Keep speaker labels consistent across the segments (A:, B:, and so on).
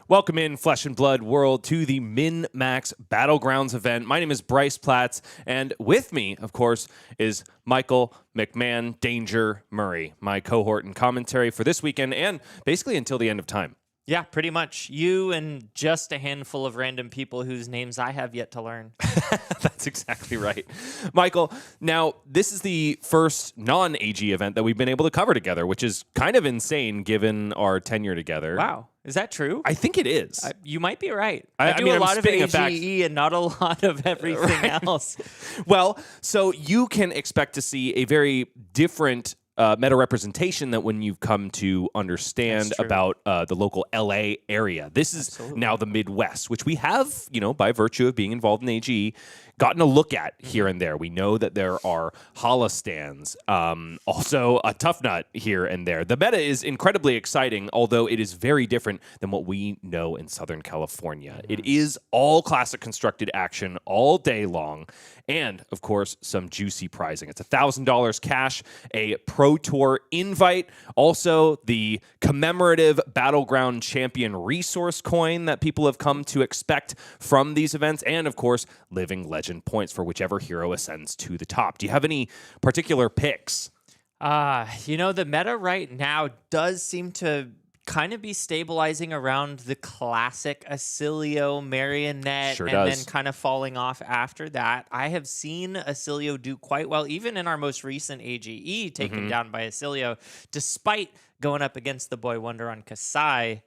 A: Welcome in, Flesh and Blood world, to the MinMax Battlegrounds event. My name is Bryce Platts, and with me, of course, is Michael McMahon Danger Murray, my cohort and commentary for this weekend and basically until the end of time.
B: Yeah, pretty much. You and just a handful of random people whose names I have yet to learn.
A: That's exactly right. Michael, now this is the first non-AG event that we've been able to cover together, which is kind of insane given our tenure together.
B: Wow. Is that true?
A: I think it is.
B: You might be right. I do a lot of AGE and not a lot of everything else.
A: Well, so you can expect to see a very different meta representation that when you've come to understand about the local LA area. This is now the Midwest, which we have, by virtue of being involved in AG, gotten a look at here and there. We know that there are Hala stands, also a Tough Nut here and there. The meta is incredibly exciting, although it is very different than what we know in Southern California. It is all classic constructed action all day long, and, of course, some juicy prizing. It's $1,000 cash, a Pro Tour invite, also the commemorative Battleground Champion resource coin that people have come to expect from these events, and, of course, Living Legend points for whichever hero ascends to the top. Do you have any particular picks?
B: The meta right now does seem to kind of be stabilizing around the classic Acilio Marionette then kind of falling off after that. I have seen Acilio do quite well, even in our most recent AGE, taken down by Acilio, despite going up against the Boy Wonder on Kasai.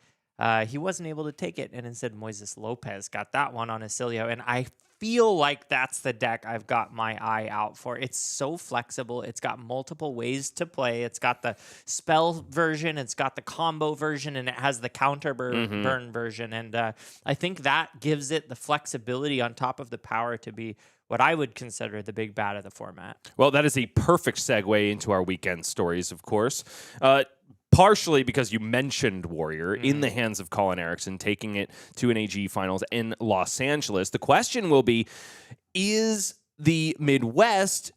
B: He wasn't able to take it, and instead Moises Lopez got that one on Acilio, and I feel like that's the deck I've got my eye out for. It's so flexible. It's got multiple ways to play. It's got the spell version, it's got the combo version, and it has the counter burn version. And I think that gives it the flexibility on top of the power to be what I would consider the big bad of the format.
A: Well, that is a perfect segue into our weekend stories, of course. Partially because you mentioned Warrior in the hands of Colin Erickson, taking it to an AG finals in Los Angeles. The question will be, is the Midwest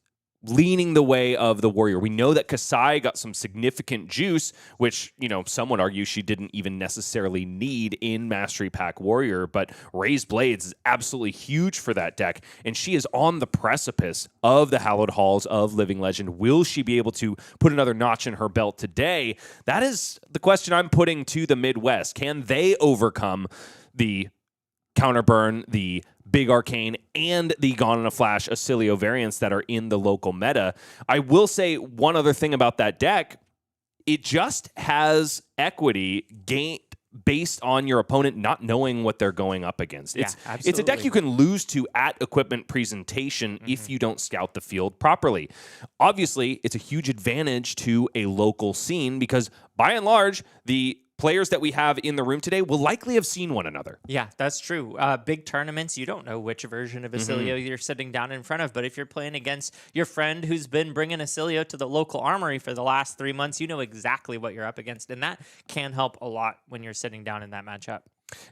A: leaning the way of the Warrior? We know that Kasai got some significant juice, which, some would argue she didn't even necessarily need in Mastery Pack Warrior, but Raised Blades is absolutely huge for that deck, and she is on the precipice of the Hallowed Halls of Living Legend. Will she be able to put another notch in her belt today? That is the question I'm putting to the Midwest. Can they overcome the Counterburn, the Big Arcane, and the Gone in a Flash Acilio variants that are in the local meta? I will say one other thing about that deck. It just has equity gained based on your opponent not knowing what they're going up against. It's a deck you can lose to at equipment presentation if you don't scout the field properly. Obviously, it's a huge advantage to a local scene because, by and large, the players that we have in the room today will likely have seen one another.
B: Yeah, that's true. Big tournaments, you don't know which version of Acilio you're sitting down in front of, but if you're playing against your friend who's been bringing Acilio to the local armory for the last 3 months, you know exactly what you're up against, and that can help a lot when you're sitting down in that matchup.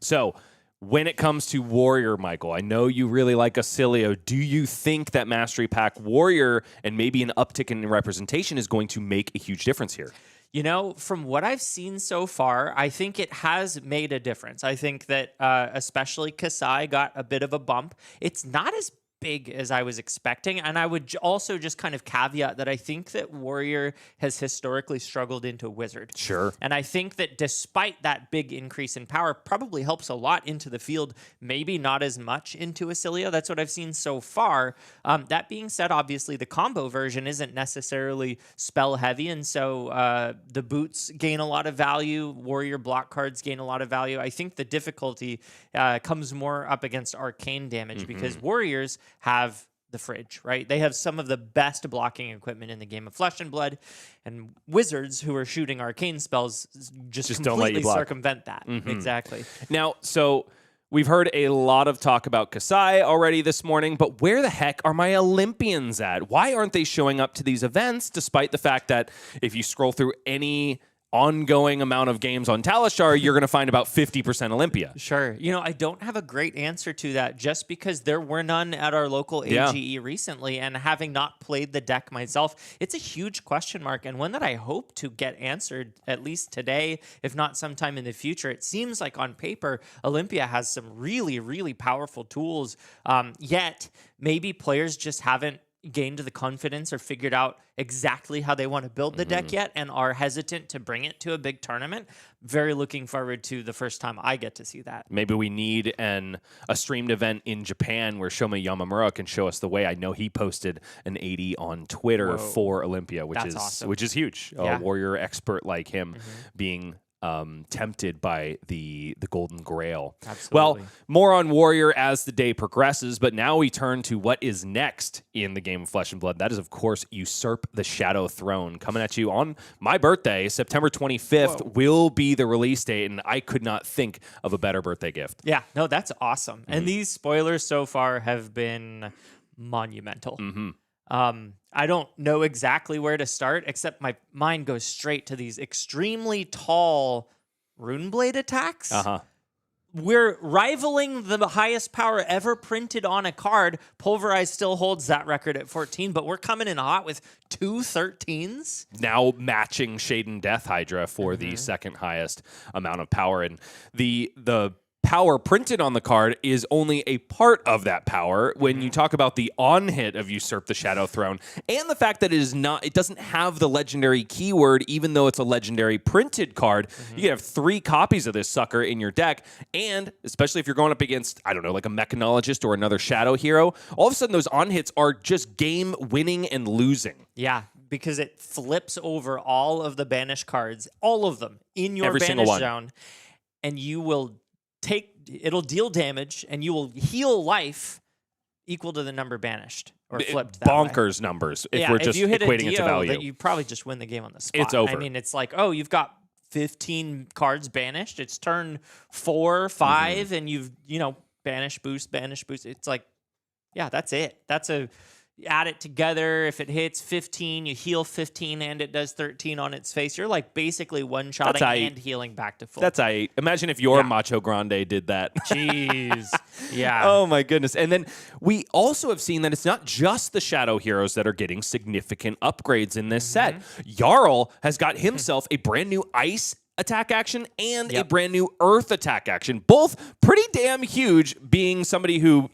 A: So, when it comes to Warrior, Michael, I know you really like Acilio. Do you think that Mastery Pack Warrior and maybe an uptick in representation is going to make a huge difference here?
B: From what I've seen so far, I think it has made a difference. I think that especially Kasai got a bit of a bump. It's not as big as I was expecting, and I would also just kind of caveat that I think that Warrior has historically struggled into Wizard.
A: Sure.
B: And I think that despite that big increase in power, probably helps a lot into the field, maybe not as much into Acilio. That's what I've seen so far. That being said, obviously the combo version isn't necessarily spell heavy, and so the boots gain a lot of value. Warrior block cards gain a lot of value. I think the difficulty comes more up against arcane damage because Warriors have the fridge, right? They have some of the best blocking equipment in the game of Flesh and Blood, and Wizards who are shooting arcane spells just completely
A: don't let you block.
B: Circumvent that. Exactly.
A: Now, so we've heard a lot of talk about Kasai already this morning, but where the heck are my Olympians at? Why aren't they showing up to these events, despite the fact that if you scroll through any ongoing amount of games on Talishar, you're going to find about 50% Olympia.
B: Sure. I don't have a great answer to that just because there were none at our local AGE recently, and having not played the deck myself, it's a huge question mark and one that I hope to get answered at least today, if not sometime in the future. It seems like on paper, Olympia has some really, really powerful tools, yet maybe players just haven't gained the confidence or figured out exactly how they want to build the deck yet and are hesitant to bring it to a big tournament. Very looking forward to the first time I get to see that.
A: Maybe we need a streamed event in Japan where Shoma Yamamura can show us the way. I know he posted an 80 on Twitter for Olympia, which is awesome. Which is huge. A warrior expert like him being tempted by the Golden Grail.
B: Absolutely.
A: Well, more on Warrior as the day progresses, but now we turn to what is next in the game of Flesh and Blood. That is, of course, Usurp the Shadow Throne. Coming at you on my birthday, September 25th, will be the release date, and I could not think of a better birthday gift.
B: Yeah, no, that's awesome. And these spoilers so far have been monumental. I don't know exactly where to start, except my mind goes straight to these extremely tall Runeblade attacks. We're rivaling the highest power ever printed on a card. Pulverize still holds that record at 14, but we're coming in hot with 2 13s.
A: Now matching Shaden Death Hydra for the second highest amount of power. And the power printed on the card is only a part of that power when you talk about the on-hit of Usurp the Shadow Throne and the fact that it doesn't have the legendary keyword, even though it's a legendary printed card. You can have 3 copies of this sucker in your deck, and especially if you're going up against, I don't know, like a Mechanologist or another Shadow Hero, all of a sudden those on-hits are just game winning and losing.
B: Yeah, because it flips over all of the banished cards, all of them, in your banished zone, and you will it'll deal damage, and you will heal life equal to the number banished or flipped.
A: Bonkers numbers. If we're just
B: if you hit
A: equating it to value,
B: that you probably just win the game on the spot.
A: It's over.
B: I mean, it's like, oh, you've got 15 cards banished. It's turn 4, 5, and you've banish boost. It's like, yeah, that's it. Add it together. If it hits 15, you heal 15, and it does 13 on its face. You're like basically one-shotting and healing back to full.
A: That's imagine if your Macho Grande did that.
B: Jeez. Yeah.
A: Oh, my goodness. And then we also have seen that it's not just the Shadow Heroes that are getting significant upgrades in this set. Jarl has got himself a brand new Ice attack action and a brand new Earth attack action. Both pretty damn huge, being somebody who,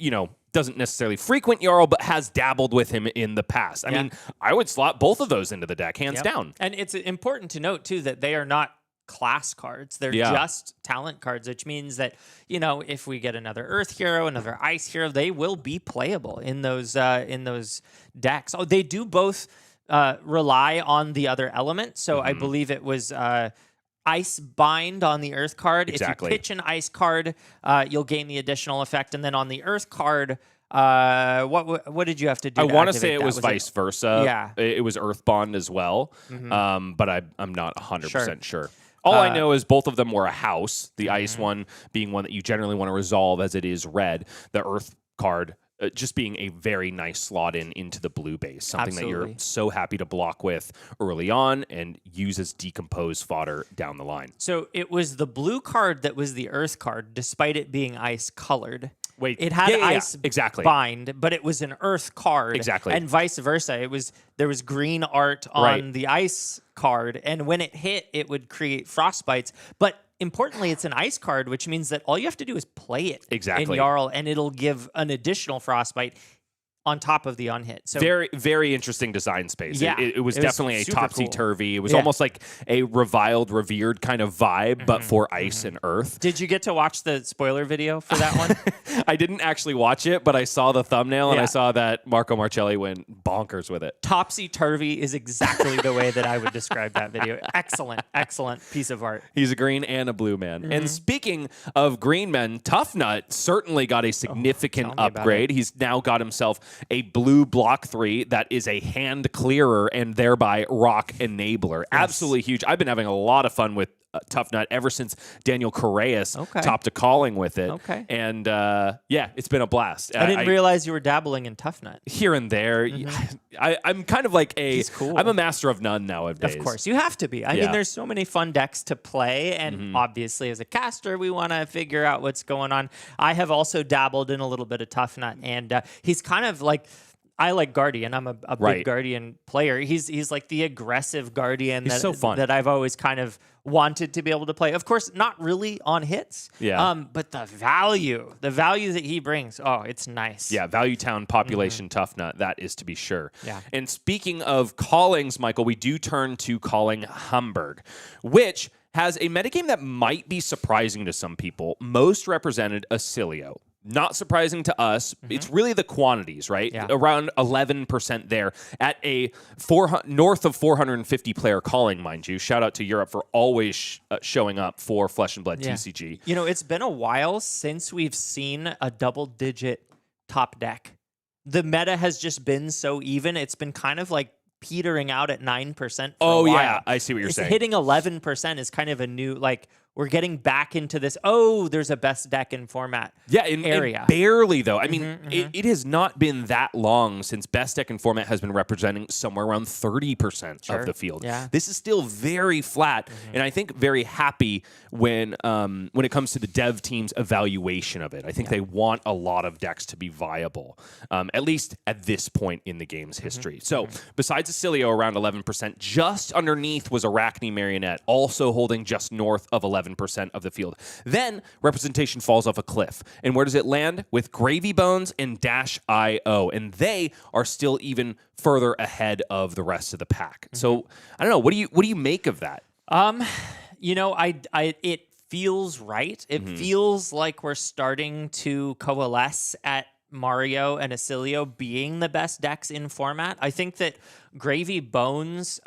A: doesn't necessarily frequent Jarl, but has dabbled with him in the past. I mean, I would slot both of those into the deck, hands down.
B: And it's important to note, too, that they are not class cards. They're just talent cards, which means that, if we get another Earth hero, another Ice hero, they will be playable in those decks. Oh, they do both rely on the other element. So I believe it was Ice Bind on the Earth card.
A: Exactly.
B: If you pitch an Ice card, you'll gain the additional effect. And then on the Earth card, what did you have to do?
A: I want to say it was vice versa.
B: Yeah.
A: It was Earth Bond as well. But I'm not 100% sure. All I know is both of them were a house. The Ice one being one that you generally want to resolve as it is red. The Earth card just being a very nice slot into the blue base, something that you're so happy to block with early on and use as decompose fodder down the line.
B: So it was the blue card that was the Earth card, despite it being Ice colored.
A: Wait,
B: it had Ice
A: exactly.
B: Bind, but it was an Earth card.
A: Exactly.
B: And vice versa. There was green art on the Ice card, and when it hit, it would create frostbites. But importantly, it's an Ice card, which means that all you have to do is play it in Jarl, and it'll give an additional frostbite on top of the unhit. So
A: very, very interesting design space.
B: Yeah,
A: it was definitely a topsy-turvy. It was almost like a reviled, revered kind of vibe, but for Ice and Earth.
B: Did you get to watch the spoiler video for that one?
A: I didn't actually watch it, but I saw the thumbnail, and I saw that Marco Marcelli went bonkers with it.
B: Topsy-turvy is exactly the way that I would describe that video. Excellent, excellent piece of art.
A: He's a green and a blue man. And speaking of green men, Tough Nut certainly got a significant upgrade. He's now got himself a blue block 3 that is a hand clearer and thereby rock enabler. Absolutely huge. I've been having a lot of fun with Tough Nut ever since Daniel Correas topped a calling with it.
B: Okay.
A: And yeah, it's been a blast.
B: I didn't realize you were dabbling in Tough Nut.
A: Here and there. I'm kind of like I'm a master of none nowadays.
B: Of course, you have to be. I mean, there's so many fun decks to play, and obviously as a caster, we want to figure out what's going on. I have also dabbled in a little bit of Tough Nut, and he's kind of like, I like Guardian. I'm a big Guardian player. He's like the aggressive Guardian
A: so fun.
B: that I've always kind of wanted to be able to play. Of course, not really on hits.
A: Yeah.
B: But the value that he brings, it's nice.
A: Yeah, Value Town population Tough Nut, that is to be sure.
B: Yeah.
A: And speaking of callings, Michael, we do turn to calling Hamburg, which has a metagame that might be surprising to some people. Most represented Acilio. Not surprising to us. It's really the quantities, right?
B: Yeah.
A: Around 11% there at a north of 450 player calling, mind you. Shout out to Europe for always showing up for Flesh and Blood TCG.
B: You know, it's been a while since we've seen a double-digit top deck. The meta has just been so even. It's been kind of like petering out at 9% for a while.
A: Yeah, I see what you're saying.
B: Hitting 11% is kind of a new, like, we're getting back into this, there's a best deck in format area.
A: And barely, though. I mean, it has not been that long since best deck in format has been representing somewhere around 30% of the field.
B: Yeah.
A: This is still very flat, and I think very happy when it comes to the dev team's evaluation of it. I think they want a lot of decks to be viable, at least at this point in the game's history. So, besides Acilio around 11%, just underneath was Arcane Marionette, also holding just north of 11% of the field. Then representation falls off a cliff. And where does it land? With Gravy Bones and Dash.io. And they are still even further ahead of the rest of the pack. So I don't know. What do you make of that?
B: You know, it feels right. It feels like we're starting to coalesce at Mario and Acilio being the best decks in format. I think that Gravy Bones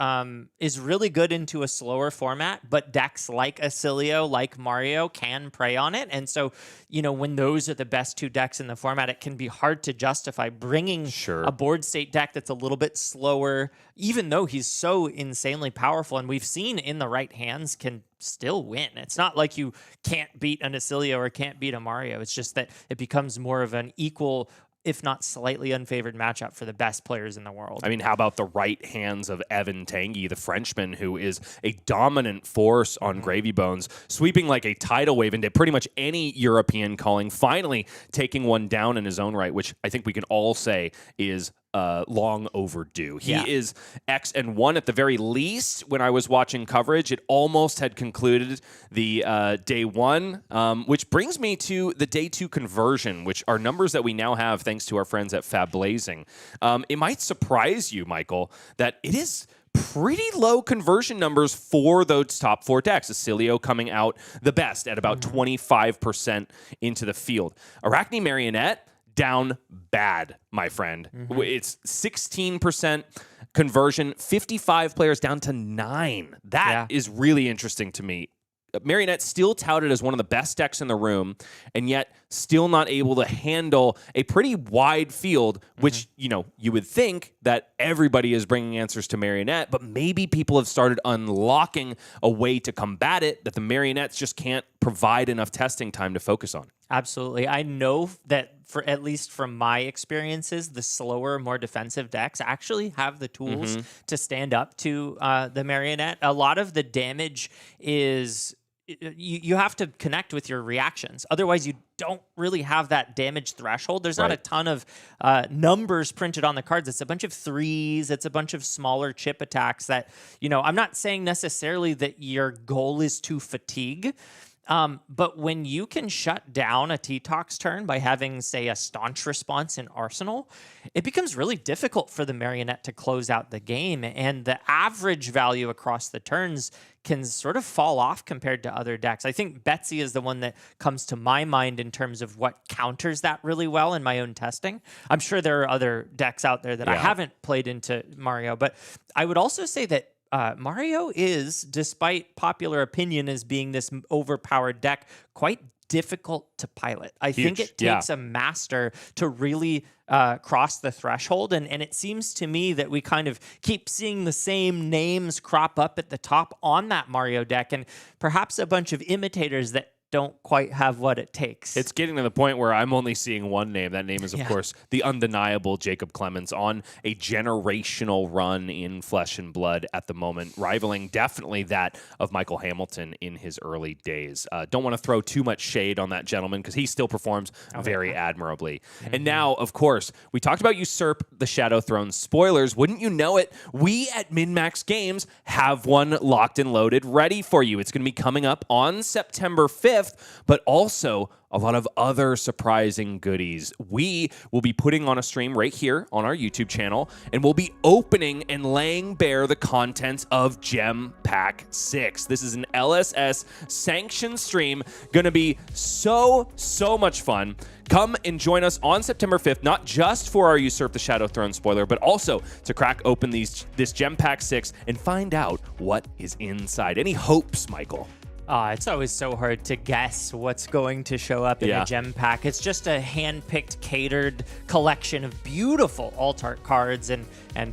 B: is really good into a slower format, but decks like Acilio, like Mario, can prey on it. And so, you know, when those are the best two decks in the format, it can be hard to justify bringing a board state deck that's a little bit slower, even though he's so insanely powerful. And we've seen in the right hands can still win. It's not like you can't beat an Acilio or can't beat a Mario. It's just that it becomes more of an equal, if not slightly unfavored matchup for the best players in the world.
A: I mean, how about the right hands of Evan Tanguy, the Frenchman, who is a dominant force on Gravy Bones, sweeping like a tidal wave into pretty much any European calling, finally taking one down in his own right, which I think we can all say is long overdue. He is X and 1 at the very least. When I was watching coverage, it almost had concluded the day 1, which brings me to the day 2 conversion, which are numbers that we now have thanks to our friends at Fab Blazing. It might surprise you, Michael, that it is pretty low conversion numbers for those top 4 decks. Acilio coming out the best at about 25% into the field. Arcane Marionette down bad, my friend. It's 16% conversion, 55 players down to 9. That is really interesting to me. Marionette still touted as one of the best decks in the room, and yet still not able to handle a pretty wide field, which, you know, you would think that everybody is bringing answers to Marionette, but maybe people have started unlocking a way to combat it that the Marionettes just can't provide enough testing time to focus on.
B: Absolutely. I know that, for at least from my experiences, the slower, more defensive decks actually have the tools to stand up to the Marionette. A lot of the damage is you have to connect with your reactions. Otherwise, you don't really have that damage threshold. There's not a ton of numbers printed on the cards. It's a bunch of 3s. It's a bunch of smaller chip attacks that, you know, I'm not saying necessarily that your goal is to fatigue. But when you can shut down a T-Tox turn by having, say, a staunch response in Arsenal, it becomes really difficult for the Marionette to close out the game. And the average value across the turns can sort of fall off compared to other decks. I think Betsy is the one that comes to my mind in terms of what counters that really well in my own testing. I'm sure there are other decks out there that I haven't played into Mario, but I would also say that Mario is, despite popular opinion as being this overpowered deck, quite difficult to pilot. I think it takes a master to really cross the threshold. And it seems to me that we kind of keep seeing the same names crop up at the top on that Mario deck, and perhaps a bunch of imitators that don't quite have what it takes.
A: It's getting to the point where I'm only seeing one name. That name is, of course, the undeniable Jacob Clemens, on a generational run in Flesh and Blood at the moment, rivaling definitely that of Michael Hamilton in his early days. Don't want to throw too much shade on that gentleman because he still performs very admirably. Mm-hmm. And now, of course, we talked about Usurp the Shadow Throne spoilers. Wouldn't you know it, we at MinMax Games have one locked and loaded ready for you. It's going to be coming up on September 5th. But also a lot of other surprising goodies. We will be putting on a stream right here on our YouTube channel, and we'll be opening and laying bare the contents of Gem Pack 6. This is an LSS sanctioned stream. Gonna be so much fun. Come and join us on September 5th, not just for our Usurp the Shadow Throne spoiler, but also to crack open this Gem Pack 6 and find out what is inside. Any hopes, Michael?
B: It's always so hard to guess what's going to show up in a gem pack. It's just a hand-picked, catered collection of beautiful alt art cards and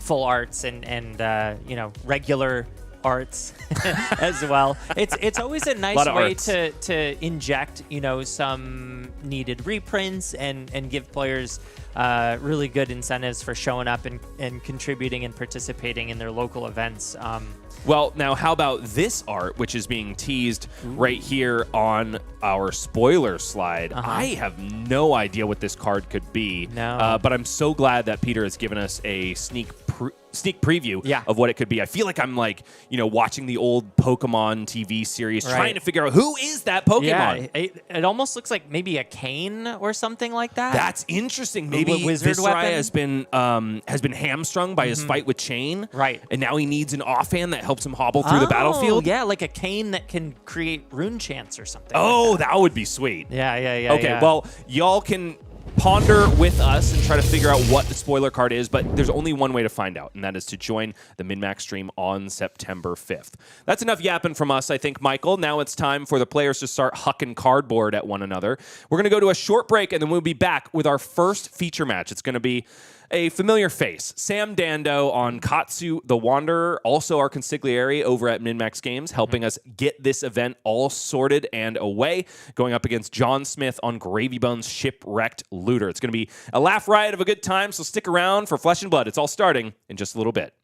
B: full arts and regular arts as well. It's always a nice way to inject some needed reprints and give players really good incentives for showing up and contributing and participating in their local events.
A: Well, now how about this art, which is being teased right here on our spoiler slide? I have no idea what this card could be, but I'm so glad that Peter has given us a sneak preview of what it could be. I feel like I'm watching the old Pokemon TV series, trying to figure out who is that Pokemon.
B: Yeah, it almost looks like maybe a cane or something like that.
A: That's interesting. Maybe Viscerai has been hamstrung by his fight with Chain, and now he needs an offhand that helps him hobble through the battlefield.
B: Yeah, like a cane that can create rune chants or something.
A: Oh,
B: like
A: that would be sweet.
B: Yeah.
A: Okay, well, y'all can ponder with us and try to figure out what the spoiler card is, but there's only one way to find out, and that is to join the MinMax stream on September 5th. That's enough yapping from us, I think, Michael. Now it's time for the players to start hucking cardboard at one another. We're going to go to a short break, and then we'll be back with our first feature match. It's going to be a familiar face, Sam Dando on Katsu the Wanderer, also our consigliere over at MinMax Games, helping us get this event all sorted and away, going up against John Smith on Gravy Bones Shipwrecked Looter. It's going to be a laugh riot of a good time, so stick around for Flesh and Blood. It's all starting in just a little bit.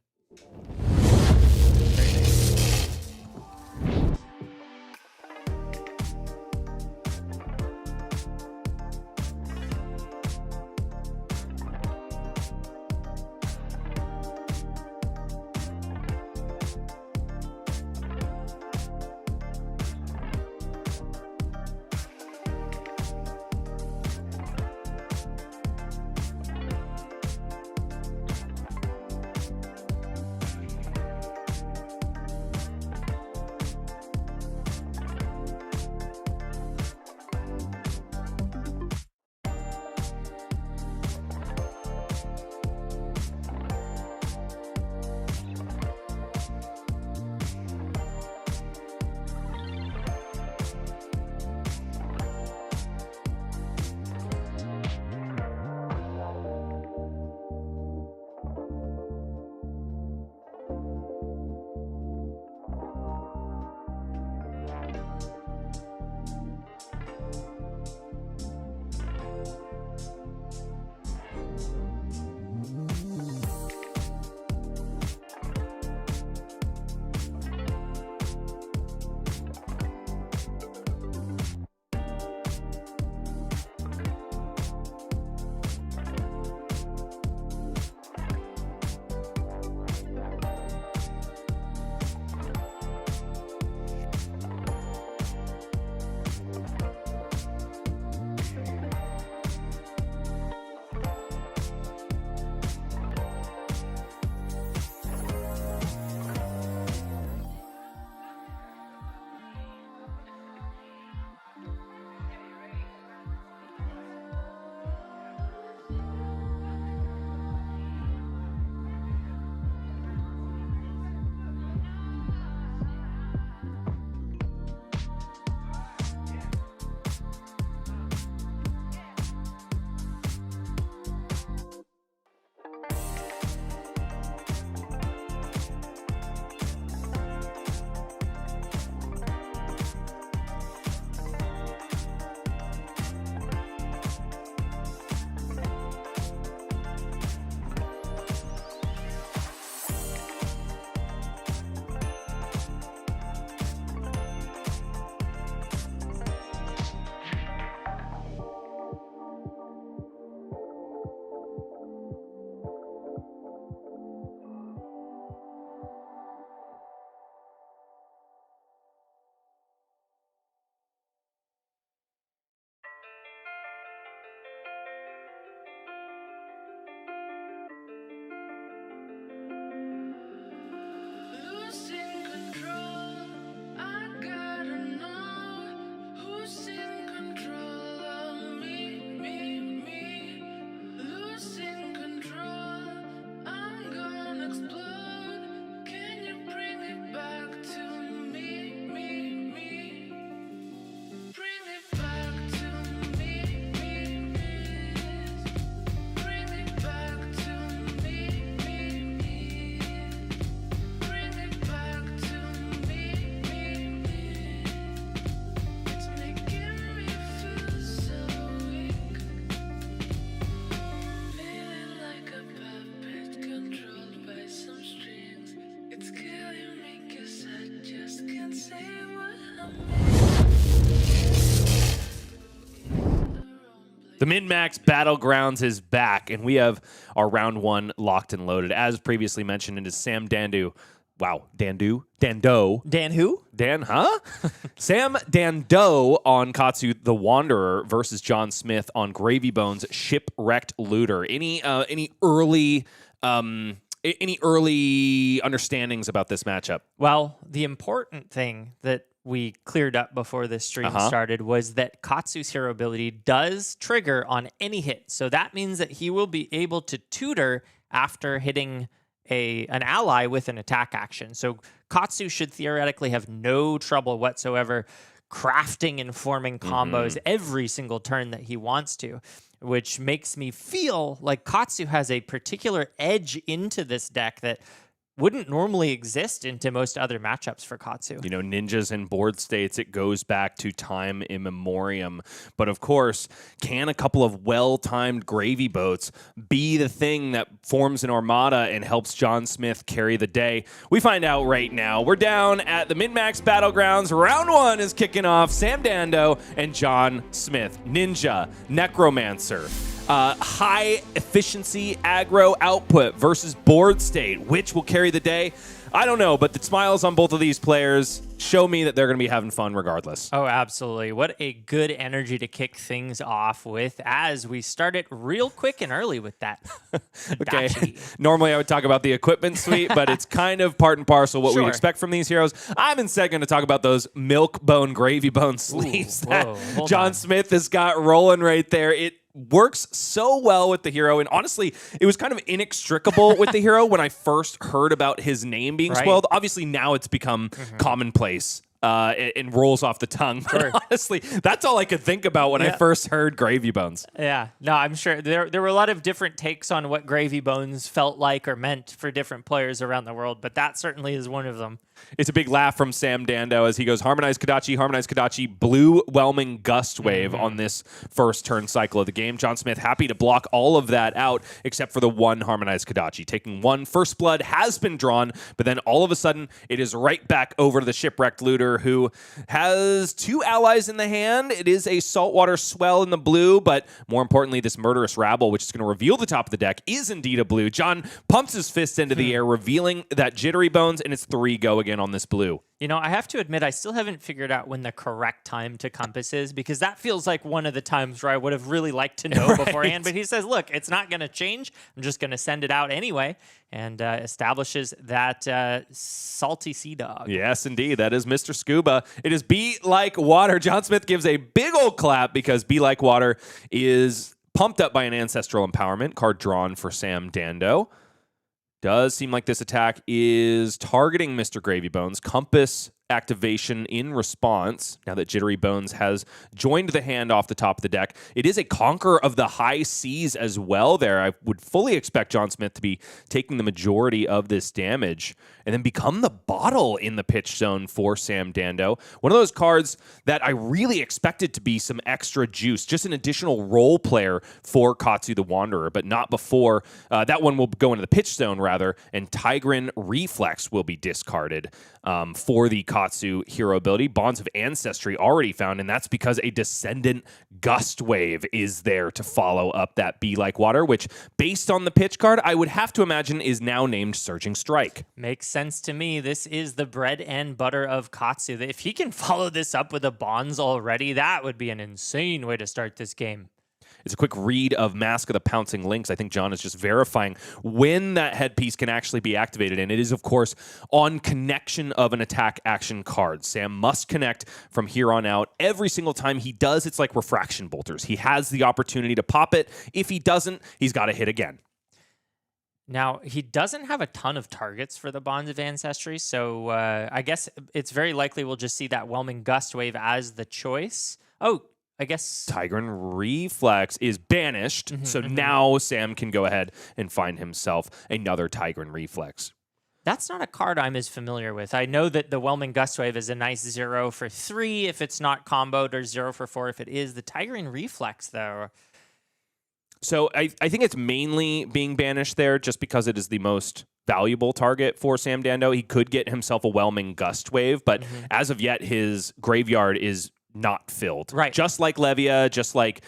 A: The MinMax Battlegrounds is back, and we have our round one locked and loaded. As previously mentioned, it is Sam Dandu. Wow, Dandu? Dando.
B: Dan who?
A: Dan, huh? Sam Dando on Katsu the Wanderer versus John Smith on Gravy Bones Shipwrecked Looter. Any early understandings about this matchup?
B: Well, the important thing that we cleared up before this stream started was that Katsu's hero ability does trigger on any hit. So that means that he will be able to tutor after hitting an ally with an attack action. So Katsu should theoretically have no trouble whatsoever crafting and forming combos every single turn that he wants to, which makes me feel like Katsu has a particular edge into this deck that wouldn't normally exist into most other matchups for Katsu.
A: You know, ninjas and board states, it goes back to time immemorium. But of course, can a couple of well-timed gravy boats be the thing that forms an armada and helps John Smith carry the day? We find out right now. We're down at the MinMax Battlegrounds. Round one is kicking off. Sam Dando and John Smith. Ninja, Necromancer. High efficiency aggro output versus board state. Which will carry the day? I don't know, but the smiles on both of these players show me that they're going to be having fun regardless.
B: Oh, absolutely. What a good energy to kick things off with as we start it real quick and early with that.
A: Okay. Normally I would talk about the equipment suite, but it's kind of part and parcel what we expect from these heroes. I'm instead going to talk about those milk bone, gravy bone sleeves that John Smith has got rolling right there. It works so well with the hero, and honestly, it was kind of inextricable with the hero when I first heard about his name being swelled. Obviously, now it's become commonplace and rolls off the tongue. But honestly, that's all I could think about when I first heard Gravy Bones.
B: Yeah, no, I'm sure there were a lot of different takes on what Gravy Bones felt like or meant for different players around the world, but that certainly is one of them.
A: It's a big laugh from Sam Dando as he goes, Harmonize Kadachi, Blue Whelming Gust Wave on this first turn cycle of the game. John Smith happy to block all of that out except for the one Harmonize Kadachi. Taking one, First Blood has been drawn, but then all of a sudden it is right back over to the Shipwrecked Looter, who has two allies in the hand. It is a Saltwater Swell in the blue, but more importantly, this Murderous Rabble, which is going to reveal the top of the deck, is indeed a blue. John pumps his fist into the air, revealing that Jittery Bones, and it's 3 go again on this blue.
B: You know, I have to admit, I still haven't figured out when the correct time to compass is, because that feels like one of the times where I would have really liked to know beforehand. But he says, look, it's not going to change. I'm just going to send it out anyway, and establishes that salty sea dog.
A: Yes, indeed. That is Mr. Scuba. It is Be Like Water. John Smith gives a big old clap because Be Like Water is pumped up by an Ancestral Empowerment card drawn for Sam Dando. Does seem like this attack is targeting Mr. Gravy Bones. Compass activation in response, now that Jittery Bones has joined the hand off the top of the deck. It is a Conqueror of the High Seas as well there. I would fully expect John Smith to be taking the majority of this damage and then become the bottle in the pitch zone for Sam Dando. One of those cards that I really expected to be some extra juice, just an additional role player for Katsu the Wanderer, but not before. That one will go into the pitch zone, rather, and Tigran Reflex will be discarded for the Katsu hero ability. Bonds of Ancestry already found, and that's because a Descendant Gust Wave is there to follow up that Be Like Water, which, based on the pitch card, I would have to imagine is now named Surging Strike.
B: Makes sense to me. This is the bread and butter of Katsu. If he can follow this up with a Bonds already, that would be an insane way to start this game.
A: It's a quick read of Mask of the Pouncing Lynx. I think John is just verifying when that headpiece can actually be activated, and it is, of course, on connection of an attack action card. Sam must connect from here on out. Every single time he does, it's like Refraction Bolters. He has the opportunity to pop it. If he doesn't, he's got to hit again.
B: Now, he doesn't have a ton of targets for the Bonds of Ancestry, so I guess it's very likely we'll just see that Whelming Gust Wave as the choice. Oh, I guess
A: Tigran Reflex is banished, so now Sam can go ahead and find himself another Tigran Reflex.
B: That's not a card I'm as familiar with. I know that the Whelming Gust Wave is a nice 0 for 3 if it's not comboed, or 0 for 4 if it is. The Tigran Reflex, though.
A: So I think it's mainly being banished there just because it is the most valuable target for Sam Dando. He could get himself a Whelming Gust Wave, but as of yet, his graveyard is not filled.
B: Right.
A: Just like Levia, just like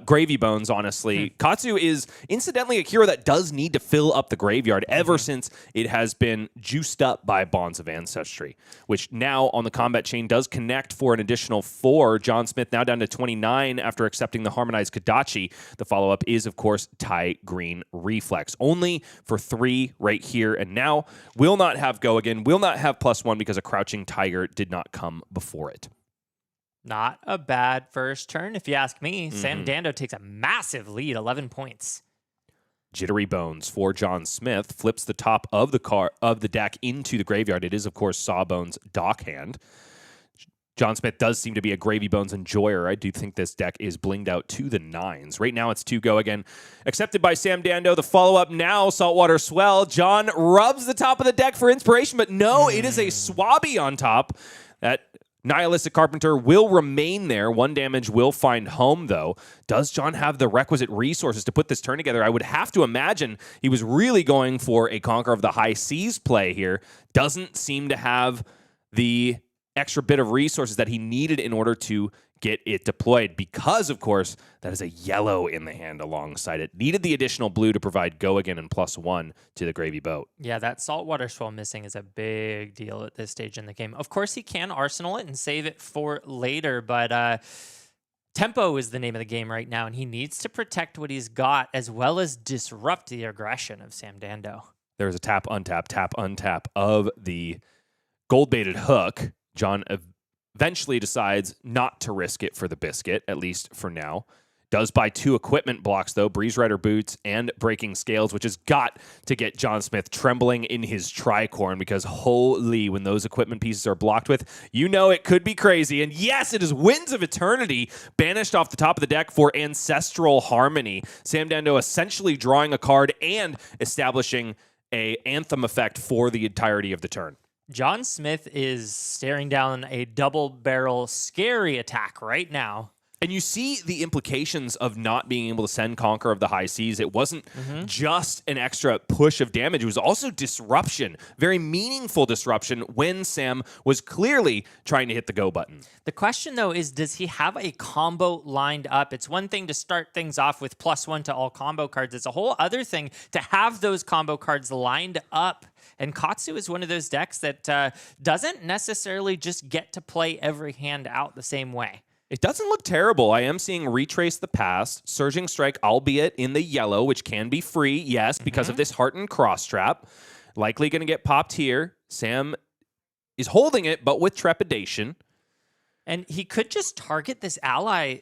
A: Gravy Bones, honestly. Katsu is incidentally a hero that does need to fill up the graveyard ever since it has been juiced up by Bonds of Ancestry, which now on the combat chain does connect for an additional 4. John Smith now down to 29 after accepting the Harmonized Kodachi. The follow-up is, of course, Thai Green Reflex. Only for 3 right here and now. Will not have Go Again, will not have +1 because a Crouching Tiger did not come before it.
B: Not a bad first turn, if you ask me. Sam Dando takes a massive lead, 11 points.
A: Jittery Bones for John Smith flips the top of the deck into the graveyard. It is, of course, Sawbones' Dockhand. John Smith does seem to be a Gravy Bones enjoyer. I do think this deck is blinged out to the 9s. Right now, it's 2 Go Again. Accepted by Sam Dando. The follow-up now, Saltwater Swell. John rubs the top of the deck for inspiration, but no, it is a Swabby on top. That Nihilistic Carpenter will remain there. 1 damage will find home, though. Does John have the requisite resources to put this turn together? I would have to imagine he was really going for a Conqueror of the High Seas play here. Doesn't seem to have the extra bit of resources that he needed in order to get it deployed because, of course, that is a yellow in the hand alongside it. Needed the additional blue to provide Go Again and +1 to the Gravy Boat.
B: Yeah, that Saltwater Swell missing is a big deal at this stage in the game. Of course, he can arsenal it and save it for later, but tempo is the name of the game right now, and he needs to protect what he's got as well as disrupt the aggression of Sam Dando.
A: There's a tap, untap of the gold-baited hook. John eventually decides not to risk it for the biscuit, at least for now. Does buy 2 equipment blocks, though, Breeze Rider Boots and Breaking Scales, which has got to get John Smith trembling in his tricorn because holy, when those equipment pieces are blocked with, you know it could be crazy. And yes, it is Winds of Eternity banished off the top of the deck for Ancestral Harmony. Sam Dando essentially drawing a card and establishing a Anthem effect for the entirety of the turn.
B: John Smith is staring down a double-barrel scary attack right now.
A: And you see the implications of not being able to send Conqueror of the High Seas. It wasn't just an extra push of damage. It was also disruption, very meaningful disruption when Sam was clearly trying to hit the go button.
B: The question, though, is does he have a combo lined up? It's one thing to start things off with +1 to all combo cards. It's a whole other thing to have those combo cards lined up. And Katsu is one of those decks that doesn't necessarily just get to play every hand out the same way.
A: It doesn't look terrible. I am seeing Retrace the Past, Surging Strike, albeit in the yellow, which can be free, yes, because of this Heartened Cross Trap. Likely going to get popped here. Sam is holding it, but with trepidation.
B: And he could just target this ally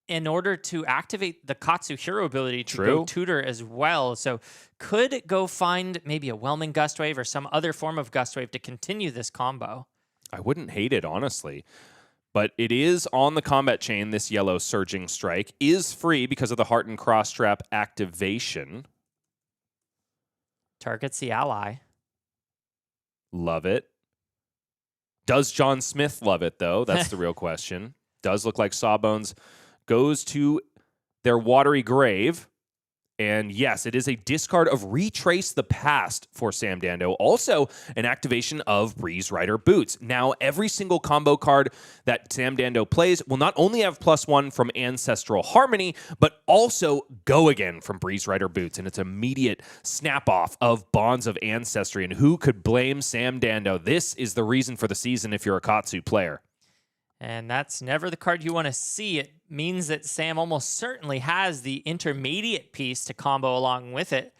B: in order to activate the Katsu hero ability to go tutor as well. So could go find maybe a Whelming Gust Wave or some other form of Gust Wave to continue this combo.
A: I wouldn't hate it, honestly. But it is on the combat chain, this yellow Surging Strike is free because of the Heartened Cross Trap activation.
B: Targets the ally.
A: Love it. Does John Smith love it, though? That's the real question. Does look like Sawbones goes to their watery grave. And yes, it is a discard of Retrace the Past for Sam Dando. Also, an activation of Breeze Rider Boots. Now, every single combo card that Sam Dando plays will not only have +1 from Ancestral Harmony, but also Go Again from Breeze Rider Boots. And it's immediate snap-off of Bonds of Ancestry. And who could blame Sam Dando? This is the reason for the season if you're a Katsu player.
B: And that's never the card you want to see. It means that Sam almost certainly has the intermediate piece to combo along with it.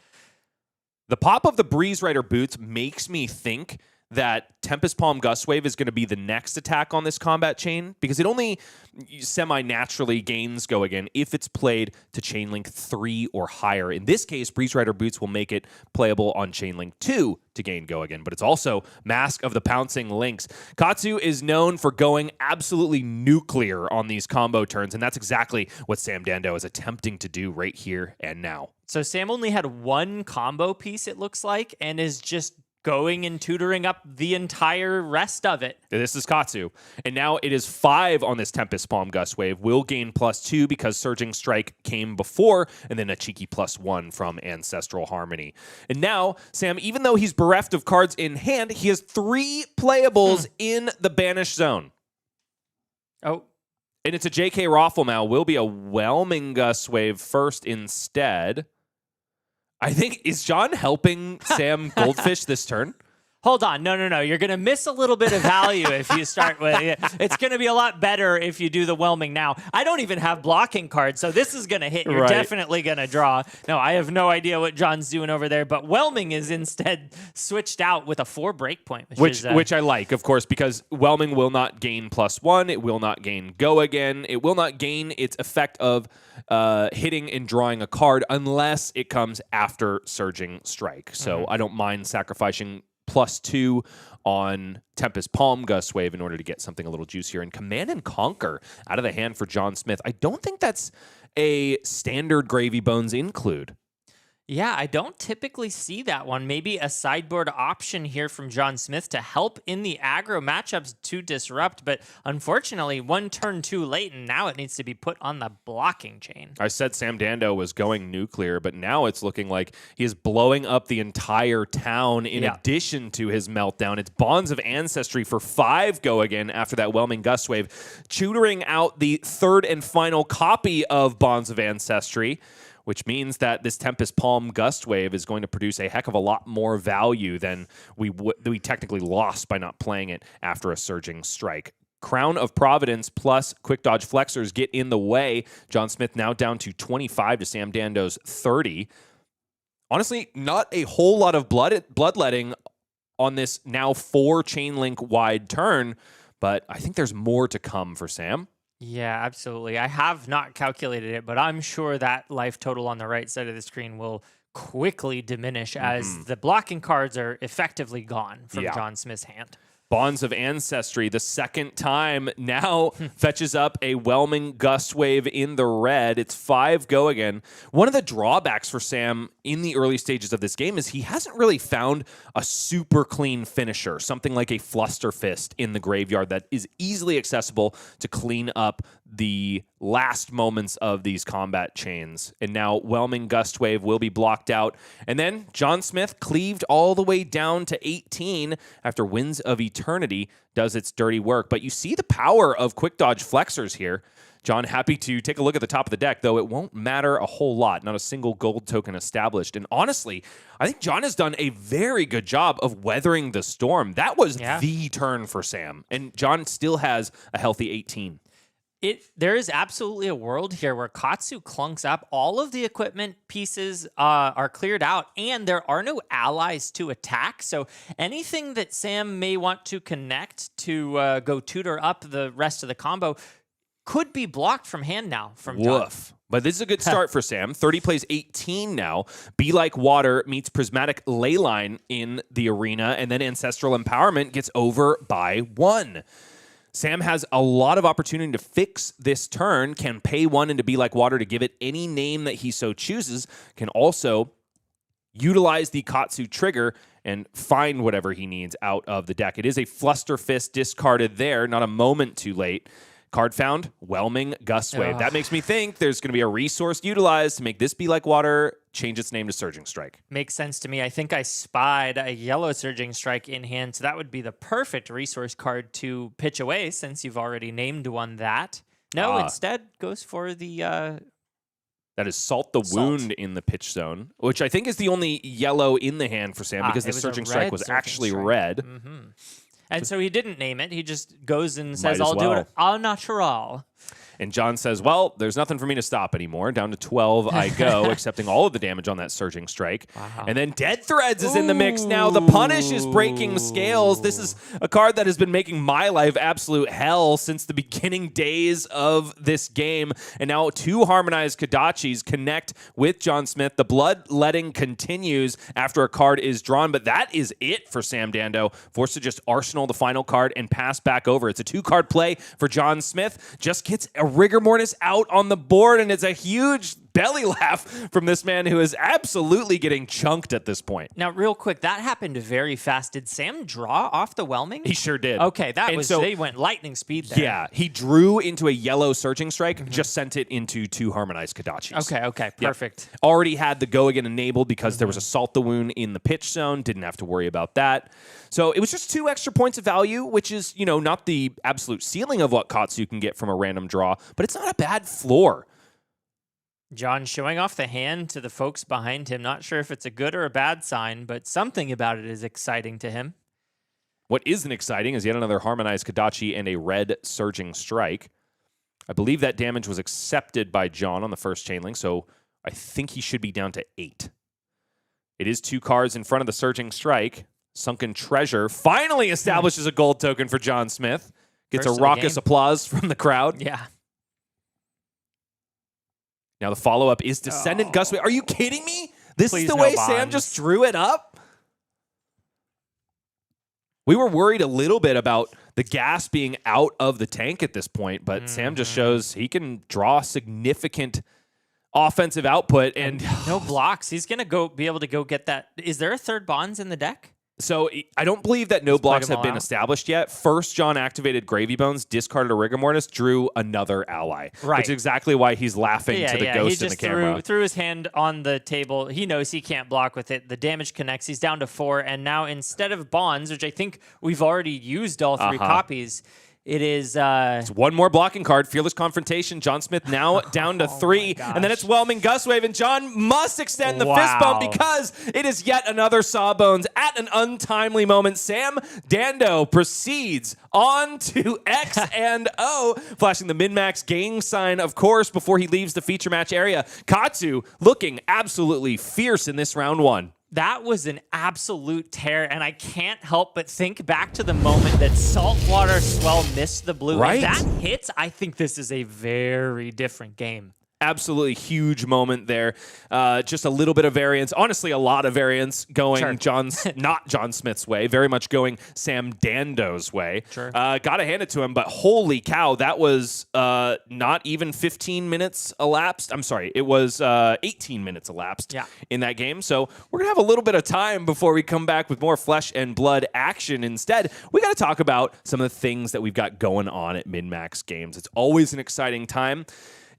A: The pop of the Breeze Rider Boots makes me think that Tempest Palm Gustwave is going to be the next attack on this combat chain because it only semi-naturally gains Go Again if it's played to Chainlink 3 or higher. In this case, Breeze Rider Boots will make it playable on Chainlink 2 to gain Go Again, but it's also Mask of the Pouncing Lynx. Katsu is known for going absolutely nuclear on these combo turns, and that's exactly what Sam Dando is attempting to do right here and now.
B: So Sam only had one combo piece, it looks like, and is just going and tutoring up the entire rest of it.
A: This is Katsu. And now it is 5 on this Tempest Palm Gust Wave. Will gain +2 because Surging Strike came before, and then a cheeky +1 from Ancestral Harmony. And now, Sam, even though he's bereft of cards in hand, he has 3 playables in the Banished Zone.
B: Oh,
A: And it's a JK Raffle now. Will be a Whelming Gust Wave first instead. I think, is John helping Sam Goldfish this turn?
B: Hold on. No. You're going to miss a little bit of value if you start with it. It's going to be a lot better if you do the whelming now. I don't even have blocking cards, so this is going to hit. You're definitely going to draw. No, I have no idea what John's doing over there, but whelming is instead switched out with a 4 breakpoint.
A: Which I like, of course, because whelming will not gain +1. It will not gain go again. It will not gain its effect of hitting and drawing a card unless it comes after Surging Strike. So I don't mind sacrificing +2 on Tempest Palm Gust Wave in order to get something a little juicier. And Command and Conquer out of the hand for John Smith. I don't think that's a standard Gravy Bones include.
B: Yeah, I don't typically see that one. Maybe a sideboard option here from John Smith to help in the aggro matchups to disrupt, but unfortunately, one turn too late, and now it needs to be put on the blocking chain.
A: I said Sam Dando was going nuclear, but now it's looking like he is blowing up the entire town in addition to his meltdown. It's Bonds of Ancestry for 5 go again after that Whelming Gust Wave, tutoring out the third and final copy of Bonds of Ancestry, which means that this Tempest Palm Gust Wave is going to produce a heck of a lot more value than we technically lost by not playing it after a Surging Strike. Crown of Providence plus Quick Dodge Flexors get in the way. John Smith now down to 25 to Sam Dando's 30. Honestly, not a whole lot of bloodletting on this now 4 chain link wide turn, but I think there's more to come for Sam.
B: Yeah, absolutely. I have not calculated it, but I'm sure that life total on the right side of the screen will quickly diminish as the blocking cards are effectively gone from John Smith's hand.
A: Bonds of Ancestry, the second time, now fetches up a Whelming Gust Wave in the red. It's 5 go again. One of the drawbacks for Sam in the early stages of this game is he hasn't really found a super clean finisher, something like a Fluster Fist in the graveyard that is easily accessible to clean up the last moments of these combat chains. And now Whelming Gust Wave will be blocked out. And then John Smith cleaved all the way down to 18 after Winds of Eternity does its dirty work. But you see the power of Quick Dodge Flexors here. John, happy to take a look at the top of the deck, though it won't matter a whole lot. Not a single gold token established. And honestly, I think John has done a very good job of weathering the storm. That was the turn for Sam. And John still has a healthy 18.
B: There is absolutely a world here where Katsu clunks up, all of the equipment pieces are cleared out, and there are no allies to attack. So anything that Sam may want to connect to go tutor up the rest of the combo could be blocked from hand now from John.
A: Woof. But this is a good start for Sam. 30 plays 18 now. Be Like Water meets Prismatic Leyline in the arena, and then Ancestral Empowerment gets over by 1. Sam has a lot of opportunity to fix this turn, can pay 1 into Be Like Water to give it any name that he so chooses, can also utilize the Katsu trigger and find whatever he needs out of the deck. It is a Fluster Fist discarded there, not a moment too late. Card found, Whelming Gust Wave. That makes me think there's going to be a resource utilized to make this Be Like Water change its name to Surging Strike.
B: Makes sense to me. I think I spied a yellow Surging Strike in hand, so that would be the perfect resource card to pitch away since you've already named one that. No, instead goes for the...
A: That is Salt the Wound in the pitch zone, which I think is the only yellow in the hand for Sam because the Surging Strike was actually red.
B: Mm-hmm. And so he didn't name it. He just goes and says, I'll do it au natural.
A: And John says, well, there's nothing for me to stop anymore. Down to 12 I go, accepting all of the damage on that Surging Strike. Wow. And then Dead Threads is in the mix now. The Punish is breaking scales. This is a card that has been making my life absolute hell since the beginning days of this game. And now 2 Harmonized Kodachis connect with John Smith. The bloodletting continues after a card is drawn, but that is it for Sam Dando. Forced to just arsenal the final card and pass back over. It's a 2-card play for John Smith. Just gets a Rigor Mortis out on the board, and it's a huge belly laugh from this man who is absolutely getting chunked at this point.
B: Now, real quick, that happened very fast. Did Sam draw off the whelming?
A: He sure did.
B: Okay, they went lightning speed there.
A: Yeah, he drew into a yellow Surging Strike, just sent it into 2 Harmonized Kodachis.
B: Okay, perfect.
A: Yep. Already had the go again enabled because there was Assault the Wound in the pitch zone. Didn't have to worry about that. So it was just 2 extra points of value, which is, not the absolute ceiling of what Katsu can get from a random draw, but it's not a bad floor.
B: John showing off the hand to the folks behind him. Not sure if it's a good or a bad sign, but something about it is exciting to him.
A: What isn't exciting is yet another Harmonized Kodachi and a red Surging Strike. I believe that damage was accepted by John on the first chain link, so I think he should be down to 8. It is 2 cards in front of the Surging Strike. Sunken Treasure finally establishes a gold token for John Smith. Gets a raucous applause from the crowd.
B: Yeah.
A: Now the follow-up is Descendant Gustwave. Are you kidding me? This is the
B: no
A: way
B: bonds.
A: Sam just drew it up? We were worried a little bit about the gas being out of the tank at this point, but Sam just shows he can draw significant offensive output and
B: no blocks. He's going to be able to go get that. Is there a third bonds in the deck?
A: So I don't believe that no blocks have been established yet. First, John activated Gravy Bones, discarded a Rigor Mortis, drew another ally.
B: Right.
A: Which is exactly why he's laughing to the ghost in the camera.
B: He threw his hand on the table. He knows he can't block with it. The damage connects. He's down to 4. And now instead of bonds, which I think we've already used all 3 copies, it is...
A: It's 1 more blocking card. Fearless Confrontation. John Smith now down to 3. And then it's Whelming Gustwave. And John must extend the fist bump because it is yet another Sawbones. At an untimely moment, Sam Dando proceeds on to X and O, flashing the min-max game sign, of course, before he leaves the feature match area. Katsu looking absolutely fierce in this round 1.
B: That was an absolute tear, and I can't help but think back to the moment that Saltwater Swell missed the blue.
A: Right.
B: If that hits, I think this is a very different game.
A: Absolutely huge moment there. Just a little bit of variance. Honestly, a lot of variance going not John Smith's way. Very much going Sam Dando's way.
B: Sure.
A: Gotta hand it to him, but holy cow, that was not even 15 minutes elapsed. I'm sorry, it was 18 minutes elapsed in that game. So we're gonna have a little bit of time before we come back with more flesh and blood action. Instead, we gotta talk about some of the things that we've got going on at MinMax Games. It's always an exciting time.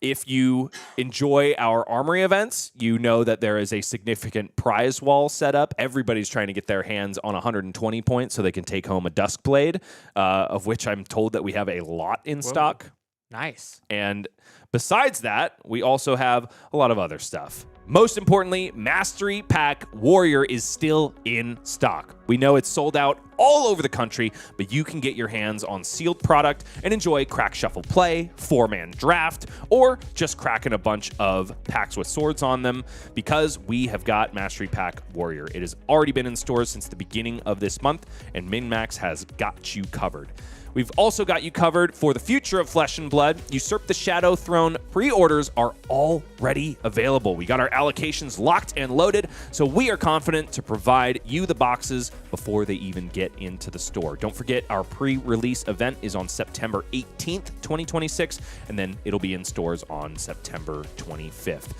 A: If you enjoy our Armory events, you know that there is a significant prize wall set up. Everybody's trying to get their hands on 120 points so they can take home a Duskblade, of which I'm told that we have a lot in stock.
B: Nice.
A: And besides that, we also have a lot of other stuff. Most importantly, Mastery Pack Warrior is still in stock. We know it's sold out all over the country, but you can get your hands on sealed product and enjoy Crack Shuffle Play, 4-man draft, or just cracking a bunch of packs with swords on them because we have got Mastery Pack Warrior. It has already been in stores since the beginning of this month, and MinMax has got you covered. We've also got you covered for the future of Flesh and Blood. Usurp the Shadow Throne pre-orders are already available. We got our allocations locked and loaded, so we are confident to provide you the boxes before they even get into the store. Don't forget, our pre-release event is on September 18th, 2026, and then it'll be in stores on September 25th.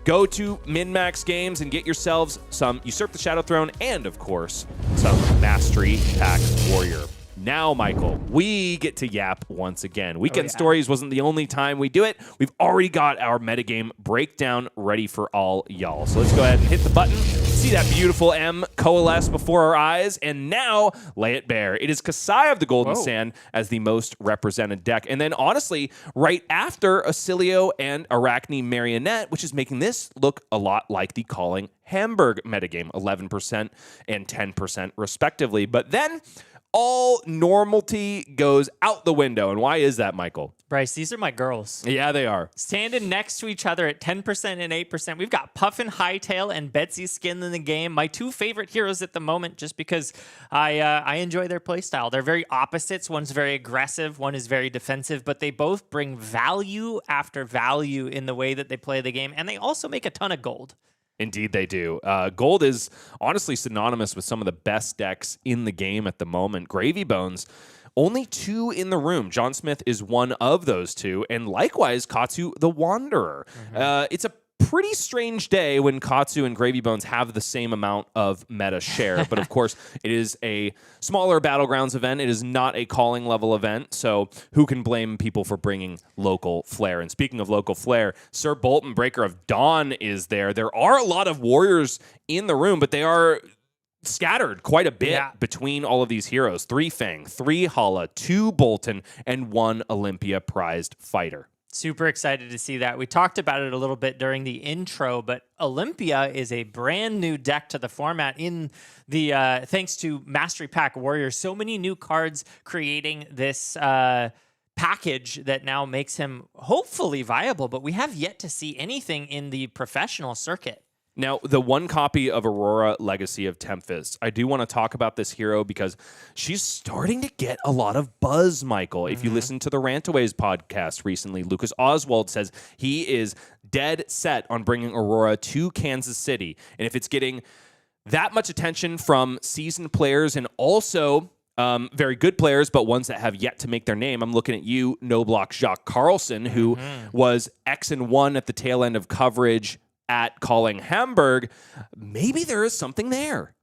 A: Go to MinMax Games and get yourselves some Usurp the Shadow Throne and, of course, some Mastery Pack Warrior. Now, Michael, we get to yap once again. Weekend Stories wasn't the only time we do it. We've already got our metagame breakdown ready for all y'all. So let's go ahead and hit the button. See that beautiful M coalesce before our eyes, and now lay it bare. It is Kasai of the Golden Sand as the most represented deck. And then, honestly, right after Acilio and Arachne Marionette, which is making this look a lot like the Calling Hamburg metagame, 11% and 10% respectively. But then all normality goes out the window. And why is that, Michael?
B: Bryce, these are my girls.
A: Yeah, they are.
B: Standing next to each other at 10% and 8%. We've got Puffin Hightail and Betsy Skin in the game. My 2 favorite heroes at the moment, just because I enjoy their playstyle. They're very opposites. One's very aggressive. One is very defensive. But they both bring value after value in the way that they play the game. And they also make a ton of gold.
A: Indeed, they do. Gold is honestly synonymous with some of the best decks in the game at the moment. Gravy Bones, only 2 in the room. John Smith is one of those 2, and likewise, Katsu the Wanderer. It's a pretty strange day when Katsu and Gravy Bones have the same amount of meta share. But of course, it is a smaller Battlegrounds event. It is not a calling level event. So who can blame people for bringing local flair? And speaking of local flair, Sir Bolton, Breaker of Dawn, is there. There are a lot of warriors in the room, but they are scattered quite a bit between all of these heroes. 3 Fang, 3 Hala, 2 Bolton, and 1 Olympia prized fighter.
B: Super excited to see that. We talked about it a little bit during the intro, but Olympia is a brand new deck to the format in the thanks to Mastery Pack Warriors. So many new cards creating this package that now makes him hopefully viable, but we have yet to see anything in the professional circuit.
A: Now, the 1 copy of Aurora Legacy of Tempest, I do want to talk about this hero because she's starting to get a lot of buzz, Michael. If you listen to the Rantaways podcast recently, Lucas Oswald says he is dead set on bringing Aurora to Kansas City. And if it's getting that much attention from seasoned players and also very good players, but ones that have yet to make their name, I'm looking at you, No Block Jacques Carlson, who was X and 1 at the tail end of coverage at Calling Hamburg. Maybe there is something there.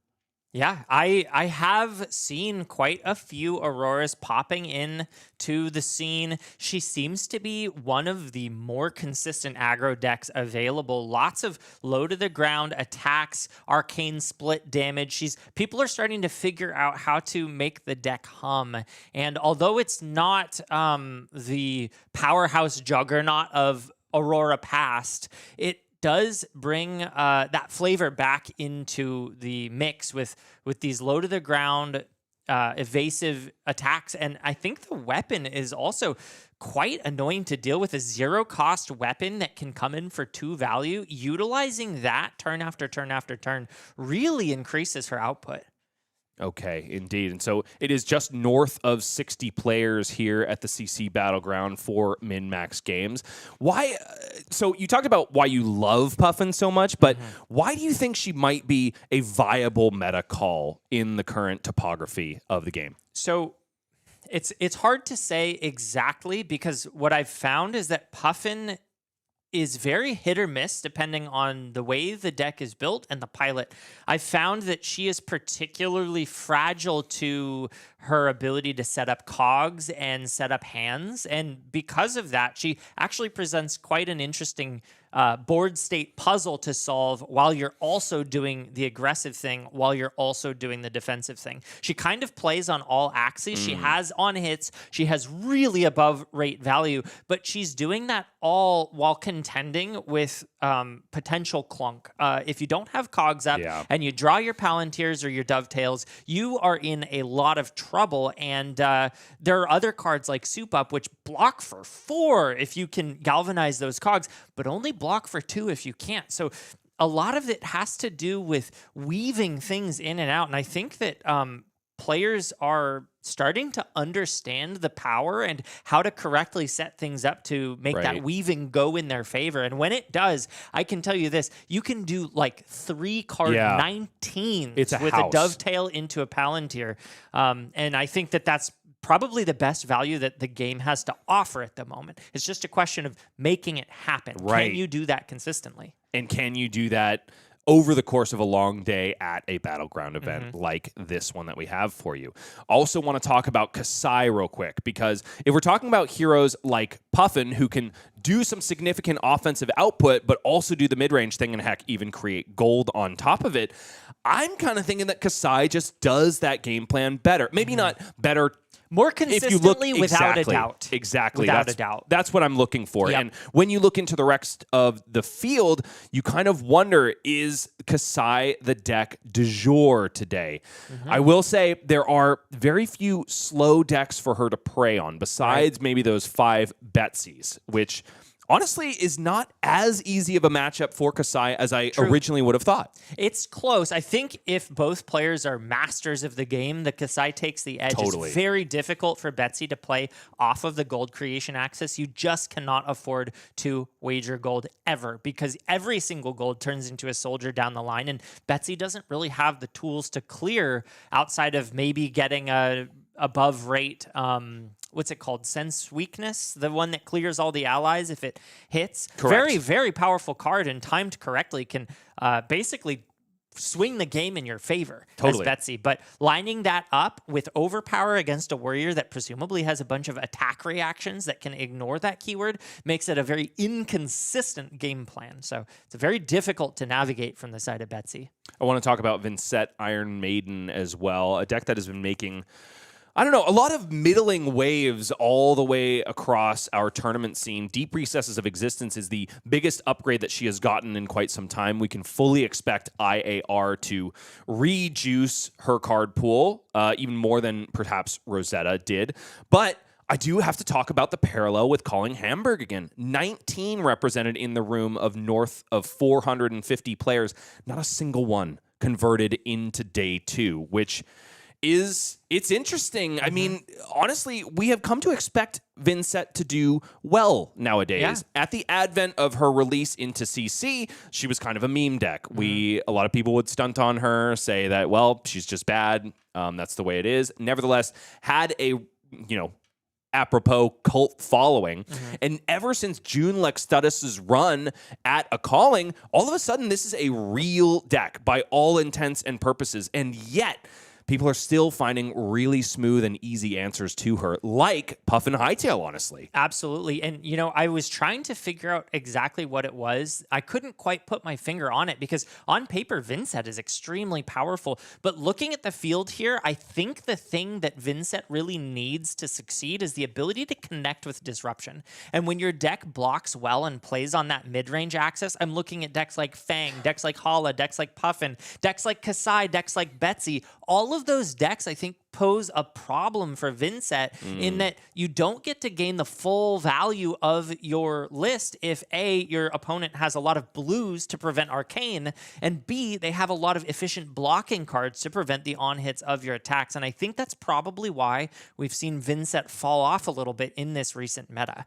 B: Yeah, I have seen quite a few Auroras popping in to the scene. She seems to be one of the more consistent aggro decks available. Lots of low to the ground attacks, arcane split damage. People are starting to figure out how to make the deck hum. And although it's not the powerhouse juggernaut of Aurora past, it does bring that flavor back into the mix with these low to the ground evasive attacks. And I think the weapon is also quite annoying to deal with. A 0-cost weapon that can come in for 2 value. Utilizing that turn after turn after turn really increases her output.
A: Okay, indeed. And so it is just north of 60 players here at the CC Battleground for MinMaxGames. Why? So you talked about why you love Puffin so much, but why do you think she might be a viable meta call in the current topography of the game?
B: So it's hard to say exactly, because what I've found is that Puffin is very hit or miss depending on the way the deck is built and the pilot. I found that she is particularly fragile to her ability to set up cogs and set up hands. And because of that, she actually presents quite an interesting board state puzzle to solve while you're also doing the aggressive thing, while you're also doing the defensive thing. She kind of plays on all axes. She has on hits. She has really above rate value, but she's doing that all while contending with potential clunk. If you don't have cogs up and you draw your Palantirs or your Dovetails, you are in a lot of trouble. And there are other cards like Soup Up, which block for 4 if you can galvanize those cogs, but only block for 2 if you can't. So a lot of it has to do with weaving things in and out. And I think that players are starting to understand the power and how to correctly set things up to make that weaving go in their favor. And when it does, I can tell you this, you can do like 3 card 19s with a Dovetail into a Palantir. And I think that that's probably the best value that the game has to offer at the moment. It's just a question of making it happen. Can you do that consistently?
A: And can you do that over the course of a long day at a Battleground event like this one that we have for you? Also want to talk about Kasai real quick, because if we're talking about heroes like Puffin who can do some significant offensive output, but also do the mid-range thing and heck, even create gold on top of it, I'm kind of thinking that Kasai just does that game plan better. Maybe not better,
B: more consistently, without a doubt.
A: Exactly.
B: Without a doubt.
A: That's what I'm looking for. Yep. And when you look into the rest of the field, you kind of wonder, is Kasai the deck du jour today? I will say there are very few slow decks for her to prey on, besides maybe those 5 Betsies, which honestly is not as easy of a matchup for Kasai as I originally would have thought.
B: It's close. I think if both players are masters of the game, the Kasai takes the edge. It's very difficult for Betsy to play off of the gold creation axis. You just cannot afford to wager gold ever, because every single gold turns into a soldier down the line, and Betsy doesn't really have the tools to clear outside of maybe getting a above rate what's it called? Sense Weakness, the one that clears all the allies if it hits.
A: Correct.
B: Very, very powerful card, and timed correctly can basically swing the game in your favor as Betsy. But lining that up with Overpower against a warrior that presumably has a bunch of attack reactions that can ignore that keyword makes it a very inconsistent game plan. So it's very difficult to navigate from the side of Betsy.
A: I want to talk about Vincett Iron Maiden as well, a deck that has been making, I don't know, a lot of middling waves all the way across our tournament scene. Deep Recesses of Existence is the biggest upgrade that she has gotten in quite some time. We can fully expect IAR to rejuice her card pool, even more than perhaps Rosetta did. But I do have to talk about the parallel with calling Hamburg again. 19 represented in the room of north of 450 players. Not a single one converted into day 2, which it's interesting. I mean, honestly, we have come to expect Vincett to do well nowadays.
B: Yeah.
A: At the advent of her release into CC, she was kind of a meme deck. A lot of people would stunt on her, say that, well, she's just bad. That's the way it is. Nevertheless, had a, apropos cult following. And ever since June Lextudis's run at a calling, all of a sudden, this is a real deck by all intents and purposes. And yet, people are still finding really smooth and easy answers to her, like Puffin Hightail, honestly.
B: Absolutely. And, I was trying to figure out exactly what it was. I couldn't quite put my finger on it because on paper, Vincett is extremely powerful. But looking at the field here, I think the thing that Vincett really needs to succeed is the ability to connect with disruption. And when your deck blocks well and plays on that mid-range axis, I'm looking at decks like Fang, decks like Hala, decks like Puffin, decks like Kasai, decks like Betsy. All of those decks, I think, pose a problem for Vincett in that you don't get to gain the full value of your list if A, your opponent has a lot of blues to prevent Arcane, and B, they have a lot of efficient blocking cards to prevent the on-hits of your attacks. And I think that's probably why we've seen Vincett fall off a little bit in this recent meta.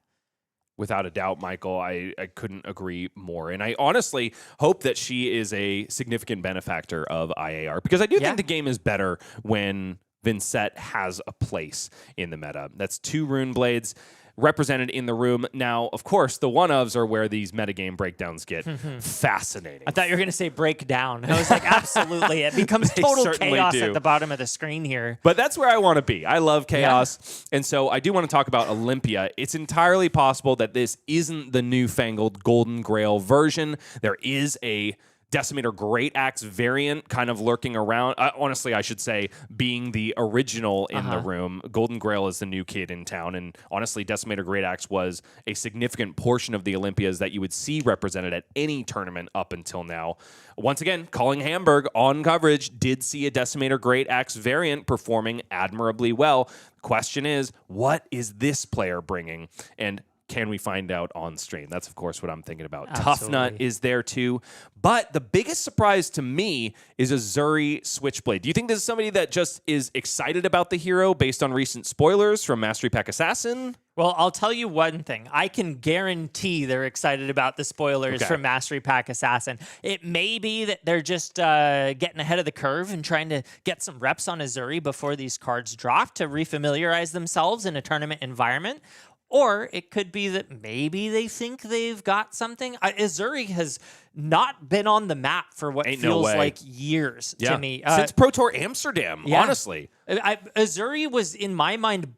A: Without a doubt, Michael, I couldn't agree more. And I honestly hope that she is a significant benefactor of IAR, because I do think the game is better when Vincett has a place in the meta. That's 2 Rune Blades represented in the room. Now, of course, the one-ofs are where these metagame breakdowns get fascinating.
B: I thought you were going to say breakdown. I was like, absolutely. It becomes total chaos at the bottom of the screen here.
A: But that's where I want to be. I love chaos. Yeah. And so I do want to talk about Olympia. It's entirely possible that this isn't the newfangled Golden Grail version. There is a Decimator Great Axe variant kind of lurking around. Honestly, I should say, being the original in the room. Golden Grail is the new kid in town. And honestly, Decimator Great Axe was a significant portion of the Olympias that you would see represented at any tournament up until now. Once again, calling Hamburg on coverage did see a Decimator Great Axe variant performing admirably well. The question is, what is this player bringing? And can we find out on stream? That's, of course, what I'm thinking about.
B: Absolutely.
A: Tough Nut is there, too. But the biggest surprise to me is Azuri Switchblade. Do you think this is somebody that just is excited about the hero based on recent spoilers from Mastery Pack Assassin?
B: Well, I'll tell you one thing. I can guarantee they're excited about the spoilers from Mastery Pack Assassin. It may be that they're just getting ahead of the curve and trying to get some reps on Azuri before these cards drop to refamiliarize themselves in a tournament environment. Or it could be that maybe they think they've got something. Azuri has not been on the map for what feels like years to me.
A: Since Pro Tour Amsterdam, honestly.
B: Azuri was, in my mind,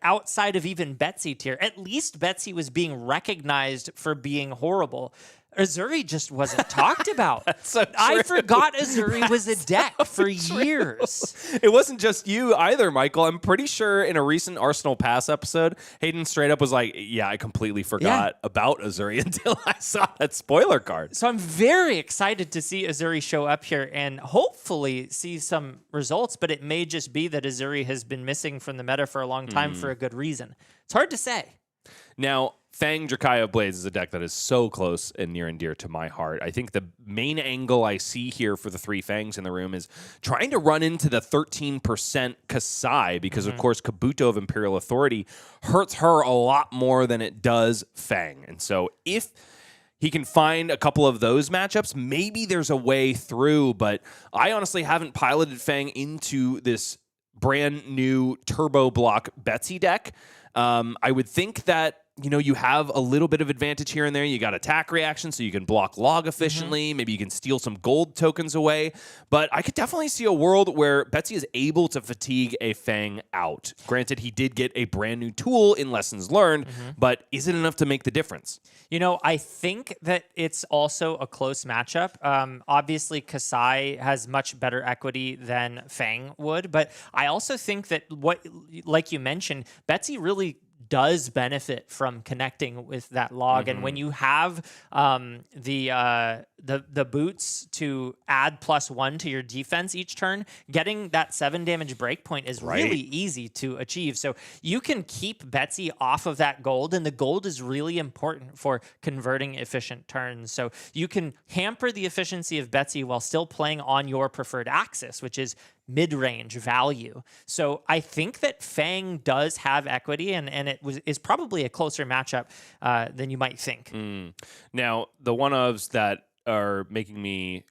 B: outside of even Betsy tier. At least Betsy was being recognized for being horrible. Azuri just wasn't talked about.
A: So
B: I forgot Azuri was a deck for years.
A: It wasn't just you either, Michael. I'm pretty sure in a recent Arsenal Pass episode, Hayden straight up was like, yeah, I completely forgot about Azuri until I saw that spoiler card.
B: So I'm very excited to see Azuri show up here and hopefully see some results, but it may just be that Azuri has been missing from the meta for a long time for a good reason. It's hard to say.
A: Now, Fang Drakaya Blades is a deck that is so close and near and dear to my heart. I think the main angle I see here for the 3 Fangs in the room is trying to run into the 13% Kasai because, of course, Kabuto of Imperial Authority hurts her a lot more than it does Fang. And so if he can find a couple of those matchups, maybe there's a way through, but I honestly haven't piloted Fang into this brand new Turbo Block Betsy deck. I would think that, you have a little bit of advantage here and there. You got attack reaction, so you can block log efficiently. Maybe you can steal some gold tokens away. But I could definitely see a world where Betsy is able to fatigue a Fang out. Granted, he did get a brand new tool in Lessons Learned, but is it enough to make the difference?
B: I think that it's also a close matchup. Obviously, Kasai has much better equity than Fang would, but I also think that like you mentioned, Betsy really does benefit from connecting with that log, and when you have the boots to add +1 to your defense each turn, getting that 7 damage breakpoint is really easy to achieve. So you can keep Betsy off of that gold, and the gold is really important for converting efficient turns. So you can hamper the efficiency of Betsy while still playing on your preferred axis, which is mid-range value. So I think that Fang does have equity, and it is probably a closer matchup than you might think.
A: Now, the one-ofs that are making me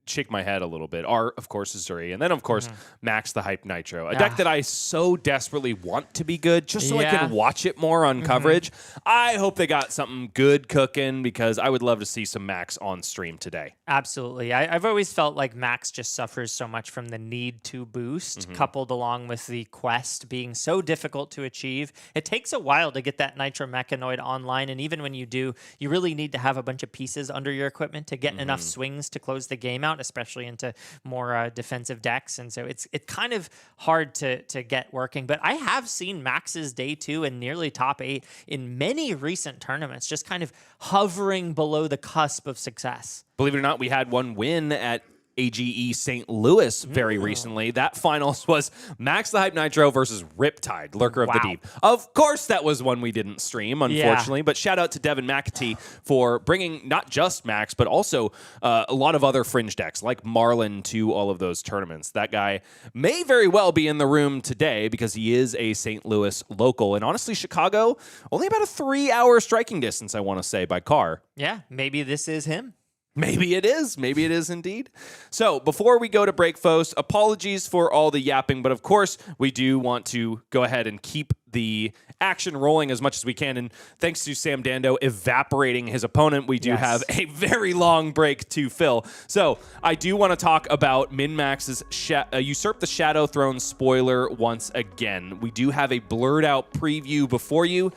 A: shake my head a little bit are, of course, Azuri, and then, of course, Max the Hype Nitro, a deck that I so desperately want to be good just so I can watch it more on coverage. I hope they got something good cooking, because I would love to see some Max on stream today.
B: Absolutely. I've always felt like Max just suffers so much from the need to boost, coupled along with the quest being so difficult to achieve. It takes a while to get that Nitro Mechanoid online, and even when you do, you really need to have a bunch of pieces under your equipment to get enough swings to close the game out, especially into more defensive decks. And so it's kind of hard to get working. But I have seen Max's day 2 and nearly top 8 in many recent tournaments, just kind of hovering below the cusp of success.
A: Believe it or not, we had one win at AGE St. Louis very recently. That finals was Max the Hype Nitro versus Riptide, Lurker of the Deep. Of course, that was one we didn't stream, unfortunately, but shout out to Devin McAtee for bringing not just Max, but also a lot of other fringe decks like Marlin to all of those tournaments. That guy may very well be in the room today because he is a St. Louis local. And honestly, Chicago, only about a 3-hour striking distance, I want to say, by car.
B: Yeah, maybe this is him.
A: Maybe it is. Maybe it is indeed. So before we go to break, folks, apologies for all the yapping, but of course we do want to go ahead and keep the action rolling as much as we can. And thanks to Sam Dando evaporating his opponent, we do have a very long break to fill. So I do want to talk about MinMax's Usurp the Shadow Throne spoiler once again. We do have a blurred out preview before you.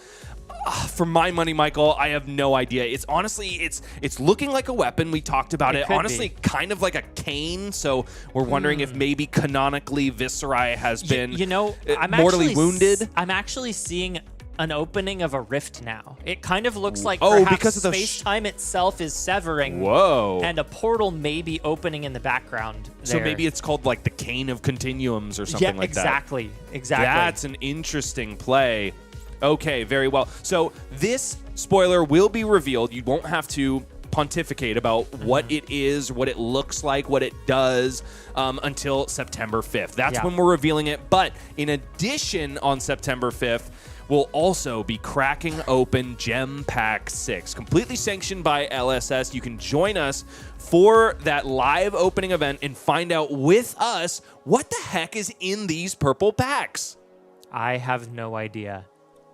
A: For my money, Michael, I have no idea. It's honestly, it's looking like a weapon. We talked about it. Honestly, kind of like a cane. So we're wondering if maybe canonically Viserai has been mortally wounded.
B: I'm actually seeing an opening of a rift now. It kind of looks like
A: because of the
B: space-time itself is severing.
A: Whoa.
B: And a portal may be opening in the background there.
A: So maybe it's called like the Cane of Continuums or something like
B: exactly.
A: that.
B: Exactly.
A: That's an interesting play. Okay, very well. So this spoiler will be revealed. You won't have to pontificate about what it is, what it looks like, what it does until September 5th. That's when we're revealing it. But in addition, on September 5th, we'll also be cracking open Gem Pack 6, completely sanctioned by LSS. You can join us for that live opening event and find out with us what the heck is in these purple packs.
B: I have no idea.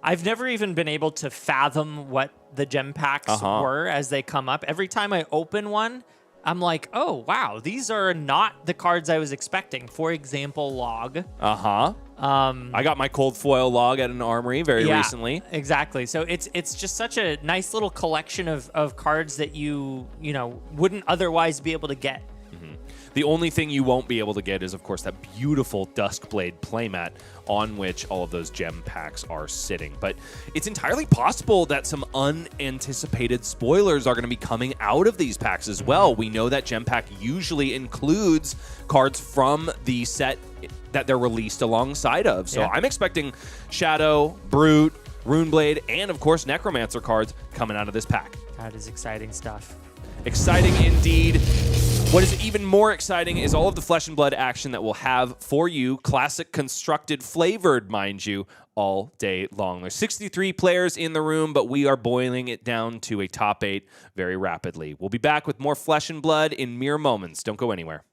B: I've never even been able to fathom what the gem packs were as they come up. Every time I open one, I'm like, oh, wow, these are not the cards I was expecting. For example, Log.
A: I got my cold foil Log at an armory very recently.
B: Exactly. So it's just such a nice little collection of cards that you wouldn't otherwise be able to get.
A: The only thing you won't be able to get is, of course, that beautiful Duskblade playmat on which all of those gem packs are sitting. But it's entirely possible that some unanticipated spoilers are going to be coming out of these packs as well. We know that gem pack usually includes cards from the set that they're released alongside of. So I'm expecting Shadow, Brute, Runeblade, and, of course, Necromancer cards coming out of this pack.
B: That is exciting stuff.
A: Exciting indeed. What is even more exciting is all of the Flesh and Blood action that we'll have for you, classic constructed, flavored, mind you, all day long. There's 63 players in the room, but we are boiling it down to a top 8 very rapidly. We'll be back with more Flesh and Blood in mere moments. Don't go anywhere.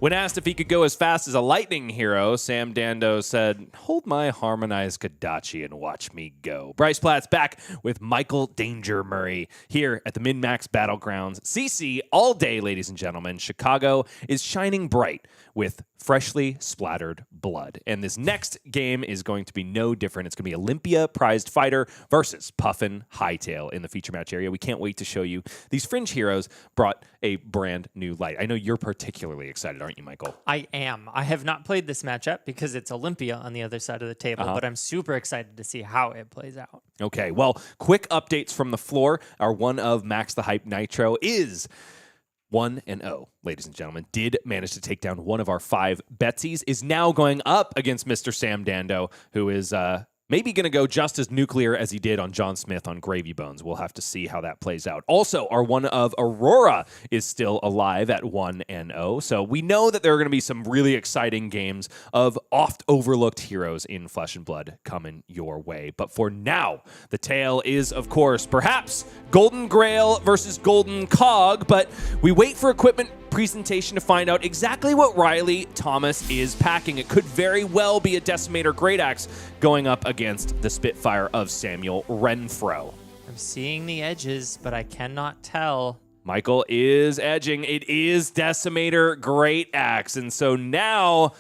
A: When asked if he could go as fast as a lightning hero, Sam Dando said, "Hold my harmonized Kodachi and watch me go." Bryce Platt's back with Michael Danger Murray here at the MinMax Battlegrounds. CC all day, ladies and gentlemen. Chicago is shining bright with freshly splattered blood. And this next game is going to be no different. It's going to be Olympia Prized Fighter versus Puffin Hightail in the feature match area. We can't wait to show you. These fringe heroes brought a brand new light. I know you're particularly excited, aren't you, Michael?
B: I am. I have not played this matchup because it's Olympia on the other side of the table, but I'm super excited to see how it plays out.
A: Okay, well, quick updates from the floor. Our one of Max the Hype Nitro is 1-0, ladies and gentlemen. Did manage to take down one of our 5 Betsies. Is now going up against Mr. Sam Dando, who is maybe going to go just as nuclear as he did on John Smith on Gravy Bones. We'll have to see how that plays out. Also, our one of Aurora is still alive at 1-0. So we know that there are going to be some really exciting games of oft-overlooked heroes in Flesh and Blood coming your way. But for now, the tale is, of course, perhaps Golden Grail versus Golden Cog. But we wait for equipment presentation to find out exactly what Riley Thomas is packing. It could very well be a Decimator Great Axe going up against the Spitfire of Samuel Renfro.
B: I'm seeing the edges, but I cannot tell.
A: Michael is edging. It is Decimator Great Axe. And so now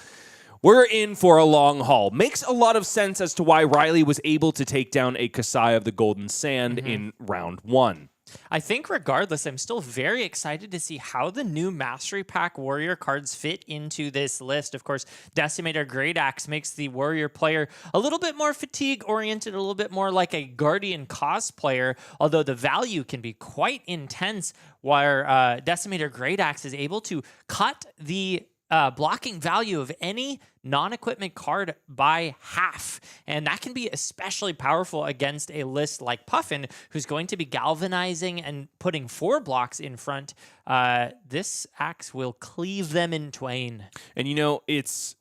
A: we're in for a long haul. Makes a lot of sense as to why Riley was able to take down a Kasai of the Golden Sand in round 1.
B: I think regardless, I'm still very excited to see how the new Mastery Pack Warrior cards fit into this list. Of course, Decimator Great Axe makes the Warrior player a little bit more fatigue-oriented, a little bit more like a Guardian cosplayer, although the value can be quite intense, where Decimator Great Axe is able to cut the blocking value of any non-equipment card by half. And that can be especially powerful against a list like Puffin, who's going to be galvanizing and putting 4 blocks in front. This axe will cleave them in twain.
A: And you know, it's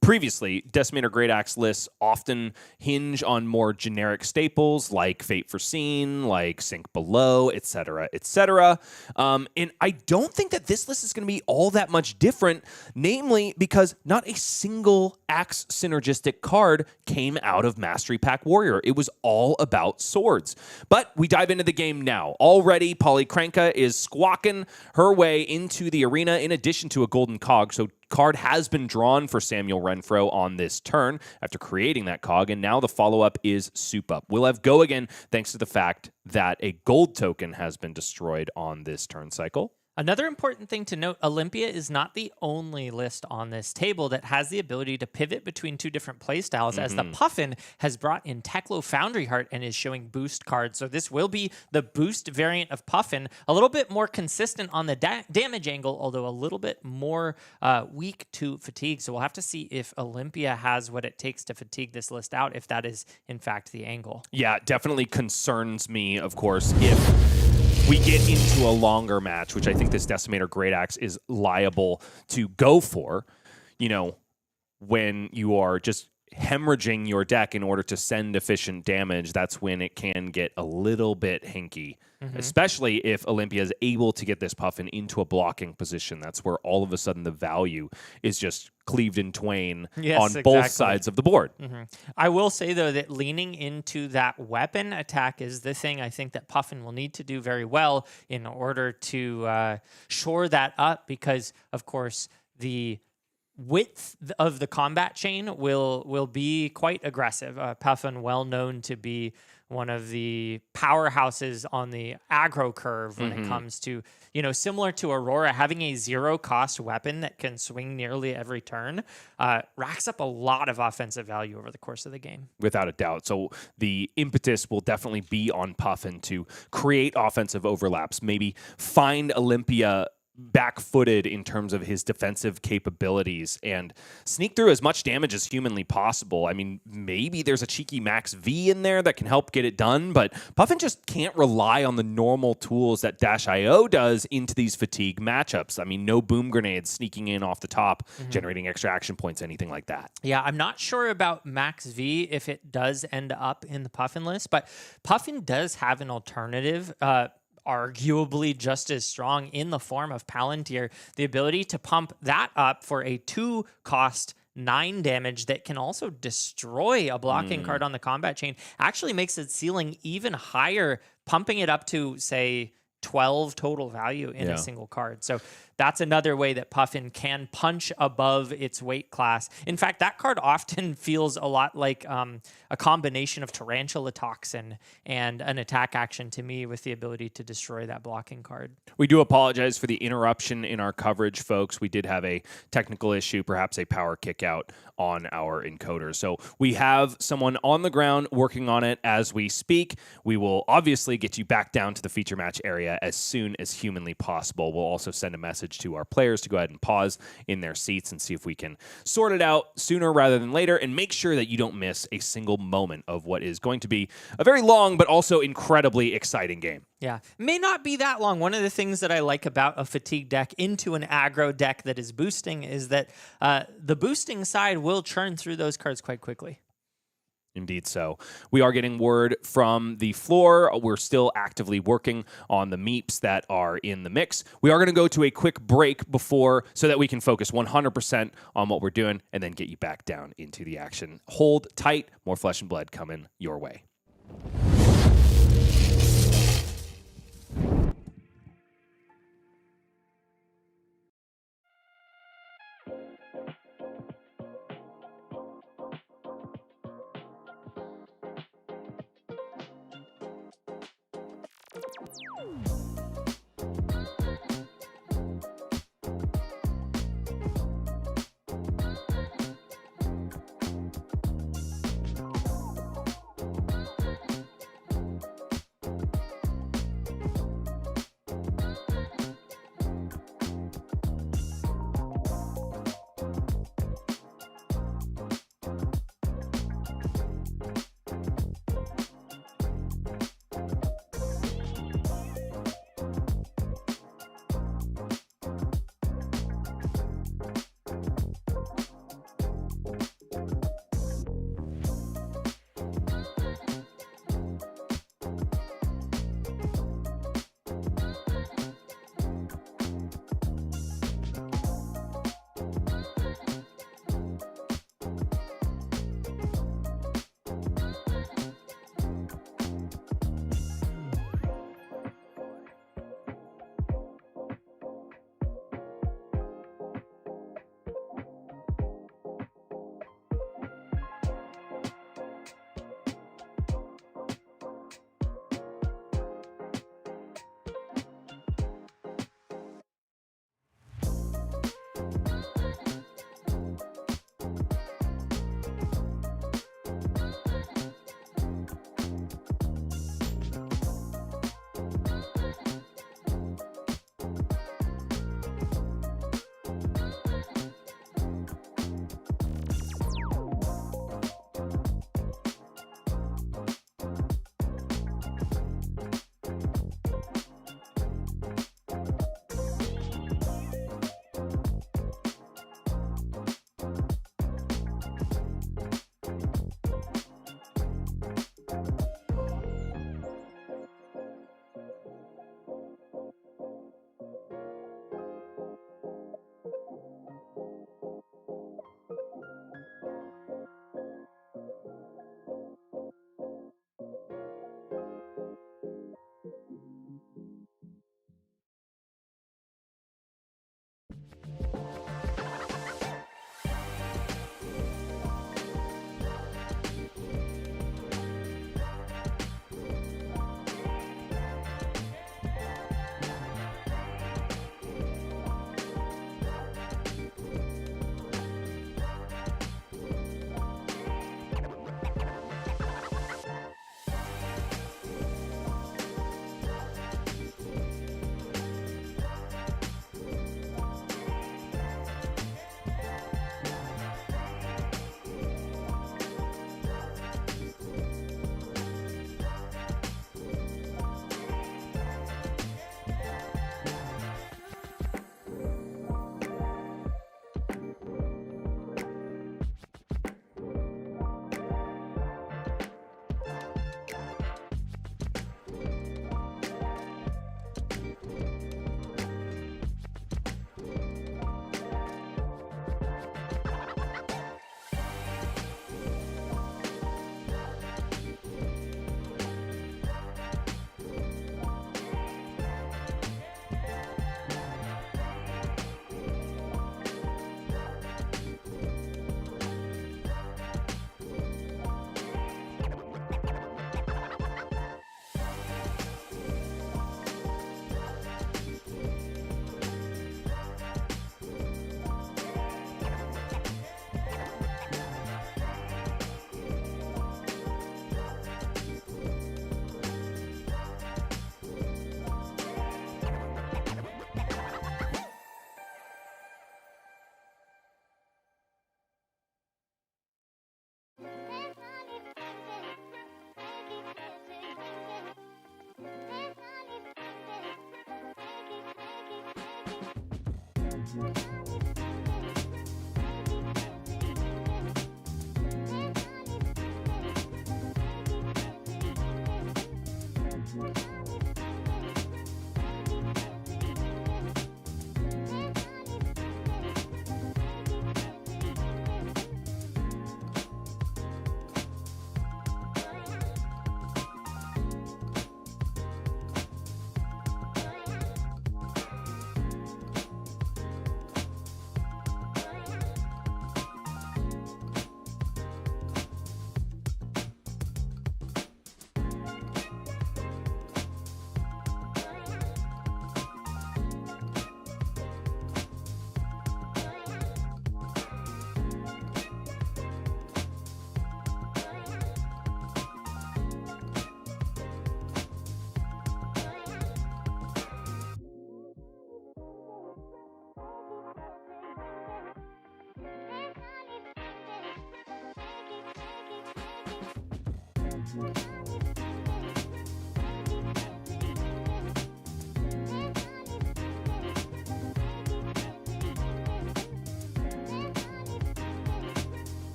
A: previously, Decimator Great Axe lists often hinge on more generic staples like Fate Foreseen, like Sink Below, etc., etc. And I don't think that this list is going to be all that much different, namely because not a single Axe synergistic card came out of Mastery Pack Warrior. It was all about swords. But we dive into the game now. Already, Polykranka is squawking her way into the arena in addition to a Golden Cog, so card has been drawn for Samuel Renfro on this turn after creating that cog, and now the follow-up is Soup Up. We'll have Go again thanks to the fact that a gold token has been destroyed on this turn cycle.
B: Another important thing to note, Olympia is not the only list on this table that has the ability to pivot between 2 different playstyles, as the Puffin has brought in Teklo Foundry Heart and is showing boost cards. So this will be the boost variant of Puffin, a little bit more consistent on the damage angle, although a little bit more weak to fatigue. So we'll have to see if Olympia has what it takes to fatigue this list out, if that is, in fact, the angle.
A: Yeah, it definitely concerns me, of course, if we get into a longer match, which I think this Decimator Great Axe is liable to go for, you know, when you are just hemorrhaging your deck in order to send efficient damage, that's when it can get a little bit hinky, especially if Olympia is able to get this Puffin into a blocking position. That's where all of a sudden the value is just cleaved in twain on both sides of the board.
B: I will say, though, that leaning into that weapon attack is the thing I think that Puffin will need to do very well in order to shore that up, because, of course, the width of the combat chain will be quite aggressive. Puffin, well known to be one of the powerhouses on the aggro curve when it comes to, you know, similar to Aurora, having a 0-cost weapon that can swing nearly every turn racks up a lot of offensive value over the course of the game.
A: Without a doubt. So the impetus will definitely be on Puffin to create offensive overlaps, maybe find Olympia back-footed in terms of his defensive capabilities and sneak through as much damage as humanly possible. I mean, maybe there's a cheeky Max V in there that can help get it done, but Puffin just can't rely on the normal tools that Dash.io does into these fatigue matchups. I mean, no boom grenades sneaking in off the top, generating extra action points, anything like that.
B: Yeah, I'm not sure about Max V if it does end up in the Puffin list, but Puffin does have an alternative arguably just as strong in the form of Palantir. The ability to pump that up for a 2-cost 9 damage that can also destroy a blocking card on the combat chain actually makes its ceiling even higher, pumping it up to, say, 12 total value in a single card. So that's another way that Puffin can punch above its weight class. In fact, that card often feels a lot like a combination of Tarantula Toxin and an attack action to me, with the ability to destroy that blocking card.
A: We do apologize for the interruption in our coverage, folks. We did have a technical issue, perhaps a power kick out on our encoder. So we have someone on the ground working on it as we speak. We will obviously get you back down to the feature match area as soon as humanly possible. We'll also send a message to our players to go ahead and pause in their seats and see if we can sort it out sooner rather than later, and make sure that you don't miss a single moment of what is going to be a very long but also incredibly exciting game.
B: Yeah, may not be that long. One of the things that I like about a fatigue deck into an aggro deck that is boosting is that the boosting side will churn through those cards quite quickly.
A: Indeed so. We are getting word from the floor. We're still actively working on the meeps that are in the mix. We are going to go to a quick break before, so that we can focus 100% on what we're doing and then get you back down into the action. Hold tight. More Flesh and Blood coming your way.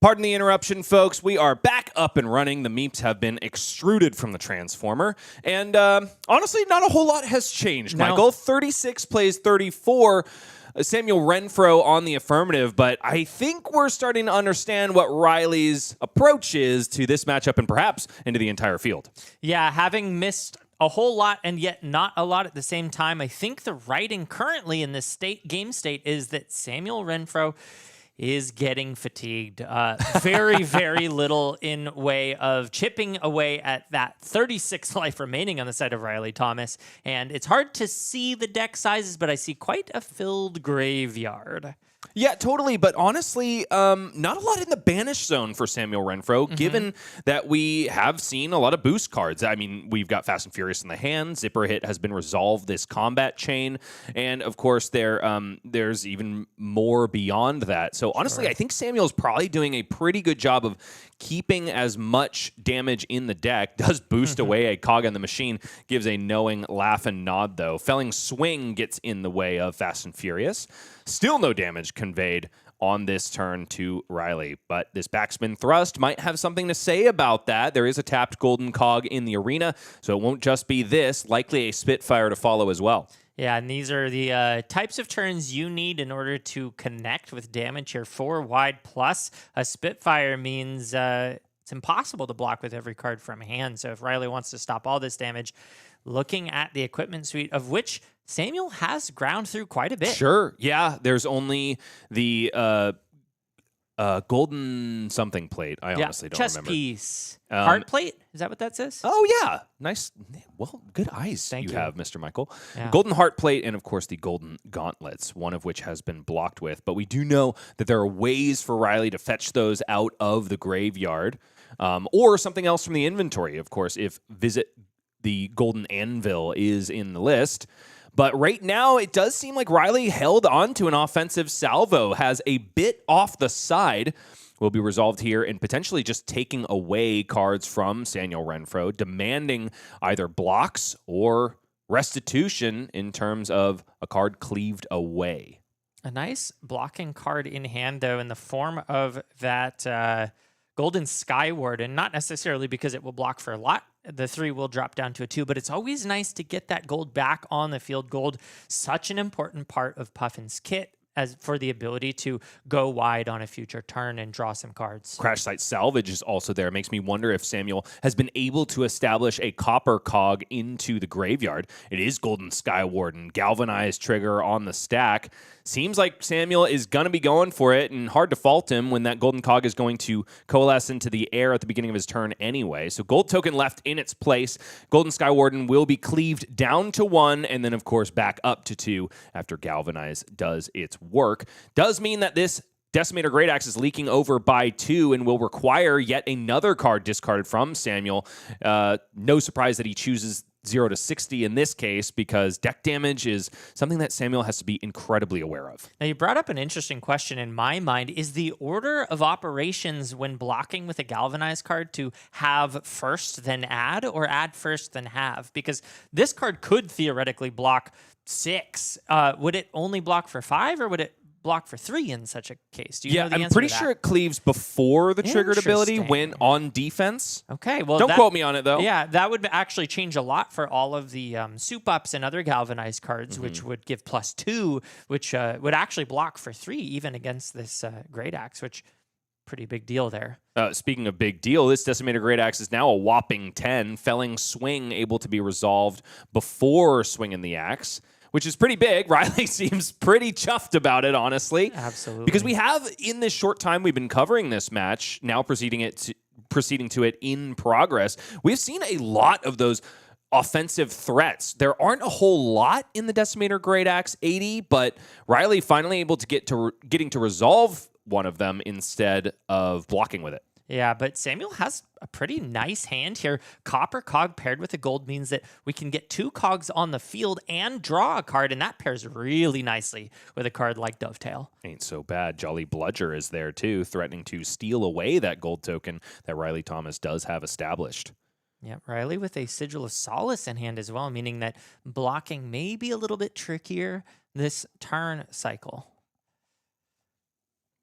A: Pardon the interruption, folks. We are back up and running. The meeps have been extruded from the transformer. And honestly, not a whole lot has changed, Michael. 36 plays 34. Samuel Renfro on the affirmative, but I think we're starting to understand what Riley's approach is to this matchup and perhaps into the entire field.
B: Yeah, having missed a whole lot and yet not a lot at the same time, I think the writing currently in this game state is that Samuel Renfro is getting fatigued. Very, very little in way of chipping away at that 36 life remaining on the side of Riley Thomas. And it's hard to see the deck sizes, but I see quite a filled graveyard.
A: Yeah, totally. But honestly, not a lot in the banish zone for Samuel Renfro, given that we have seen a lot of boost cards. I mean, we've got Fast and Furious in the hand. Zipper Hit has been resolved this combat chain. And of course, there's even more beyond that. So honestly, I think Samuel's probably doing a pretty good job of keeping as much damage in the deck. Does boost away a cog on the machine, gives a knowing laugh and nod, though. Felling Swing gets in the way of Fast and Furious. Still no damage conveyed on this turn to Riley, but this backspin thrust might have something to say about that. There is a tapped golden cog in the arena, so it won't just be this, likely a Spitfire to follow as well.
B: Yeah, and these are the types of turns you need in order to connect with damage here. 4 wide plus a Spitfire means it's impossible to block with every card from hand. So if Riley wants to stop all this damage, looking at the equipment suite, of which Samuel has ground through quite a bit.
A: Sure, yeah. There's only the golden something plate. I honestly don't remember.
B: Chest piece. Heart plate? Is that what that says?
A: Oh, yeah. Nice. Well, good eyes
B: Thank you
A: have, Mr. Michael.
B: Yeah.
A: Golden heart plate and, of course, the golden gauntlets, one of which has been blocked with. But we do know that there are ways for Riley to fetch those out of the graveyard or something else from the inventory, of course, if Visit the Golden Anvil is in the list. But right now, it does seem like Riley held on to an offensive salvo, has a bit off the side, will be resolved here, and potentially just taking away cards from Samuel Renfro, demanding either blocks or restitution in terms of a card cleaved away.
B: A nice blocking card in hand, though, in the form of that Golden Skywarden. Not necessarily because it will block for a lot. The 3 will drop down to a 2, but it's always nice to get that gold back on the field. Gold, such an important part of Puffin's kit, as for the ability to go wide on a future turn and draw some cards.
A: Crash Site Salvage is also there. It makes me wonder if Samuel has been able to establish a copper cog into the graveyard. It is Golden Skywarden, Galvanized Trigger on the stack. Seems like Samuel is going to be going for it, and hard to fault him when that golden cog is going to coalesce into the air at the beginning of his turn anyway. So gold token left in its place. Golden Skywarden will be cleaved down to 1, and then, of course, back up to 2 after Galvanize does its work. Does mean that this Decimator Great Axe is leaking over by 2 and will require yet another card discarded from Samuel. No surprise that he chooses 0 to 60 in this case, because deck damage is something that Samuel has to be incredibly aware of.
B: Now, you brought up an interesting question in my mind. Is the order of operations when blocking with a Galvanized card to have first, then add, or add first, then have? Because this card could theoretically block 6. Would it only block for 5, or would it block for 3 in such a case? Do you know the answer
A: I'm pretty
B: to that?
A: sure it cleaves before the triggered ability when on defense.
B: Okay, well,
A: don't quote me on it, though.
B: Yeah, that would actually change a lot for all of the soup ups and other Galvanized cards, which would give +2, which would actually block for 3 even against this Great Axe, which pretty big deal there.
A: Speaking of big deal, this Decimator Great Axe is now a whopping 10. Felling Swing able to be resolved before swinging the axe, which is pretty big. Riley seems pretty chuffed about it, honestly.
B: Absolutely.
A: Because we have, in this short time we've been covering this match, now proceeding to it in progress, we've seen a lot of those offensive threats. There aren't a whole lot in the Decimator Great Axe 80, but Riley finally able to getting to resolve one of them instead of blocking with it.
B: Yeah, but Samuel has a pretty nice hand here. Copper cog paired with a gold means that we can get 2 cogs on the field and draw a card, and that pairs really nicely with a card like Dovetail.
A: Ain't so bad. Jolly Bludger is there too, threatening to steal away that gold token that Riley Thomas does have established.
B: Yeah, Riley with a Sigil of Solace in hand as well, meaning that blocking may be a little bit trickier this turn cycle.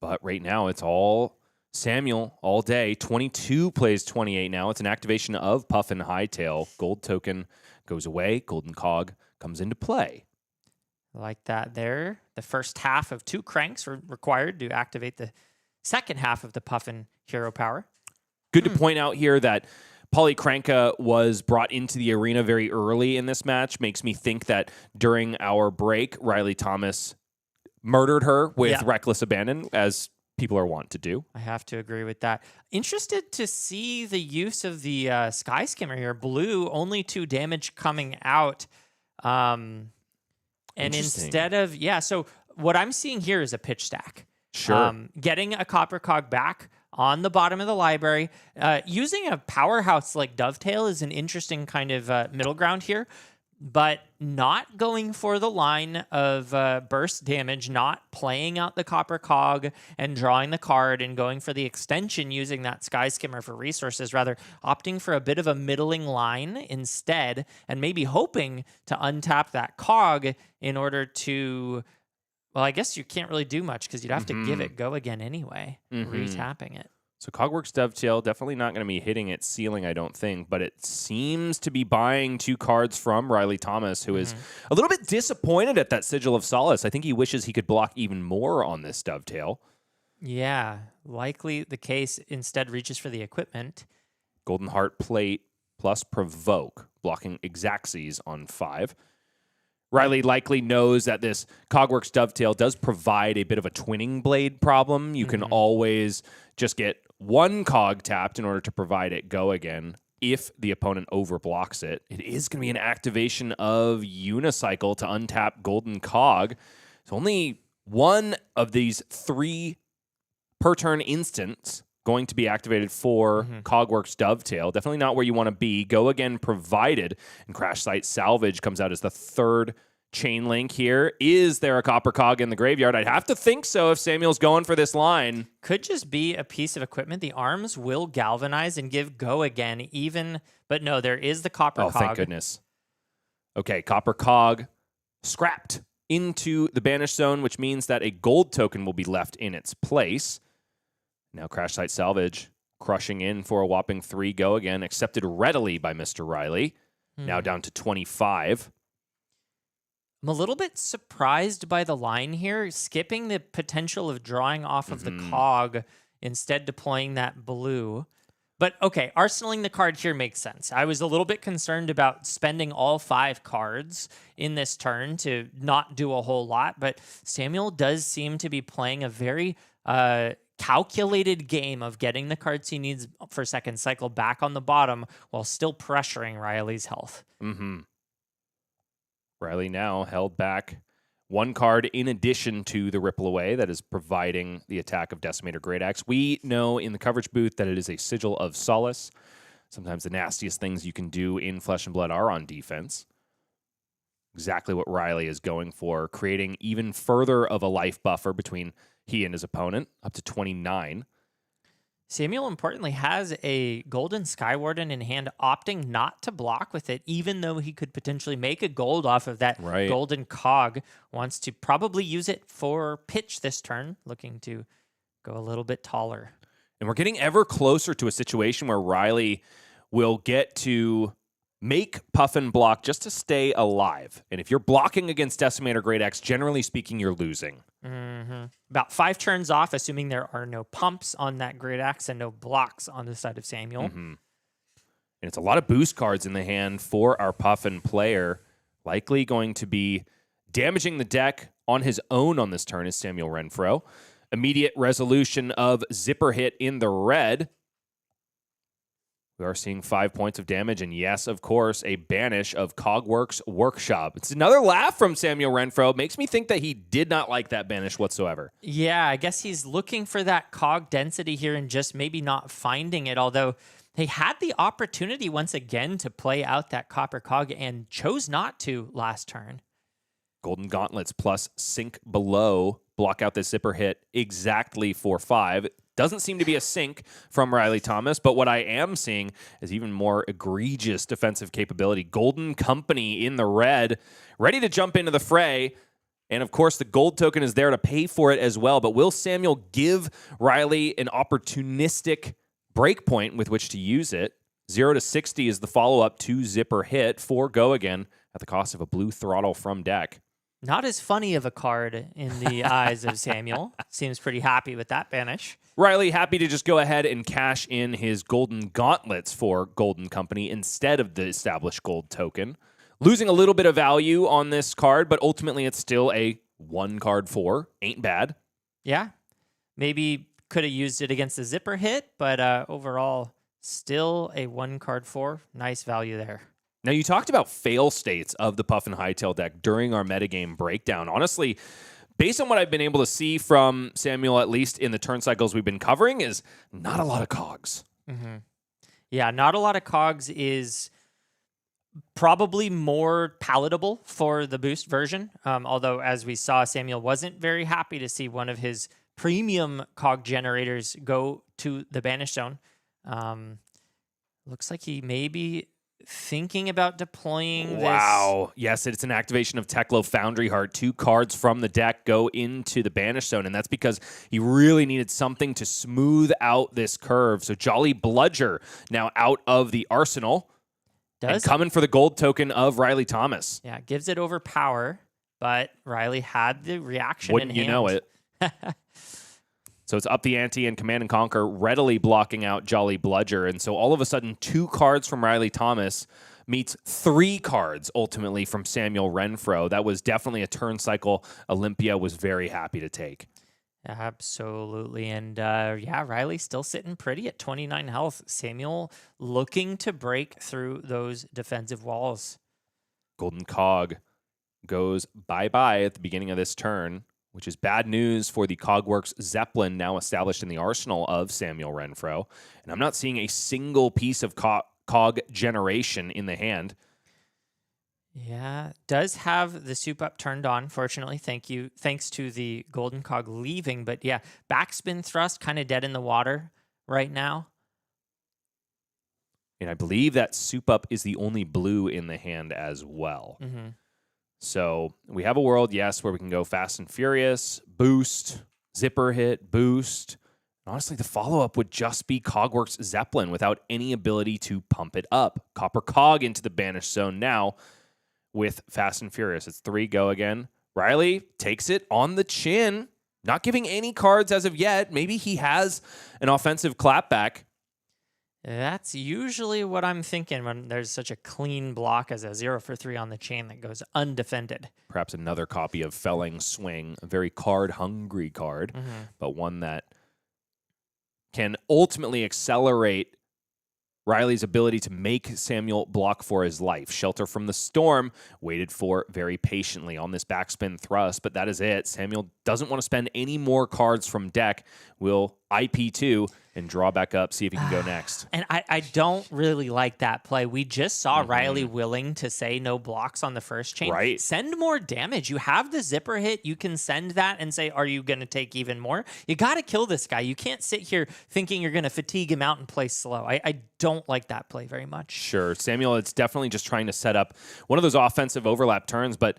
A: But right now, it's all Samuel all day. 22 plays 28 now. It's an activation of Puffin Hightail. Gold token goes away. Golden Cog comes into play.
B: Like that there. The first half of 2 cranks were required to activate the second half of the Puffin hero power.
A: Good to point out here that Polykranka was brought into the arena very early in this match. Makes me think that during our break, Riley Thomas murdered her with reckless abandon, as people are wont to do.
B: I have to agree with that. Interested to see the use of the Sky Skimmer here. Blue, only 2 damage coming out. And instead of, so what I'm seeing here is a pitch stack.
A: Sure.
B: Getting a Copper Cog back on the bottom of the library. Using a powerhouse like Dovetail is an interesting kind of middle ground here, but not going for the line of burst damage, not playing out the Copper Cog and drawing the card and going for the extension using that Sky Skimmer for resources, rather opting for a bit of a middling line instead, and maybe hoping to untap that cog in order to, well, I guess you can't really do much because you'd have to give it go again anyway, retapping it.
A: So Cogworks Dovetail, definitely not going to be hitting its ceiling, I don't think, but it seems to be buying 2 cards from Riley Thomas, who is a little bit disappointed at that Sigil of Solace. I think he wishes he could block even more on this Dovetail.
B: Yeah, likely the case. Instead reaches for the equipment.
A: Golden Heart Plate plus Provoke, blocking Exaxes on 5. Riley likely knows that this Cogworks Dovetail does provide a bit of a twinning blade problem. You can always just get 1 cog tapped in order to provide it go again if the opponent overblocks it. It is going to be an activation of Unicycle to untap Golden Cog. It's only 1 of these 3 per turn instants going to be activated for Cogworks Dovetail. Definitely not where you want to be. Go again provided. And Crash Site Salvage comes out as the 3rd chain link here. Is there a Copper Cog in the graveyard? I'd have to think so if Samuel's going for this line.
B: Could just be a piece of equipment. The arms will galvanize and give go again even, but no, there is the Copper Cog.
A: Oh, thank goodness. Okay, Copper Cog scrapped into the banished zone, which means that a gold token will be left in its place. Now Crash Site Salvage crushing in for a whopping 3 go again, accepted readily by Mr. Riley. Now down to 25.
B: I'm a little bit surprised by the line here, skipping the potential of drawing off of the cog, instead deploying that blue. But okay, arsenaling the card here makes sense. I was a little bit concerned about spending all 5 cards in this turn to not do a whole lot, but Samuel does seem to be playing a very calculated game of getting the cards he needs for second cycle back on the bottom while still pressuring Riley's health.
A: Riley now held back 1 card in addition to the Ripple Away that is providing the attack of Decimator Great Axe. We know in the coverage booth that it is a Sigil of Solace. Sometimes the nastiest things you can do in Flesh and Blood are on defense. Exactly what Riley is going for, creating even further of a life buffer between he and his opponent, up to 29.
B: Samuel, importantly, has a Golden Skywarden in hand, opting not to block with it, even though he could potentially make a gold off of that Golden Cog. Wants to probably use it for pitch this turn, looking to go a little bit taller.
A: And we're getting ever closer to a situation where Riley will get to make Puffin block just to stay alive. And if you're blocking against Decimator Great Axe, generally speaking, you're losing.
B: About 5 turns off, assuming there are no pumps on that Great Axe and no blocks on the side of Samuel.
A: And it's a lot of boost cards in the hand for our Puffin player. Likely going to be damaging the deck on his own on this turn is Samuel Renfro. Immediate resolution of Zipper Hit in the red. We are seeing 5 points of damage, and yes, of course, a banish of Cogworks Workshop. It's another laugh from Samuel Renfro. Makes me think that he did not like that banish whatsoever.
B: Yeah, I guess he's looking for that cog density here and just maybe not finding it, although they had the opportunity once again to play out that Copper Cog and chose not to last turn.
A: Golden Gauntlets plus Sink Below block out the Zipper Hit exactly for 5. Doesn't seem to be a sink from Riley Thomas, but what I am seeing is even more egregious defensive capability. Golden Company in the red, ready to jump into the fray. And of course, the gold token is there to pay for it as well. But will Samuel give Riley an opportunistic breakpoint with which to use it? 0 to 60 is the follow-up to Zipper Hit. 4 go again at the cost of a blue throttle from deck.
B: Not as funny of a card in the eyes of Samuel. Seems pretty happy with that banish.
A: Riley happy to just go ahead and cash in his Golden Gauntlets for Golden Company instead of the established gold token. Losing a little bit of value on this card, but ultimately it's still a 1 card 4. Ain't bad.
B: Yeah. Maybe could have used it against the Zipper Hit, but overall, still a 1 card 4. Nice value there.
A: Now, you talked about fail states of the Puffin Hightail deck during our metagame breakdown. Honestly, based on what I've been able to see from Samuel, at least in the turn cycles we've been covering, is not a lot of cogs.
B: Yeah, not a lot of cogs is probably more palatable for the boost version. Although, as we saw, Samuel wasn't very happy to see one of his premium cog generators go to the banish zone. Looks like he may be thinking about deploying this.
A: Wow. Yes, it's an activation of Teklo Foundry Heart. 2 cards from the deck go into the banish zone, and that's because he really needed something to smooth out this curve. So Jolly Bludger now out of the arsenal. And coming for the gold token of Riley Thomas.
B: Yeah, gives it over power, but Riley had the reaction
A: Wouldn't
B: in
A: you
B: hand.
A: know it? So it's up the ante, and Command and Conquer readily blocking out Jolly Bludger. And so all of a sudden, 2 cards from Riley Thomas meets 3 cards ultimately from Samuel Renfro. That was definitely a turn cycle Olympia was very happy to take.
B: Absolutely. And yeah, Riley still sitting pretty at 29 health. Samuel looking to break through those defensive walls.
A: Golden Cog goes bye-bye at the beginning of this turn, which is bad news for the Cogworks Zeppelin now established in the arsenal of Samuel Renfro. And I'm not seeing a single piece of cog generation in the hand.
B: Yeah, does have the soup up turned on, fortunately. Thanks to the Golden Cog leaving. But yeah, backspin thrust kind of dead in the water right now.
A: And I believe that Soup Up is the only blue in the hand as well. So we have a world, yes, where we can go Fast and Furious, boost, zipper hit, boost. Honestly, the follow-up would just be Cogworks Zeppelin without any ability to pump it up. Copper Cog into the banished zone now with Fast and Furious. It's 3, go again. Riley takes it on the chin, not giving any cards as of yet. Maybe he has an offensive clapback.
B: That's usually what I'm thinking when there's such a clean block as a 0 for 3 on the chain that goes undefended.
A: Perhaps another copy of Felling Swing, a very card-hungry card, but one that can ultimately accelerate Riley's ability to make Samuel block for his life. Shelter from the Storm waited for very patiently on this backspin thrust, but that is it. Samuel doesn't want to spend any more cards from deck. Will IP2 and draw back up, see if he can go next.
B: And I don't really like that play. We just saw Riley willing to say no blocks on the first chain.
A: Right.
B: Send more damage. You have the zipper hit. You can send that and say, are you going to take even more? You got to kill this guy. You can't sit here thinking you're going to fatigue him out and play slow. I don't like that play very much.
A: Sure. Samuel, it's definitely just trying to set up one of those offensive overlap turns, but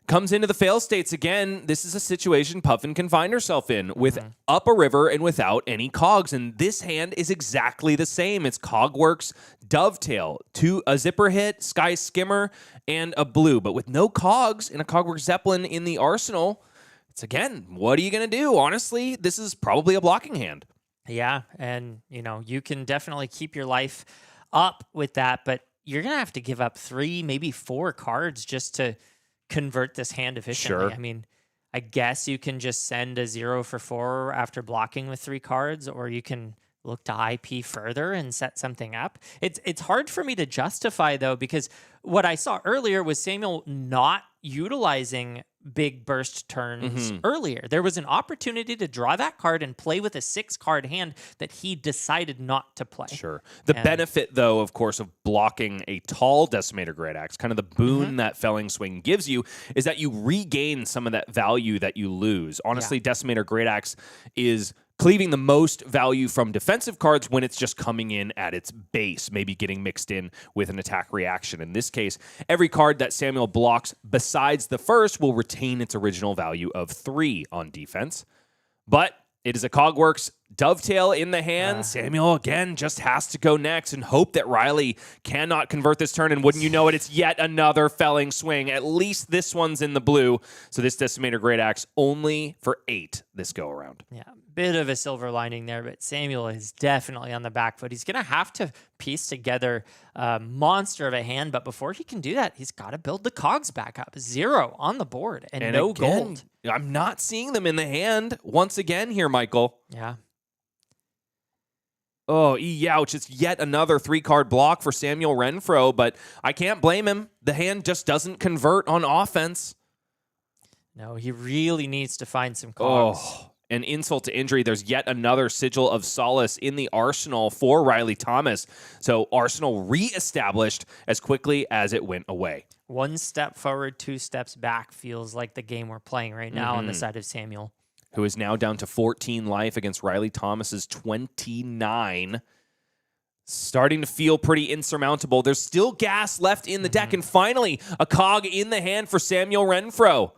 A: comes into the fail states again. This is a situation Puffin can find herself in with up a river and without any cogs. And this hand is exactly the same. It's Cogworks Dovetail, a zipper hit, Sky Skimmer, and a blue. But with no cogs and a Cogworks Zeppelin in the arsenal, it's again, what are you going to do? Honestly, this is probably a blocking hand.
B: Yeah, and you can definitely keep your life up with that, but you're going to have to give up 3, maybe 4 cards just to convert this hand efficiently.
A: Sure.
B: I mean, I guess you can just send a 0 for 4 after blocking with 3 cards, or you can look to IP further and set something up. It's hard for me to justify, though, because what I saw earlier was Samuel not utilizing big burst turns earlier. There was an opportunity to draw that card and play with a 6-card hand that he decided not to play.
A: Sure. The benefit, though, of course, of blocking a tall Decimator Great Axe, kind of the boon that Felling Swing gives you, is that you regain some of that value that you lose. Honestly, Decimator Great Axe is cleaving the most value from defensive cards when it's just coming in at its base, maybe getting mixed in with an attack reaction. In this case, every card that Samuel blocks besides the first will retain its original value of 3 on defense. But it is a Cogworks Dovetail in the hand. Samuel, again, just has to go next and hope that Riley cannot convert this turn. And wouldn't you know it, it's yet another Felling Swing. At least this one's in the blue. So this Decimator Great Axe only for 8 this go around.
B: Yeah, bit of a silver lining there, but Samuel is definitely on the back foot. He's going to have to piece together a monster of a hand, but before he can do that, he's got to build the cogs back up. 0 on the board and no
A: again,
B: gold.
A: I'm not seeing them in the hand once again here, Michael.
B: Yeah.
A: Oh, ouch. It's yet another 3-card block for Samuel Renfro, but I can't blame him. The hand just doesn't convert on offense.
B: No, he really needs to find some cogs.
A: Oh, an insult to injury. There's yet another Sigil of Solace in the arsenal for Riley Thomas. So Arsenal reestablished as quickly as it went away.
B: 1 step forward, 2 steps back feels like the game we're playing right now on the side of Samuel,
A: who is now down to 14 life against Riley Thomas's 29. Starting to feel pretty insurmountable. There's still gas left in the deck, and finally, a cog in the hand for Samuel Renfro.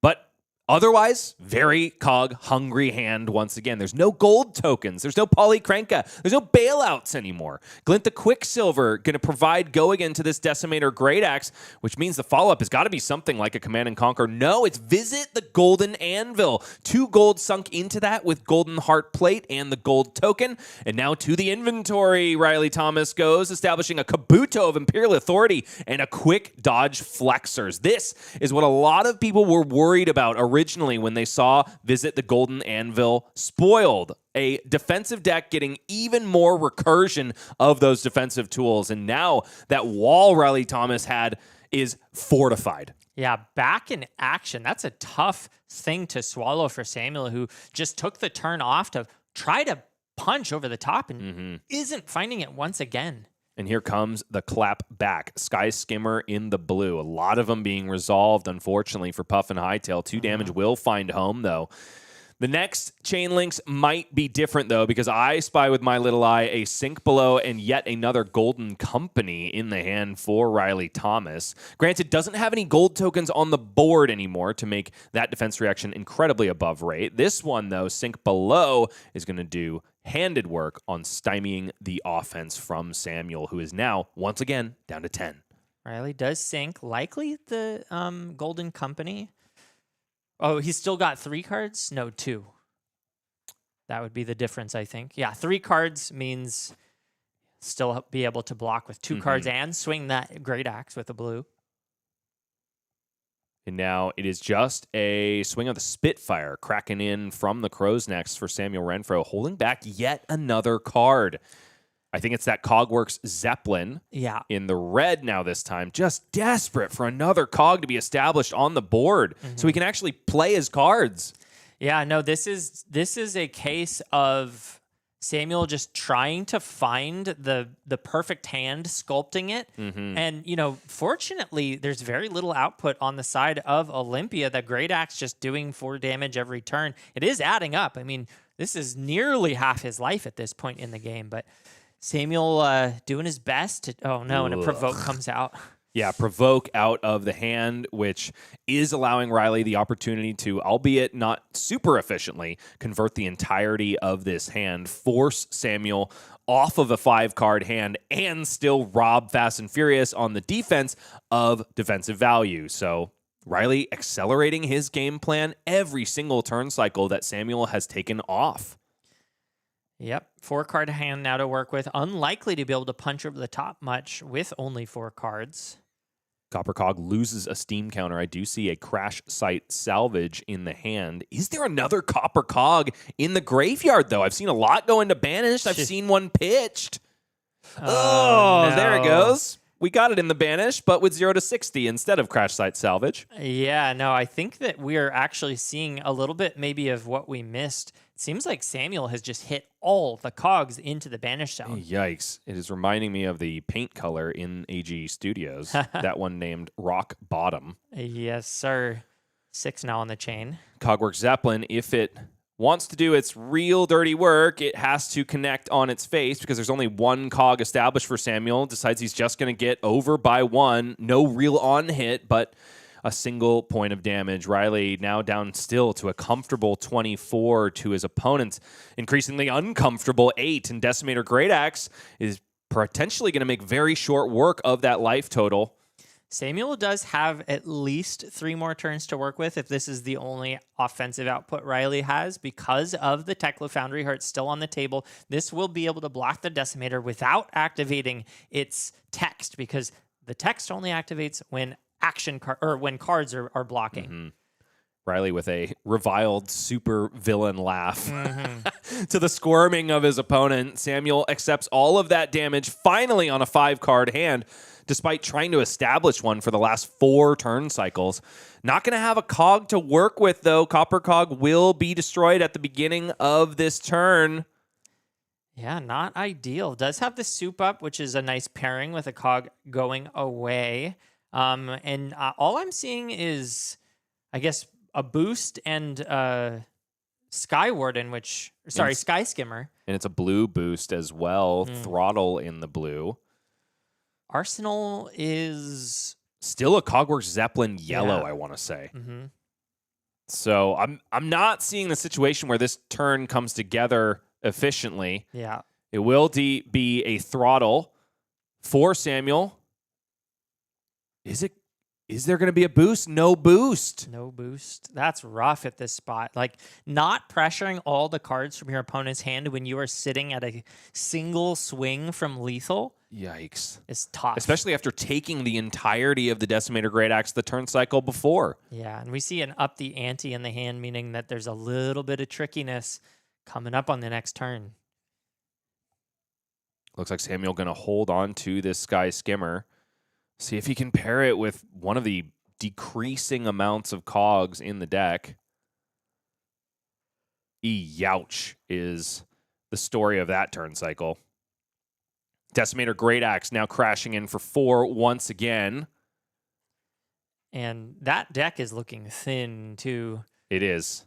A: But otherwise, very cog-hungry hand once again. There's no gold tokens. There's no Polycranka. There's no bailouts anymore. Glint the Quicksilver going to provide go again to this Decimator Great Axe, which means the follow-up has got to be something like a Command and Conquer. No, it's Visit the Golden Anvil. 2 gold sunk into that with Golden Heart Plate and the gold token. And now to the inventory, Riley Thomas goes, establishing a Kabuto of Imperial Authority and a quick dodge flexors. This is what a lot of people were worried about originally when they saw Visit the Golden Anvil spoiled. A defensive deck getting even more recursion of those defensive tools. And now that wall Riley Thomas had is fortified.
B: Yeah, back in action. That's a tough thing to swallow for Samuel, who just took the turn off to try to punch over the top and isn't finding it once again.
A: And here comes the clap back. Sky Skimmer in the blue. A lot of them being resolved, unfortunately, for Puff and Hightail. 2 damage will find home, though. The next chain links might be different, though, because I spy with my little eye a Sink Below and yet another Golden Company in the hand for Riley Thomas. Granted, doesn't have any gold tokens on the board anymore to make that defense reaction incredibly above rate. This one, though, Sink Below, is going to do handed work on stymieing the offense from Samuel, who is now, once again, down to 10.
B: Riley does sink, likely the Golden Company. Oh, he's still got 3 cards? No, 2. That would be the difference, I think. Yeah, 3 cards means still be able to block with 2 cards and swing that Great Axe with a blue.
A: And now it is just a swing of the Spitfire, cracking in from the Crow's Nest for Samuel Renfro, holding back yet another card. I think it's that Cogworks Zeppelin in the red now this time. Just desperate for another cog to be established on the board so he can actually play his cards.
B: Yeah, no, this is a case of Samuel just trying to find the perfect hand, sculpting it. And, fortunately, there's very little output on the side of Olympia. The Great Axe just doing 4 damage every turn. It is adding up. I mean, this is nearly half his life at this point in the game, but Samuel doing his best to, and a provoke comes out.
A: Yeah, provoke out of the hand, which is allowing Riley the opportunity to, albeit not super efficiently, convert the entirety of this hand, force Samuel off of a 5-card hand, and still rob Fast and Furious on the defense of defensive value. So Riley accelerating his game plan every single turn cycle that Samuel has taken off.
B: Yep, 4-card hand now to work with. Unlikely to be able to punch over the top much with only 4 cards.
A: Copper Cog loses a steam counter. I do see a Crash Site Salvage in the hand. Is there another Copper Cog in the graveyard, though? I've seen a lot go into Banished. I've seen one pitched. Oh, no. There it goes. We got it in the Banish, but with 0 to 60 instead of Crash Site Salvage.
B: Yeah, no, I think that we're actually seeing a little bit maybe of what we missed. It seems like Samuel has just hit all the cogs into the Banish zone.
A: Yikes. It is reminding me of the paint color in AG Studios, that one named Rock Bottom.
B: Yes, sir. 6 now on the chain.
A: Cogworks Zeppelin, if it wants to do its real dirty work, it has to connect on its face because there's only 1 cog established for Samuel. Decides he's just going to get over by 1. No real on hit, but a single point of damage. Riley now down still to a comfortable 24 to his opponent's increasingly uncomfortable 8. And Decimator Great Axe is potentially going to make very short work of that life total.
B: Samuel does have at least 3 more turns to work with if this is the only offensive output Riley has because of the Tekla Foundry Heart still on the table. This will be able to block the Decimator without activating its text because the text only activates when when cards are blocking.
A: Riley with a reviled super villain laugh to the squirming of his opponent. Samuel accepts all of that damage finally on a 5-card hand, despite trying to establish one for the last 4 turn cycles. Not going to have a cog to work with, though. Copper Cog will be destroyed at the beginning of this turn.
B: Yeah, not ideal. Does have the soup up, which is a nice pairing with a cog going away. And all I'm seeing is, I guess, a boost and Sky Skimmer.
A: And it's a blue boost as well. Throttle in the blue.
B: Arsenal is
A: still a Cogworks Zeppelin yellow, I want to say. So I'm not seeing the situation where this turn comes together efficiently.
B: Yeah.
A: It will be a throttle for Samuel. Is there going to be a boost? No boost.
B: No boost. That's rough at this spot. Like, not pressuring all the cards from your opponent's hand when you are sitting at a single swing from lethal.
A: Yikes.
B: It's tough.
A: Especially after taking the entirety of the Decimator Great Axe the turn cycle before.
B: Yeah, and we see an up the ante in the hand, meaning that there's a little bit of trickiness coming up on the next turn.
A: Looks like Samuel going to hold on to this Sky Skimmer. See if he can pair it with one of the decreasing amounts of cogs in the deck. Youch is the story of that turn cycle. Decimator Great Axe now crashing in for 4 once again.
B: And that deck is looking thin, too.
A: It is.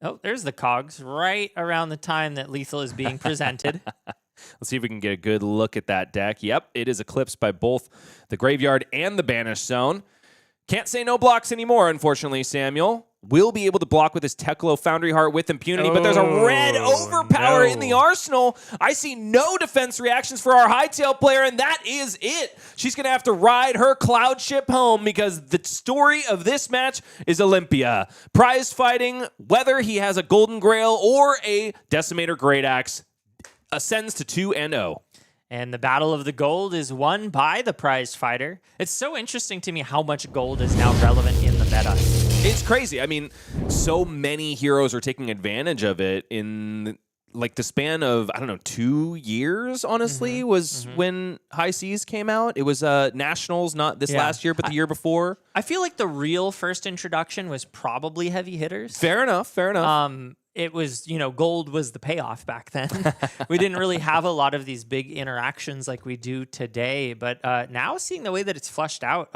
B: Oh, there's the cogs right around the time that Lethal is being presented.
A: Let's see if we can get a good look at that deck. Yep, it is eclipsed by both the Graveyard and the Banished Zone. Can't say no blocks anymore, unfortunately, Samuel. Will be able to block with his Teklo Foundry Heart with impunity, but there's a red overpower in the arsenal. I see no defense reactions for our Hightail player, and that is it. She's going to have to ride her cloud ship home because the story of this match is Olympia. Prize fighting, whether he has a Golden Grail or a Decimator Great Axe, ascends to 2-0.
B: And the Battle of the Gold is won by the prize fighter. It's so interesting to me how much gold is now relevant in the meta.
A: It's crazy. I mean, so many heroes are taking advantage of it in like the span of, I don't know, 2 years, honestly, was when High Seas came out. It was Nationals, not this last year, but the year before.
B: I feel like the real first introduction was probably Heavy Hitters.
A: Fair enough.
B: It was, gold was the payoff back then. We didn't really have a lot of these big interactions like we do today. But now seeing the way that it's fleshed out,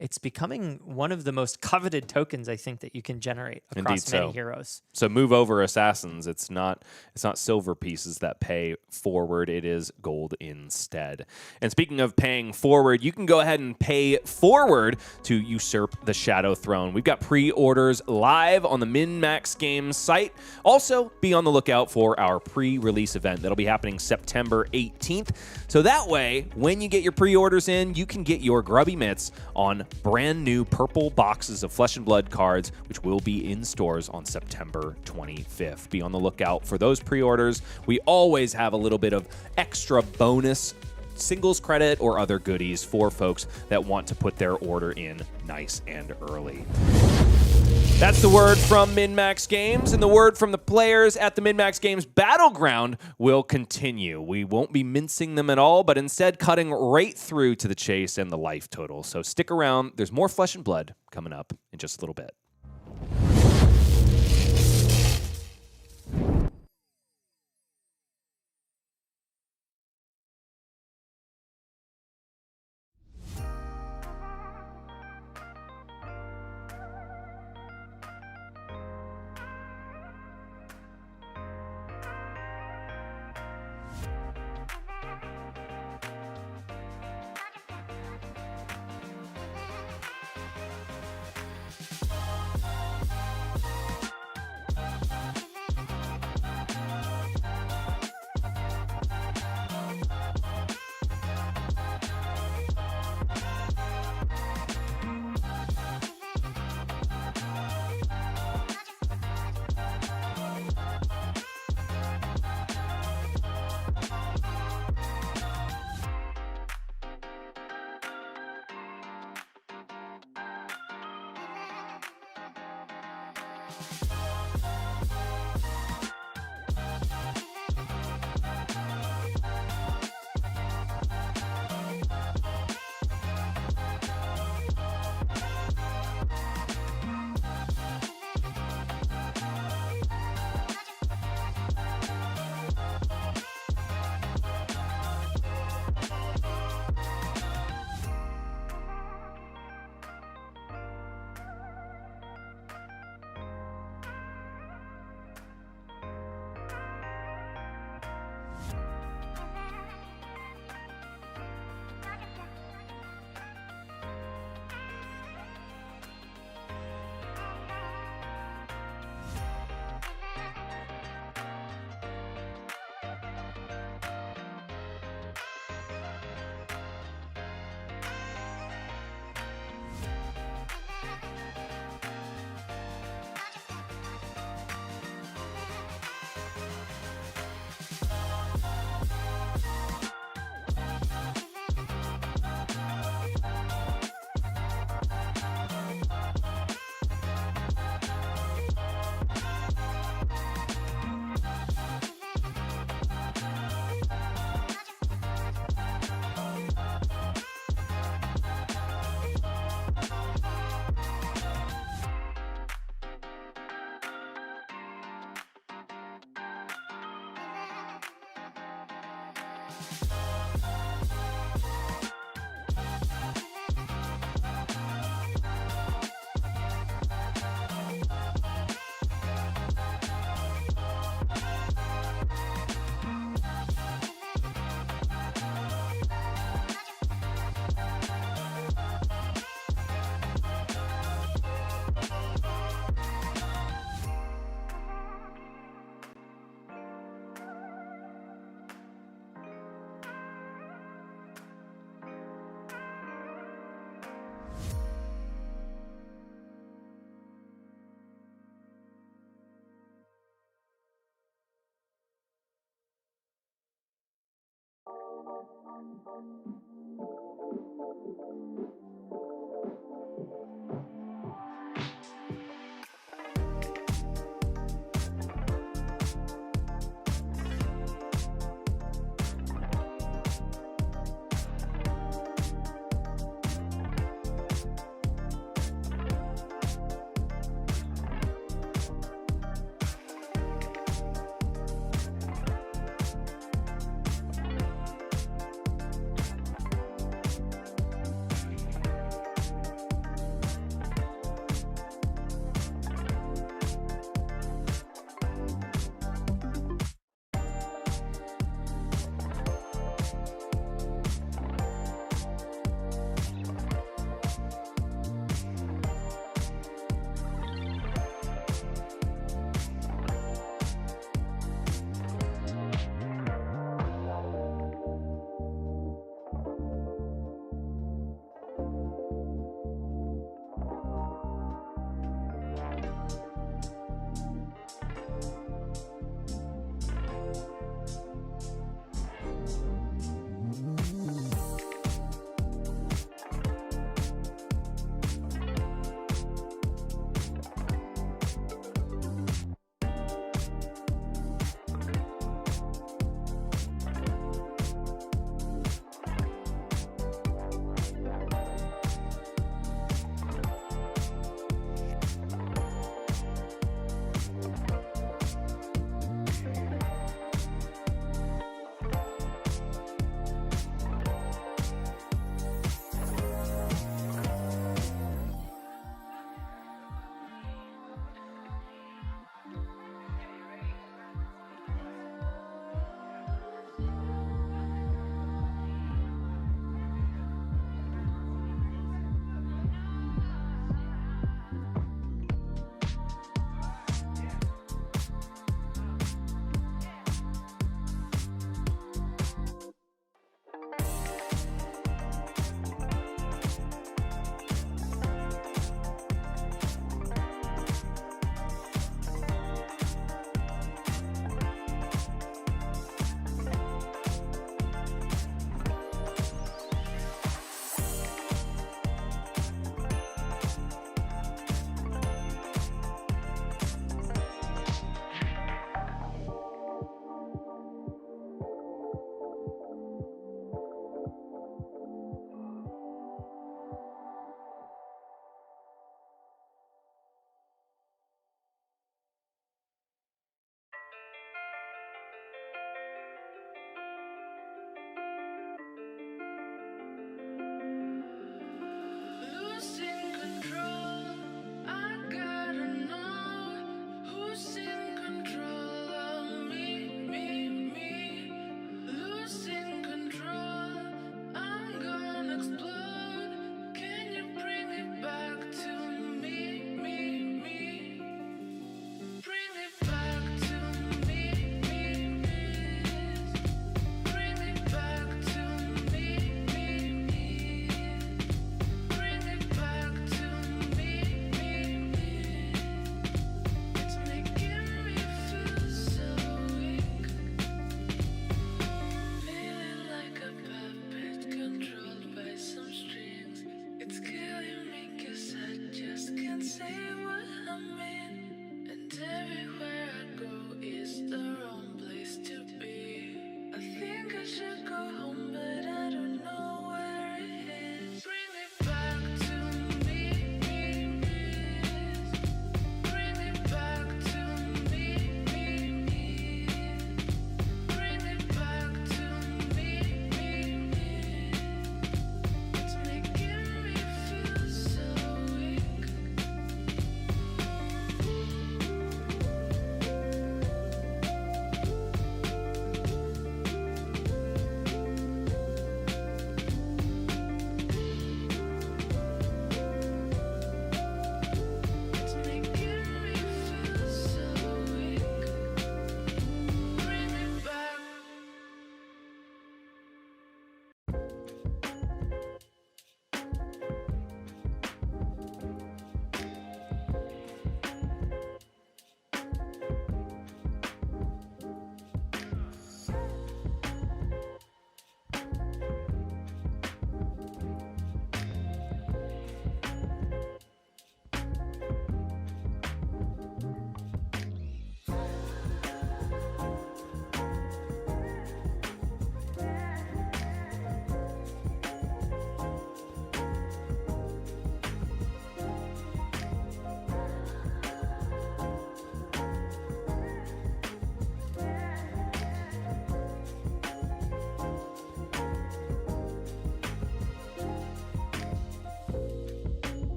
B: it's becoming one of the most coveted tokens, I think, that you can generate across many heroes.
A: So move over Assassins. It's not silver pieces that pay forward. It is gold instead. And speaking of paying forward, you can go ahead and pay forward to usurp the Shadow Throne. We've got pre-orders live on the MinMaxGames site. Also, be on the lookout for our pre-release event. That'll be happening September 18th. So that way, when you get your pre-orders in, you can get your grubby mitts on brand new purple boxes of Flesh and Blood cards, which will be in stores on September 25th. Be on the lookout for those pre-orders. We always have a little bit of extra bonus singles credit or other goodies for folks that want to put their order in nice and early. That's the word from MinMaxGames, and the word from the players at the MinMaxGames Battleground will continue. We won't be mincing them at all, but instead cutting right through to the chase and the life total. So stick around. There's more Flesh and Blood coming up in just a little bit.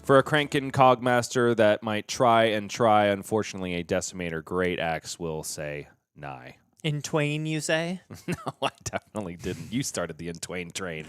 A: For a Crankin Cogmaster that might try, unfortunately, a Decimator Great Axe will say nigh.
B: In twain, you say?
A: No, I definitely didn't. You started the in twain train.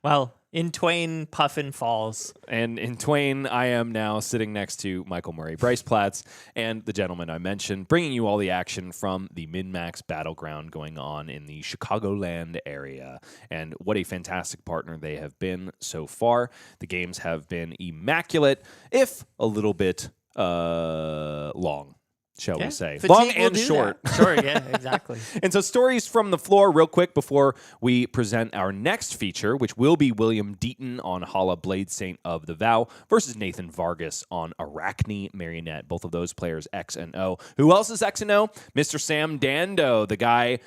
B: Well, in twain, Puffin falls.
A: And in twain, I am now sitting next to Michael Murray, Bryce Platts, and the gentleman I mentioned, bringing you all the action from the MinMax Battleground going on in the Chicagoland area. And what a fantastic partner they have been so far. The games have been immaculate, if a little bit long. Shall we say. Long and short.
B: Sure, yeah, exactly.
A: And so stories from the floor real quick before we present our next feature, which will be William Deaton on Hala Blade Saint of the Vow versus Nathan Vargas on Arcane Marionette. Both of those players X and O. Who else is X and O? Mr. Sam Dando, the guy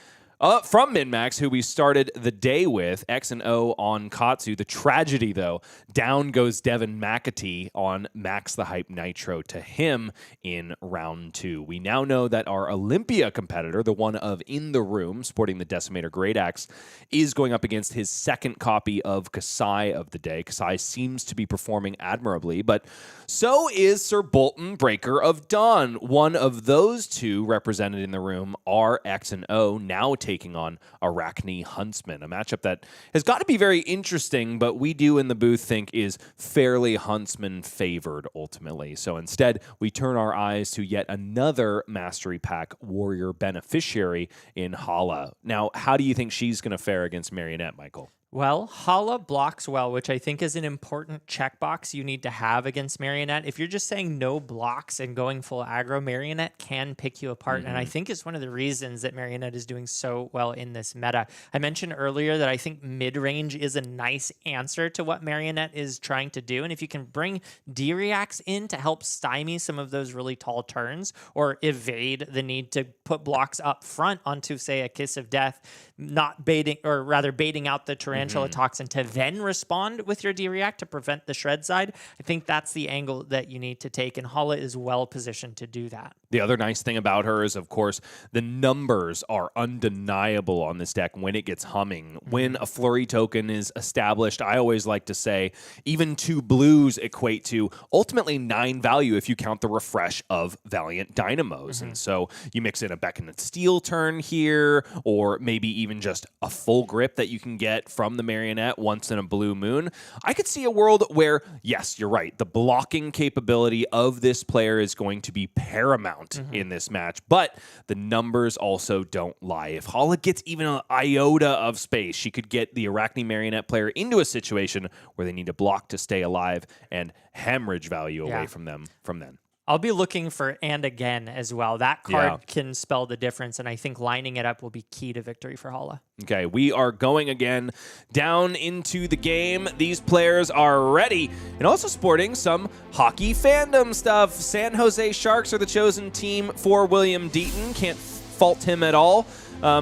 A: From MinMax, who we started the day with, X and O on Katsu. The tragedy, though, down goes Devin McAtee on Max the Hype Nitro to him in round 2. We now know that our Olympia competitor, the one of In the Room, sporting the Decimator Great Axe, is going up against his second copy of Kasai of the day. Kasai seems to be performing admirably, but so is Sir Bolton Breaker of Dawn. One of those two represented in the room are X and O, now taking on Arcane Huntsman, a matchup that has got to be very interesting, but we do in the booth think is fairly Huntsman favored ultimately. So instead, we turn our eyes to yet another Mastery Pack Warrior beneficiary in Hala. Now, how do you think she's going to fare against Marionette, Michael?
B: Well, Hala blocks well, which I think is an important checkbox you need to have against Marionette. If you're just saying no blocks and going full aggro, Marionette can pick you apart. And I think it's one of the reasons that Marionette is doing so well in this meta. I mentioned earlier that I think mid-range is a nice answer to what Marionette is trying to do. And if you can bring D-Reacts in to help stymie some of those really tall turns or evade the need to put blocks up front onto, say, a Kiss of Death, not baiting, or rather baiting out the Tarantula Toxin to then respond with your D-React to prevent the shred side, I think that's the angle that you need to take, and Hala is well positioned to do that.
A: The other nice thing about her is, of course, the numbers are undeniable on this deck when it gets humming. When a flurry token is established, I always like to say even 2 blues equate to ultimately 9 value if you count the refresh of Valiant Dynamos. And so you mix in a Beckon and Steel turn here, or maybe even just a full grip that you can get from the Marionette once in a blue moon. I could see a world where, yes, you're right, the blocking capability of this player is going to be paramount in this match, but the numbers also don't lie. If Hala gets even an iota of space, she could get the Arachne Marionette player into a situation where they need to block to stay alive and hemorrhage value away from them from then.
B: I'll be looking for and again as well. That card can spell the difference, and I think lining it up will be key to victory for Hala.
A: Okay, we are going again down into the game. These players are ready and also sporting some hockey fandom stuff. San Jose Sharks are the chosen team for William Deaton. Can't fault him at all.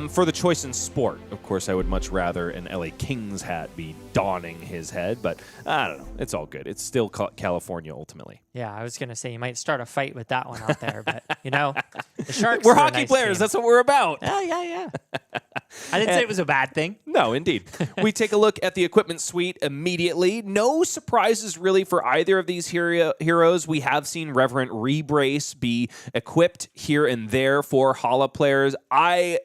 A: For the choice in sport, of course, I would much rather an LA Kings hat be donning his head, but I don't know. It's all good. It's still California ultimately.
B: Yeah, I was going to say you might start a fight with that one out there, but, you know, the Sharks
A: we're hockey players.
B: Team.
A: That's what we're about.
B: Yeah. I didn't say it was a bad thing.
A: No, indeed. We take a look at the equipment suite immediately. No surprises really for either of these heroes. We have seen Reverent Rebrace be equipped here and there for Hala players. I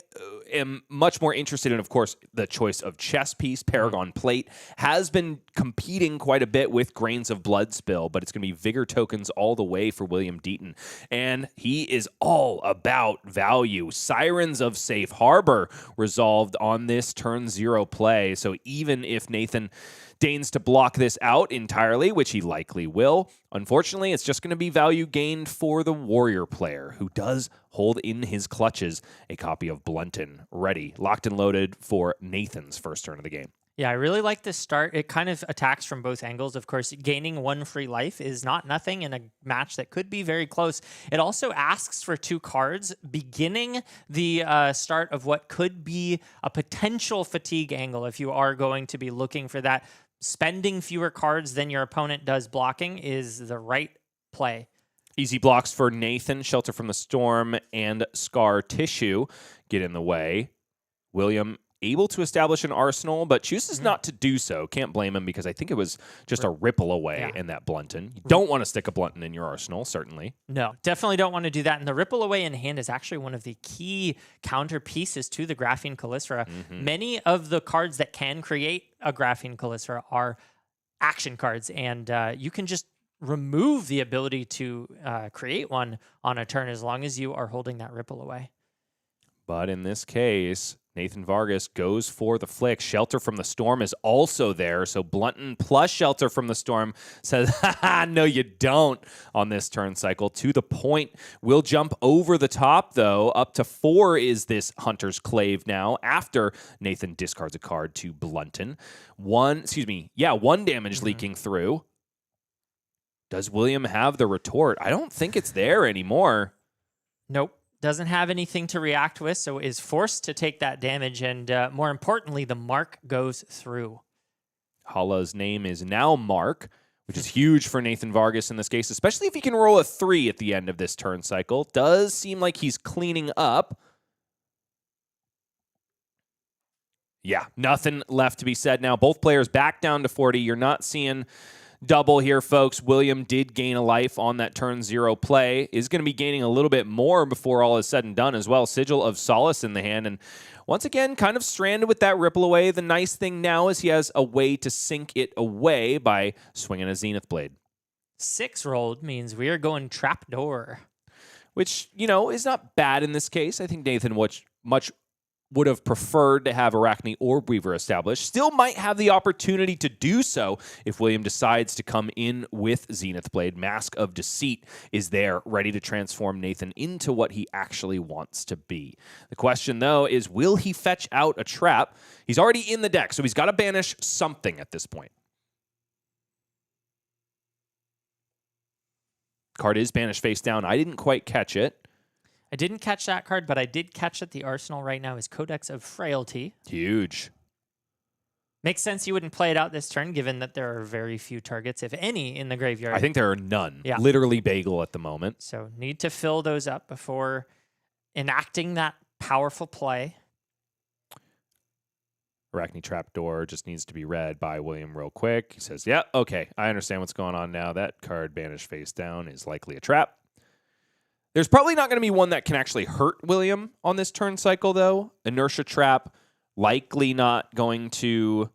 A: am much more interested in, of course, the choice of chess piece. Paragon Plate has been competing quite a bit with Grains of Blood Spill, but it's going to be Vigor tokens all the way for William Deaton. And he is all about value. Sirens of Safe Harbor resolved on this turn 0 play. So even if Nathan deigns to block this out entirely, which he likely will, unfortunately, it's just going to be value gained for the Warrior player, who does hold in his clutches a copy of Blunton, ready, locked and loaded for Nathan's first turn of the game.
B: Yeah, I really like this start. It kind of attacks from both angles. Of course, gaining 1 free life is not nothing in a match that could be very close. It also asks for 2 cards, beginning the start of what could be a potential fatigue angle if you are going to be looking for that. Spending fewer cards than your opponent does blocking is the right play.
A: Easy blocks for Nathan. Shelter from the Storm and Scar Tissue get in the way. William able to establish an arsenal, but chooses not to do so. Can't blame him, because I think it was just a ripple away in that Blunton. You don't want to stick a Blunton in your arsenal, certainly.
B: No, definitely don't want to do that. And the ripple away in hand is actually one of the key counter pieces to the Graphene Calycera. Many of the cards that can create a Graphene Calycera are action cards, and you can just remove the ability to create one on a turn as long as you are holding that ripple away.
A: But in this case, Nathan Vargas goes for the flick. Shelter from the Storm is also there, so Blunton plus Shelter from the Storm says, haha, no you don't on this turn cycle. To the point, we'll jump over the top, though. Up to 4 is this Hunter's Clave now, after Nathan discards a card to Blunton. 1 damage leaking through. Does William have the retort? I don't think it's there anymore.
B: Nope. Doesn't have anything to react with, so is forced to take that damage. And more importantly, the mark goes through.
A: Hala's name is now Mark, which is huge for Nathan Vargas in this case, especially if he can roll a 3 at the end of this turn cycle. Does seem like he's cleaning up. Yeah, nothing left to be said now. Both players back down to 40. You're not seeing double here, folks. William did gain a life on that turn 0 play. Is going to be gaining a little bit more before all is said and done as well. Sigil of Solace in the hand. And once again, kind of stranded with that Ripple Away. The nice thing now is he has a way to sink it away by swinging a Zenith Blade.
B: 6 rolled means we are going Trapdoor.
A: Which, is not bad in this case. I think Nathan much would have preferred to have Arachne Orb Weaver established. Still might have the opportunity to do so if William decides to come in with Zenith Blade. Mask of Deceit is there, ready to transform Nathan into what he actually wants to be. The question, though, is will he fetch out a trap? He's already in the deck, so he's got to banish something at this point. Card is banished face down. I didn't quite catch it.
B: I didn't catch that card, but I did catch that the arsenal right now is Codex of Frailty.
A: Huge.
B: Makes sense you wouldn't play it out this turn, given that there are very few targets, if any, in the graveyard.
A: I think there are none.
B: Yeah.
A: Literally bagel at the moment.
B: So need to fill those up before enacting that powerful play.
A: Arachne Trapdoor just needs to be read by William real quick. He says, yeah, okay, I understand what's going on now. That card banished face down is likely a trap. There's probably not going to be one that can actually hurt William on this turn cycle, though. Inertia Trap, likely not going to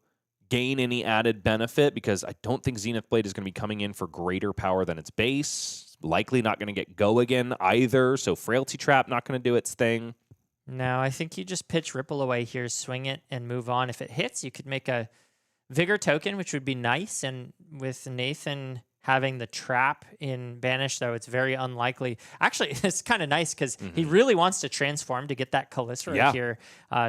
A: gain any added benefit because I don't think Zenith Blade is going to be coming in for greater power than its base. Likely not going to get Go again either, so Frailty Trap not going to do its thing.
B: No, I think you just pitch Ripple Away here, swing it, and move on. If it hits, you could make a Vigor token, which would be nice, and with Nathan having the trap in Banish, though, it's very unlikely. Actually, it's kind of nice because he really wants to transform to get that Calyssera here.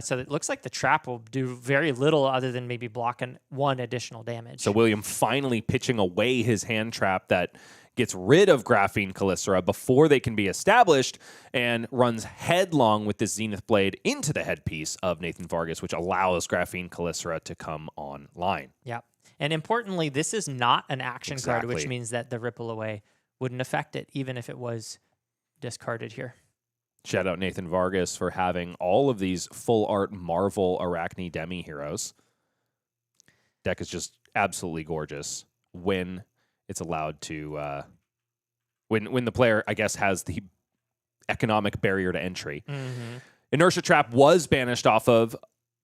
B: So it looks like the trap will do very little other than maybe blocking 1 additional damage.
A: So William finally pitching away his hand trap that gets rid of Graphene Calyssera before they can be established and runs headlong with this Zenith Blade into the headpiece of Nathan Vargas, which allows Graphene Calyssera to come online.
B: Yeah. And importantly, this is not an action card, which means that the Ripple Away wouldn't affect it, even if it was discarded here.
A: Shout out Nathan Vargas for having all of these full art Marvel Arachne Demi heroes. Deck is just absolutely gorgeous when it's allowed to, when the player, I guess, has the economic barrier to entry. Inertia Trap was banished off of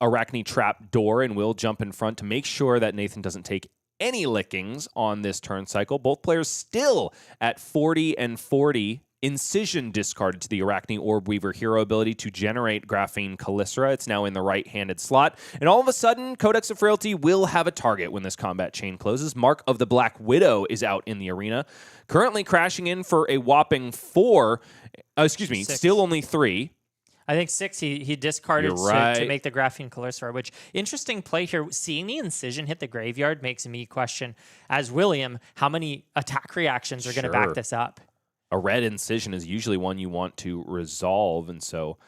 A: Arachne Trapdoor and will jump in front to make sure that Nathan doesn't take any lickings on this turn cycle. Both players still at 40 and 40. Incision discarded to the Arachne Orb Weaver hero ability to generate Graphene Calyssera. It's now in the right-handed slot. And all of a sudden, Codex of Frailty will have a target when this combat chain closes. Mark of the Black Widow is out in the arena. Currently crashing in for a whopping 4. Still only 3.
B: I think 6 he discarded to make the Graphene Calyssera, which interesting play here. Seeing the Incision hit the graveyard makes me question, as William, how many attack reactions are going to back this up?
A: A red Incision is usually one you want to resolve, and so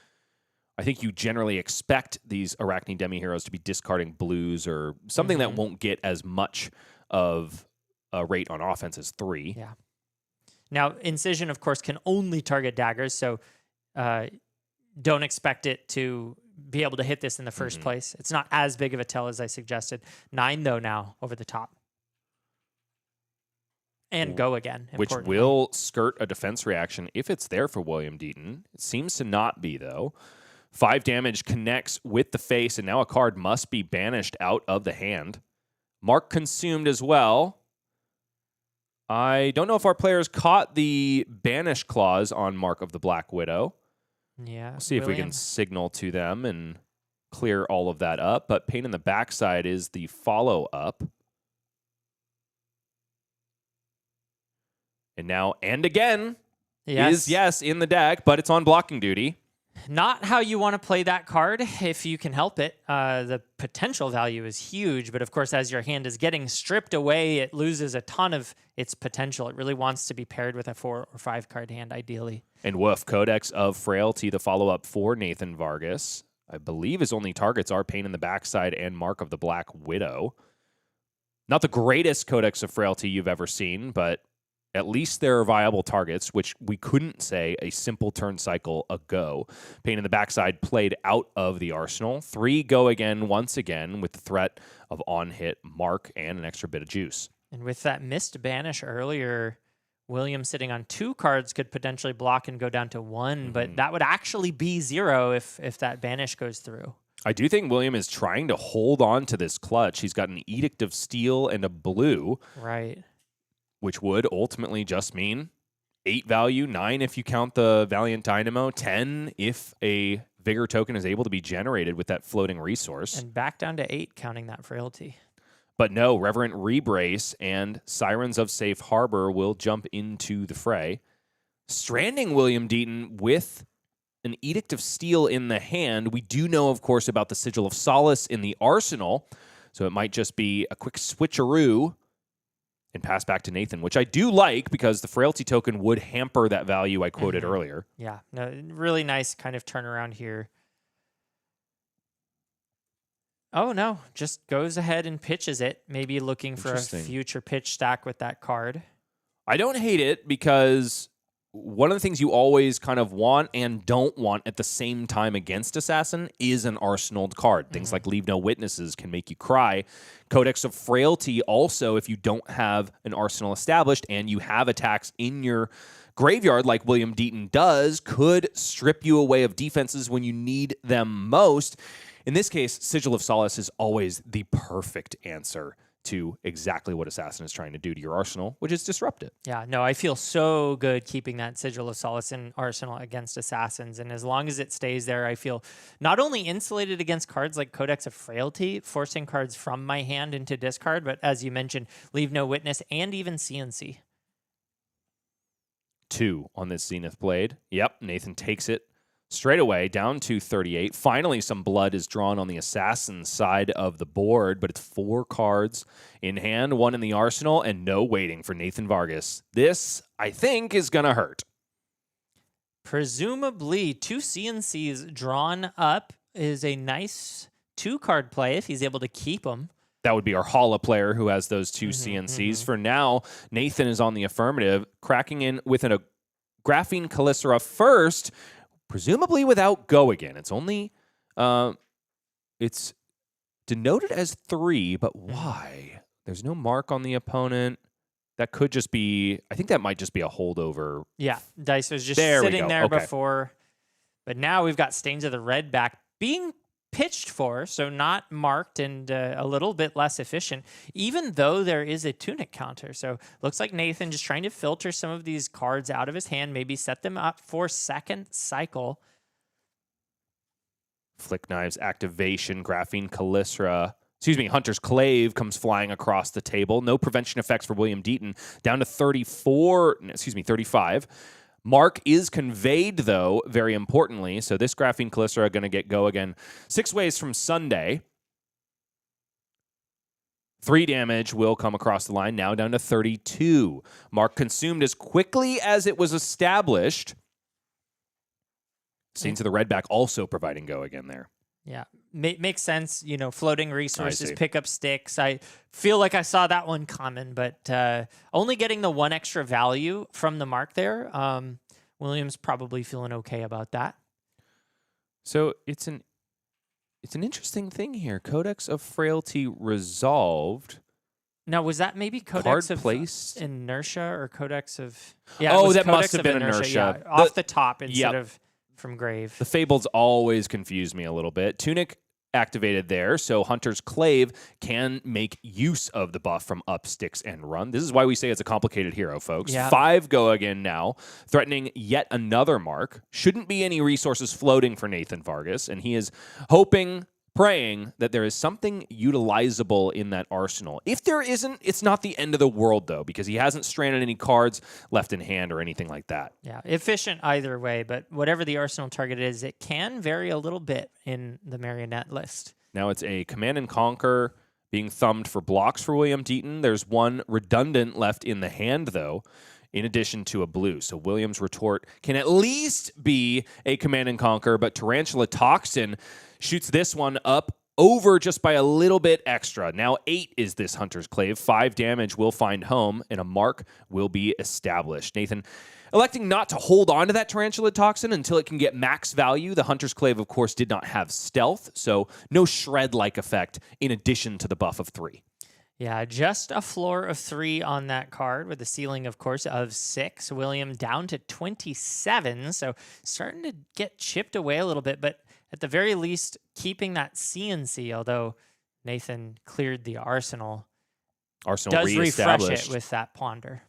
A: I think you generally expect these Arachne Demi heroes to be discarding blues or something that won't get as much of a rate on offense as 3.
B: Yeah. Now, Incision, of course, can only target daggers, so don't expect it to be able to hit this in the first place. It's not as big of a tell as I suggested. 9, though, now over the top. And go again.
A: Which will skirt a defense reaction if it's there for William Deaton. It seems to not be, though. 5 damage connects with the face, and now a card must be banished out of the hand. Mark consumed as well. I don't know if our players caught the banish clause on Mark of the Black Widow.
B: Yeah.
A: We'll see if we can signal to them and clear all of that up. But pain in the backside is the follow-up. And now, and again, is in the deck, but it's on blocking duty.
B: Not how you want to play that card if you can help it. The potential value is huge, but of course, as your hand is getting stripped away, it loses a ton of its potential. It really wants to be paired with a 4 or 5 card hand, ideally.
A: And woof, Codex of Frailty, the follow-up for Nathan Vargas. I believe his only targets are Pain in the Backside and Mark of the Black Widow. Not the greatest Codex of Frailty you've ever seen, but at least there are viable targets, which we couldn't say a simple turn cycle ago. Pain in the Backside played out of the arsenal. 3 go again once again with the threat of on-hit Mark and an extra bit of juice.
B: And with that missed banish earlier, William sitting on 2 cards could potentially block and go down to 1, but that would actually be 0 if that banish goes through.
A: I do think William is trying to hold on to this clutch. He's got an Edict of Steel and a blue.
B: Right.
A: Which would ultimately just mean 8 value, 9 if you count the Valiant Dynamo, 10 if a Vigor token is able to be generated with that floating resource.
B: And back down to 8 counting that Frailty.
A: But no, Reverent Rebrace and Sirens of Safe Harbor will jump into the fray. Stranding William Deaton with an Edict of Steel in the hand. We do know, of course, about the Sigil of Solace in the arsenal, so it might just be a quick switcheroo and pass back to Nathan, which I do like because the Frailty token would hamper that value I quoted earlier.
B: Yeah, no, really nice kind of turnaround here. Oh, no, just goes ahead and pitches it, maybe looking for a future pitch stack with that card.
A: I don't hate it because one of the things you always kind of want and don't want at the same time against Assassin is an arsenaled card. Things like Leave No Witnesses can make you cry. Codex of Frailty also, if you don't have an arsenal established and you have attacks in your graveyard like William Deaton does, could strip you away of defenses when you need them most. In this case, Sigil of Solace is always the perfect answer to exactly what Assassin is trying to do to your arsenal, which is disrupt it.
B: Yeah, no, I feel so good keeping that Sigil of Solace in arsenal against Assassins, and as long as it stays there, I feel not only insulated against cards like Codex of Frailty, forcing cards from my hand into discard, but as you mentioned, Leave No Witness and even CNC.
A: 2 on this Zenith Blade. Yep, Nathan takes it straight away, down to 38. Finally, some blood is drawn on the Assassin side of the board, but it's 4 cards in hand, 1 in the arsenal, and no waiting for Nathan Vargas. This, I think, is going to hurt.
B: Presumably, 2 CNCs drawn up is a nice 2-card play if he's able to keep them.
A: That would be our Hala player who has those 2 CNCs. For now, Nathan is on the affirmative, cracking in with a Graphene Calycera first, presumably without go again. It's only, it's denoted as 3, but why? There's no mark on the opponent. That could just be, I think that might just be a holdover.
B: Yeah, Dice was just sitting there before. But now we've got Stains of the Red back being pitched for, so not marked and a little bit less efficient, even though there is a Tunic counter. So looks like Nathan just trying to filter some of these cards out of his hand, maybe set them up for second cycle.
A: Flick Knives activation, Graphene Calycera. Hunter's Clave comes flying across the table. No prevention effects for William Deaton. Down to 35. Mark is conveyed, though, very importantly. So this Graphene Calycera going to get go again 6 ways from Sunday. 3 damage will come across the line, now down to 32. Mark consumed as quickly as it was established. Stains of the Redback also providing go again there.
B: Yeah, makes sense. You know, floating resources, pick up sticks. I feel like I saw that one coming, but only getting the 1 extra value from the mark there. Williams probably feeling okay about that.
A: So it's an interesting thing here. Codex of Frailty resolved.
B: Now, was that maybe Codex of Inertia or Codex of... Yeah,
A: that must have been Inertia.
B: Yeah, off the top instead of from Grave.
A: The Fables always confuse me a little bit. Tunic activated there, so Hunter's Clave can make use of the buff from up, sticks, and run. This is why we say it's a complicated hero, folks.
B: Yeah.
A: 5 go again now, threatening yet another mark. Shouldn't be any resources floating for Nathan Vargas, and he is hoping praying that there is something utilizable in that arsenal. If there isn't, it's not the end of the world, though, because he hasn't stranded any cards left in hand or anything like that.
B: Yeah, efficient either way, but whatever the arsenal target is, it can vary a little bit in the Marionette list.
A: Now it's a Command and Conquer being thumbed for blocks for William Deaton. There's one redundant left in the hand, though, in addition to a blue. So William's retort can at least be a Command and Conquer, but Tarantula Toxin shoots this one up over just by a little bit extra. Now 8 is this Hunter's Clave. 5 damage will find home, and a mark will be established. Nathan electing not to hold on to that Tarantula Toxin until it can get max value. The Hunter's Clave, of course, did not have stealth, so no shred-like effect in addition to the buff of 3.
B: Yeah, just a floor of 3 on that card with a ceiling, of course, of 6. William down to 27, so starting to get chipped away a little bit, but at the very least, keeping that CNC, although Nathan cleared the arsenal.
A: Arsenal
B: does refresh it with that Ponder.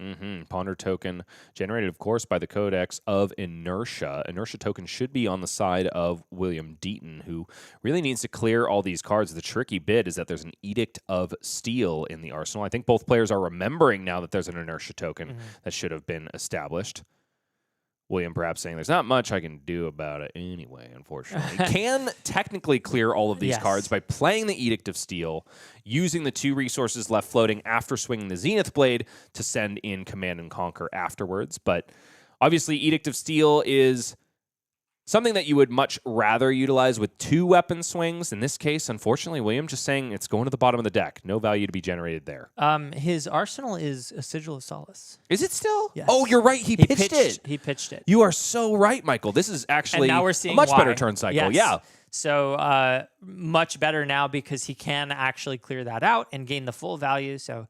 A: Ponder token generated, of course, by the Codex of Inertia. Inertia token should be on the side of William Deaton, who really needs to clear all these cards. The tricky bit is that there's an Edict of Steel in the arsenal. I think both players are remembering now that there's an Inertia token that should have been established. William perhaps saying there's not much I can do about it anyway, unfortunately. Can technically clear all of these cards by playing the Edict of Steel, using the 2 resources left floating after swinging the Zenith Blade to send in Command and Conquer afterwards. But obviously, Edict of Steel is something that you would much rather utilize with 2 weapon swings. In this case, unfortunately, William just saying it's going to the bottom of the deck. No value to be generated there.
B: His arsenal is a Sigil of Solace.
A: Is it still?
B: Yes.
A: Oh, you're right. He pitched it.
B: He pitched it.
A: You are so right, Michael. This is actually
B: now we're seeing
A: a much
B: why.
A: better turn cycle.
B: Yes.
A: Yeah.
B: So much better now because he can actually clear that out and gain the full value. So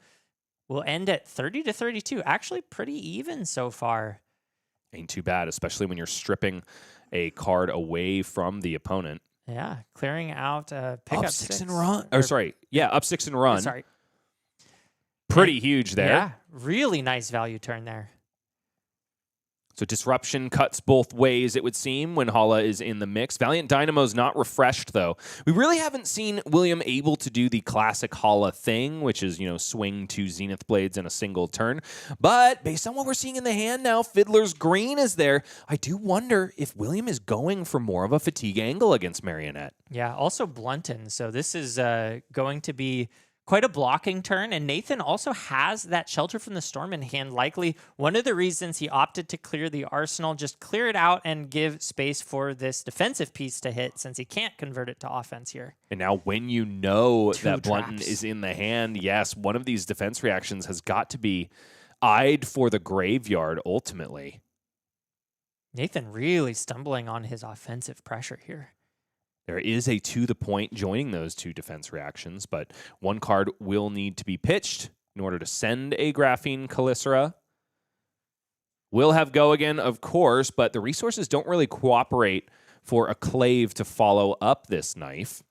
B: we'll end at 30 to 32. Actually pretty even so far.
A: Ain't too bad, especially when you're stripping a card away from the opponent.
B: Yeah, clearing out pick up
A: 6 and run. Or sorry, up 6 and run.
B: Sorry.
A: Pretty huge there.
B: Yeah, really nice value turn there.
A: So disruption cuts both ways, it would seem, when Hala is in the mix. Valiant Dynamo's not refreshed, though. We really haven't seen William able to do the classic Hala thing, which is, swing 2 Zenith Blades in a single turn. But based on what we're seeing in the hand now, Fiddler's Green is there. I do wonder if William is going for more of a fatigue angle against Marionette.
B: Yeah, also Blunton. So this is going to be quite a blocking turn, and Nathan also has that Shelter from the Storm in hand. Likely one of the reasons he opted to clear the arsenal, just clear it out and give space for this defensive piece to hit since he can't convert it to offense here.
A: And now when you know
B: 2
A: that Blunton is in the hand, yes, one of these defense reactions has got to be eyed for the graveyard ultimately.
B: Nathan really stumbling on his offensive pressure here.
A: There is a to the point joining those 2 defense reactions, but one card will need to be pitched in order to send a Graphene Calicera. Will have go again, of course, but the resources don't really cooperate for a Clave to follow up this knife.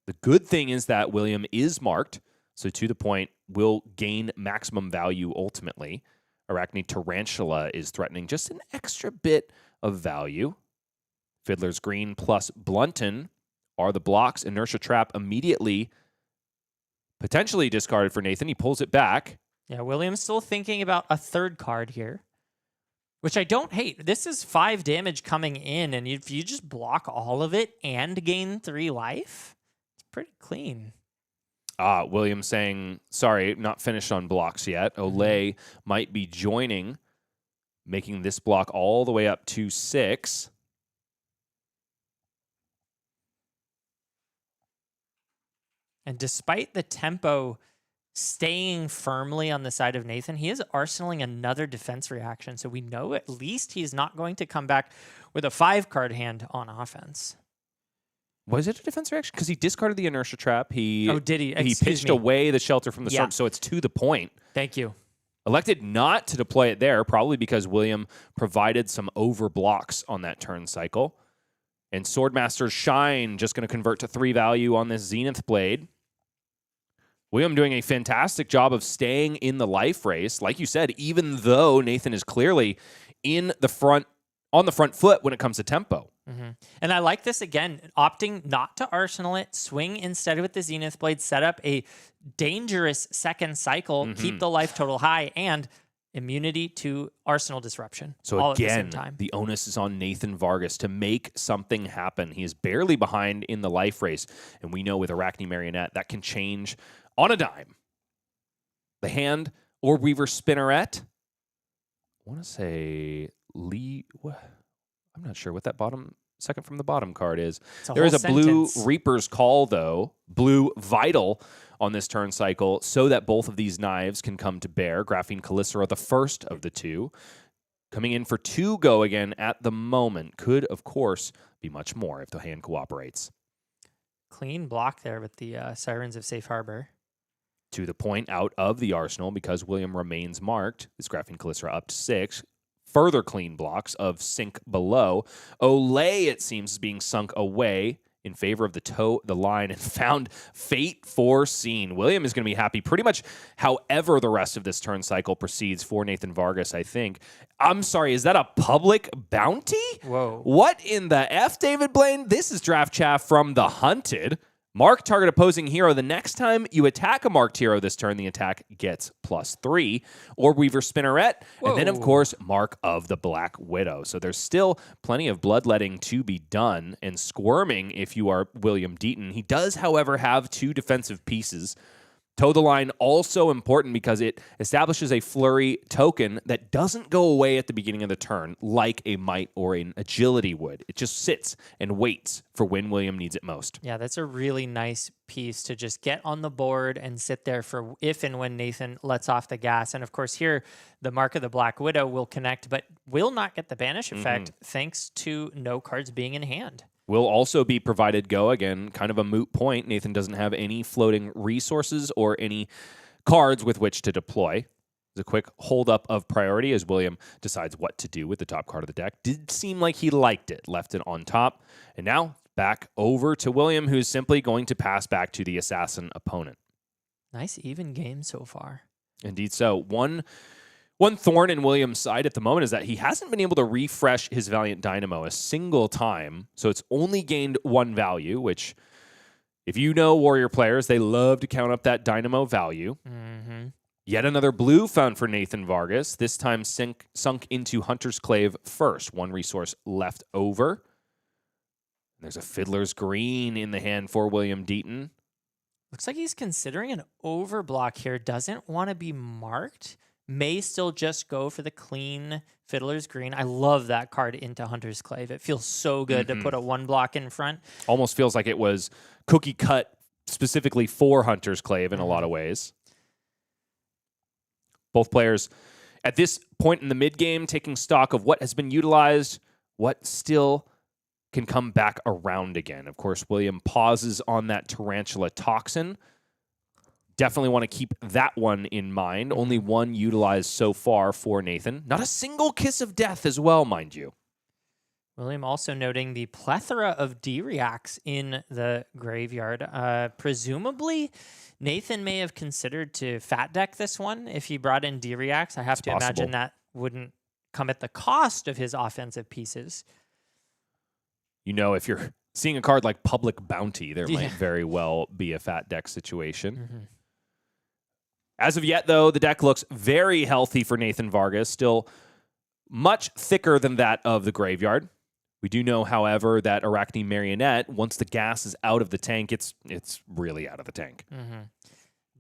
A: The good thing is that William is marked, so to the point will gain maximum value ultimately. Arachne Tarantula is threatening just an extra bit of value. Fiddler's Green plus Blunton are the blocks. Inertia Trap immediately potentially discarded for Nathan. He pulls it back.
B: Yeah, William's still thinking about a 3rd card here, which I don't hate. This is 5 damage coming in, and if you just block all of it and gain 3 life, it's pretty clean.
A: William saying, sorry, not finished on blocks yet. Olay might be joining, making this block all the way up to 6.
B: And despite the tempo staying firmly on the side of Nathan, he is arsenaling another defense reaction. So we know at least he's not going to come back with a 5-card hand on offense.
A: Was it a defense reaction? Because he discarded the Inertia Trap.
B: Did he?
A: He pitched away the Shelter from the Storm, so it's to the point.
B: Thank you.
A: Elected not to deploy it there, probably because William provided some overblocks on that turn cycle. And Swordmaster's Shine just going to convert to 3 value on this Zenith Blade. William doing a fantastic job of staying in the life race. Like you said, even though Nathan is clearly in the front, on the front foot when it comes to tempo.
B: And I like this again, opting not to arsenal it, swing instead with the Zenith Blade, set up a dangerous second cycle, keep the life total high, and immunity to arsenal disruption.
A: So
B: all
A: again,
B: at the same time.
A: The onus is on Nathan Vargas to make something happen. He is barely behind in the life race, and we know with Arcane Marionette that can change on a dime. The hand or Weaver Spinneret. I want to say Lee. I'm not sure what that second from the bottom card is. There is a blue Reaper's Call, though, blue Vital on this turn cycle, so that both of these knives can come to bear. Graphene Calicera, the first of the two, coming in for 2 go again at the moment. Could, of course, be much more if the hand cooperates.
B: Clean block there with the Sirens of Safe Harbor.
A: To the point out of the arsenal, because William remains marked, this Graphene Calicera up to 6. Further clean blocks of sink below. Olay, it seems, is being sunk away in favor of the line and found fate foreseen. William is going to be happy pretty much however the rest of this turn cycle proceeds for Nathan Vargas, I think. I'm sorry, is that a public bounty?
B: Whoa.
A: What in the F, David Blaine? This is Draft Chaff from The Hunted. Mark target opposing hero. The next time you attack a marked hero this turn, the attack gets +3. Or Weaver Spinneret. And then, of course, Mark of the Black Widow. So there's still plenty of bloodletting to be done and squirming if you are William Deaton. He does, however, have 2 defensive pieces. Toe the line, also important because it establishes a flurry token that doesn't go away at the beginning of the turn like a might or an agility would. It just sits and waits for when William needs it most.
B: Yeah, that's a really nice piece to just get on the board and sit there for if and when Nathan lets off the gas. And of course here, the Mark of the Black Widow will connect, but will not get the banish effect thanks to no cards being in hand.
A: Will also be provided go. Again, kind of a moot point. Nathan doesn't have any floating resources or any cards with which to deploy. There's a quick hold up of priority as William decides what to do with the top card of the deck. Did seem like he liked it, left it on top. And now back over to William, who's simply going to pass back to the assassin opponent.
B: Nice even game so far.
A: Indeed so. One thorn in William's side at the moment is that he hasn't been able to refresh his Valiant Dynamo a single time, so it's only gained 1 value, which, if you know Warrior players, they love to count up that Dynamo value. Yet another blue found for Nathan Vargas, this time sunk into Hunter's Clave first. 1 resource left over. There's a Fiddler's Green in the hand for William Deaton.
B: Looks like he's considering an overblock here, doesn't want to be marked. May still just go for the clean Fiddler's Green. I love that card into Hunter's Clave. It feels so good to put a 1 block in front.
A: Almost feels like it was cookie cut specifically for Hunter's Clave in a lot of ways. Both players at this point in the mid-game taking stock of what has been utilized, what still can come back around again. Of course, William pauses on that Tarantula Toxin. Definitely want to keep that one in mind. Only 1 utilized so far for Nathan. Not a single Kiss of Death as well, mind you.
B: William also noting the plethora of D-Reacts in the graveyard. Presumably, Nathan may have considered to fat deck this one if he brought in D-Reacts. I have to imagine that wouldn't come at the cost of his offensive pieces.
A: You know, if you're seeing a card like Public Bounty, there might very well be a fat deck situation. As of yet, though, the deck looks very healthy for Nathan Vargas, still much thicker than that of the graveyard. We do know, however, that Arcane Marionette, once the gas is out of the tank, it's really out of the tank.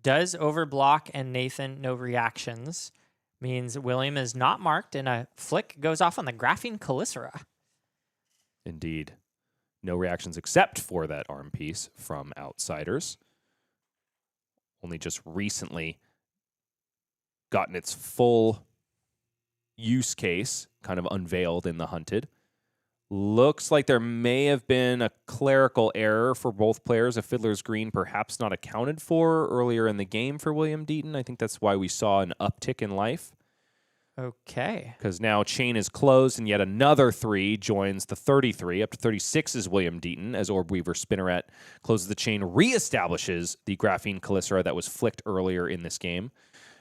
B: Does overblock and Nathan no reactions means William is not marked and a flick goes off on the Graphene Calicera.
A: Indeed. No reactions except for that arm piece from Outsiders. Only just recently gotten its full use case kind of unveiled in the Hunted. Looks like there may have been a clerical error for both players. A Fiddler's Green perhaps not accounted for earlier in the game for William Deaton. I think that's why we saw an uptick in life.
B: Okay.
A: Because now chain is closed and yet another 3 joins the 33. Up to 36 is William Deaton as Orbweaver Spinneret closes the chain, reestablishes the Graphene Calicera that was flicked earlier in this game.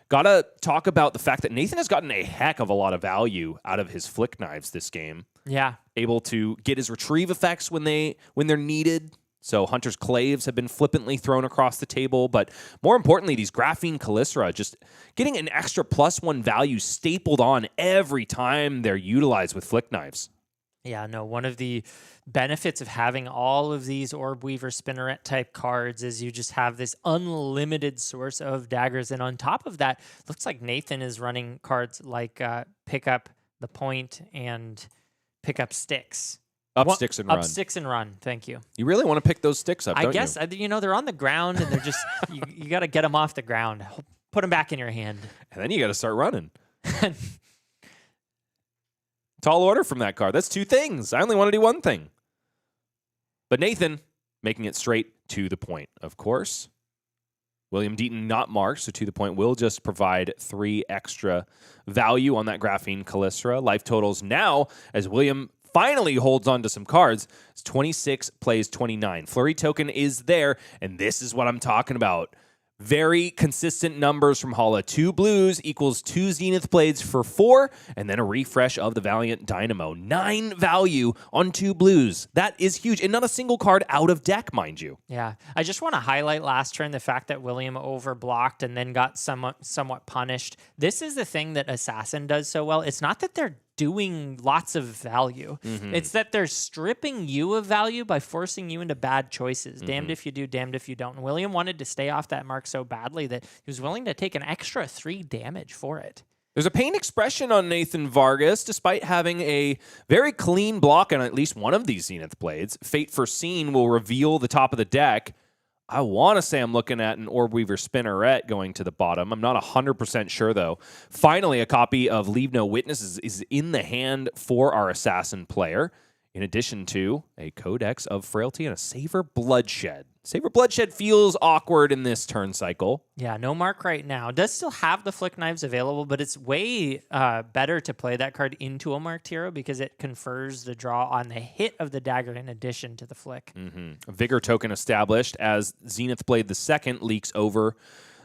A: Gotta talk about the fact that Nathan has gotten a heck of a lot of value out of his flick knives this game.
B: Yeah.
A: Able to get his retrieve effects when they're needed. So Hunter's Claves have been flippantly thrown across the table, but more importantly, these Graphene Calycera just getting an extra +1 value stapled on every time they're utilized with Flick Knives.
B: Yeah, no, one of the benefits of having all of these Orb Weaver Spinneret type cards is you just have this unlimited source of daggers. And on top of that, looks like Nathan is running cards like Pick Up the Point and Pick Up Sticks.
A: Up sticks and run.
B: Up sticks and run. Thank you.
A: You really want to pick those sticks up, don't you?
B: I guess, they're on the ground and they're just, you got to get them off the ground. Put them back in your hand.
A: And then you got to start running. Tall order from that card. That's 2 things. I only want to do 1 thing. But Nathan making it straight to the point, of course. William Deaton not marked, so to the point will just provide 3 extra value on that Graphene Calycera. Life totals now, as William finally holds on to some cards. It's 26, plays 29. Flurry token is there, and this is what I'm talking about. Very consistent numbers from Hala. 2 blues equals 2 Zenith Blades for 4, and then a refresh of the Valiant Dynamo. 9 value on 2 blues. That is huge, and not a single card out of deck, mind you.
B: Yeah, I just want to highlight last turn the fact that William overblocked and then got somewhat punished. This is the thing that Assassin does so well. It's not that they're doing lots of value. It's that they're stripping you of value by forcing you into bad choices. Damned if you do, damned if you don't. And William wanted to stay off that mark so badly that he was willing to take an extra 3 damage for it.
A: There's a pain expression on Nathan Vargas, despite having a very clean block on at least one of these Zenith Blades. Fate Foreseen will reveal the top of the deck. I want to say I'm looking at an Orb Weaver Spinneret going to the bottom. I'm not 100% sure, though. Finally, a copy of Leave No Witnesses is in the hand for our Assassin player, in addition to a Codex of Frailty and a Savor Bloodshed. Savor Bloodshed feels awkward in this turn cycle.
B: Yeah, no mark right now. Does still have the Flick Knives available, but it's way better to play that card into a marked hero because it confers the draw on the hit of the dagger in addition to the flick.
A: A Vigor token established as Zenith Blade II leaks over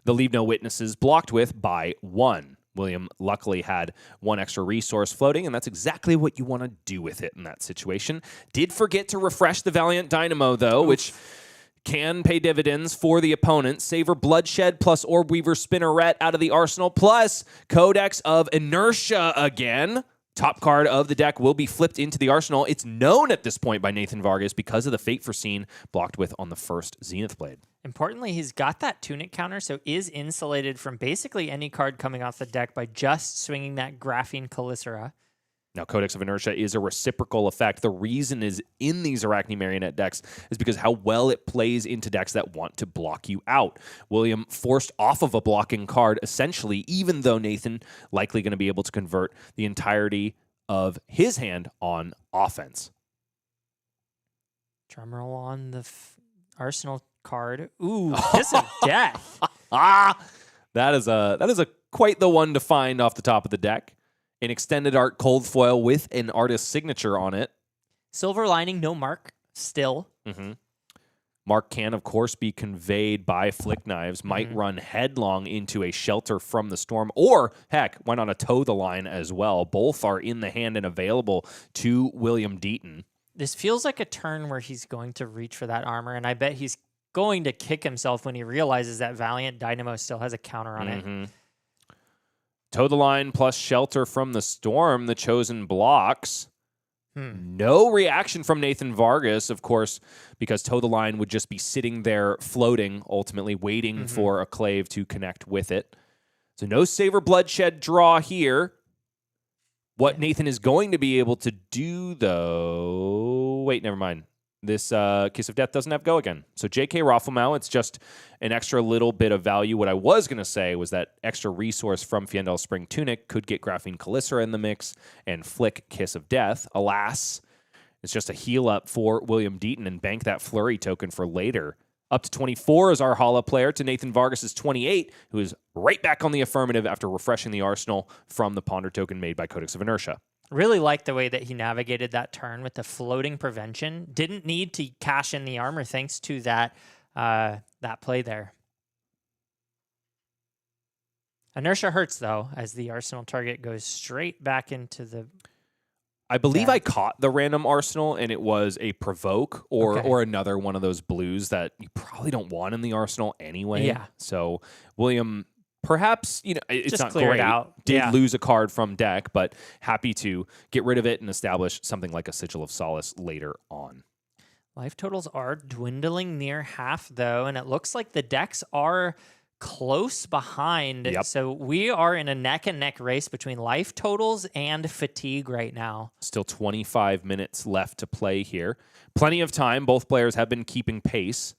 A: the Leave No Witnesses, blocked with by 1. William luckily had 1 extra resource floating, and that's exactly what you want to do with it in that situation. Did forget to refresh the Valiant Dynamo, though, which can pay dividends for the opponent. Savor Bloodshed plus Orb Weaver Spinneret out of the arsenal, plus Codex of Inertia again. Top card of the deck will be flipped into the arsenal. It's known at this point by Nathan Vargas because of the Fate Foreseen blocked with on the first Zenith Blade.
B: Importantly, he's got that Tunic counter, so is insulated from basically any card coming off the deck by just swinging that Graphene Calycera.
A: Now, Codex of Inertia is a reciprocal effect. The reason is in these Arachne Marionette decks is because how well it plays into decks that want to block you out. William forced off of a blocking card, essentially, even though Nathan likely going to be able to convert the entirety of his hand on offense.
B: Drumroll on the Arsenal card. Ooh, Kiss of Death.
A: That is a quite the one to find off the top of the deck. An extended art cold foil with an artist's signature on it.
B: Silver lining, no mark, still.
A: Mark can, of course, be conveyed by Flick Knives, might run headlong into a Shelter from the Storm, or, heck, why not a Toe the Line as well? Both are in the hand and available to William Deaton.
B: This feels like a turn where he's going to reach for that armor, and I bet he's going to kick himself when he realizes that Valiant Dynamo still has a counter on it.
A: Toe the Line plus Shelter from the Storm, the chosen blocks. No reaction from Nathan Vargas, of course, because Toe the Line would just be sitting there floating, ultimately waiting for a Clave to connect with it. So no Savor Bloodshed draw here. What Nathan is going to be able to do, though... Wait, never mind. This Kiss of Death doesn't have go again. So J.K. Rafflemau, it's just an extra little bit of value. What I was going to say was that extra resource from Fiendel Spring Tunic could get Graphene Calycera in the mix and flick Kiss of Death. Alas, it's just a heal up for William Deaton and bank that Flurry token for later. Up to 24 is our Hala player to Nathan Vargas' 28, who is right back on the affirmative after refreshing the arsenal from the Ponder token made by Codex of Inertia.
B: Really like the way that he navigated that turn with the floating prevention. Didn't need to cash in the armor thanks to that play there. Inertia hurts, though, as the arsenal target goes straight back into the...
A: I believe I caught the random arsenal, and it was a provoke or another one of those blues that you probably don't want in the arsenal anyway.
B: Yeah.
A: So William, perhaps, it's
B: just
A: not
B: clear
A: great.
B: It out.
A: Did lose a card from deck, but happy to get rid of it and establish something like a Sigil of Solace later on.
B: Life totals are dwindling near half, though, and it looks like the decks are close behind.
A: Yep.
B: So we are in a neck-and-neck race between life totals and fatigue right now.
A: Still 25 minutes left to play here. Plenty of time. Both players have been keeping pace.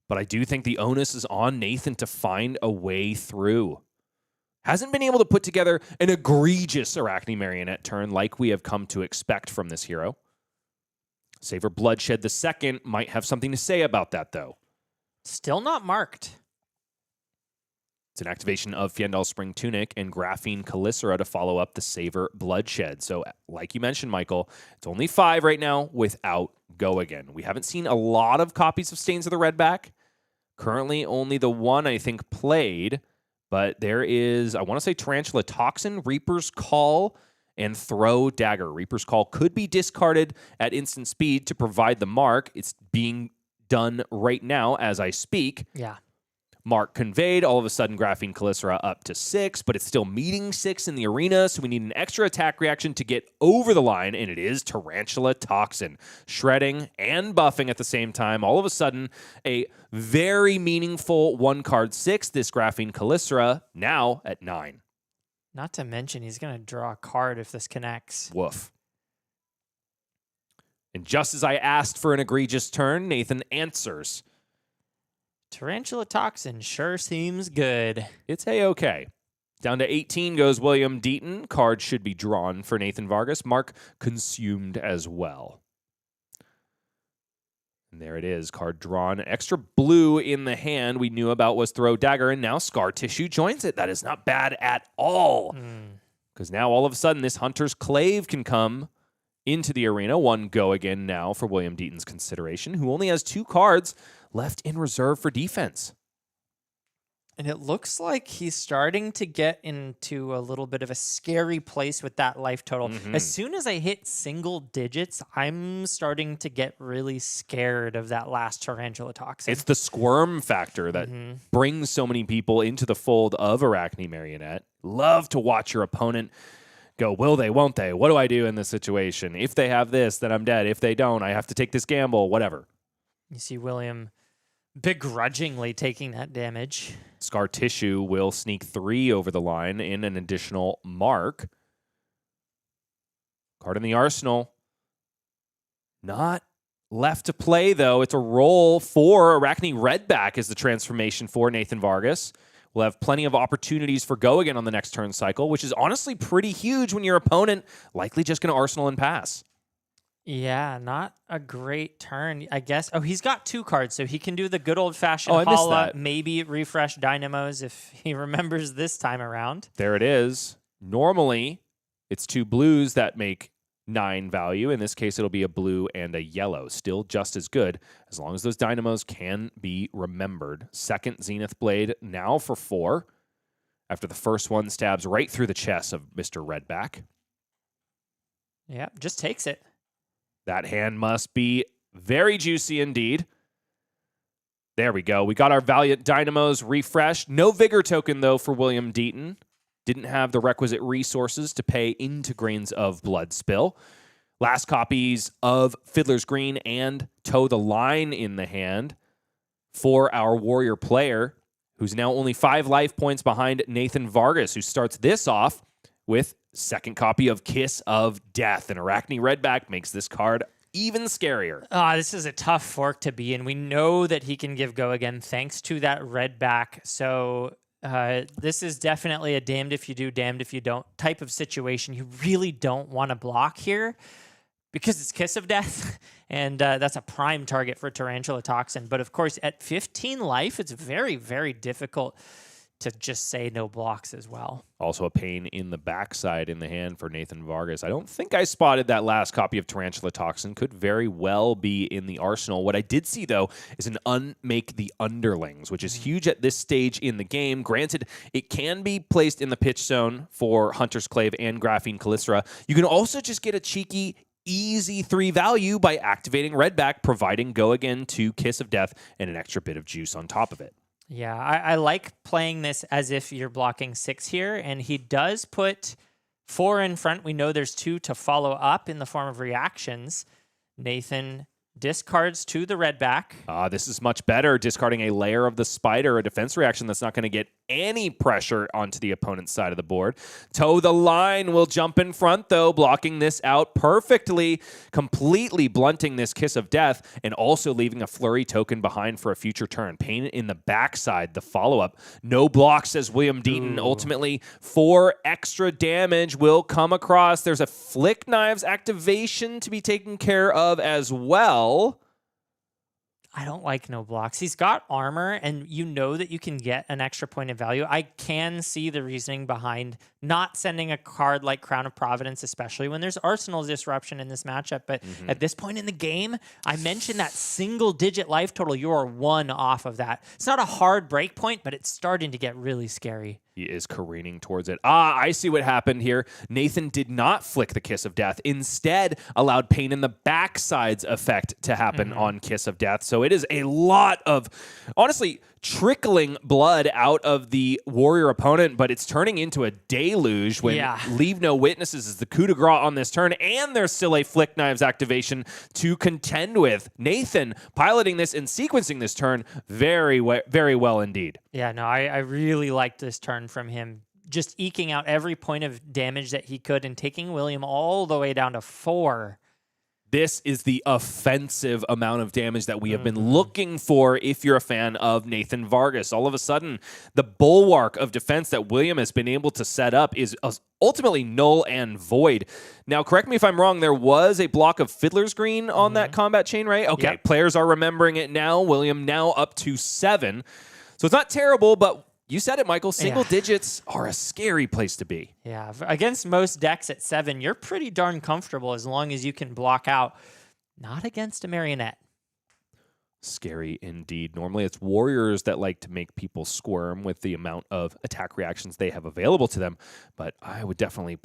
A: But I do think the onus is on Nathan to find a way through. Hasn't been able to put together an egregious Arachne Marionette turn like we have come to expect from this hero. Savor Bloodshed II might have something to say about that, though.
B: Still not marked.
A: It's an activation of Fiendal Spring Tunic and Graphene Calicera to follow up the Savor Bloodshed. So, like you mentioned, Michael, it's only 5 right now without Go Again. We haven't seen a lot of copies of Stains of the Redback. Currently, only the one, I think, played. But there is, I want to say, Tarantula Toxin, Reaper's Call, and Throw Dagger. Reaper's Call could be discarded at instant speed to provide the mark. It's being done right now as I speak.
B: Yeah.
A: Mark conveyed, all of a sudden Graphene Calicera up to 6, but it's still meeting 6 in the arena, so we need an extra attack reaction to get over the line, and it is Tarantula Toxin. Shredding and buffing at the same time. All of a sudden, a very meaningful 1-card 6, this Graphene Calicera, now at 9.
B: Not to mention, he's going to draw a card if this connects.
A: Woof. And just as I asked for an egregious turn, Nathan answers.
B: Tarantula Toxin sure seems good.
A: It's A-okay. Down to 18 goes William Deaton. Card should be drawn for Nathan Vargas. Mark consumed as well. And there it is. Card drawn. Extra blue in the hand we knew about was Throw Dagger, and now Scar Tissue joins it. That is not bad at all. Because now all of a sudden this Hunter's Clave can come into the arena. 1 Go Again now for William Deaton's consideration, who only has 2 cards left in reserve for defense.
B: And it looks like he's starting to get into a little bit of a scary place with that life total. As soon as I hit single digits, I'm starting to get really scared of that last Tarantula Toxin.
A: It's the squirm factor that brings so many people into the fold of Arachne Marionette. Love to watch your opponent go, will they, won't they? What do I do in this situation? If they have this, then I'm dead. If they don't, I have to take this gamble, whatever.
B: You see William begrudgingly taking that damage.
A: Scar Tissue will sneak 3 over the line in an additional mark. Card in the arsenal. Not left to play, though. It's a roll for Arachne Redback as the transformation for Nathan Vargas. We'll have plenty of opportunities for Go Again on the next turn cycle, which is honestly pretty huge when your opponent likely just going to arsenal and pass.
B: Yeah, not a great turn, I guess. Oh, he's got 2 cards, so he can do the good old-fashioned holla, maybe refresh Dynamos if he remembers this time around.
A: There it is. Normally, it's 2 blues that make 9 value. In this case, it'll be a blue and a yellow. Still just as good, as long as those Dynamos can be remembered. Second Zenith Blade now for 4, after the first one stabs right through the chest of Mr. Redback.
B: Yeah, just takes it.
A: That hand must be very juicy indeed. There we go. We got our Valiant Dynamos refreshed. No Vigor token, though, for William Deaton. Didn't have the requisite resources to pay into Grains of Blood Spill. Last copies of Fiddler's Green and Toe the Line in the hand for our Warrior player, who's now only 5 life points behind Nathan Vargas, who starts this off with second copy of Kiss of Death. And Arachne Redback makes this card even scarier.
B: This is a tough fork to be in. We know that he can give Go Again thanks to that Redback. So this is definitely a damned if you do, damned if you don't type of situation. You really don't want to block here because it's Kiss of Death, and that's a prime target for Tarantula Toxin. But of course, at 15 life, it's very, very difficult to just say no blocks as well.
A: Also a pain in the backside in the hand for Nathan Vargas. I don't think I spotted that last copy of Tarantula Toxin. Could very well be in the arsenal. What I did see, though, is an Unmake the Underlings, which is huge at this stage in the game. Granted, it can be placed in the pitch zone for Hunter's Clave and Graphene Callistra. You can also just get a cheeky easy 3 value by activating Redback, providing Go Again to Kiss of Death and an extra bit of juice on top of it.
B: Yeah, I like playing this as if you're blocking 6 here, and he does put 4 in front. We know there's 2 to follow up in the form of reactions. Nathan discards to the Redback.
A: This is much better, discarding a layer of the Spider, a defense reaction that's not going to get any pressure onto the opponent's side of the board. Toe the Line will jump in front, though, blocking this out perfectly, completely blunting this Kiss of Death, and also leaving a Flurry token behind for a future turn. Pain in the backside, the follow-up. No block, says William Deaton. Ultimately, 4 extra damage will come across. There's a Flick Knives activation to be taken care of as well.
B: I don't like no blocks. He's got armor, and you know that you can get an extra point of value. I can see the reasoning behind not sending a card like Crown of Providence, especially when there's Arsenal Disruption in this matchup. But at this point in the game, I mentioned that single-digit life total. You are 1 off of that. It's not a hard break point, but it's starting to get really scary.
A: He is careening towards it. I see what happened here. Nathan did not flick the Kiss of Death. Instead, allowed Pain in the Backside's effect to happen on Kiss of Death. So it is a lot of, honestly, trickling blood out of the warrior opponent, but it's turning into a deluge when Leave No Witnesses is the coup de grace on this turn, and there's still a Flick Knives activation to contend with. Nathan piloting this and sequencing this turn very well indeed.
B: Yeah, no, I really liked this turn from him. Just eking out every point of damage that he could and taking William all the way down to 4.
A: This is the offensive amount of damage that we have been looking for if you're a fan of Nathan Vargas. All of a sudden, the bulwark of defense that William has been able to set up is ultimately null and void. Now, correct me if I'm wrong, there was a block of Fiddler's Green on that combat chain, right? Okay, players are remembering it now. William now up to 7. So it's not terrible, but you said it, Michael. Single digits are a scary place to be.
B: Yeah, against most decks at 7, you're pretty darn comfortable as long as you can block out. Not against a Marionette.
A: Scary indeed. Normally, it's warriors that like to make people squirm with the amount of attack reactions they have available to them. But I would definitely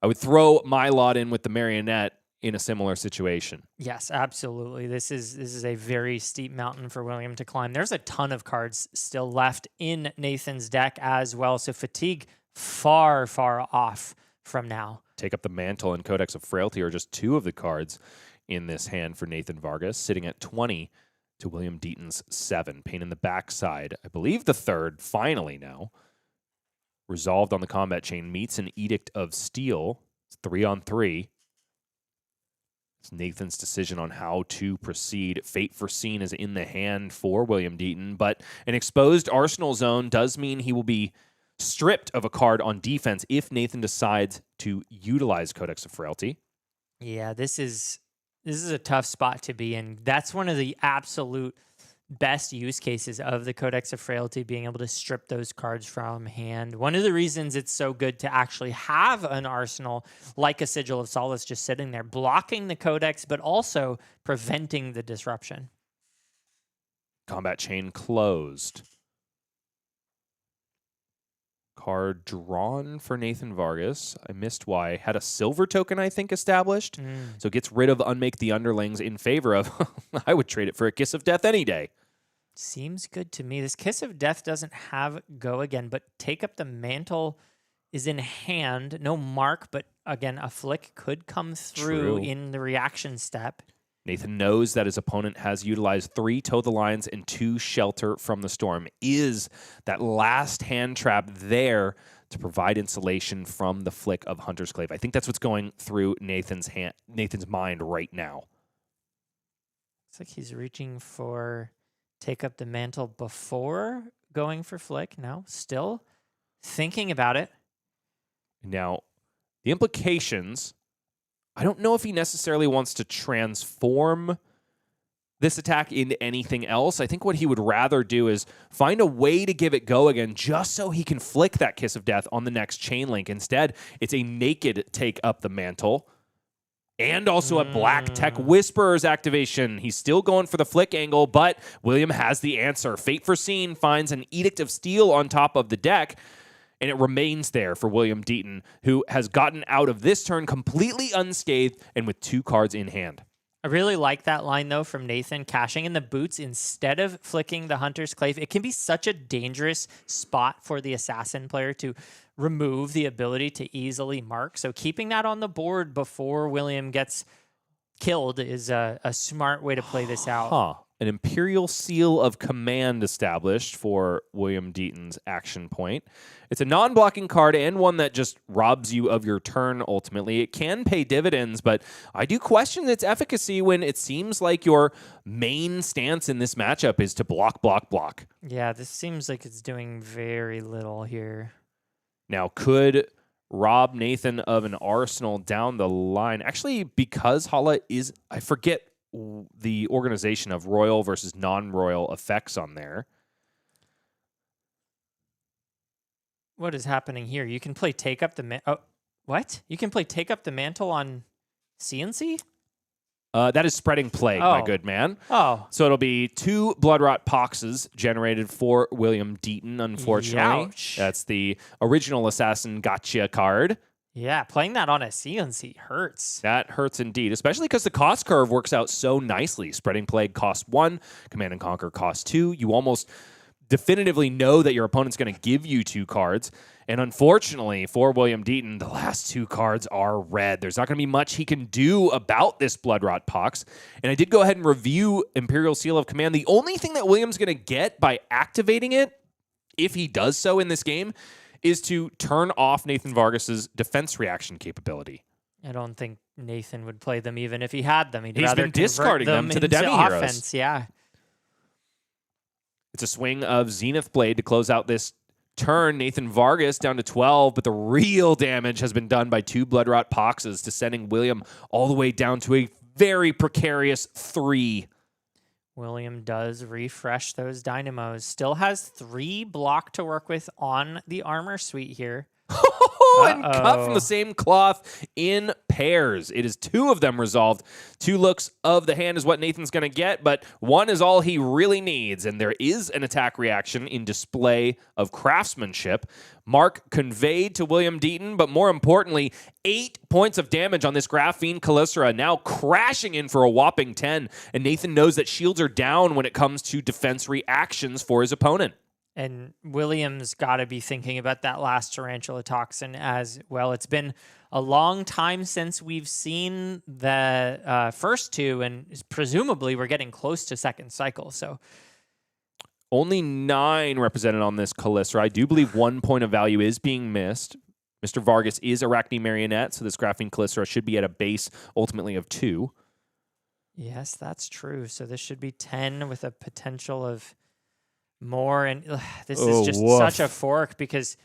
A: I would throw my lot in with the Marionette in a similar situation.
B: Yes, absolutely. This is a very steep mountain for William to climb. There's a ton of cards still left in Nathan's deck as well, so Fatigue far off from now.
A: Take Up the Mantle and Codex of Frailty are just 2 of the cards in this hand for Nathan Vargas, sitting at 20 to William Deaton's 7. Pain in the Backside, I believe the 3rd, finally now. Resolved on the combat chain, meets an Edict of Steel. It's 3-on-3. It's Nathan's decision on how to proceed. Fate Foreseen is in the hand for William Deaton, but an exposed Arsenal zone does mean he will be stripped of a card on defense if Nathan decides to utilize Codex of Frailty.
B: Yeah, this is a tough spot to be in. That's one of the absolute best use cases of the Codex of Frailty, being able to strip those cards from hand. One of the reasons it's so good to actually have an arsenal like a Sigil of Solace just sitting there, blocking the Codex, but also preventing the disruption.
A: Combat chain closed. Card drawn for Nathan Vargas. I missed why. Had a silver token, I think, established. So gets rid of Unmake the Underlings in favor of, I would trade it for a Kiss of Death any day.
B: Seems good to me. This Kiss of Death doesn't have Go Again, but Take Up the Mantle is in hand. No mark, but again, a flick could come through in the reaction step.
A: Nathan knows that his opponent has utilized 3 Toe the Lines and 2 Shelter from the Storm. Is that last hand trap there to provide insulation from the flick of Hunter's Clave? I think that's what's going through Nathan's mind right now.
B: Looks like he's reaching for Take Up the Mantle before going for flick. No, still thinking about it.
A: Now, the implications, I don't know if he necessarily wants to transform this attack into anything else. I think what he would rather do is find a way to give it go again just so he can flick that Kiss of Death on the next chain link. Instead, it's a naked take up the mantle. And also a Black Tech Whisperer's activation. He's still going for the flick angle, but William has the answer. Fate Foreseen finds an Edict of Steel on top of the deck, and it remains there for William Deaton, who has gotten out of this turn completely unscathed and with 2 cards in hand.
B: I really like that line, though, from Nathan, cashing in the boots instead of flicking the Hunter's Clave. It can be such a dangerous spot for the Assassin player to remove the ability to easily mark. So keeping that on the board before William gets killed is a smart way to play this out.
A: An Imperial Seal of Command established for William Deaton's action point. It's a non-blocking card and one that just robs you of your turn ultimately. It can pay dividends, but I do question its efficacy when it seems like your main stance in this matchup is to block, block, block.
B: Yeah, this seems like it's doing very little here.
A: Now, could rob Nathan of an arsenal down the line? Actually, because Hala is, I forget the organization of royal versus non-royal effects on there.
B: What is happening here? You can play take up the what? You can play take up the mantle on CNC?
A: That is Spreading Plague, my good man.
B: Oh.
A: So it'll be 2 Bloodrot Poxes generated for William Deaton, unfortunately.
B: Youch.
A: That's the original Assassin Gotcha card.
B: Yeah, playing that on a CNC hurts.
A: That hurts indeed, especially because the cost curve works out so nicely. Spreading Plague costs 1, Command and Conquer costs 2. You almost definitively know that your opponent's going to give you 2 cards. And unfortunately for William Deaton, the last 2 cards are red. There's not going to be much he can do about this Bloodrot Pox. And I did go ahead and review Imperial Seal of Command. The only thing that William's going to get by activating it, if he does so in this game, is to turn off Nathan Vargas's defense reaction capability.
B: I don't think Nathan would play them even if he had them.
A: He's rather been discarding them to the demi-heroes.
B: Offense, yeah.
A: It's a swing of Zenith Blade to close out this turn. Nathan Vargas down to 12, but the real damage has been done by 2 Bloodrot Poxes to sending William all the way down to a very precarious 3.
B: William does refresh those dynamos. Still has 3 block to work with on the armor suite here.
A: And cut from the same cloth in pairs. It is 2 of them resolved. 2 looks of the hand is what Nathan's going to get, but 1 is all he really needs. And there is an attack reaction in display of craftsmanship. Mark conveyed to William Deaton, but more importantly, 8 points of damage on this Graphene Calycera, now crashing in for a whopping 10. And Nathan knows that shields are down when it comes to defense reactions for his opponent.
B: And William's got to be thinking about that last Tarantula Toxin as well. It's been a long time since we've seen the first 2, and presumably we're getting close to second cycle. So
A: only 9 represented on this Calycera. I do believe 1 point of value is being missed. Mr. Vargas is Arachne Marionette, so this Graphene Calycera should be at a base ultimately of 2.
B: Yes, that's true. So this should be 10 with a potential of more, and this is just such a fork because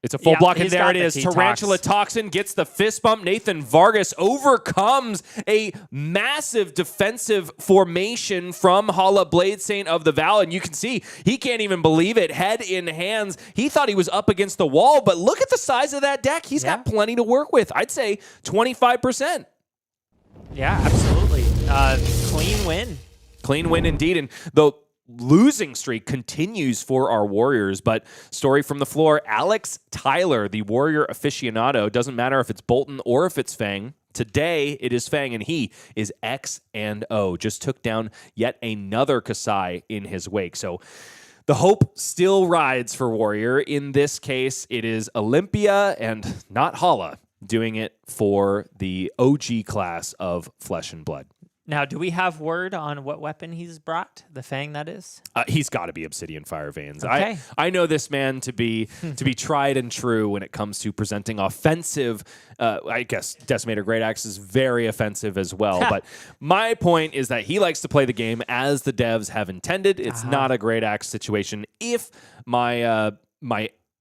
A: it's a full block, and there it is. Tarantula Toxin gets the fist bump. Nathan Vargas overcomes a massive defensive formation from Hala Blade Saint of the Val, and you can see he can't even believe it. Head in hands. He thought he was up against the wall, but look at the size of that deck. He's got plenty to work with. I'd say 25%.
B: Yeah, absolutely. Clean win.
A: Clean win indeed, and though losing streak continues for our Warriors, but story from the floor, Alex Tyler, the Warrior aficionado, doesn't matter if it's Bolton or if it's Fang. Today, it is Fang, and he is X and O. Just took down yet another Kasai in his wake. So the hope still rides for Warrior. In this case, it is Olympia and not Hala doing it for the OG class of Flesh and Blood.
B: Now, do we have word on what weapon he's brought? The Fang, that is?
A: He's got to be Obsidian Fire Veins.
B: Okay.
A: I know this man to be tried and true when it comes to presenting offensive. I guess Decimator Great Axe is very offensive as well. But my point is that he likes to play the game as the devs have intended. It's not a Great Axe situation if my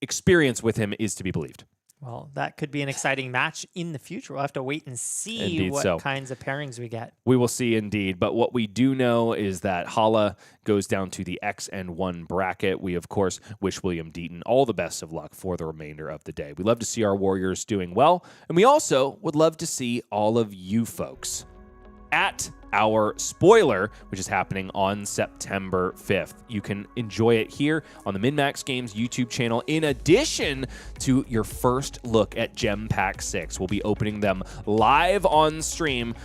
A: experience with him is to be believed.
B: Well, that could be an exciting match in the future. We'll have to wait and see
A: Indeed,
B: what kinds of pairings we get.
A: We will see indeed. But what we do know is that Hala goes down to the XN1 bracket. We, of course, wish William Deaton all the best of luck for the remainder of the day. We love to see our Warriors doing well. And we also would love to see all of you folks at our spoiler, which is happening on September 5th. You can enjoy it here on the MinMaxGames YouTube channel. In addition to your first look at Gem Pack 6, we'll be opening them live on stream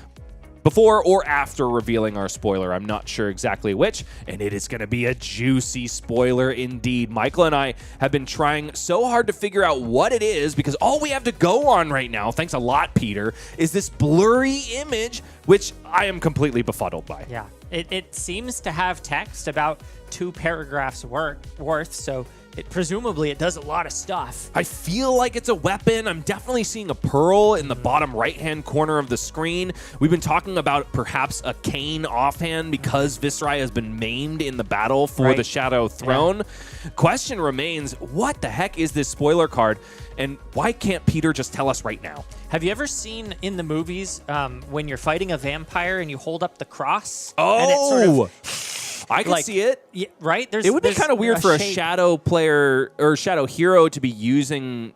A: before or after revealing our spoiler. I'm not sure exactly which, and it is going to be a juicy spoiler indeed. Michael and I have been trying so hard to figure out what it is because all we have to go on right now, thanks a lot, Peter, is this blurry image, which I am completely befuddled by.
B: Yeah, it seems to have text about 2 paragraphs worth, so presumably it does a lot of stuff.
A: I feel like it's a weapon. I'm definitely seeing a pearl in the bottom right-hand corner of the screen. We've been talking about perhaps a cane offhand because Viserai has been maimed in the battle for the Shadow Throne. Yeah. Question remains, what the heck is this spoiler card, and why can't Peter just tell us right now?
B: Have you ever seen in the movies when you're fighting a vampire and you hold up the cross?
A: Oh!
B: And it sort of
A: I can see it.
B: Yeah, right?
A: It would be kind of weird for a shadow player or shadow hero to be using,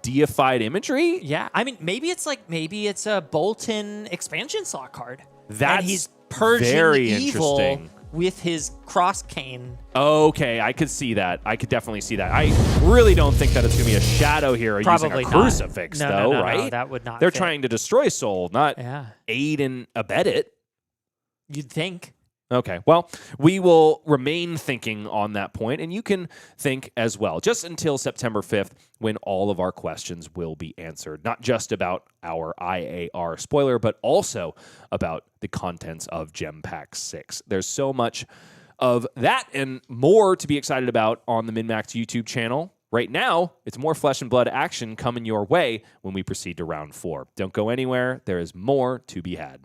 A: deified imagery.
B: Yeah, I mean, maybe it's a Bolton expansion slot card.
A: That's
B: and he's purging
A: very
B: evil
A: interesting
B: with his cross cane.
A: Okay, I could see that. I could definitely see that. I really don't think that it's going to be a shadow hero using a crucifix, though, right?
B: No, that would not.
A: They're trying to destroy Soul, not aid and abet it.
B: You'd think.
A: Okay, well, we will remain thinking on that point, and you can think as well, just until September 5th, when all of our questions will be answered, not just about our IAR spoiler, but also about the contents of Gem Pack 6. There's so much of that and more to be excited about on the MinMax YouTube channel. Right now, it's more flesh and blood action coming your way when we proceed to round 4. Don't go anywhere. There is more to be had.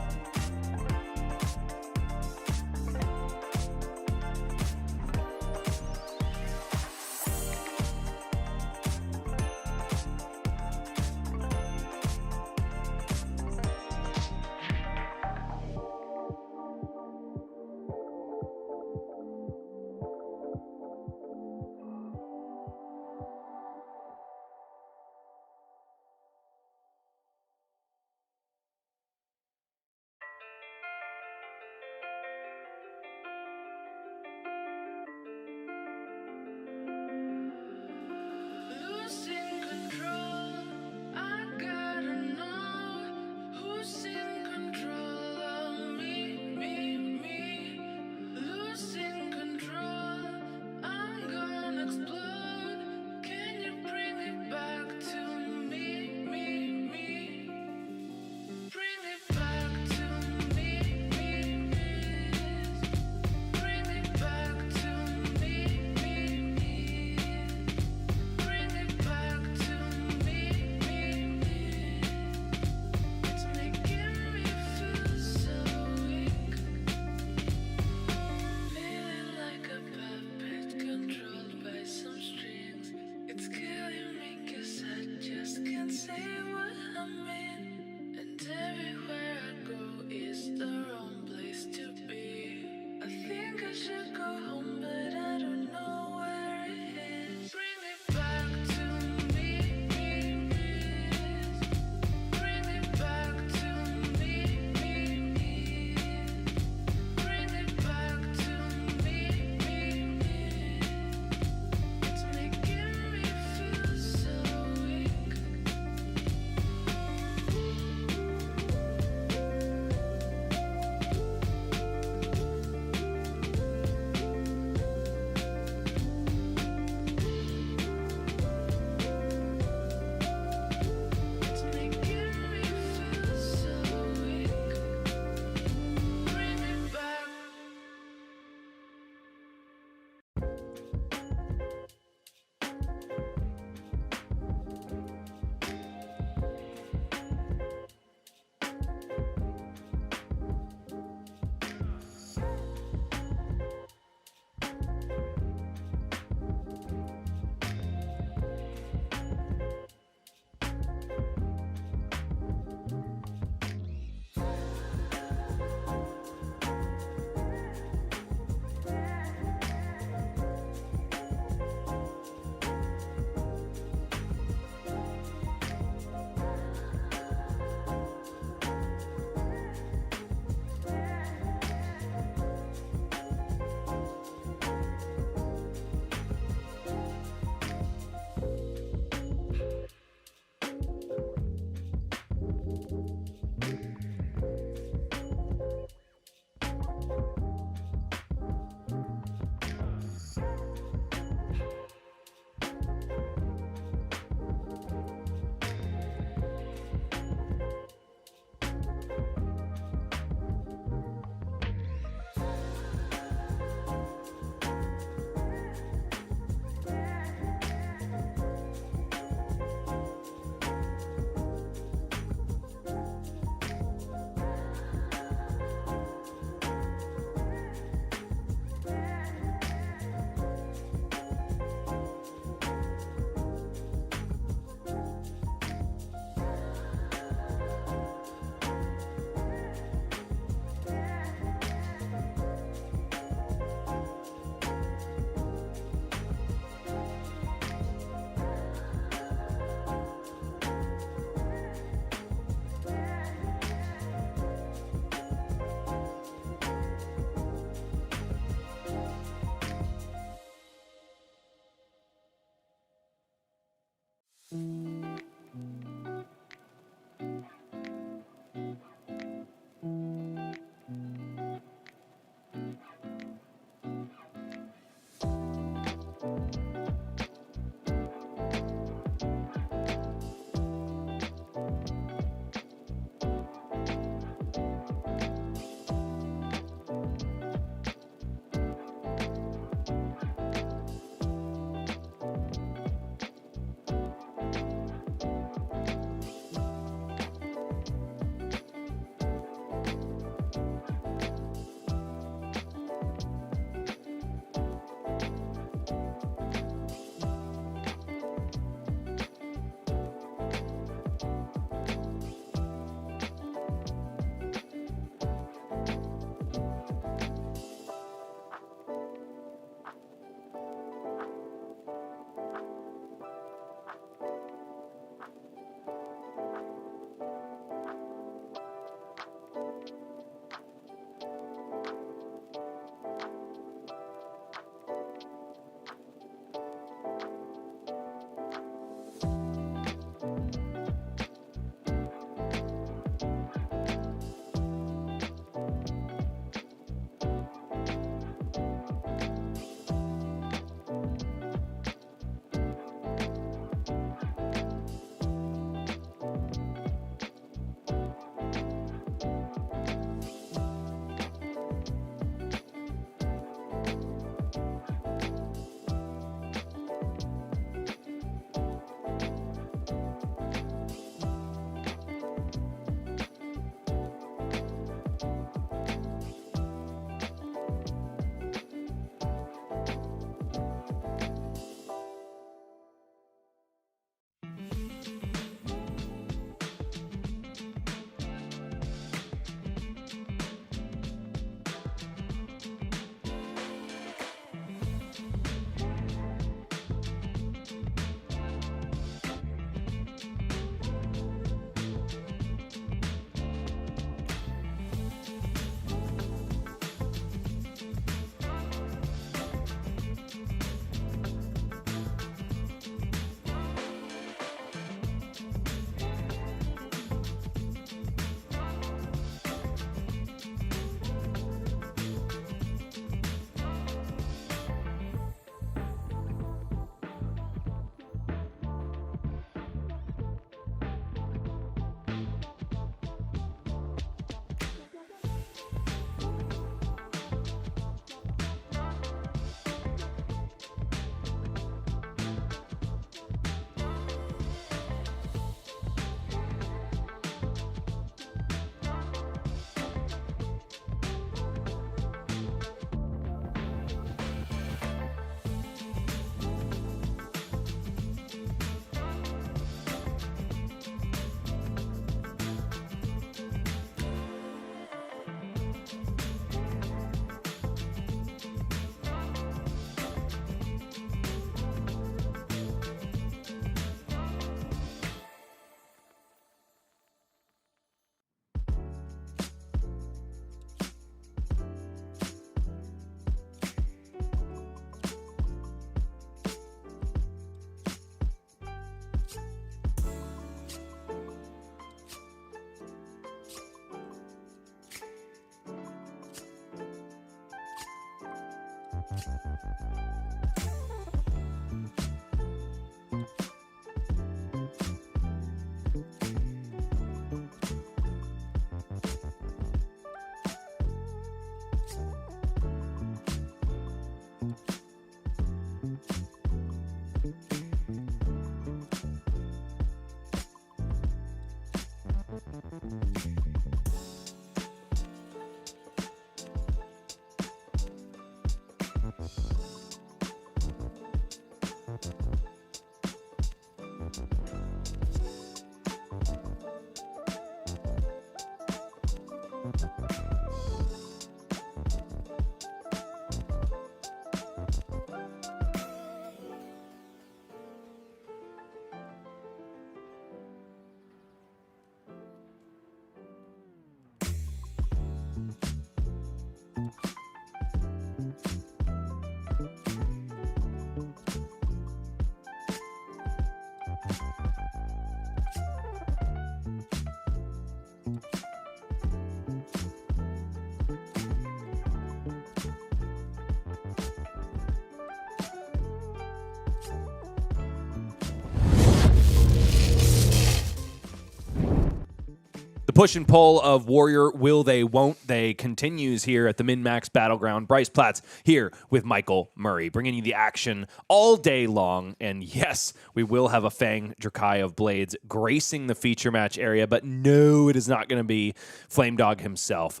A: Push and pull of Warrior Will They Won't They continues here at the MinMax Battleground. Bryce Platts here with Michael Murray, bringing you the action all day long. And yes, we will have a Fang Drakai of Blades gracing the feature match area, but no, it is not going to be Flame Dog himself.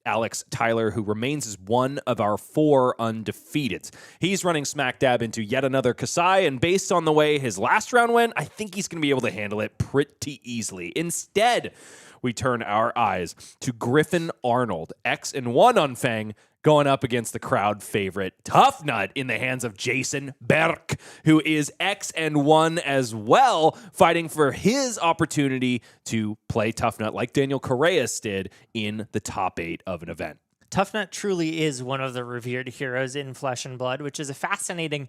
A: Alex Tyler, who remains as one of our 4 undefeateds. He's running smack dab into yet another Kasai, and based on the way his last round went, I think he's going to be able to handle it pretty easily. Instead, we turn our eyes to Griffin Arnold, X-1 on Fang, going up against the crowd favorite Tough Nut in the hands of Jason Berk, who is X-1 as well, fighting for his opportunity to play Tough Nut like Daniel Correas did in the top 8 of an event.
B: Tough Nut truly is one of the revered heroes in Flesh and Blood, which is a fascinating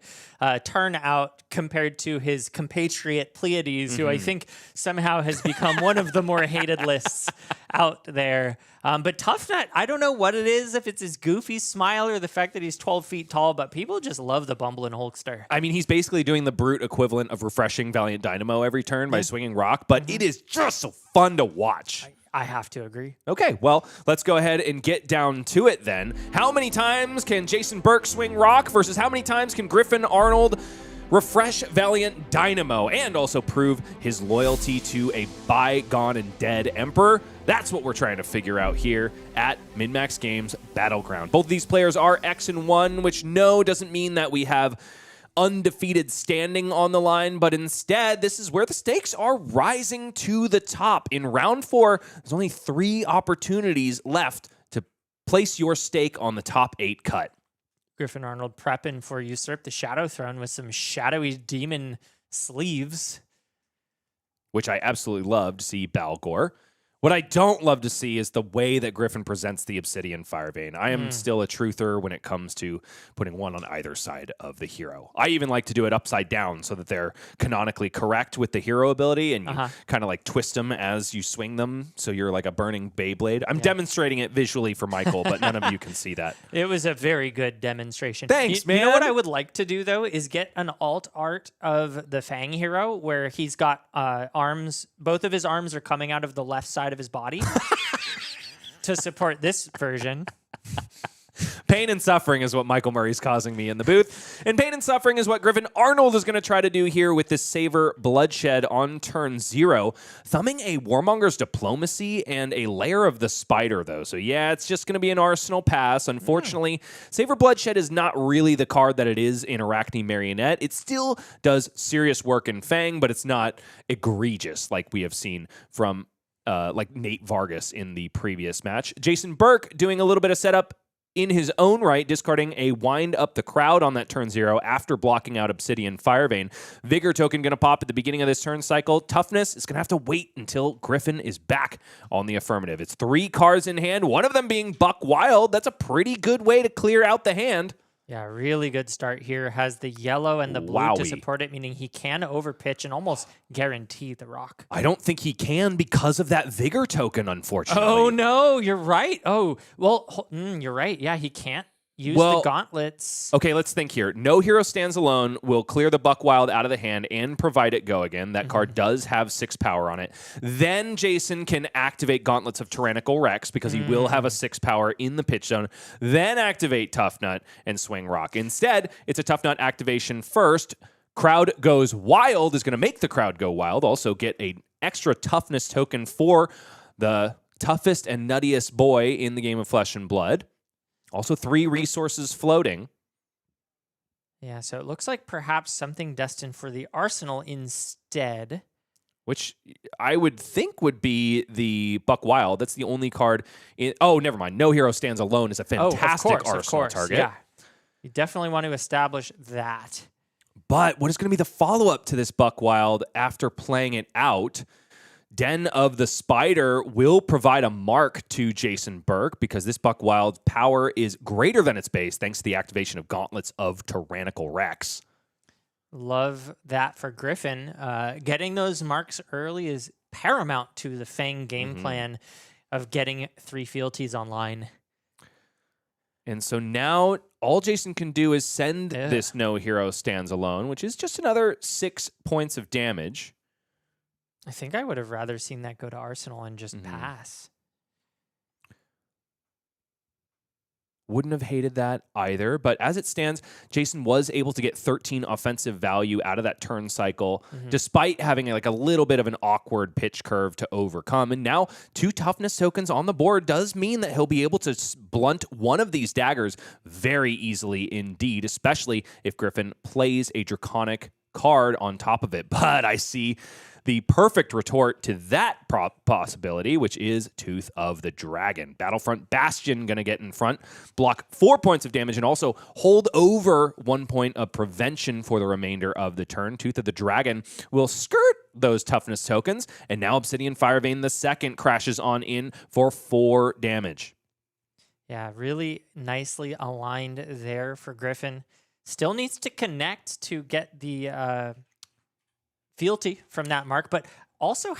B: turnout compared to his compatriot Pleiades, who I think somehow has become one of the more hated lists out there. But Tough Nut, I don't know what it is, if it's his goofy smile or the fact that he's 12 feet tall, but people just love the Bumble and Hulkster.
A: I mean, he's basically doing the brute equivalent of refreshing Valiant Dynamo every turn by swinging rock, but it is just so fun to watch.
B: I have to agree.
A: Okay, well, let's go ahead and get down to it then. How many times can Jason Berk swing rock versus how many times can Griffin Arnold refresh Valiant Dynamo and also prove his loyalty to a bygone and dead Emperor? That's what we're trying to figure out here at MinMaxGames Battleground. Both of these players are X-1, which no doesn't mean that we have undefeated standing on the line, but instead, this is where the stakes are rising to the top. In round 4, there's only 3 opportunities left to place your stake on the top 8 cut.
B: Griffin Arnold prepping for Usurp the Shadow Throne with some shadowy demon sleeves,
A: which I absolutely love to see Balgor. What I don't love to see is the way that Griffin presents the Obsidian Firevein. I am still a truther when it comes to putting one on either side of the hero. I even like to do it upside down so that they're canonically correct with the hero ability, and you kind of like twist them as you swing them, so you're like a burning Beyblade. I'm demonstrating it visually for Michael, but none of you can see that.
B: It was a very good demonstration.
A: Thanks, man.
B: You know what I would like to do, though, is get an alt art of the Fang hero where he's got arms. Both of his arms are coming out of the left side of his body to support this version.
A: Pain and suffering is what Michael Murray's causing me in the booth. And pain and suffering is what Griffin Arnold is going to try to do here with this Savor Bloodshed on turn 0. Thumbing a Warmonger's Diplomacy and a Lair of the Spider, though. So yeah, it's just going to be an Arsenal pass. Unfortunately, Savor Bloodshed is not really the card that it is in Arachne Marionette. It still does serious work in Fang, but it's not egregious like we have seen from like Nate Vargas in the previous match. Jason Berk doing a little bit of setup in his own right, discarding a Wind Up the Crowd on that turn 0 after blocking out Obsidian Firevein. Vigor token going to pop at the beginning of this turn cycle. Toughness is going to have to wait until Griffin is back on the affirmative. It's 3 cards in hand, one of them being Buck Wild. That's a pretty good way to clear out the hand.
B: Yeah, really good start here. Has the yellow and the blue to support it, meaning he can overpitch and almost guarantee the rock.
A: I don't think he can because of that Vigor token, unfortunately.
B: Oh, no, you're right. Oh, well, you're right. Yeah, he can't use the gauntlets.
A: Okay, let's think here. No Hero Stands Alone will clear the Buckwild out of the hand and provide it go again. That card does have 6 power on it. Then Jason can activate Gauntlets of Tyrannical Rex because he will have a 6 power in the pitch zone. Then activate Tough Nut and Swing Rock. Instead, it's a Tough Nut activation first. Crowd Goes Wild is going to make the crowd go wild. Also get an extra toughness token for the toughest and nuttiest boy in the game of Flesh and Blood. Also 3 resources floating.
B: Yeah, so it looks like perhaps something destined for the Arsenal instead.
A: Which I would think would be the Buckwild. That's the only card. Oh, never mind. No Hero Stands Alone is a fantastic Arsenal target.
B: Yeah. You definitely want to establish that.
A: But what is going to be the follow-up to this Buckwild after playing it out? Den of the Spider will provide a mark to Jason Burke because this Buckwild's power is greater than its base thanks to the activation of Gauntlets of Tyrannical Rex.
B: Love that for Griffin. Getting those marks early is paramount to the Fang game plan of getting 3 fealties online.
A: And so now all Jason can do is send this No Hero Stands Alone, which is just another 6 points of damage.
B: I think I would have rather seen that go to Arsenal and just pass.
A: Wouldn't have hated that either. But as it stands, Jason was able to get 13 offensive value out of that turn cycle, despite having like a little bit of an awkward pitch curve to overcome. And now 2 toughness tokens on the board does mean that he'll be able to blunt one of these daggers very easily indeed, especially if Griffin plays a Draconic card on top of it. But I see the perfect retort to that possibility, which is Tooth of the Dragon. Battlefront Bastion going to get in front, block 4 points of damage, and also hold over 1 point of prevention for the remainder of the turn. Tooth of the Dragon will skirt those toughness tokens, and now Obsidian Firevein II crashes on in for 4 damage.
B: Yeah, really nicely aligned there for Griffin. Still needs to connect to get the fealty from that mark, but also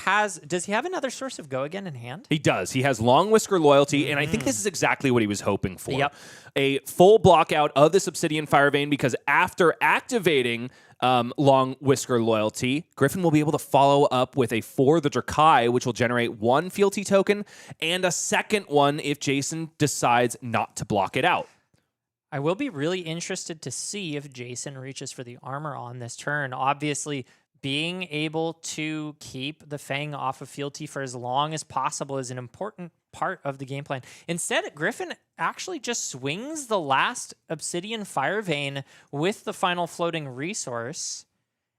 B: does he have another source of go again in hand?
A: He does. He has Long Whisker Loyalty, and I think this is exactly what he was hoping for. A full block out of this Obsidian Firevein, because after activating Long Whisker Loyalty, Griffin will be able to follow up with a For the Drakai, which will generate 1 fealty token and a second one if Jason decides not to block it out.
B: I will be really interested to see if Jason reaches for the armor on this turn. Obviously, being able to keep the Fang off of fealty for as long as possible is an important part of the game plan. Instead, Griffin actually just swings the last Obsidian Firevein with the final floating resource.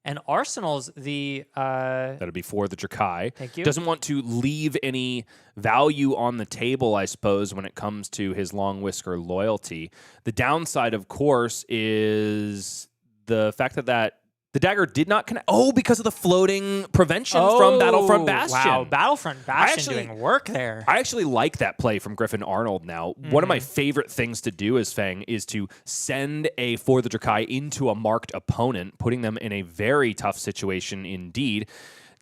B: And Arsenal's
A: that'll be For the Drakai.
B: Thank you.
A: Doesn't want to leave any value on the table, I suppose, when it comes to his Long Whisker Loyalty. The downside, of course, is the fact that the dagger did not connect. Oh, because of the floating prevention from Battlefront Bastion.
B: Wow, Battlefront Bastion doing work there.
A: I actually like that play from Griffin Arnold now. One of my favorite things to do as Fang is to send a For the Drakai into a marked opponent, putting them in a very tough situation indeed.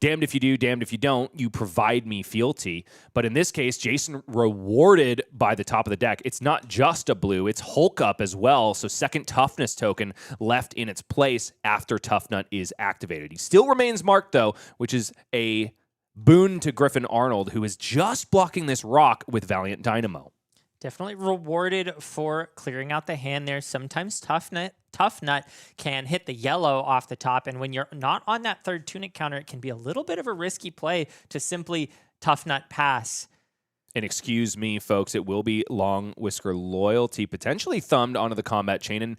A: Damned if you do, damned if you don't, you provide me fealty. But in this case, Jason rewarded by the top of the deck. It's not just a blue, it's Hulk up as well. So second toughness token left in its place after Tough Nut is activated. He still remains marked though, which is a boon to Griffin Arnold, who is just blocking this rock with Valiant Dynamo.
B: Definitely rewarded for clearing out the hand there. Sometimes Tough Nut can hit the yellow off the top, and when you're not on that third tunic counter, it can be a little bit of a risky play to simply Tough Nut pass.
A: And excuse me, folks, it will be Long Whisker Loyalty potentially thumbed onto the combat chain. And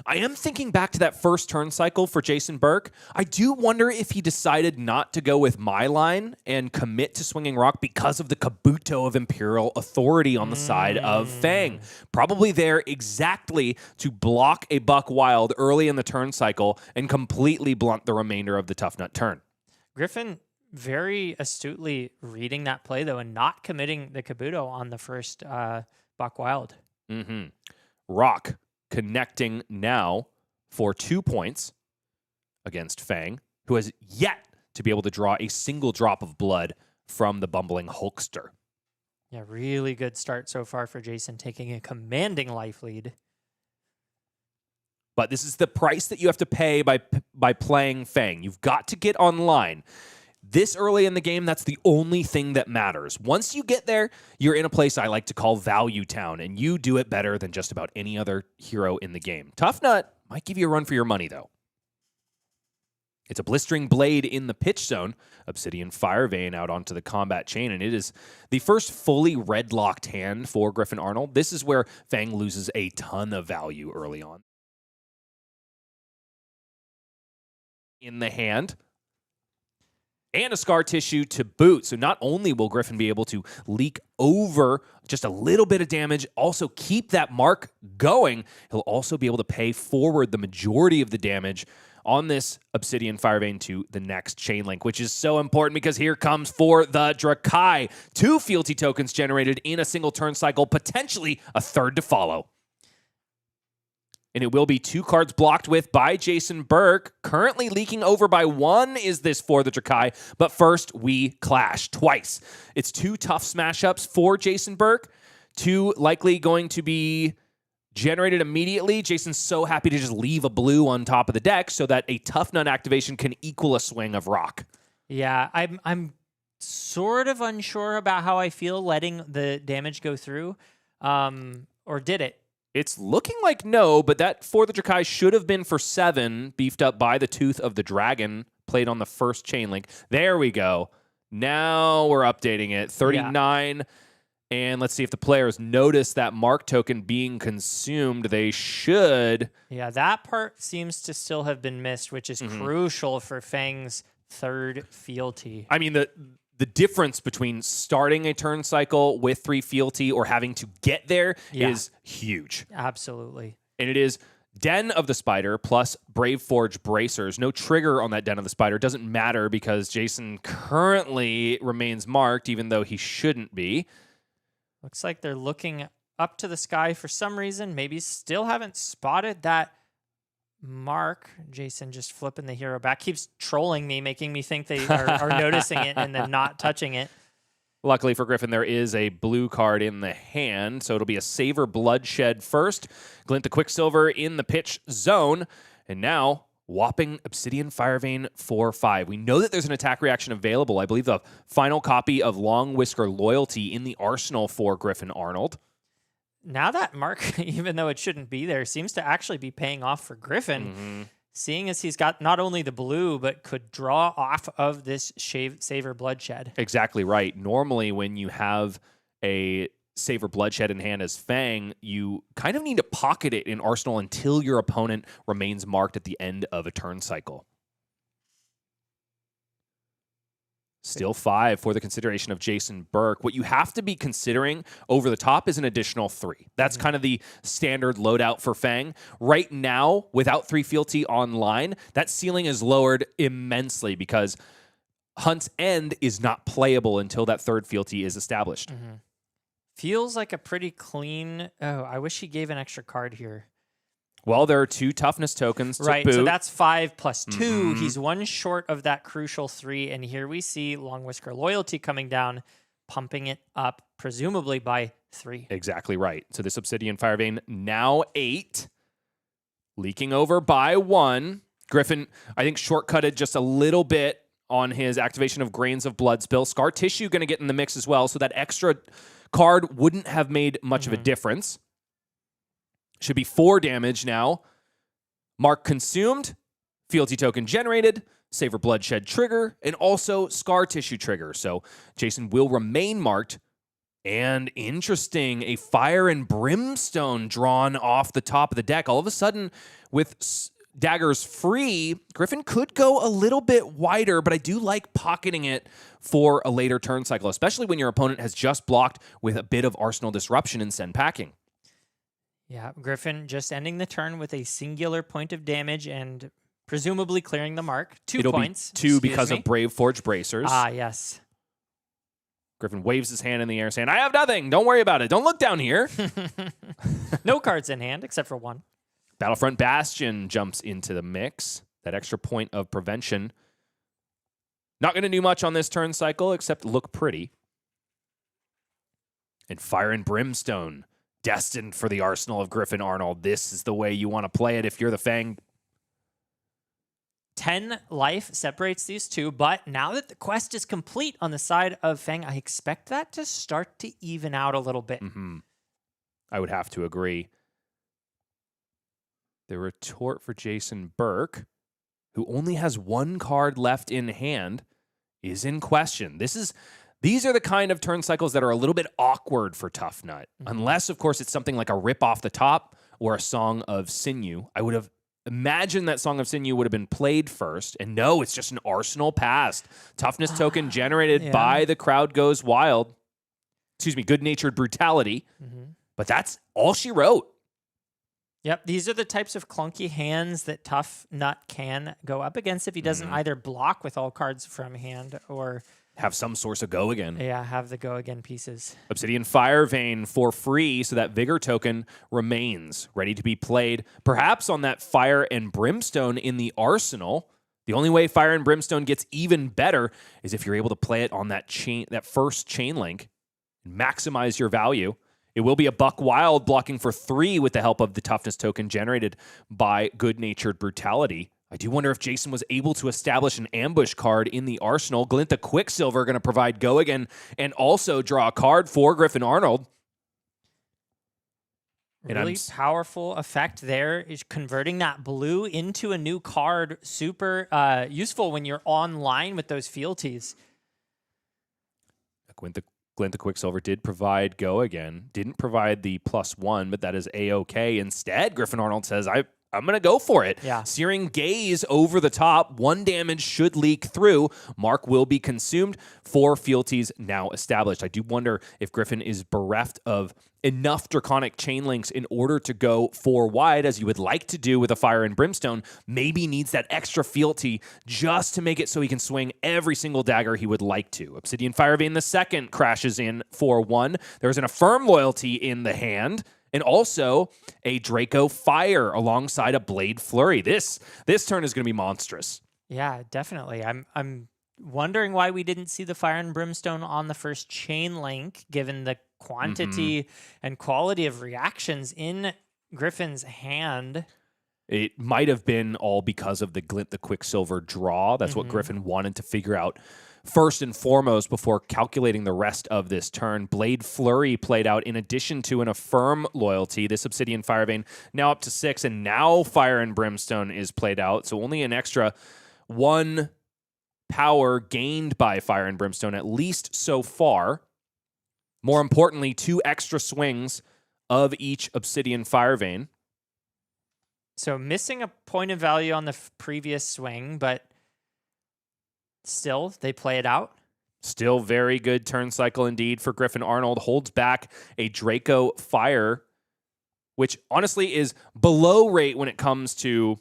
A: I am thinking back to that first turn cycle for Jason Burke. I do wonder if he decided not to go with my line and commit to Swinging Rock because of the Kabuto of Imperial Authority on the side of Fang. Probably there exactly to block a Buckwild early in the turn cycle and completely blunt the remainder of the Tough Nut turn.
B: Griffin very astutely reading that play, though, and not committing the Kabuto on the first Buckwild.
A: Rock connecting now for 2 points against Fang, who has yet to be able to draw a single drop of blood from the bumbling Hulkster.
B: Yeah, really good start so far for Jason, taking a commanding life lead.
A: But this is the price that you have to pay by playing Fang. You've got to get online. This early in the game, that's the only thing that matters. Once you get there, you're in a place I like to call Value Town, and you do it better than just about any other hero in the game. Tough Nut might give you a run for your money, though. It's a Blistering Blade in the pitch zone. Obsidian Fire Vein out onto the combat chain, and it is the first fully red-locked hand for Griffin Arnold. This is where Fang loses a ton of value early on. In the hand, and a Scar Tissue to boot. So not only will Griffin be able to leak over just a little bit of damage, also keep that mark going, he'll also be able to pay forward the majority of the damage on this Obsidian Fire Vein to the next chain link, which is so important because here comes for the Drakai. 2 fealty tokens generated in a single turn cycle, potentially a third to follow. And it will be 2 cards blocked with by Jason Burke. Currently leaking over by 1 is this for the Drakai. But first, we clash twice. It's 2 tough smash-ups for Jason Burke. 2 likely going to be generated immediately. Jason's so happy to just leave a blue on top of the deck so that a Tough Nut activation can equal a swing of rock.
B: Yeah, I'm sort of unsure about how I feel letting the damage go through. Or did it?
A: It's looking like no, but that for the Drakai should have been for 7, beefed up by the Tooth of the Dragon, played on the first chain link. There we go. Now we're updating it. 39. Yeah. And let's see if the players notice that mark token being consumed. They should.
B: Yeah, that part seems to still have been missed, which is crucial for Fang's third fealty.
A: I mean, the difference between starting a turn cycle with 3 fealty or having to get there is huge.
B: Absolutely.
A: And it is Den of the Spider plus Brave Forge Bracers. No trigger on that Den of the Spider. Doesn't matter because Jason currently remains marked, even though he shouldn't be.
B: Looks like they're looking up to the sky for some reason. Maybe still haven't spotted that mark. Jason just flipping the hero back. Keeps trolling me, making me think they are noticing it and then not touching it.
A: Luckily for Griffin, there is a blue card in the hand, so it'll be a Savor Bloodshed first. Glint the Quicksilver in the pitch zone, and now whopping Obsidian Fire Vein for 5. We know that there's an attack reaction available. I believe the final copy of Long Whisker Loyalty in the arsenal for Griffin Arnold.
B: Now that mark, even though it shouldn't be there, seems to actually be paying off for Griffin, seeing as he's got not only the blue, but could draw off of this Savor Bloodshed.
A: Exactly right. Normally, when you have a Savor Bloodshed in hand as Fang, you kind of need to pocket it in Arsenal until your opponent remains marked at the end of a turn cycle. Still 5 for the consideration of Jason Burke. What you have to be considering over the top is an additional 3. That's kind of the standard loadout for Fang. Right now, without 3 fealty online, that ceiling is lowered immensely because Hunt's End is not playable until that 3rd fealty is established.
B: Feels like a pretty clean... Oh, I wish he gave an extra card here.
A: Well, there are 2 toughness tokens to boot.
B: So that's 5 plus 2. He's 1 short of that crucial 3. And here we see Long Whisker Loyalty coming down, pumping it up, presumably by 3.
A: Exactly right. So this Obsidian Fire Vein now 8. Leaking over by 1. Griffin, I think, shortcutted just a little bit on his activation of Grains of Blood Spill. Scar Tissue going to get in the mix as well. So that extra card wouldn't have made much of a difference. Should be 4 damage now. Mark consumed, fealty token generated, Savor Bloodshed trigger, and also Scar Tissue trigger. So Jason will remain marked. And interesting, a Fire and Brimstone drawn off the top of the deck. All of a sudden, with daggers free, Griffin could go a little bit wider, but I do like pocketing it for a later turn cycle, especially when your opponent has just blocked with a bit of Arsenal Disruption and send packing.
B: Yeah, Griffin just ending the turn with a singular point of damage and presumably clearing the mark. 2 points.
A: Be 2 because of Brave Forge Bracers.
B: Ah, yes.
A: Griffin waves his hand in the air saying, I have nothing. Don't worry about it. Don't look down here.
B: No cards in hand except for 1.
A: Battlefront Bastion jumps into the mix. That extra point of prevention. Not going to do much on this turn cycle except look pretty. And Fire and Brimstone destined for the arsenal of Griffin Arnold. This is the way you want to play it if you're the Fang.
B: 10 life separates these two, but now that the quest is complete on the side of Fang, I expect that to start to even out a little bit.
A: I would have to agree. The retort for Jason Burke, who only has one card left in hand, is in question. These are the kind of turn cycles that are a little bit awkward for Tough Nut, unless, of course, it's something like a rip off the top or a Song of Sinew. I would have imagined that Song of Sinew would have been played first, and no, it's just an Arsenal passed. Toughness token generated by the Crowd Goes Wild. Excuse me, Good-Natured Brutality. But that's all she wrote.
B: Yep, these are the types of clunky hands that Tough Nut can go up against if he doesn't either block with all cards from hand or
A: have some source of go again.
B: Yeah, have the go again pieces.
A: Obsidian Fire Vein for free, so that Vigor token remains ready to be played, perhaps on that Fire and Brimstone in the arsenal. The only way Fire and Brimstone gets even better is if you're able to play it on that first chain link and maximize your value. It will be a Buck Wild blocking for 3 with the help of the toughness token generated by Good-Natured Brutality. I do wonder if Jason was able to establish an ambush card in the arsenal. Glint the Quicksilver going to provide go again and also draw a card for Griffin Arnold.
B: Really powerful effect there is converting that blue into a new card. Super useful when you're online with those fealties.
A: Glint the Quicksilver did provide go again. Didn't provide the +1, but that is A-okay. Instead, Griffin Arnold says, I'm going to go for it.
B: Yeah.
A: Searing Gaze over the top. 1 damage should leak through. Mark will be consumed. 4 fealties now established. I do wonder if Griffin is bereft of enough Draconic Chain Links in order to go 4 wide, as you would like to do with a Fire and Brimstone. Maybe needs that extra fealty just to make it so he can swing every single dagger he would like to. Obsidian Firevein II crashes in for 1. There's an Affirm Loyalty in the hand. And also a Draco Fire alongside a Blade Flurry. This turn is going to be monstrous.
B: Yeah, definitely. I'm wondering why we didn't see the Fire and Brimstone on the first chain link, given the quantity and quality of reactions in Griffin's hand.
A: It might have been all because of the Glint the Quicksilver draw. That's what Griffin wanted to figure out first and foremost before calculating the rest of this turn. Blade Flurry played out in addition to an Affirm Loyalty. This Obsidian Firevein now up to 6, and now Fire and Brimstone is played out. So only an extra 1 power gained by Fire and Brimstone, at least so far. More importantly, 2 extra swings of each Obsidian Firevein.
B: So missing a point of value on the previous swing, but still, they play it out.
A: Still very good turn cycle indeed for Griffin Arnold. Holds back a Draco Fire, which honestly is below rate when it comes to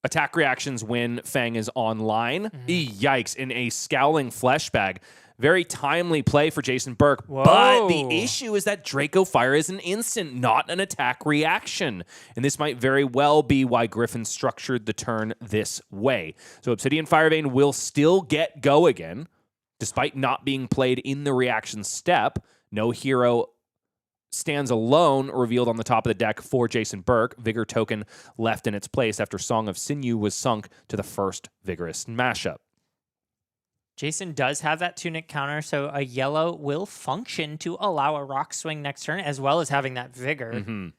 A: attack reactions when Fang is online. Yikes, in a Scowling Flesh Bag. Very timely play for Jason Burke.
B: Whoa.
A: But the issue is that Draco Fire is an instant, not an attack reaction. And this might very well be why Griffin structured the turn this way. So Obsidian Firevein will still get go again, despite not being played in the reaction step. No hero stands alone revealed on the top of the deck for Jason Burke. Vigor token left in its place after Song of Sinew was sunk to the first Vigorous mashup.
B: Jason does have that Tunic counter, so a yellow will function to allow a rock swing next turn, as well as having that Vigor.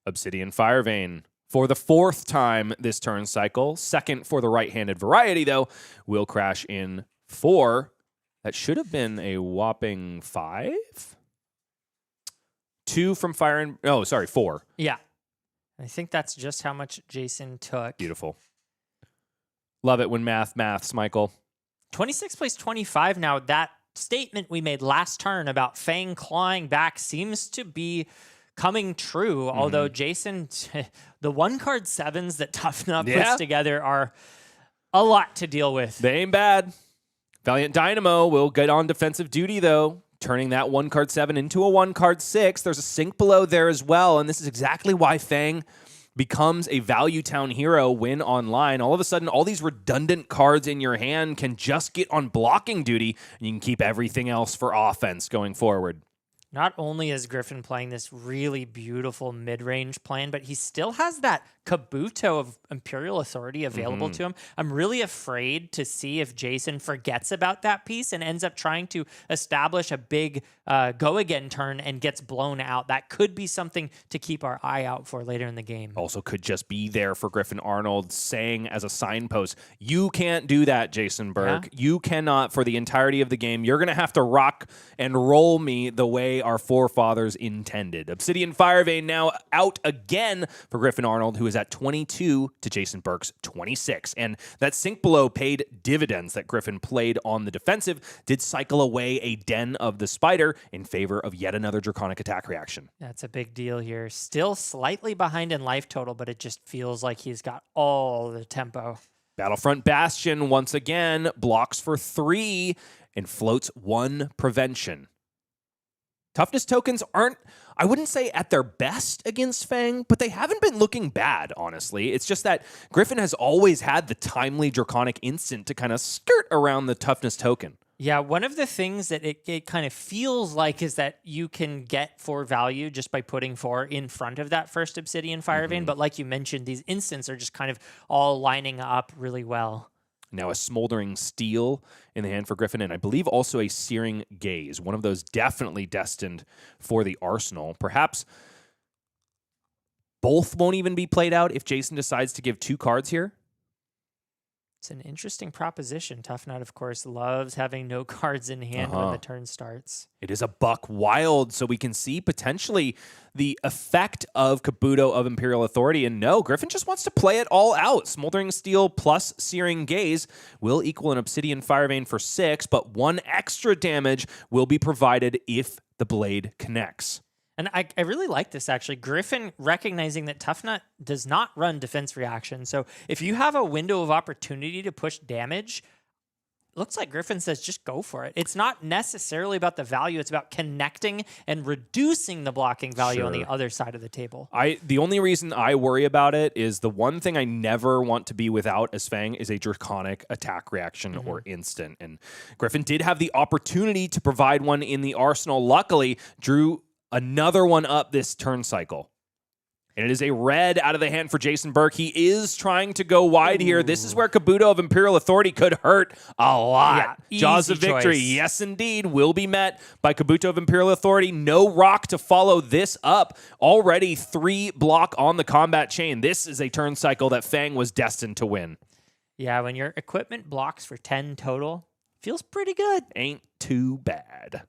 A: Obsidian Firevein for the 4th time this turn cycle. 2nd for the right-handed variety, though, will crash in 4. That should have been a whopping 5? 2 from Fire and... Oh, sorry, 4.
B: Yeah. I think that's just how much Jason took.
A: Beautiful. Love it when maths, Michael.
B: 26 plays 25 now. That statement we made last turn about Fang clawing back seems to be coming true, although Jason, the 1-card 7s that Tough Nut puts together are a lot to deal with.
A: They ain't bad. Valiant Dynamo will get on defensive duty, though, turning that 1-card 7 into a 1-card 6. There's a sink below there as well, and this is exactly why Fang becomes a value town hero when online. All of a sudden, all these redundant cards in your hand can just get on blocking duty, and you can keep everything else for offense going forward.
B: Not only is Griffin playing this really beautiful mid-range plan, but he still has that Kabuto of Imperial Authority available to him. I'm really afraid to see if Jason forgets about that piece and ends up trying to establish a big go-again turn and gets blown out. That could be something to keep our eye out for later in the game.
A: Also could just be there for Griffin Arnold saying as a signpost, you can't do that, Jason Burke. Yeah. You cannot for the entirety of the game. You're going to have to rock and roll me the way our forefathers intended. Obsidian Firevein now out again for Griffin Arnold, who is at 22 to Jason Burke's 26. And that sink below paid dividends that Griffin played on the defensive did cycle away a Den of the Spider in favor of yet another Draconic attack reaction.
B: That's a big deal here. Still slightly behind in life total, but it just feels like he's got all the tempo.
A: Battlefront Bastion once again blocks for 3 and floats 1 prevention. Toughness tokens aren't, I wouldn't say at their best against Fang, but they haven't been looking bad, honestly. It's just that Griffin has always had the timely Draconic instant to kind of skirt around the toughness token.
B: Yeah, one of the things that it kind of feels like is that you can get for value just by putting 4 in front of that first Obsidian Firevein. But like you mentioned, these instants are just kind of all lining up really well.
A: Now a Smoldering Steel in the hand for Griffin, and I believe also a Searing Gaze. One of those definitely destined for the arsenal. Perhaps both won't even be played out if Jason decides to give 2 cards here.
B: It's an interesting proposition. Tough Nut, of course, loves having no cards in hand when the turn starts.
A: It is a Buck Wild, so we can see potentially the effect of Kabuto of Imperial Authority. And no, Griffin just wants to play it all out. Smoldering Steel plus Searing Gaze will equal an Obsidian Firevein for 6, but 1 extra damage will be provided if the blade connects.
B: And I really like this, actually. Griffin recognizing that Tough Nut does not run defense reaction. So if you have a window of opportunity to push damage, looks like Griffin says just go for it. It's not necessarily about the value. It's about connecting and reducing the blocking value on the other side of the table.
A: The only reason I worry about it is the one thing I never want to be without as Fang is a Draconic attack reaction or instant. And Griffin did have the opportunity to provide one in the arsenal. Luckily, drew another one up this turn cycle. And it is a red out of the hand for Jason Burke. He is trying to go wide here. This is where Kabuto of Imperial Authority could hurt a lot.
B: Yeah,
A: Jaws of Victory, yes indeed, will be met by Kabuto of Imperial Authority. No rock to follow this up. Already 3 block on the combat chain. This is a turn cycle that Fang was destined to win.
B: Yeah, when your equipment blocks for 10 total, feels pretty good.
A: Ain't too bad.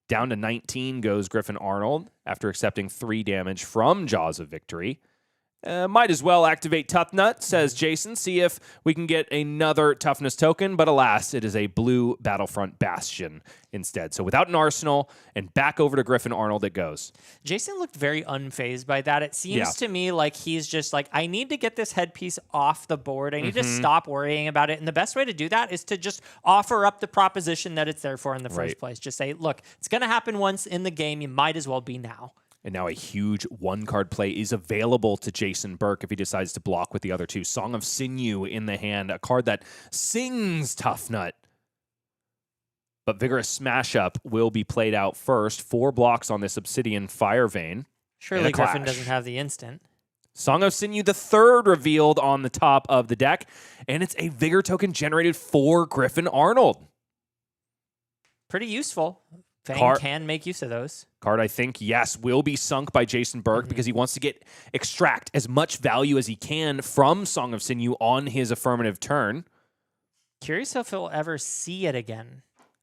A: Down to 19 goes Griffin Arnold after accepting 3 damage from Jaws of Victory. Might as well activate Tough Nut, says Jason. See if we can get another toughness token. But alas, it is a blue Battlefront Bastion instead. So without an arsenal and back over to Griffin Arnold it goes.
B: Jason looked very unfazed by that. It seems to me like he's just like, I need to get this headpiece off the board. I need to stop worrying about it. And the best way to do that is to just offer up the proposition that it's there for in the first place. Just say, look, it's going to happen once in the game. You might as well be now.
A: And now a huge 1-card play is available to Jason Burke if he decides to block with the other 2. Song of Sinew in the hand, a card that sings Tough Nut. But Vigorous Smash Up will be played out first. 4 blocks on this Obsidian Firevein.
B: Surely Griffin doesn't have the instant.
A: Song of Sinew, the 3rd revealed on the top of the deck. And it's a Vigor token generated for Griffin Arnold.
B: Pretty useful. Fang can make use of those.
A: Card, I think, yes, will be sunk by Jason Burke because he wants to extract as much value as he can from Song of Sinew on his affirmative turn.
B: Curious if he'll ever see it again.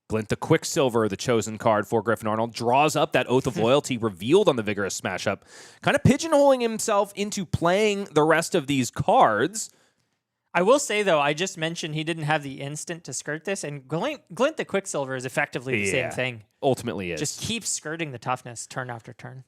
A: Glint the Quicksilver, the chosen card for Griffin Arnold, draws up that Oath of Loyalty revealed on the Vigorous Smash Up, kind of pigeonholing himself into playing the rest of these cards.
B: I will say, though, I just mentioned he didn't have the instant to skirt this, and Glint the Quicksilver is effectively the same thing.
A: Ultimately is.
B: Just keep skirting the toughness turn after turn.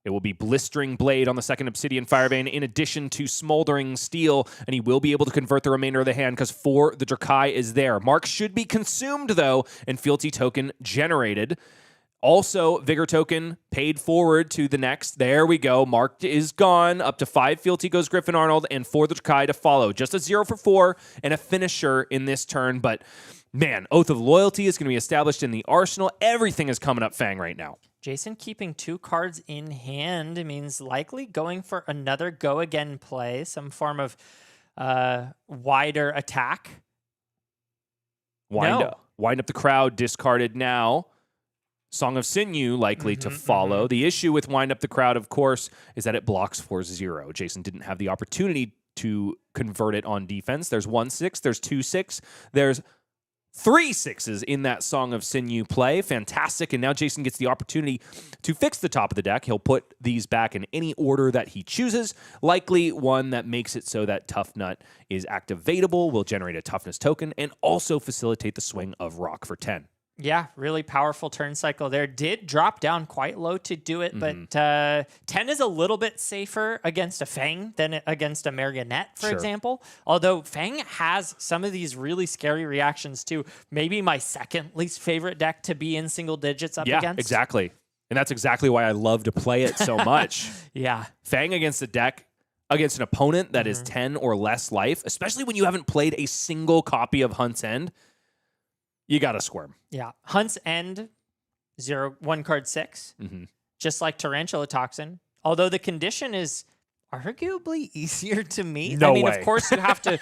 A: It will be Blistering Blade on the 2nd Obsidian Firevein in addition to Smoldering Steel, and he will be able to convert the remainder of the hand because 4 the Drakai is there. Mark should be consumed, though, and Fealty token generated. Also, Vigor token paid forward to the next. There we go. Marked is gone. Up to 5 Fealty goes Griffin Arnold and 4 the Drakai to follow. Just a 0 for 4 and a finisher in this turn, but Man, Oath of Loyalty is going to be established in the arsenal. Everything is coming up Fang right now.
B: Jason keeping 2 cards in hand means likely going for another go again play, some form of wider attack.
A: Wind up the crowd, discarded now. Song of Sinew likely to follow. The issue with Wind Up the Crowd, of course, is that it blocks for 0. Jason didn't have the opportunity to convert it on defense. There's 1/6, there's 2/6, there's 3 6s in that Song of Sinew play. Fantastic. And now Jason gets the opportunity to fix the top of the deck. He'll put these back in any order that he chooses. Likely one that makes it so that Tough Nut is activatable, will generate a toughness token, and also facilitate the swing of Rock for 10.
B: Yeah, really powerful turn cycle there. Did drop down quite low to do it, but 10 is a little bit safer against a Fang than against a Marionette, for example. Although Fang has some of these really scary reactions too. Maybe my second least favorite deck to be in single digits up against.
A: Yeah, exactly. And that's exactly why I love to play it so much.
B: Yeah.
A: Fang against a deck, against an opponent that is 10 or less life, especially when you haven't played a single copy of Hunt's End, you got to squirm.
B: Yeah. Hunt's End, 1 card 6, just like Tarantula Toxin. Although the condition is arguably easier to meet.
A: No way.
B: Of course, you have to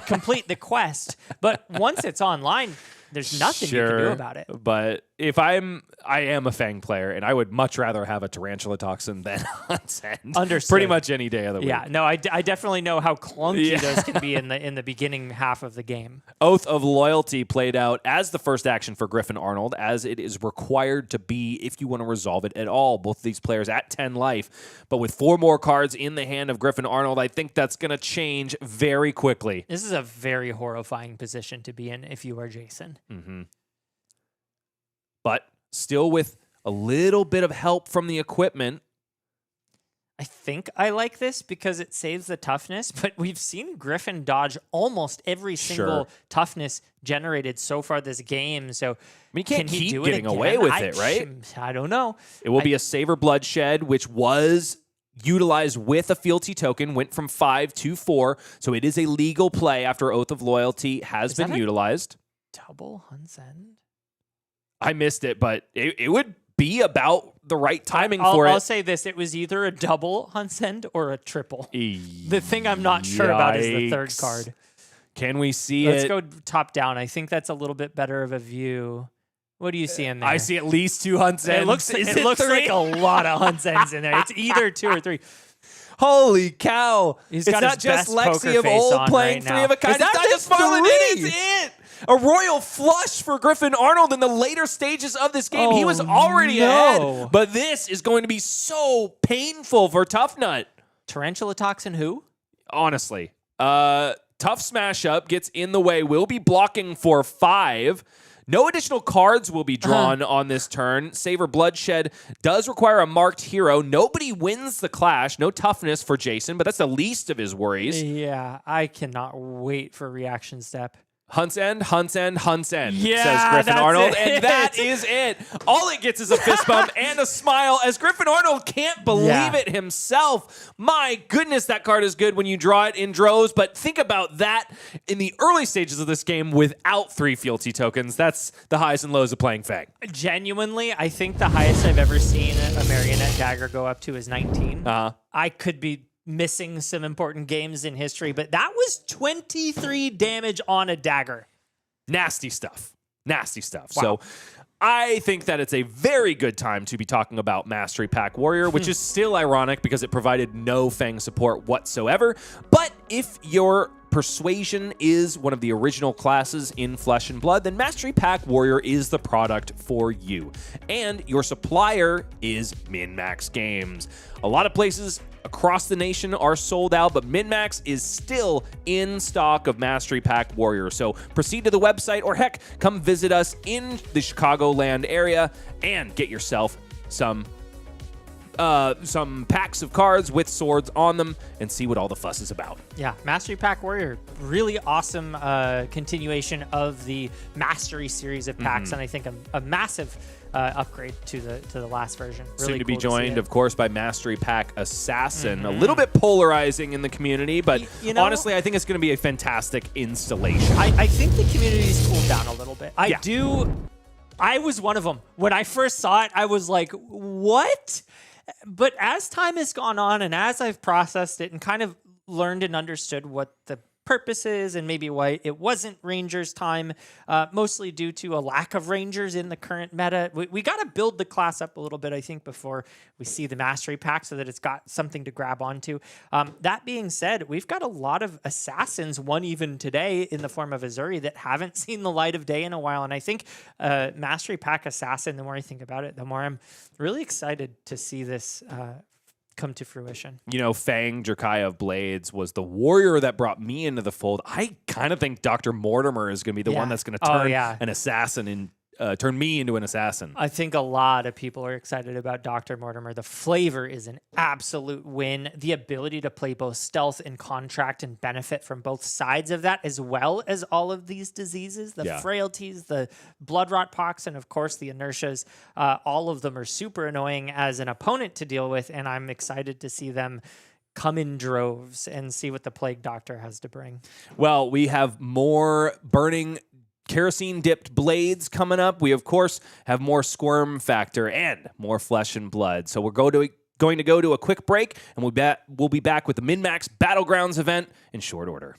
B: complete the quest, but once it's online, there's nothing you can do about it.
A: But if I am a Fang player, and I would much rather have a Tarantula Toxin than Hunt's End.
B: Understood.
A: Pretty much any day of the week.
B: Yeah, no, I definitely know how clunky those can be in the beginning half of the game.
A: Oath of Loyalty played out as the first action for Griffin Arnold, as it is required to be if you want to resolve it at all. Both of these players at 10 life, but with 4 more cards in the hand of Griffin Arnold, I think that's going to change very quickly.
B: This is a very horrifying position to be in if you are Jason.
A: But still with a little bit of help from the equipment.
B: I think I like this because it saves the toughness, but we've seen Griffin dodge almost every single toughness generated so far this game. So
A: you can't
B: keep
A: getting away with it, right?
B: I don't know.
A: It will be a Savor Bloodshed, which was utilized with a fealty token, went from 5 to 4. So it is a legal play after Oath of Loyalty has been utilized.
B: Double Hunt's End?
A: I missed it, but it would be about the right timing for it.
B: I'll say this. It was either a double Hunt's End or a triple. The thing I'm not sure about is the third card.
A: Can we see
B: Let's go top down. I think that's a little bit better of a view. What do you see in there?
A: I see at least 2 Hunt's Ends.
B: It looks like a lot of Hunt's Ends in there. It's either 2 or 3.
A: Holy cow.
B: It's
A: not just Lexi of old playing 3 of a kind. It's not just Marlon. It's it. A royal flush for Griffin Arnold in the later stages of this game. He was already ahead, but this is going to be so painful for Tough Nut.
B: Tarantula Toxin who?
A: Honestly. Tough Smash Up gets in the way. We'll be blocking for 5. No additional cards will be drawn on this turn. Savor Bloodshed does require a marked hero. Nobody wins the clash. No toughness for Jason, but that's the least of his worries.
B: Yeah, I cannot wait for reaction step.
A: Hunt's End, Hunt's End, Hunt's End,
B: yeah,
A: says Griffin Arnold. And that is it. All it gets is a fist bump and a smile as Griffin Arnold can't believe it himself. My goodness, that card is good when you draw it in droves. But think about that in the early stages of this game without 3 fealty tokens. That's the highs and lows of playing Fang.
B: Genuinely, I think the highest I've ever seen a Marionette dagger go up to is 19. I could be missing some important games in history, but that was 23 damage on a dagger.
A: Nasty stuff. Nasty stuff. Wow. So I think that it's a very good time to be talking about Mastery Pack Warrior, which is still ironic because it provided no Fang support whatsoever. But if your Persuasion is one of the original classes in Flesh and Blood, then Mastery Pack Warrior is the product for you. And your supplier is MinMaxGames. A lot of places across the nation are sold out, but MinMax is still in stock of Mastery Pack Warrior. So proceed to the website, or heck, come visit us in the Chicagoland area and get yourself some some packs of cards with swords on them and see what all the fuss is about.
C: Yeah, Mastery Pack Warrior, really awesome continuation of the Mastery series of packs, and I think a massive upgrade to the last version. Really
A: Soon to
C: cool
A: be joined,
C: to
A: of course, by Mastery Pack Assassin. A little bit polarizing in the community, but honestly, I think it's going to be a fantastic installation.
C: I think the community's cooled down a little bit. I was one of them. When I first saw it, I was like, what? But as time has gone on and as I've processed it and kind of learned and understood what the purpose is and maybe why it wasn't Rangers time, mostly due to a lack of Rangers in the current meta. We got to build the class up a little bit, I think, before we see the Mastery Pack so that it's got something to grab onto. That being said, we've got a lot of Assassins, one even today in the form of Azuri, that haven't seen the light of day in a while. And I think Mastery Pack Assassin, the more I think about it, the more I'm really excited to see this come to fruition.
A: You know, Fang Jerkai of Blades was the warrior that brought me into the fold. I kind of think Dr. Mortimer is going to be the one that's going to turn an assassin and turn me into an assassin.
C: I think a lot of people are excited about Dr. Mortimer. The flavor is an absolute win. The ability to play both stealth and contract and benefit from both sides of that, as well as all of these diseases, the frailties, the blood rot pox, and of course the inertias. All of them are super annoying as an opponent to deal with, and I'm excited to see them come in droves and see what the Plague Doctor has to bring.
A: Well, we have more burning kerosene-dipped blades coming up. We, of course, have more Squirm Factor and more Flesh and Blood. So we're going to go to a quick break, and we'll be back with the MinMax Battlegrounds event in short order.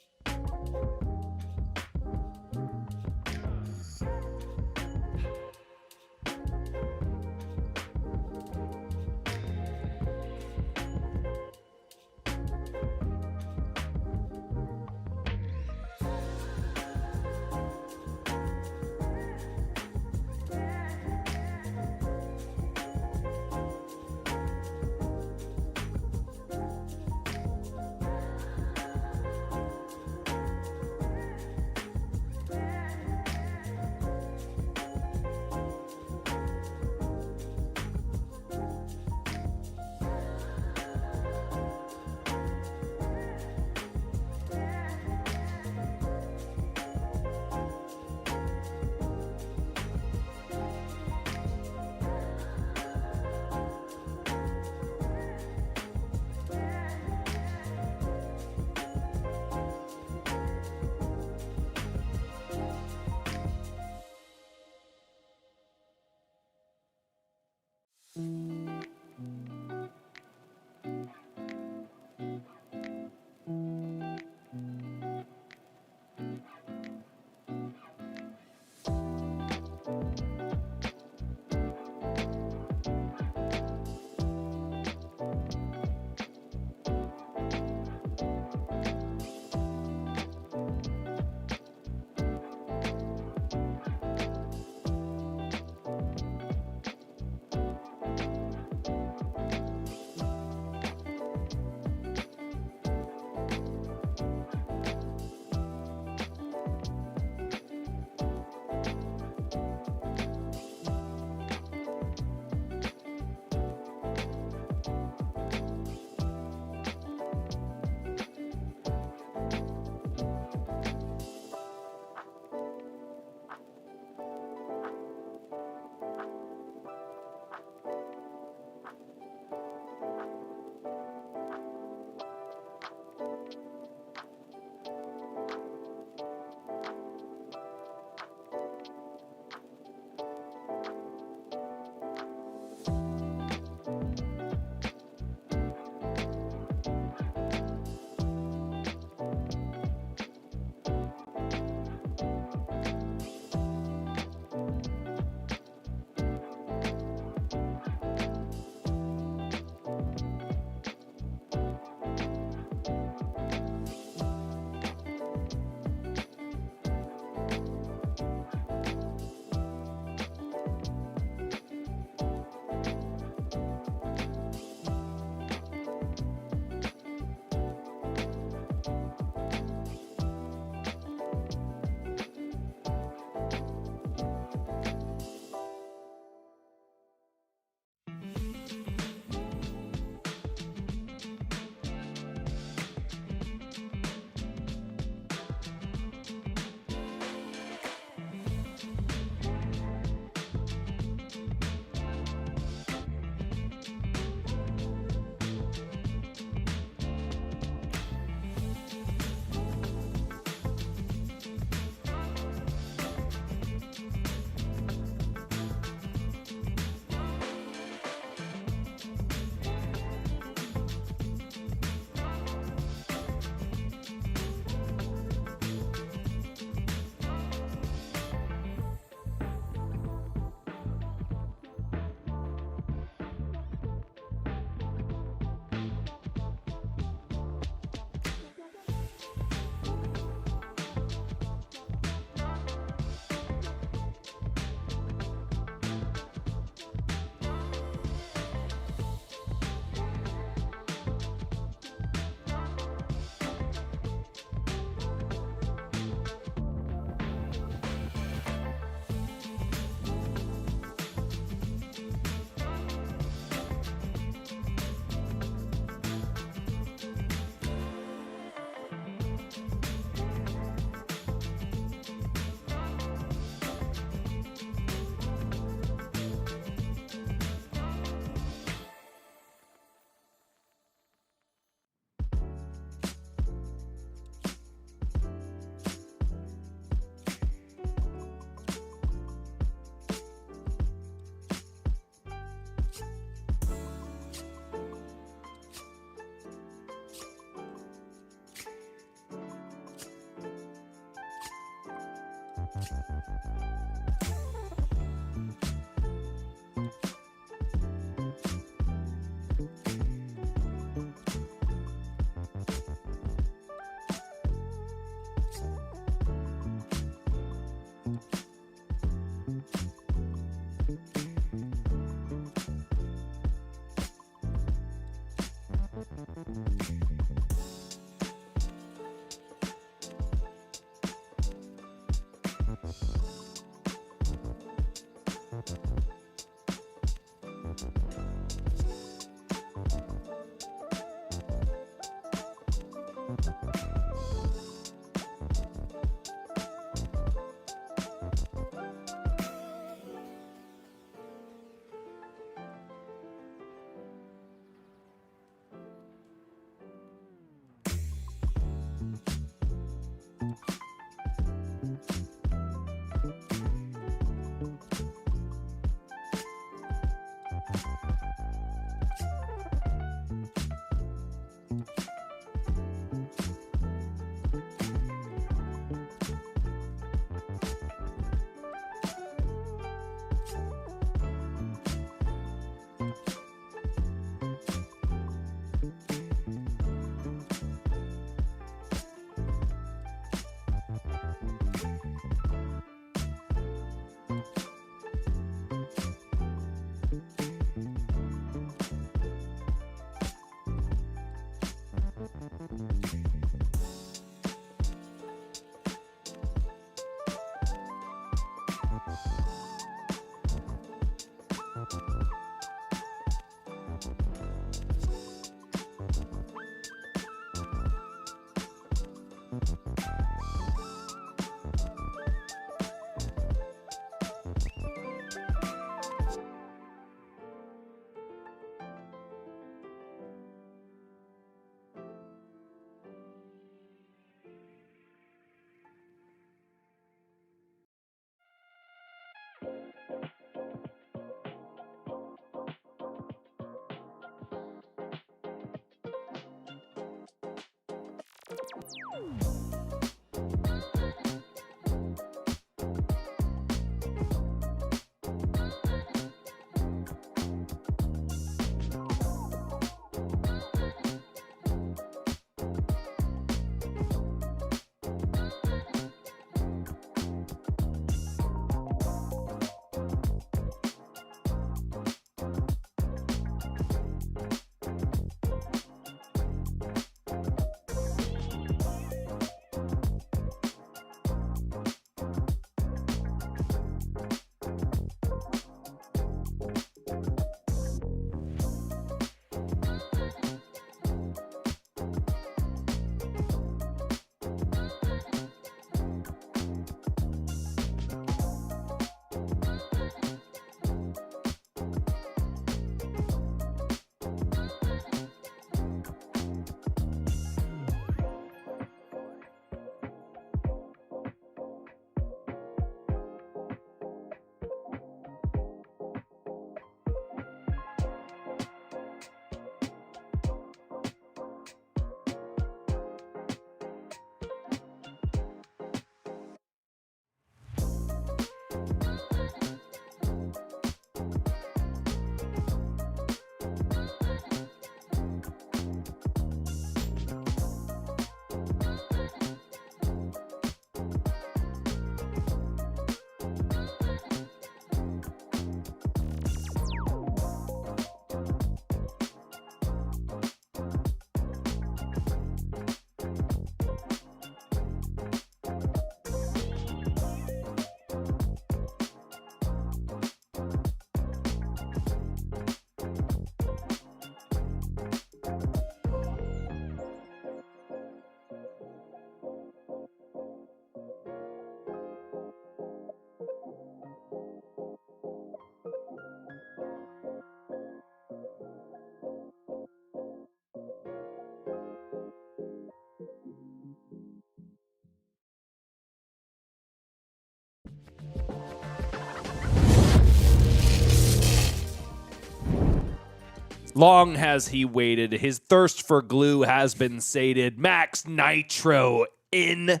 A: Long has he waited. His thirst for glue has been sated. Max Nitro in...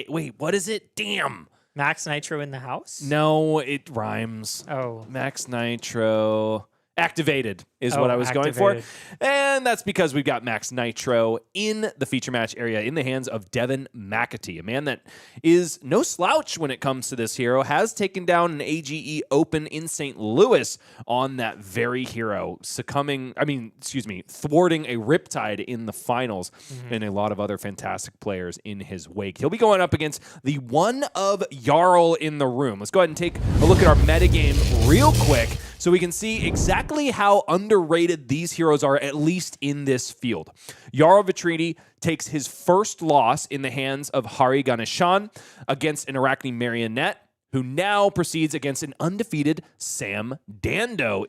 A: Wait, what is it? Damn.
C: Max Nitro in the house?
A: No, it rhymes.
C: Oh.
A: Max Nitro... Activated is what I was going for. And that's because we've got Max Nitro in the feature match area in the hands of Devin McAtee, a man that is no slouch when it comes to this hero, has taken down an AGE Open in St. Louis on that very hero, thwarting a Riptide in the finals and a lot of other fantastic players in his wake. He'll be going up against the one of Jarl in the room. Let's go ahead and take a look at our metagame real quick so we can see exactly how underrated these heroes are, at least in this field. Jarl Vitriti takes his first loss in the hands of Hari Ganeshan against an Arachne Marionette, who now proceeds against an undefeated Sam Dando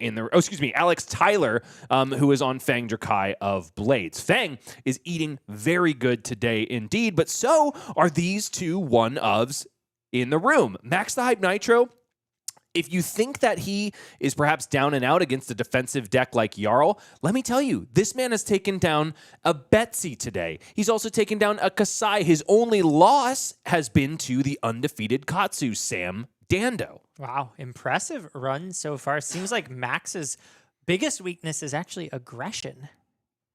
A: Alex Tyler, who is on Fang Drakai of Blades. Fang is eating very good today indeed, but so are these two one-ofs in the room. Max the Hype Nitro, if you think that he is perhaps down and out against a defensive deck like Jarl, let me tell you, this man has taken down a Betsy today. He's also taken down a Kasai. His only loss has been to the undefeated Katsu, Sam Dando.
C: Wow, impressive run so far. Seems like Max's biggest weakness is actually aggression.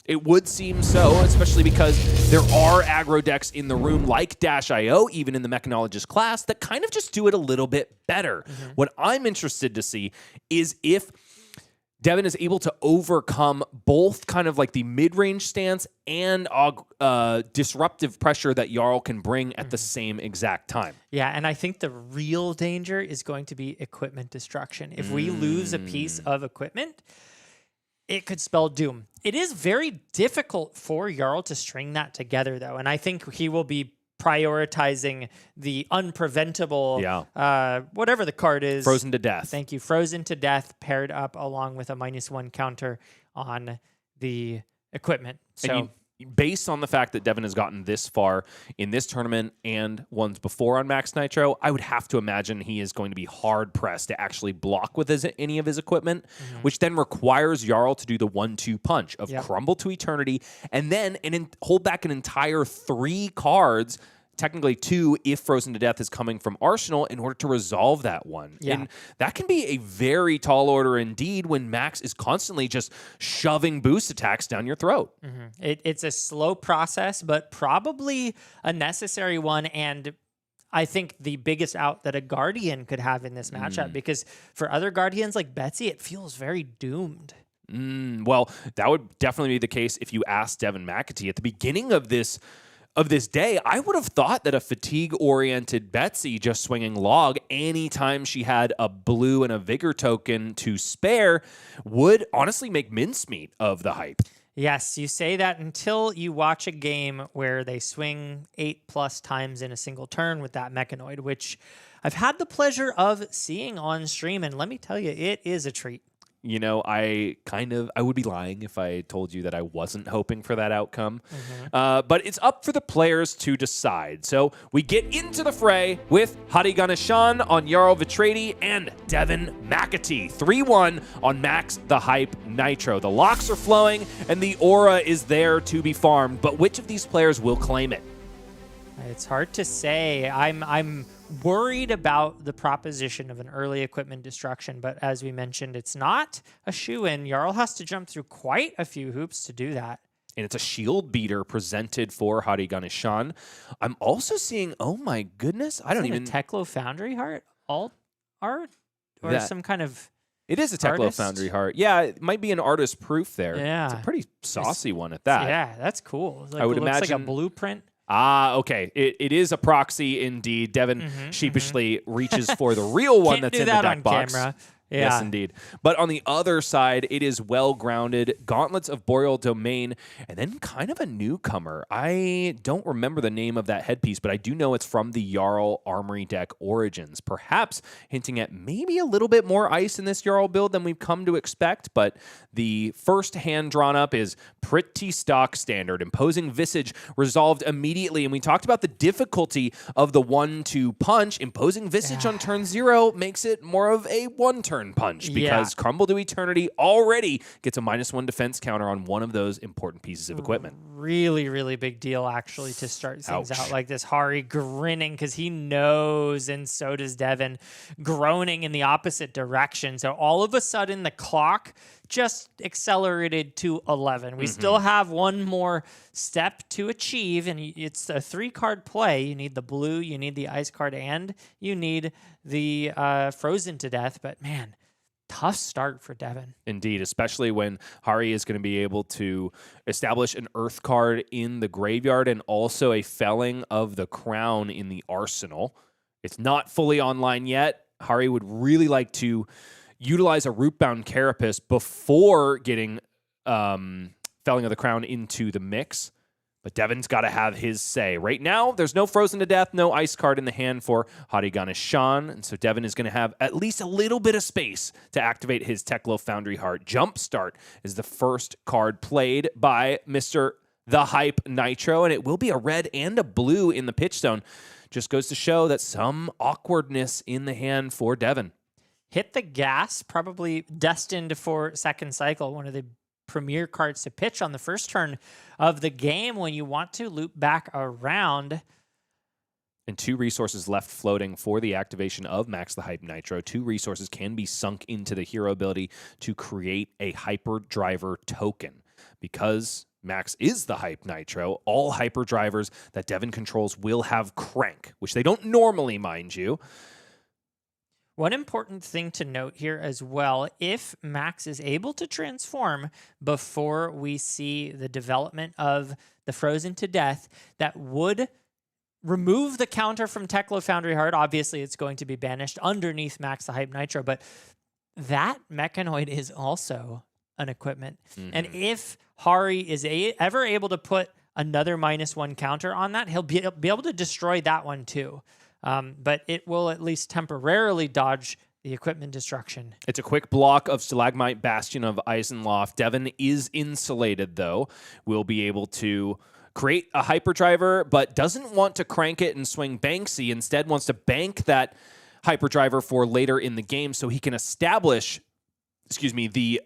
A: It would seem so, especially because there are aggro decks in the room like Dash.io, even in the Mechanologist class, that kind of just do it a little bit better. What I'm interested to see is if Devin is able to overcome both kind of like the mid-range stance and disruptive pressure that Jarl can bring at the same exact time.
C: Yeah, and I think the real danger is going to be equipment destruction. If we lose a piece of equipment, it could spell doom. It is very difficult for Jarl to string that together, though, and I think he will be prioritizing the unpreventable, whatever the card is.
A: Frozen to Death.
C: Thank you. Frozen to Death paired up along with a -1 counter on the equipment. So
A: based on the fact that Devin has gotten this far in this tournament and ones before on Max Nitro, I would have to imagine he is going to be hard-pressed to actually block with any of his equipment, which then requires Jarl to do the 1-2 punch of Crumble to Eternity and then hold back an entire 3 cards, technically 2 if Frozen to Death is coming from Arsenal, in order to resolve that one.
C: Yeah.
A: And that can be a very tall order indeed when Max is constantly just shoving boost attacks down your throat.
C: It's a slow process, but probably a necessary one, and I think the biggest out that a Guardian could have in this matchup, because for other Guardians like Betsy, it feels very doomed.
A: Well, that would definitely be the case if you asked Devin McAtee at the beginning of this day. I would have thought that a fatigue-oriented Betsy just swinging log anytime she had a blue and a vigor token to spare would honestly make mincemeat of the hype.
C: Yes, you say that until you watch a game where they swing 8+ times in a single turn with that Mechanoid, which I've had the pleasure of seeing on stream, and let me tell you, it is a treat.
A: You know, I would be lying if I told you that I wasn't hoping for that outcome. But it's up for the players to decide. So we get into the fray with Hadi Ganeshan on Jarl Vitradi and Devin McAtee. 3-1 on Max the Hype Nitro. The locks are flowing and the aura is there to be farmed. But which of these players will claim it?
C: It's hard to say. I'm worried about the proposition of an early equipment destruction, but as we mentioned, it's not a shoo-in. Jarl has to jump through quite a few hoops to do that.
A: And it's a shield beater presented for Hadi Ganeshan. I'm also seeing, oh my goodness, I don't even...
C: a Teklo Foundry Heart alt art? Or some kind of...
A: It is a Teklo Foundry Heart. Yeah, it might be an artist proof there.
C: Yeah.
A: It's a pretty saucy one at that.
C: Yeah, that's cool.
A: I would imagine...
C: Looks like a blueprint.
A: Okay. It is a proxy indeed. Devin sheepishly reaches for the real one that's in the deck box.
C: Camera. Yeah.
A: Yes, indeed. But on the other side, it is well-grounded. Gauntlets of Boreal Domain, and then kind of a newcomer. I don't remember the name of that headpiece, but I do know it's from the Jarl Armory deck Origins, perhaps hinting at maybe a little bit more ice in this Jarl build than we've come to expect, but the first hand drawn up is pretty stock standard. Imposing Visage resolved immediately, and we talked about the difficulty of the 1-2 punch. Imposing Visage on turn 0 makes it more of a 1-turn punch because Crumble to Eternity already gets a -1 defense counter on one of those important pieces of equipment.
C: Really, really big deal, actually, to start things out like this. Hari grinning because he knows, and so does Devin, groaning in the opposite direction. So all of a sudden, the clock just accelerated to 11. We still have one more step to achieve, and it's a 3-card play. You need the blue, you need the ice card, and you need the Frozen to Death. But man, tough start for Devin.
A: Indeed, especially when Hari is going to be able to establish an Earth card in the graveyard and also a Felling of the Crown in the arsenal. It's not fully online yet. Hari would really like to utilize a Rootbound Carapace before getting Felling of the Crown into the mix. But Devin's got to have his say. Right now, there's no Frozen to Death, no ice card in the hand for Hadi Ganeshan. And so Devin is going to have at least a little bit of space to activate his Teklo Foundry Heart. Jumpstart is the first card played by Mr. The Hype Nitro, and it will be a red and a blue in the pitch zone. Just goes to show that some awkwardness in the hand for Devin.
C: Hit the gas, probably destined for second cycle, one of the premier cards to pitch on the first turn of the game when you want to loop back around.
A: And 2 resources left floating for the activation of Max the Hype Nitro. 2 resources can be sunk into the hero ability to create a Hyperdriver token. Because Max is the Hype Nitro, all Hyperdrivers that Devin controls will have Crank, which they don't normally, mind you.
C: One important thing to note here as well, if Max is able to transform before we see the development of the Frozen to Death, that would remove the counter from Teklo Foundry Heart. Obviously, it's going to be banished underneath Max the Hype Nitro, but that Mechanoid is also an equipment. And if Hari is ever able to put another -1 counter on that, he'll be able to destroy that one too. But it will at least temporarily dodge the equipment destruction.
A: It's a quick block of Stalagmite, Bastion of Eisenloft. Devin is insulated, though. Will be able to create a hyperdriver, but doesn't want to crank it and swing Banksy. Instead, wants to bank that hyperdriver for later in the game so he can establish, the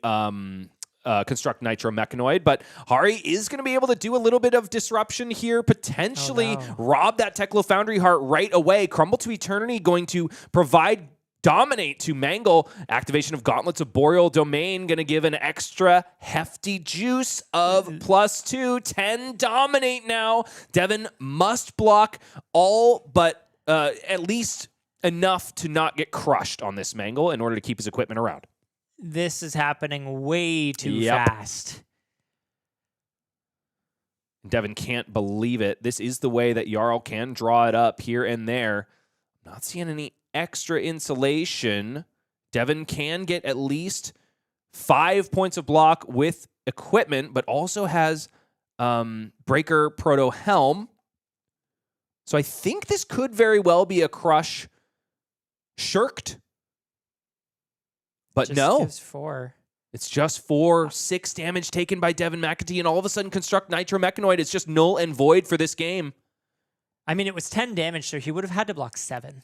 A: Construct Nitro Mechanoid. But Hari is going to be able to do a little bit of disruption here, potentially rob that Teklo Foundry Heart right away. Crumble to Eternity going to provide dominate to Mangle. Activation of Gauntlets of Boreal Domain going to give an extra hefty juice of +2. 10 dominate now. Devin must block all but at least enough to not get crushed on this Mangle in order to keep his equipment around.
C: This is happening way too fast.
A: Devin can't believe it. This is the way that Jarl can draw it up here and there. Not seeing any extra insulation. Devin can get at least 5 points of block with equipment, but also has Breaker Proto Helm. So I think this could very well be a crush shirked. But no.
C: Gives 4.
A: It's just 4, 6 damage taken by Devin McAtee, and all of a sudden Construct Nitro Mechanoid is just null and void for this game.
C: I mean, it was 10 damage, so he would have had to block 7.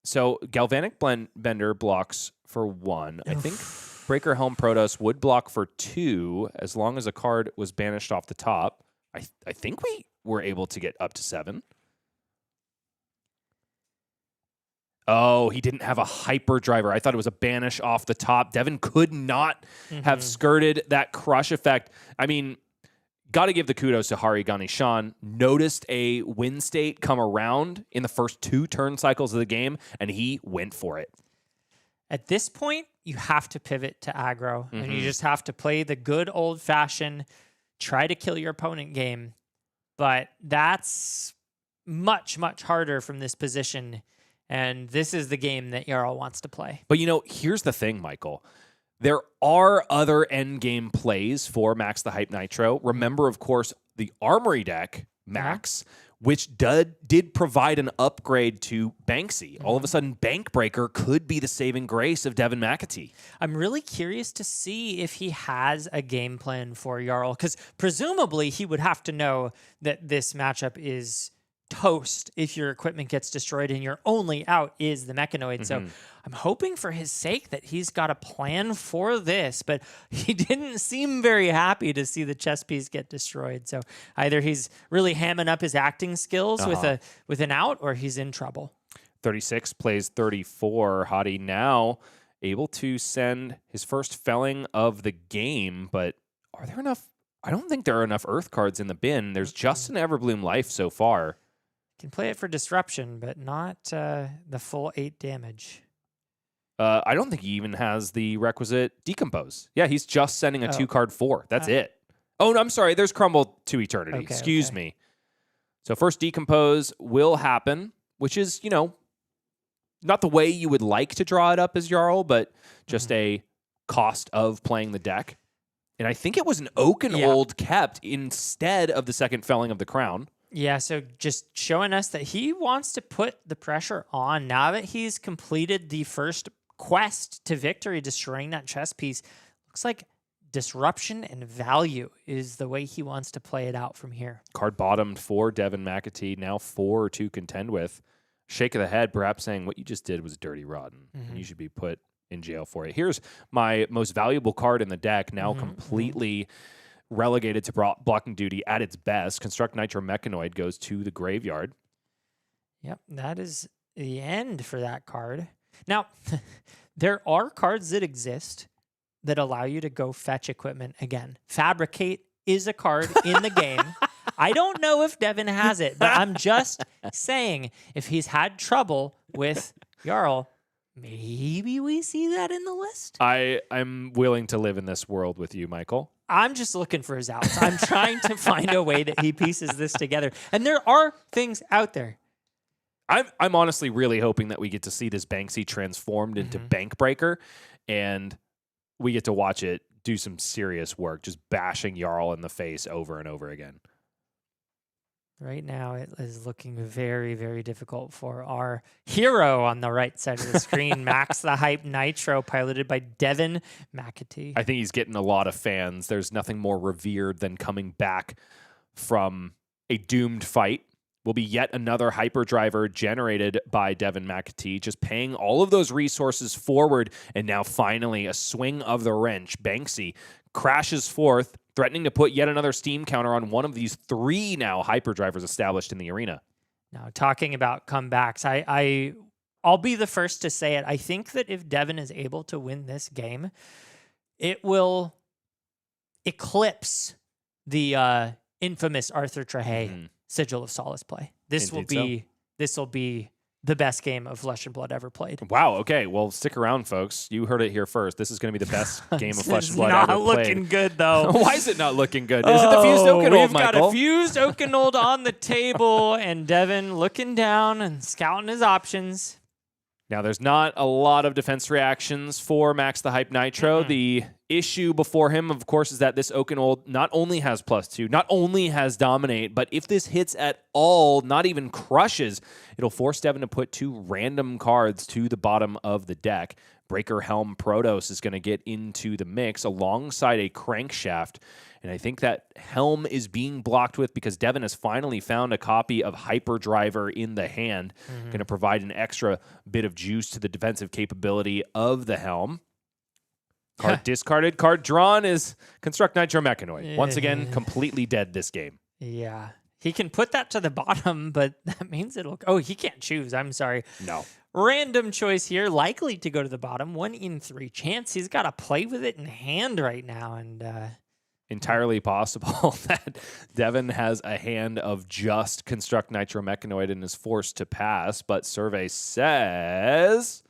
A: So Galvanic Bender blocks for 1. I think Breaker Helm Protoss would block for 2 as long as a card was banished off the top. I think we were able to get up to 7. Oh, he didn't have a hyperdriver. I thought it was a banish off the top. Devin could not have skirted that crush effect. I mean, got to give the kudos to Hari Ganeshan. Noticed a win state come around in the first 2 turn cycles of the game, and he went for it.
C: At this point, you have to pivot to aggro, and you just have to play the good old-fashioned try to kill your opponent game. But that's much, much harder from this position, and this is the game that Jarl wants to play.
A: But, here's the thing, Michael. There are other endgame plays for Max the Hype Nitro. Remember, of course, the Armory deck, Max, which did provide an upgrade to Banksy. All of a sudden, Bankbreaker could be the saving grace of Devin McAtee.
C: I'm really curious to see if he has a game plan for Jarl, because presumably he would have to know that this matchup is toast if your equipment gets destroyed and your only out is the Mechanoid. So I'm hoping for his sake that he's got a plan for this, but he didn't seem very happy to see the chess piece get destroyed. So either he's really hamming up his acting skills with an out, or he's in trouble.
A: 36 plays 34. Hadi now able to send his first felling of the game, but are there enough? I don't think there are enough Earth cards in the bin. There's just an Everbloom Life so far.
C: Can play it for disruption, but not the full 8 damage.
A: I don't think he even has the requisite Decompose. Yeah, he's just sending a 2-card 4. That's it. Oh, no, I'm sorry. There's Crumble to Eternity.
C: Okay,
A: Excuse me. So first Decompose will happen, which is, not the way you would like to draw it up as Jarl, but just a cost of playing the deck. And I think it was an Oakenhold kept instead of the second felling of the Crown.
C: Yeah, so just showing us that he wants to put the pressure on now that he's completed the first quest to victory, destroying that chess piece. Looks like disruption and value is the way he wants to play it out from here.
A: Card bottomed for Devin McAtee, now 4 to contend with. Shake of the head, perhaps saying what you just did was dirty rotten, and you should be put in jail for it. Here's my most valuable card in the deck, now completely relegated to blocking duty at its best. Construct Nitro Mechanoid goes to the graveyard.
C: Yep, that is the end for that card. Now, there are cards that exist that allow you to go fetch equipment again. Fabricate is a card in the game. I don't know if Devin has it, but I'm just saying, if he's had trouble with Jarl, maybe we see that in the list.
A: I'm willing to live in this world with you, Michael.
C: I'm just looking for his outs. I'm trying to find a way that he pieces this together. And there are things out there.
A: I'm honestly really hoping that we get to see this Banksy transformed into Bankbreaker, and we get to watch it do some serious work, just bashing Jarl in the face over and over again.
C: Right now, it is looking very, very difficult for our hero on the right side of the screen, Max the Hype Nitro, piloted by Devin McAtee.
A: I think he's getting a lot of fans. There's nothing more revered than coming back from a doomed fight. Will be yet another hyperdriver generated by Devin McAtee, just paying all of those resources forward, and now finally a swing of the wrench. Banksy crashes forth, threatening to put yet another steam counter on one of these 3 now hyperdrivers established in the arena.
C: Now, talking about comebacks, I'll be the first to say it. I think that if Devin is able to win this game, it will eclipse the infamous Arthur Trahay Sigil of Solace play. This will be the best game of Flesh and Blood ever played.
A: Wow. Okay. Well, stick around, folks. You heard it here first. This is going to be the best game of Flesh and Blood ever played.
C: Not looking good, though.
A: Why is it not looking good? Is it the fused Oakenold,
C: Michael? We've
A: got
C: a fused Oakenold on the table, and Devin looking down and scouting his options.
A: Now, there's not a lot of defense reactions for Max the Hype Nitro. The issue before him, of course, is that this Oakenold not only has +2, not only has Dominate, but if this hits at all, not even crushes, it'll force Devin to put 2 random cards to the bottom of the deck. Breaker Helm Protos is going to get into the mix alongside a Crankshaft. And I think that Helm is being blocked with because Devin has finally found a copy of Hyperdriver in the hand. Going to provide an extra bit of juice to the defensive capability of the Helm. Card discarded. Card drawn is Construct Nitro Mechanoid. Once again, completely dead this game.
C: Yeah. He can put that to the bottom, but that means it'll... Oh, he can't choose. I'm sorry.
A: No.
C: Random choice here. Likely to go to the bottom. 1 in 3 chance. He's got to play with it in hand right now. And...
A: entirely possible that Devin has a hand of just Construct Nitro Mechanoid and is forced to pass, but survey says...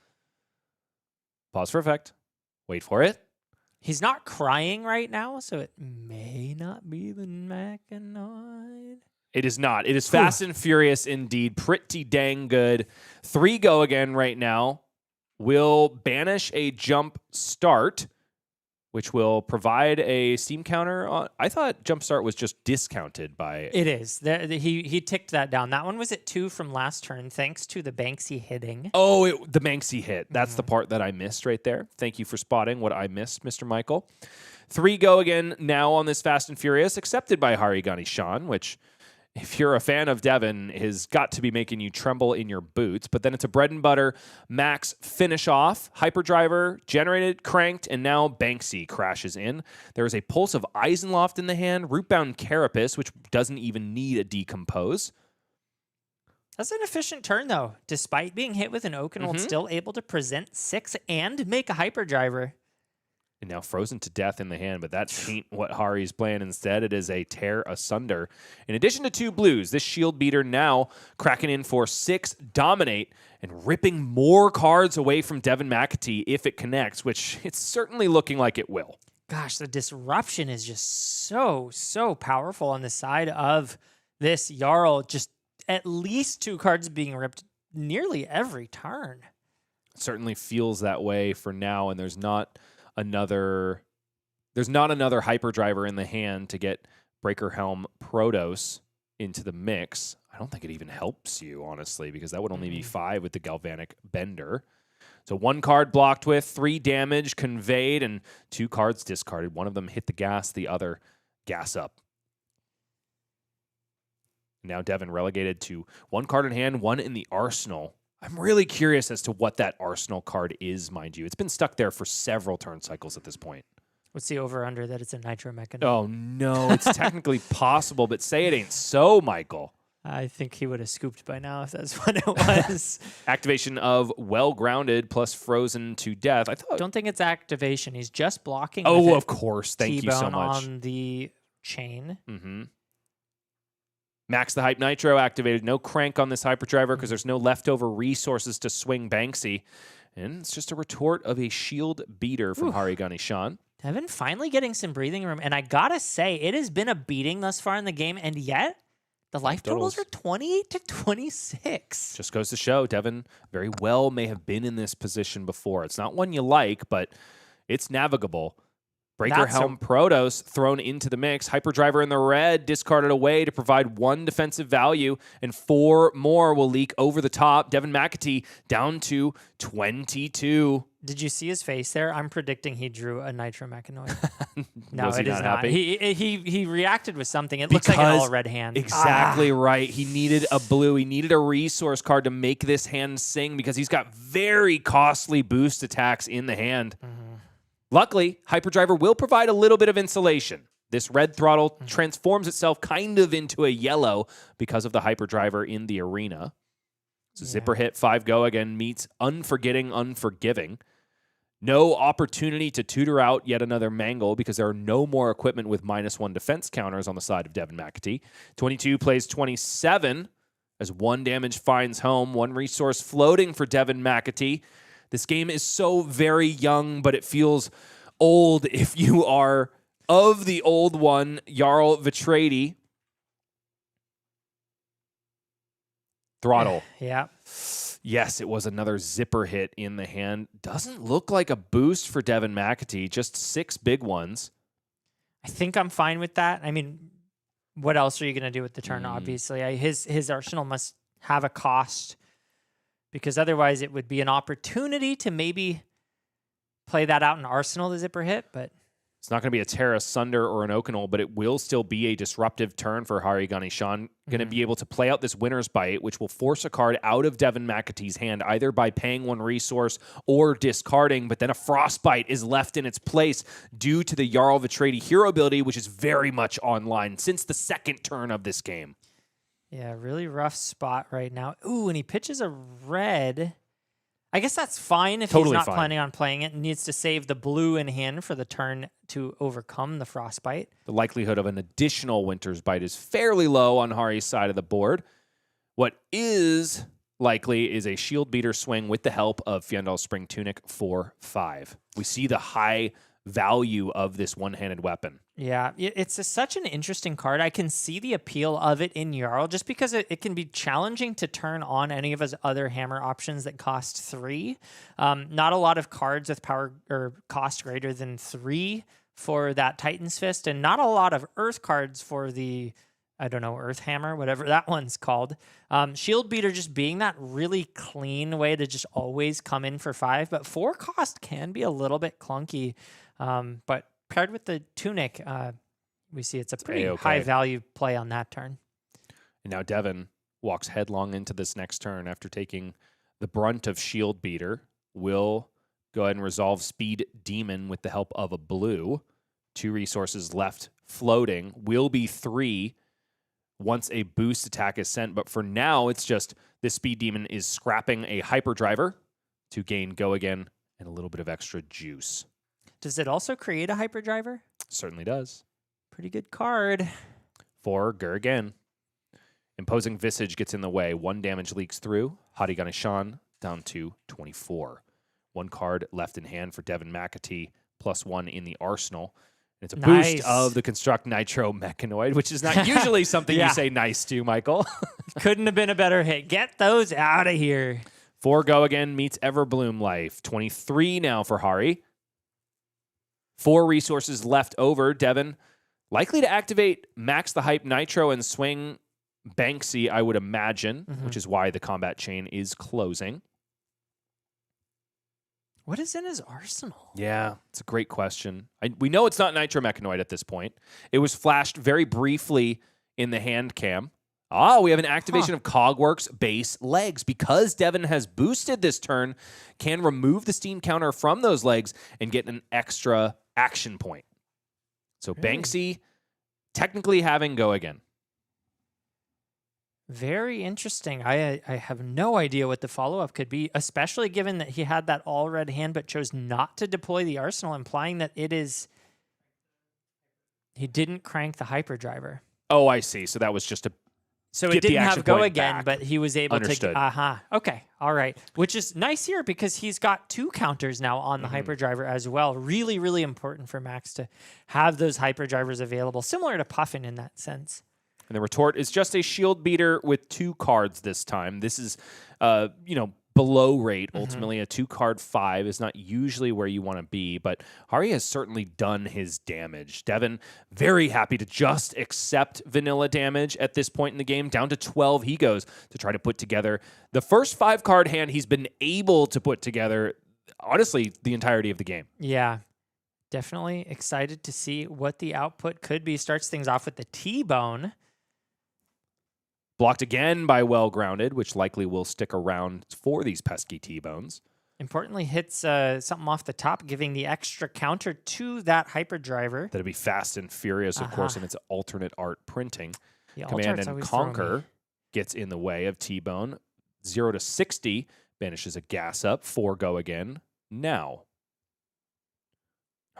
A: Pause for effect. Wait for it.
C: He's not crying right now, so it may not be the Mechanoid.
A: It is not. It is fast and furious indeed. Pretty dang good. 3 go again right now. Will banish a jump start, which will provide a steam counter. I thought jump start was just discounted by...
C: It is. He ticked that down. That one was at 2 from last turn, thanks to the Banksy hitting.
A: Oh, the Banksy hit. That's the part that I missed right there. Thank you for spotting what I missed, Mr. Michael. 3 go again now on this Fast and Furious, accepted by Harigani Sean, which... if you're a fan of Devin, has got to be making you tremble in your boots. But then it's a bread and butter Max finish off. Hyperdriver generated, cranked, and now Banksy crashes in. There is a Pulse of Eisenloft in the hand, Rootbound Carapace, which doesn't even need a decompose.
C: That's an efficient turn, though. Despite being hit with an Oakenold, still able to present 6 and make a Hyperdriver.
A: And now frozen to death in the hand, but that ain't what Hari's playing instead. It is a Tear Asunder. In addition to 2 blues, this Shield Beater now cracking in for 6 Dominate and ripping more cards away from Devin McAtee if it connects, which it's certainly looking like it will.
C: Gosh, the disruption is just so powerful on the side of this Jarl. Just at least 2 cards being ripped nearly every turn.
A: It certainly feels that way for now, and there's not another Hyperdriver in the hand to get Breaker Helm Protos into the mix. I don't think it even helps you, honestly, because that would only be 5 with the Galvanic Bender. So 1 card blocked with, 3 damage conveyed, and 2 cards discarded. One of them hit the gas, the other gas up. Now Devin relegated to 1 card in hand, 1 in the arsenal. I'm really curious as to what that Arsenal card is, mind you. It's been stuck there for several turn cycles at this point.
C: What's the over-under that it's a Nitro Mechanoid?
A: Oh, no. It's technically possible, but say it ain't so, Michael.
C: I think he would have scooped by now if that's what it was.
A: Activation of Well-Grounded plus Frozen to Death. I
C: don't think it's activation. He's just blocking.
A: Oh, of course. Thank you so much.
C: On the chain.
A: Max the Hype Nitro activated. No crank on this Hyperdriver because there's no leftover resources to swing Banksy. And it's just a retort of a Shield Beater from Harigani Sean.
C: Devin finally getting some breathing room. And I gotta say, it has been a beating thus far in the game. And yet, the life totals are 28 to 26.
A: Just goes to show, Devin very well may have been in this position before. It's not one you like, but it's navigable. Breaker Helm Protoss thrown into the mix. Hyperdriver in the red, discarded away to provide 1 defensive value, and 4 more will leak over the top. Devin McAtee down to 22.
C: Did you see his face there? I'm predicting he drew a Nitro Mechanoid. No,
A: Was he
C: it is
A: not
C: not.
A: happy?
C: He reacted with something. It looks like an all-red hand.
A: Exactly right. He needed a blue. He needed a resource card to make this hand sing because he's got very costly boost attacks in the hand. Luckily, Hyperdriver will provide a little bit of insulation. This red throttle transforms itself kind of into a yellow because of the Hyperdriver in the arena. So Zipper hit 5 go again meets Unforgetting Unforgiving. No opportunity to tutor out yet another Mangle because there are no more equipment with -1 defense counters on the side of Devin McAtee. 22 plays 27 as 1 damage finds home. 1 resource floating for Devin McAtee. This game is so very young, but it feels old if you are of the old one, Jarl Vitradi. Throttle.
C: Yeah.
A: Yes, it was another zipper hit in the hand. Doesn't look like a boost for Devin McAtee, just 6 big ones.
C: I think I'm fine with that. I mean, what else are you going to do with the turn, obviously? His arsenal must have a cost because otherwise it would be an opportunity to maybe play that out in Arsenal, the zipper hit, but...
A: It's not going to be a Terra Sunder or an Okanol, but it will still be a disruptive turn for Hari Ganeshan. Going to be able to play out this Winner's Bite, which will force a card out of Devin McAtee's hand, either by paying 1 resource or discarding, but then a Frostbite is left in its place due to the Jarl Vitradi hero ability, which is very much online since the 2nd turn of this game.
C: Yeah, really rough spot right now. Ooh, and he pitches a red... I guess that's fine if he's not planning on playing it and needs to save the blue in hand for the turn to overcome the Frostbite.
A: The likelihood of an additional Winter's Bite is fairly low on Hari's side of the board. What is likely is a Shield Beater swing with the help of Fjandal's Spring Tunic for 5. We see the high value of this one-handed weapon.
C: Yeah, it's such an interesting card. I can see the appeal of it in Jarl just because it can be challenging to turn on any of his other hammer options that cost 3. Not a lot of cards with power or cost greater than 3 for that Titan's Fist, and not a lot of Earth cards for the, I don't know, Earth Hammer, whatever that one's called. Shield Beater just being that really clean way to just always come in for 5, but 4 cost can be a little bit clunky. But paired with the Tunic, we see it's a pretty high-value play on that turn.
A: And now Devin walks headlong into this next turn after taking the brunt of Shield Beater. Will go ahead and resolve Speed Demon with the help of a blue. 2 resources left floating. Will be 3 once a boost attack is sent. But for now, it's just this Speed Demon is scrapping a Hyperdriver to gain Go Again and a little bit of extra juice.
C: Does it also create a Hyperdriver?
A: Certainly does.
C: Pretty good card.
A: For Gurgen. Imposing Visage gets in the way. 1 damage leaks through. Hadi Ganeshan down to 24. 1 card left in hand for Devin McAtee, +1 in the arsenal. And it's a boost of the Construct Nitro Mechanoid, which is not usually something you say nice to, Michael.
C: Couldn't have been a better hit. Get those out of here.
A: 4 Go Again meets Everbloom Life. 23 now for Hari. 4 resources left over. Devin likely to activate Max the Hype Nitro and swing Banksy, I would imagine, which is why the combat chain is closing.
C: What is in his arsenal?
A: Yeah, it's a great question. We know it's not Nitro Mechanoid at this point. It was flashed very briefly in the hand cam. We have an activation of Cogworks base legs. Because Devin has boosted this turn, can remove the Steam counter from those legs and get an extra action point. So Banksy technically having Go Again.
C: Very interesting. I have no idea what the follow-up could be, especially given that he had that all-red hand but chose not to deploy the arsenal, implying that it is... He didn't crank the Hyperdriver.
A: Oh, I see. So that was just a...
C: So it didn't have Go Again,
A: back.
C: but he was able
A: Understood.
C: to... Okay. All right. Which is nice here because he's got 2 counters now on the Hyperdriver as well. Really, really important for Max to have those Hyperdrivers available, similar to Puffin in that sense. And
A: the retort is just a Shield Beater with 2 cards this time. This is, below rate. Ultimately, a 2-card 5 is not usually where you want to be, but Hari has certainly done his damage. Devin, very happy to just accept vanilla damage at this point in the game. Down to 12 he goes to try to put together the first 5-card hand he's been able to put together, honestly, the entirety of the game.
C: Yeah. Definitely excited to see what the output could be. Starts things off with the T-Bone.
A: Blocked again by Well Grounded, which likely will stick around for these pesky T-Bones.
C: Importantly, hits something off the top, giving the extra counter to that Hyperdriver.
A: That'd be Fast and Furious, of course, in its alternate art printing.
C: The
A: Command and Conquer gets in the way of T-Bone. 0 to 60 banishes a gas up. 4 go again. Now,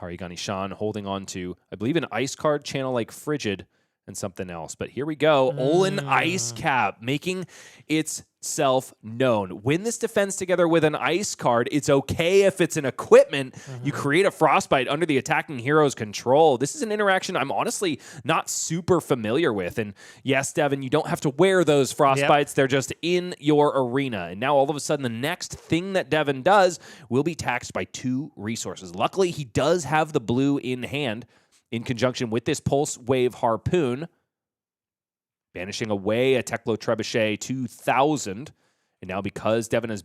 A: Harigani Shan holding on to, I believe, an ice card, Channel Lake Frigid, and something else. But here we go. Olin Ice Cap making itself known. When this defends together with an ice card, it's okay if it's an equipment. You create a Frostbite under the attacking hero's control. This is an interaction I'm honestly not super familiar with. And yes, Devin, you don't have to wear those Frostbites. They're just in your arena. And now all of a sudden, the next thing that Devin does will be taxed by 2 resources. Luckily, he does have the blue in hand, in conjunction with this Pulse Wave Harpoon, banishing away a Teklo Trebuchet 2000. And now because Devin has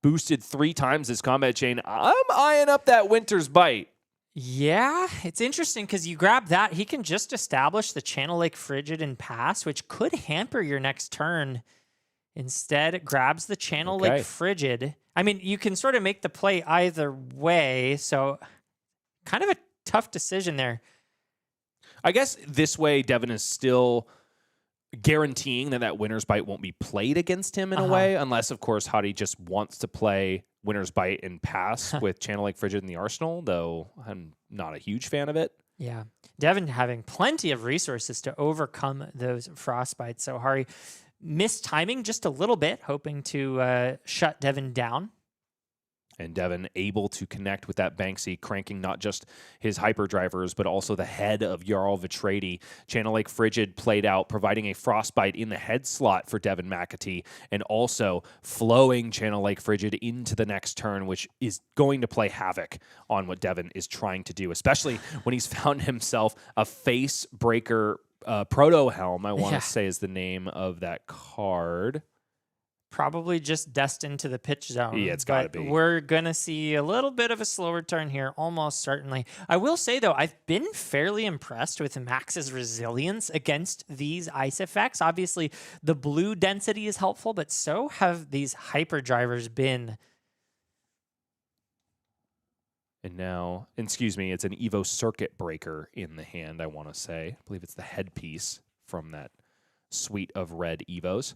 A: boosted 3 times his combat chain, I'm eyeing up that Winter's Bite.
C: Yeah, it's interesting because you grab that, he can just establish the Channel Lake Frigid and pass, which could hamper your next turn. Instead, it grabs the Channel Lake Frigid. I mean, you can sort of make the play either way, so kind of a tough decision there.
A: I guess this way, Devin is still guaranteeing that Winter's Bite won't be played against him in a way, unless, of course, Hadi just wants to play Winter's Bite and pass with Channel Lake Frigid in the arsenal, though I'm not a huge fan of it.
C: Yeah. Devin having plenty of resources to overcome those Frostbites. So Hari missed timing just a little bit, hoping to shut Devin down.
A: And Devin able to connect with that Banksy, cranking not just his hyperdrivers, but also the head of Jarl Vitradi. Channel Lake Frigid played out, providing a Frostbite in the head slot for Devin McAtee, and also flowing Channel Lake Frigid into the next turn, which is going to play havoc on what Devin is trying to do, especially when he's found himself a Face Breaker Proto Helm, I want to say is the name of that card.
C: Probably just destined to the pitch zone.
A: Yeah, it's got to be.
C: We're going to see a little bit of a slower turn here, almost certainly. I will say, though, I've been fairly impressed with Max's resilience against these ice effects. Obviously, the blue density is helpful, but so have these hyperdrivers been.
A: And now, excuse me, it's an Evo Circuit Breaker in the hand, I want to say. I believe it's the headpiece from that suite of red Evos.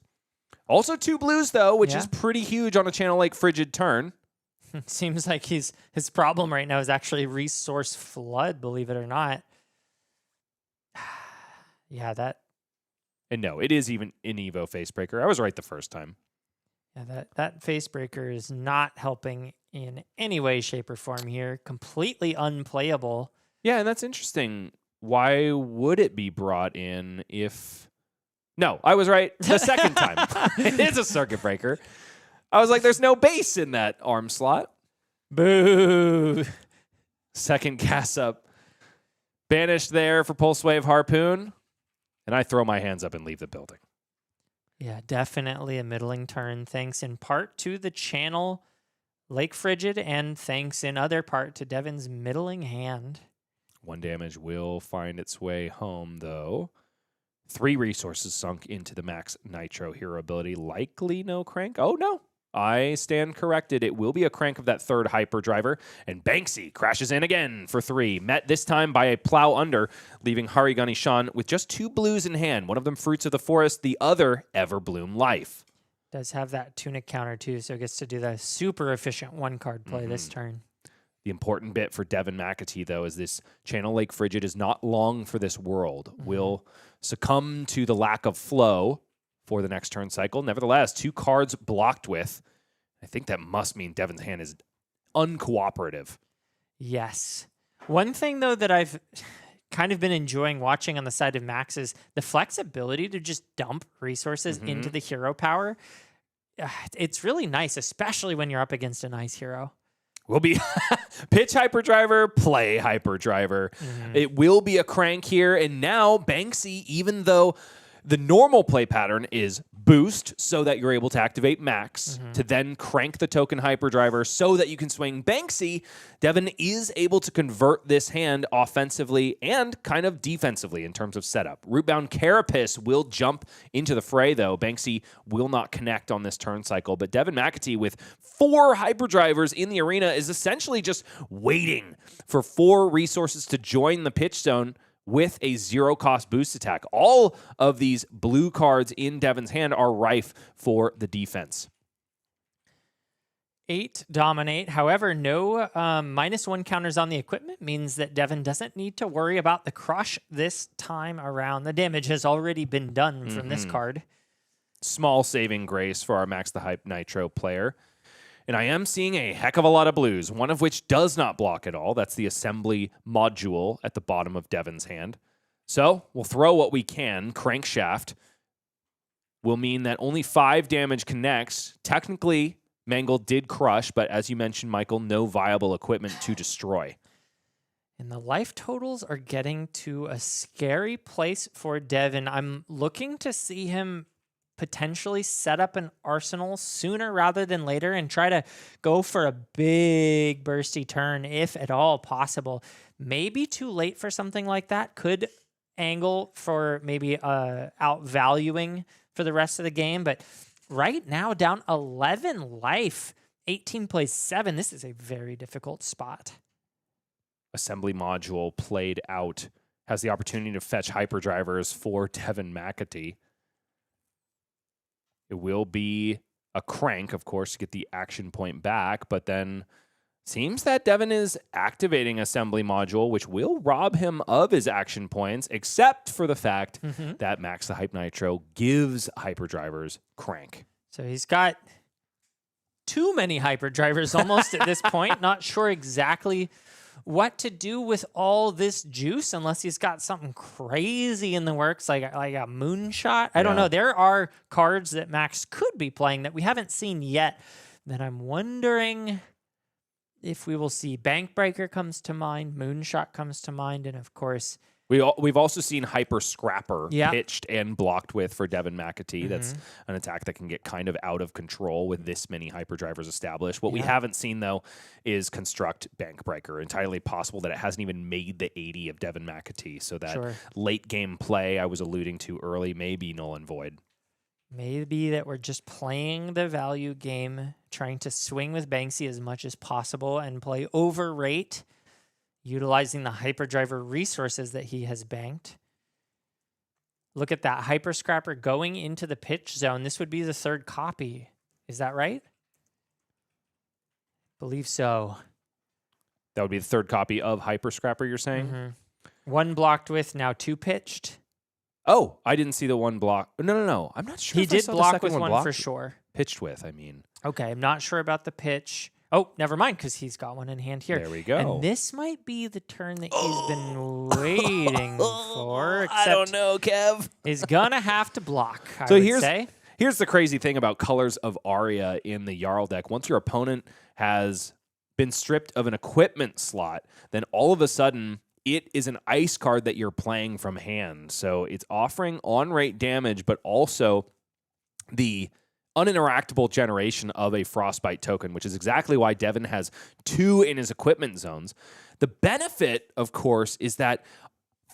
A: Also 2 blues, though, which is pretty huge on a Channel Lake Frigid turn.
C: Seems like his problem right now is actually resource flood, believe it or not. Yeah, that...
A: And no, it is even an Evo Facebreaker. I was right the first time.
C: Yeah, that Facebreaker is not helping in any way, shape, or form here. Completely unplayable.
A: Yeah, and that's interesting. Why would it be brought in if... No, I was right the second time. It is a Circuit Breaker. I was like, there's no base in that arm slot.
C: Boo.
A: Second cast up. Banished there for Pulse Wave Harpoon. And I throw my hands up and leave the building.
C: Yeah, definitely a middling turn. Thanks in part to the Channel Lake Frigid, and thanks in other part to Devin's middling hand.
A: 1 damage will find its way home, though. 3 resources sunk into the Max Nitro hero ability. Likely no crank. Oh, no. I stand corrected. It will be a crank of that 3rd hyperdriver. And Banksy crashes in again for 3. Met this time by a plow under, leaving Harigani Shan with just 2 blues in hand. One of them Fruits of the Forest, the other Everbloom Life.
C: Does have that tunic counter too, so it gets to do the super efficient 1-card play this turn.
A: The important bit for Devin McAtee, though, is this Channel Lake Frigid is not long for this world. Will succumb to the lack of flow for the next turn cycle. Nevertheless, 2 cards blocked with. I think that must mean Devin's hand is uncooperative.
C: Yes. One thing, though, that I've kind of been enjoying watching on the side of Max is the flexibility to just dump resources into the hero power. it's really nice, especially when you're up against an ice hero.
A: Will be pitch hyperdriver, play hyperdriver. It will be a crank here. And now Banksy, even though the normal play pattern is boost so that you're able to activate Max to then crank the token hyperdriver so that you can swing Banksy, Devin is able to convert this hand offensively and kind of defensively in terms of setup. Rootbound Carapace will jump into the fray, though. Banksy will not connect on this turn cycle, but Devin McAtee with 4 hyperdrivers in the arena is essentially just waiting for 4 resources to join the pitch zone with a 0-cost boost attack. All of these blue cards in Devin's hand are rife for the defense.
C: 8 dominate. However, no -1 counters on the equipment means that Devin doesn't need to worry about the crush this time around. The damage has already been done from this card.
A: Small saving grace for our Max the Hype Nitro player. And I am seeing a heck of a lot of blues, one of which does not block at all. That's the assembly module at the bottom of Devin's hand. So we'll throw what we can. Crankshaft will mean that only 5 damage connects. Technically, Mangle did crush, but as you mentioned, Michael, no viable equipment to destroy.
C: And the life totals are getting to a scary place for Devin. I'm looking to see him potentially set up an arsenal sooner rather than later and try to go for a big bursty turn, if at all possible. Maybe too late for something like that. Could angle for maybe outvaluing for the rest of the game. But right now, down 11 life, 18 plays 7. This is a very difficult spot.
A: Assembly module played out. Has the opportunity to fetch hyperdrivers for Devin McAtee. It will be a crank, of course, to get the action point back, but then seems that Devin is activating assembly module, which will rob him of his action points, except for the fact that Max the Hype Nitro gives hyperdrivers crank.
C: So he's got too many hyperdrivers almost at this point. Not sure exactly what to do with all this juice unless he's got something crazy in the works, like a moonshot. I don't know. There are cards that Max could be playing that we haven't seen yet that I'm wondering if we will see. Bankbreaker comes to mind, moonshot comes to mind, and of course
A: we've also seen Hyper Scrapper pitched and blocked with for Devin McAtee. That's an attack that can get kind of out of control with this many hyperdrivers established. What we haven't seen, though, is Construct Bankbreaker. Entirely possible that it hasn't even made the 80 of Devin McAtee. So that late game play I was alluding to early may be null and void.
C: Maybe that we're just playing the value game, trying to swing with Banksy as much as possible and play overrate, utilizing the hyperdriver resources that he has banked. Look at that Hyper Scrapper going into the pitch zone. This would be the 3rd copy. Is that right? Believe so.
A: That would be the 3rd copy of Hyper Scrapper, you're saying?
C: 1 blocked with, now 2 pitched.
A: Oh, I didn't see the 1 block. No. I'm not sure.
C: He
A: if I
C: did
A: saw
C: block
A: the second
C: with one
A: blocked.
C: for sure.
A: Pitched with, I mean.
C: Okay, I'm not sure about the pitch. Oh, never mind, because he's got one in hand here.
A: There we go.
C: And this might be the turn that he's been waiting for.
A: I don't know, Kev.
C: He's going to have to block,
A: So
C: I would say.
A: Here's the crazy thing about Colors of Aria in the Jarl deck. Once your opponent has been stripped of an equipment slot, then all of a sudden it is an ice card that you're playing from hand. So it's offering on-rate damage, but also the uninteractable generation of a Frostbite token, which is exactly why Devin has 2 in his equipment zones. The benefit, of course, is that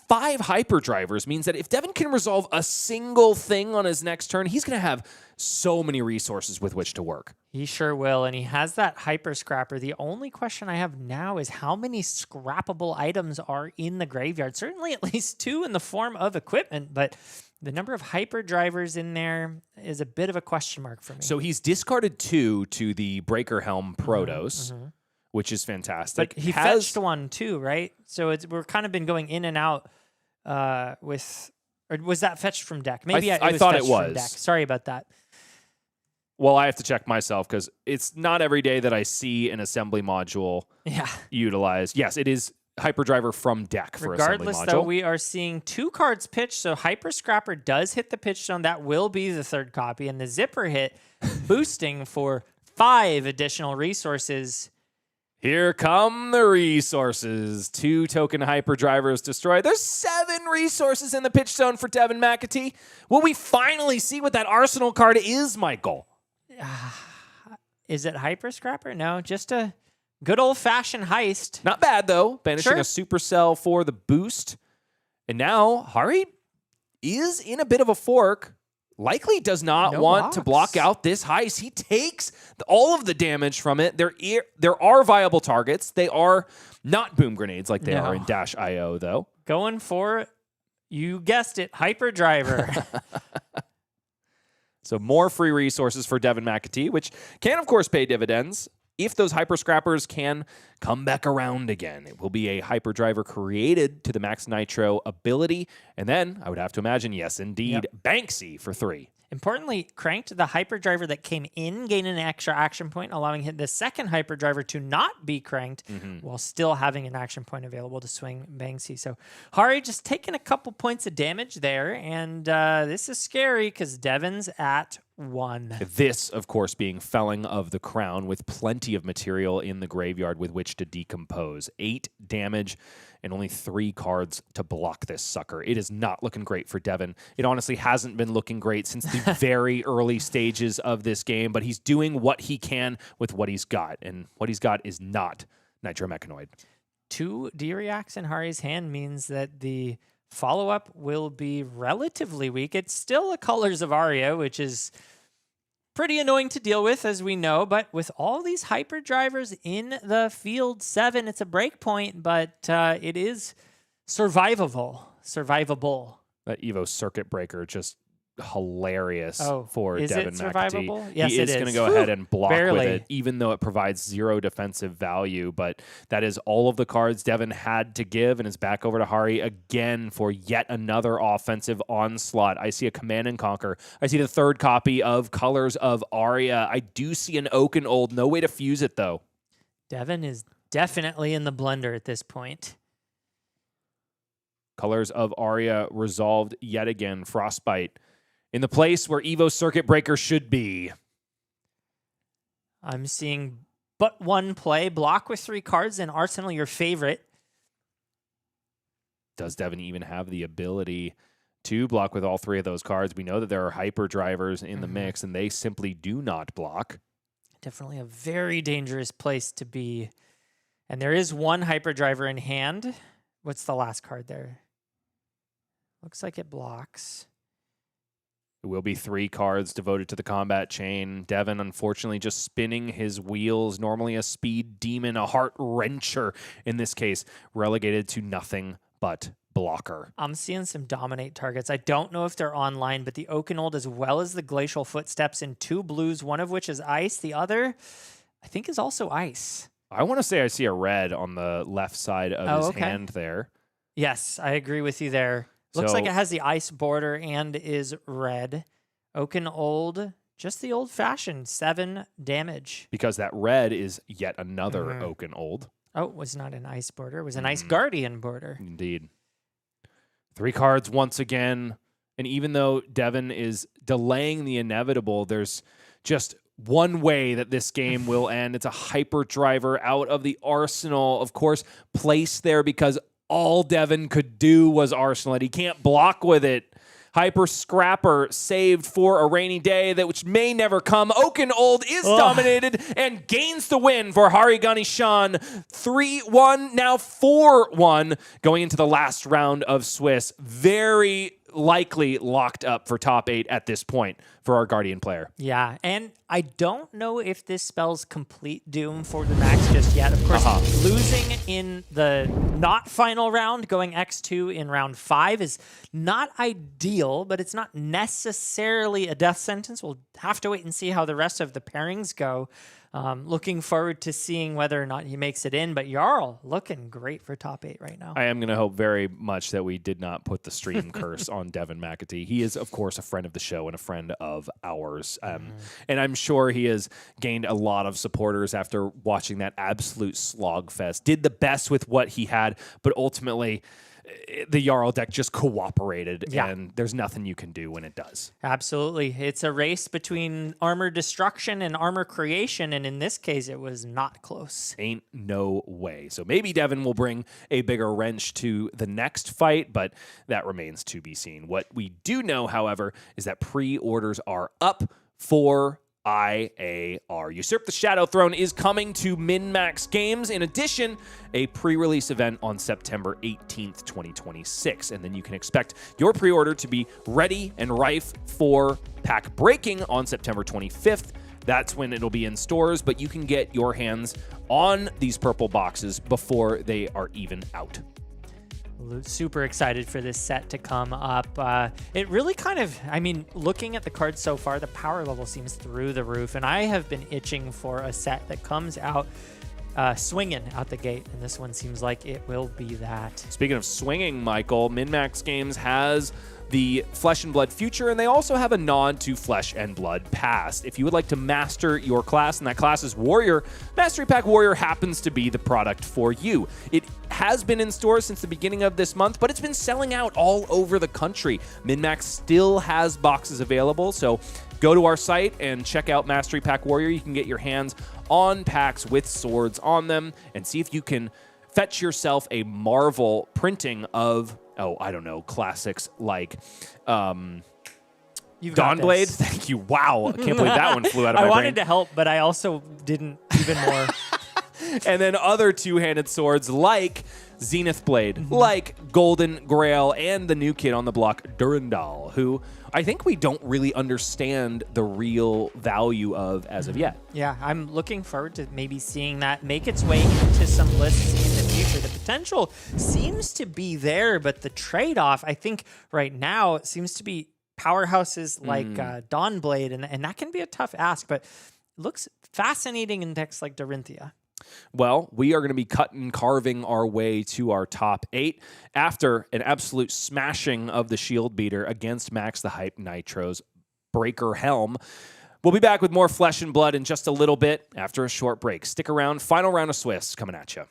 A: 5 hyperdrivers means that if Devin can resolve a single thing on his next turn, he's going to have so many resources with which to work.
C: He sure will, and he has that Hyper Scrapper. The only question I have now is how many scrappable items are in the graveyard? Certainly at least 2 in the form of equipment, but the number of hyperdrivers in there is a bit of a question mark for me.
A: So he's discarded 2 to the Breaker Helm Protos, which is fantastic.
C: But he fetched 1 too, right? So we're kind of been going in and out with... Or was that fetched from deck? Maybe
A: I thought it was.
C: From deck. Sorry about that.
A: Well, I have to check myself because it's not every day that I see an assembly module utilized. Yes, it is Hyperdriver from deck for
C: Regardless,
A: assembly module.
C: though, we are seeing 2 cards pitched, so Hyper Scrapper does hit the pitch zone. That will be the 3rd copy, and the Zipper hit boosting for 5 additional resources.
A: Here come the resources. 2 token Hyperdrivers destroyed. There's 7 resources in the pitch zone for Devin McAtee. Will we finally see what that Arsenal card is, Michael?
C: Is it Hyper Scrapper? No, just a good old-fashioned heist.
A: Not bad, though. Banishing
C: Sure.
A: a Supercell for the boost. And now, Hari is in a bit of a fork. Likely does not want to block out this heist. He takes all of the damage from it. There are viable targets. They are not boom grenades like they are in Dash.io, though.
C: Going for, you guessed it, Hyperdriver.
A: So more free resources for Devin McAtee, which can, of course, pay dividends. If those Hyper Scrappers can come back around again, it will be a Hyperdriver created to the Max Nitro ability. And then, I would have to imagine, yes, indeed, Banksy for 3.
C: Importantly, cranked the Hyperdriver that came in, gaining an extra action point, allowing the second Hyperdriver to not be cranked while still having an action point available to swing Banksy. So Hari just taking a couple points of damage there, and this is scary because Devin's at 1.
A: This, of course, being Felling of the Crown with plenty of material in the graveyard with which to decompose. 8 damage and only 3 cards to block this sucker. It is not looking great for Devin. It honestly hasn't been looking great since the very early stages of this game, but he's doing what he can with what he's got, and what he's got is not Nitro Mechanoid.
C: 2 D-Reacts in Hari's hand means that the follow-up will be relatively weak. It's still a Colors of Aria, which is pretty annoying to deal with, as we know, but with all these Hyperdrivers in the field 7, it's a break point, but it is survivable.
A: That Evo Circuit Breaker just hilarious for
C: is
A: Devin
C: it survivable?
A: McAtee.
C: Yes,
A: he is
C: it
A: going to
C: is.
A: go ahead and block
C: Barely.
A: with it, even though it provides 0 defensive value. But that is all of the cards Devin had to give, and is back over to Hari again for yet another offensive onslaught. I see a Command and Conquer. I see the 3rd copy of Colors of Aria. I do see an Oaken Old. No way to fuse it, though.
C: Devin is definitely in the blender at this point.
A: Colors of Aria resolved yet again. Frostbite in the place where Evo Circuit Breaker should be.
C: I'm seeing but 1 play. Block with 3 cards, and Arsenal your favorite.
A: Does Devin even have the ability to block with all 3 of those cards? We know that there are Hyperdrivers in the mix, and they simply do not block.
C: Definitely a very dangerous place to be. And there is 1 Hyperdriver in hand. What's the last card there? Looks like it blocks.
A: It will be 3 cards devoted to the combat chain. Devin, unfortunately, just spinning his wheels. Normally a speed demon, a heart wrencher. In this case, relegated to nothing but blocker.
C: I'm seeing some dominate targets. I don't know if they're online, but the Oaken Old as well as the Glacial Footsteps in 2 blues, one of which is ice. The other, I think, is also ice.
A: I want to say I see a red on the left side of his hand there.
C: Yes, I agree with you there. Looks like it has the ice border and is red. Oaken Old, just the old-fashioned 7 damage.
A: Because that red is yet another Oaken Old.
C: Oh, it was not an ice border. It was an ice guardian border.
A: Indeed. 3 cards once again. And even though Devin is delaying the inevitable, there's just one way that this game will end. It's a Hyperdriver out of the Arsenal. Of course, placed there because all Devin could do was Arsenal it. He can't block with it. Hyper Scrapper saved for a rainy day that which may never come. Oaken Old is dominated and gains the win for Hari Ganeshan. 3-1, now 4-1 going into the last round of Swiss. Very likely locked up for top 8 at this point for our Guardian player.
C: Yeah, and I don't know if this spells complete doom for the Max just yet. Of course, losing in the not final round, going X2 in round 5 is not ideal, but it's not necessarily a death sentence. We'll have to wait and see how the rest of the pairings go. Looking forward to seeing whether or not he makes it in. But Jarl looking great for top 8 right now.
A: I am going to hope very much that we did not put the stream curse on Devin McAtee. He is, of course, a friend of the show and a friend of ours. And I'm sure he has gained a lot of supporters after watching that absolute slogfest. Did the best with what he had, but ultimately the Jarl deck just cooperated, and there's nothing you can do when it does.
C: Absolutely. It's a race between armor destruction and armor creation, and in this case, it was not close.
A: Ain't no way. So maybe Devin will bring a bigger wrench to the next fight, but that remains to be seen. What we do know, however, is that pre-orders are up for IAR. Usurp the Shadow Throne is coming to MinMax Games. In addition, a pre-release event on September 18th, 2026. And then you can expect your pre-order to be ready and rife for pack breaking on September 25th. That's when it'll be in stores, but you can get your hands on these purple boxes before they are even out.
C: Super excited for this set to come up. It really kind of, I mean, looking at the cards so far, the power level seems through the roof, and I have been itching for a set that comes out swinging out the gate, and this one seems like it will be that.
A: Speaking of swinging, Michael, MinMax Games has the Flesh and Blood Future, and they also have a nod to Flesh and Blood Past. If you would like to master your class, and that class is Warrior, Mastery Pack Warrior happens to be the product for you. It has been in stores since the beginning of this month, but it's been selling out all over the country. MinMax still has boxes available, so go to our site and check out Mastery Pack Warrior. You can get your hands on packs with swords on them and see if you can fetch yourself a Marvel printing of, I don't know, classics like Dawnblade. Thank you. Wow. I can't believe that one flew out of my brain.
C: I wanted to help, but I also didn't even more.
A: And then other two-handed swords like Zenith Blade, like Golden Grail, and the new kid on the block, Durandal, who I think we don't really understand the real value of as of yet.
C: Yeah, I'm looking forward to maybe seeing that make its way into some lists in the future. The potential seems to be there, but the trade-off, I think right now, it seems to be powerhouses like Dawnblade, and that can be a tough ask, but it looks fascinating in decks like Dorinthia.
A: Well, we are going to be carving our way to our top 8 after an absolute smashing of the Shield Beater against Max the Hype Nitro's Breaker Helm. We'll be back with more Flesh and Blood in just a little bit after a short break. Stick around. Final round of Swiss coming at you.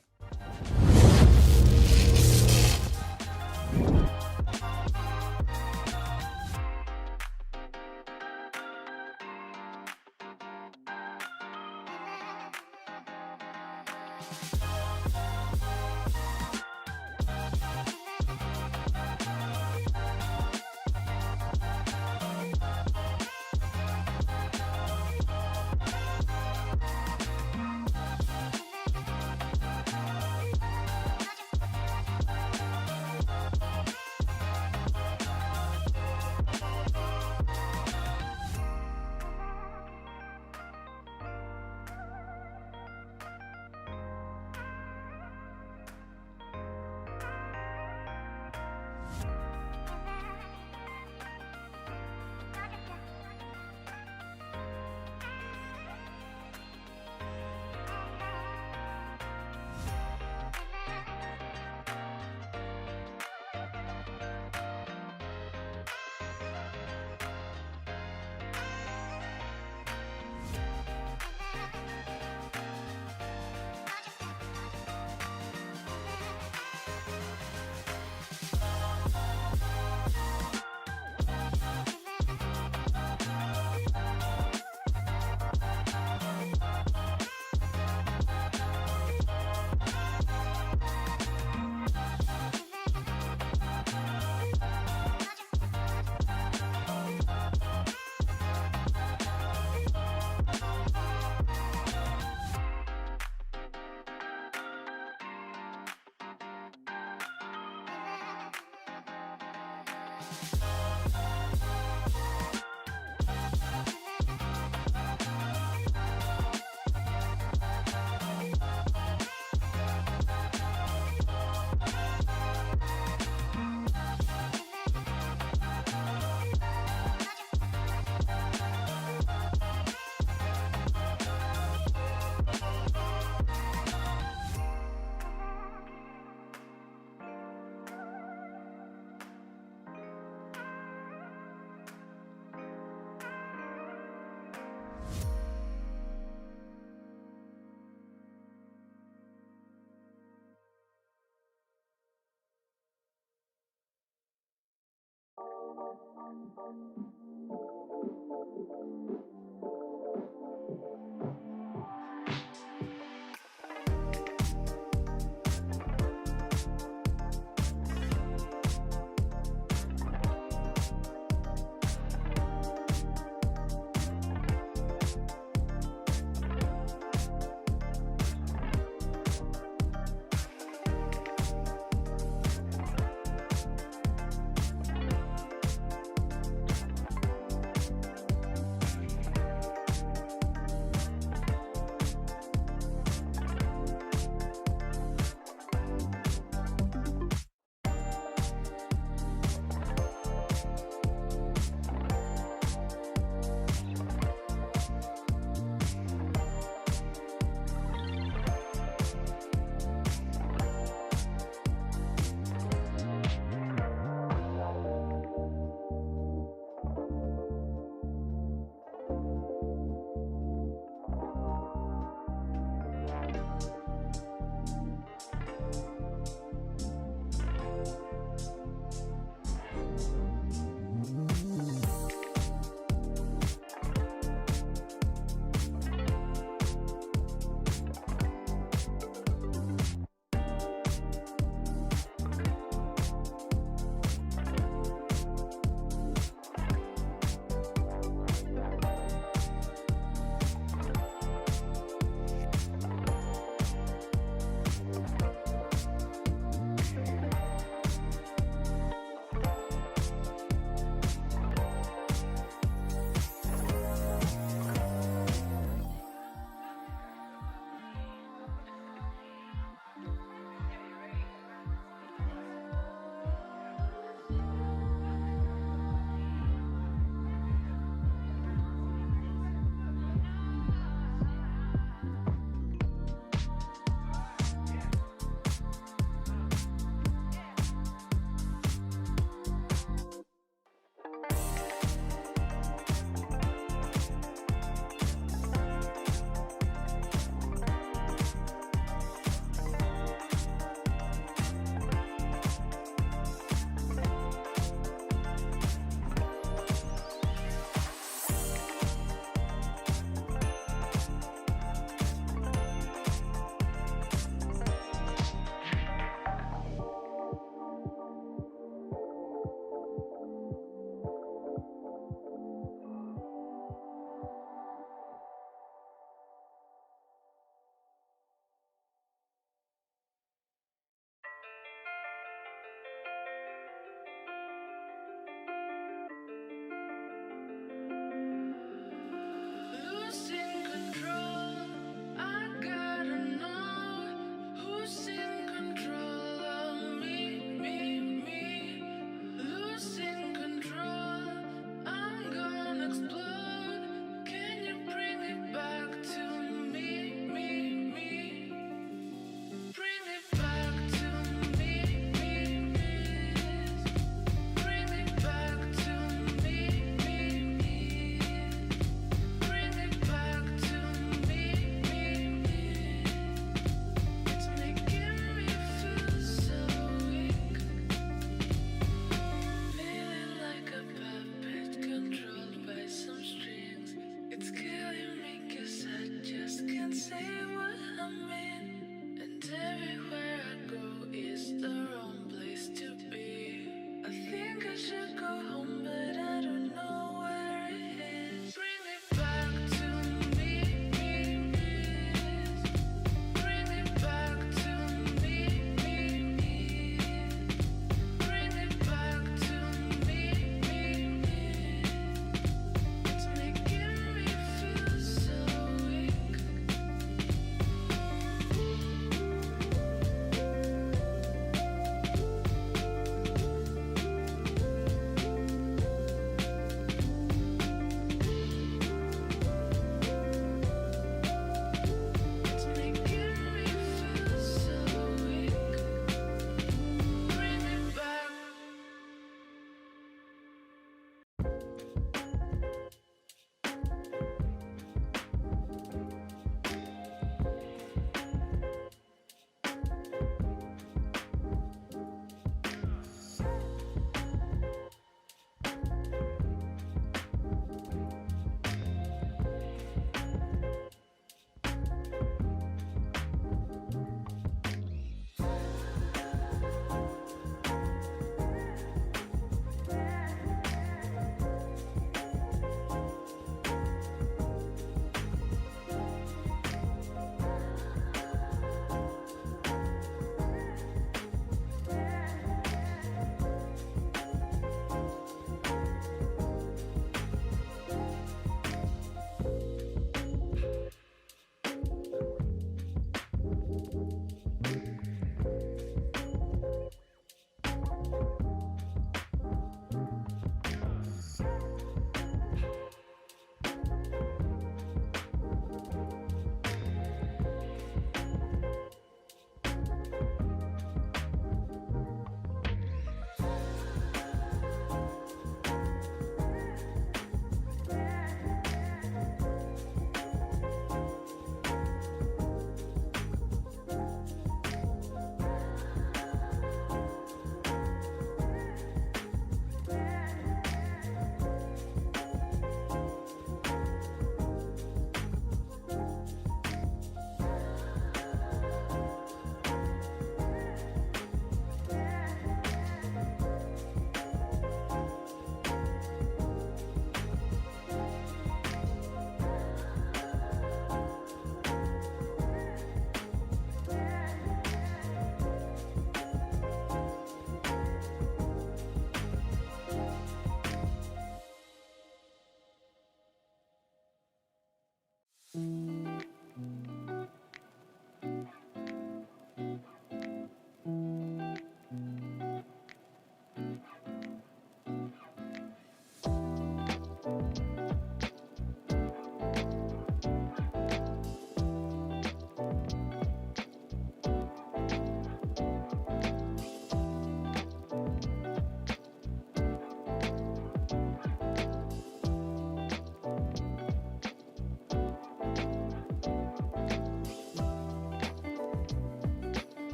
D: Some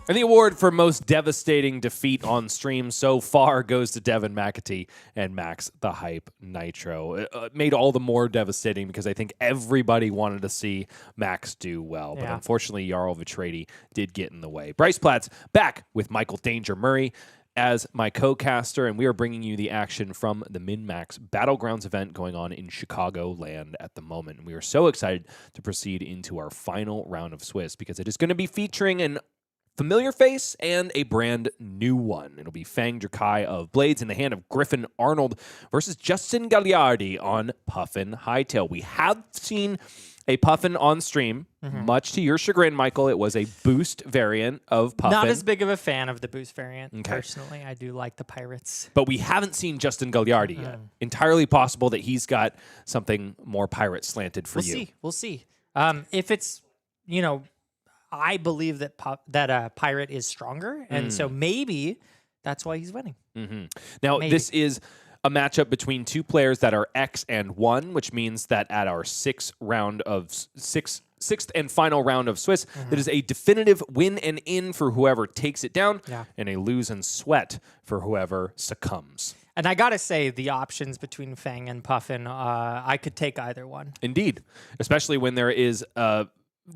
A: And the award for most devastating defeat on stream so far goes to Devin McAtee and Max the Hype Nitro. It made all the more devastating because I think everybody wanted to see Max do well. But unfortunately, Jarl Vitrady did get in the way. Bryce Platt's back with Michael Danger Murray as my co-caster, and we are bringing you the action from the MinMax Battlegrounds event going on in Chicagoland at the moment. And we are so excited to proceed into our final round of Swiss because it is going to be featuring an familiar face and a brand new one. It'll be Fang Drakai of Blades in the hand of Griffin Arnold versus Justin Gagliardi on Puffin Hightail. We have seen a Puffin on stream, much to your chagrin, Michael. It was a boost variant of Puffin.
C: Not as big of a fan of the boost variant, personally. I do like the pirates.
A: But we haven't seen Justin Gagliardi yet. Entirely possible that he's got something more pirate slanted for you.
C: We'll see. If it's, you know, I believe that pirate is stronger, and so maybe that's why he's winning.
A: Now, this is a matchup between two players that are X and 1, which means that at our sixth and final round of Swiss, that is a definitive win and in for whoever takes it down, and a lose and sweat for whoever succumbs.
C: And I gotta say, the options between Fang and Puffin, I could take either one.
A: Indeed, especially when there is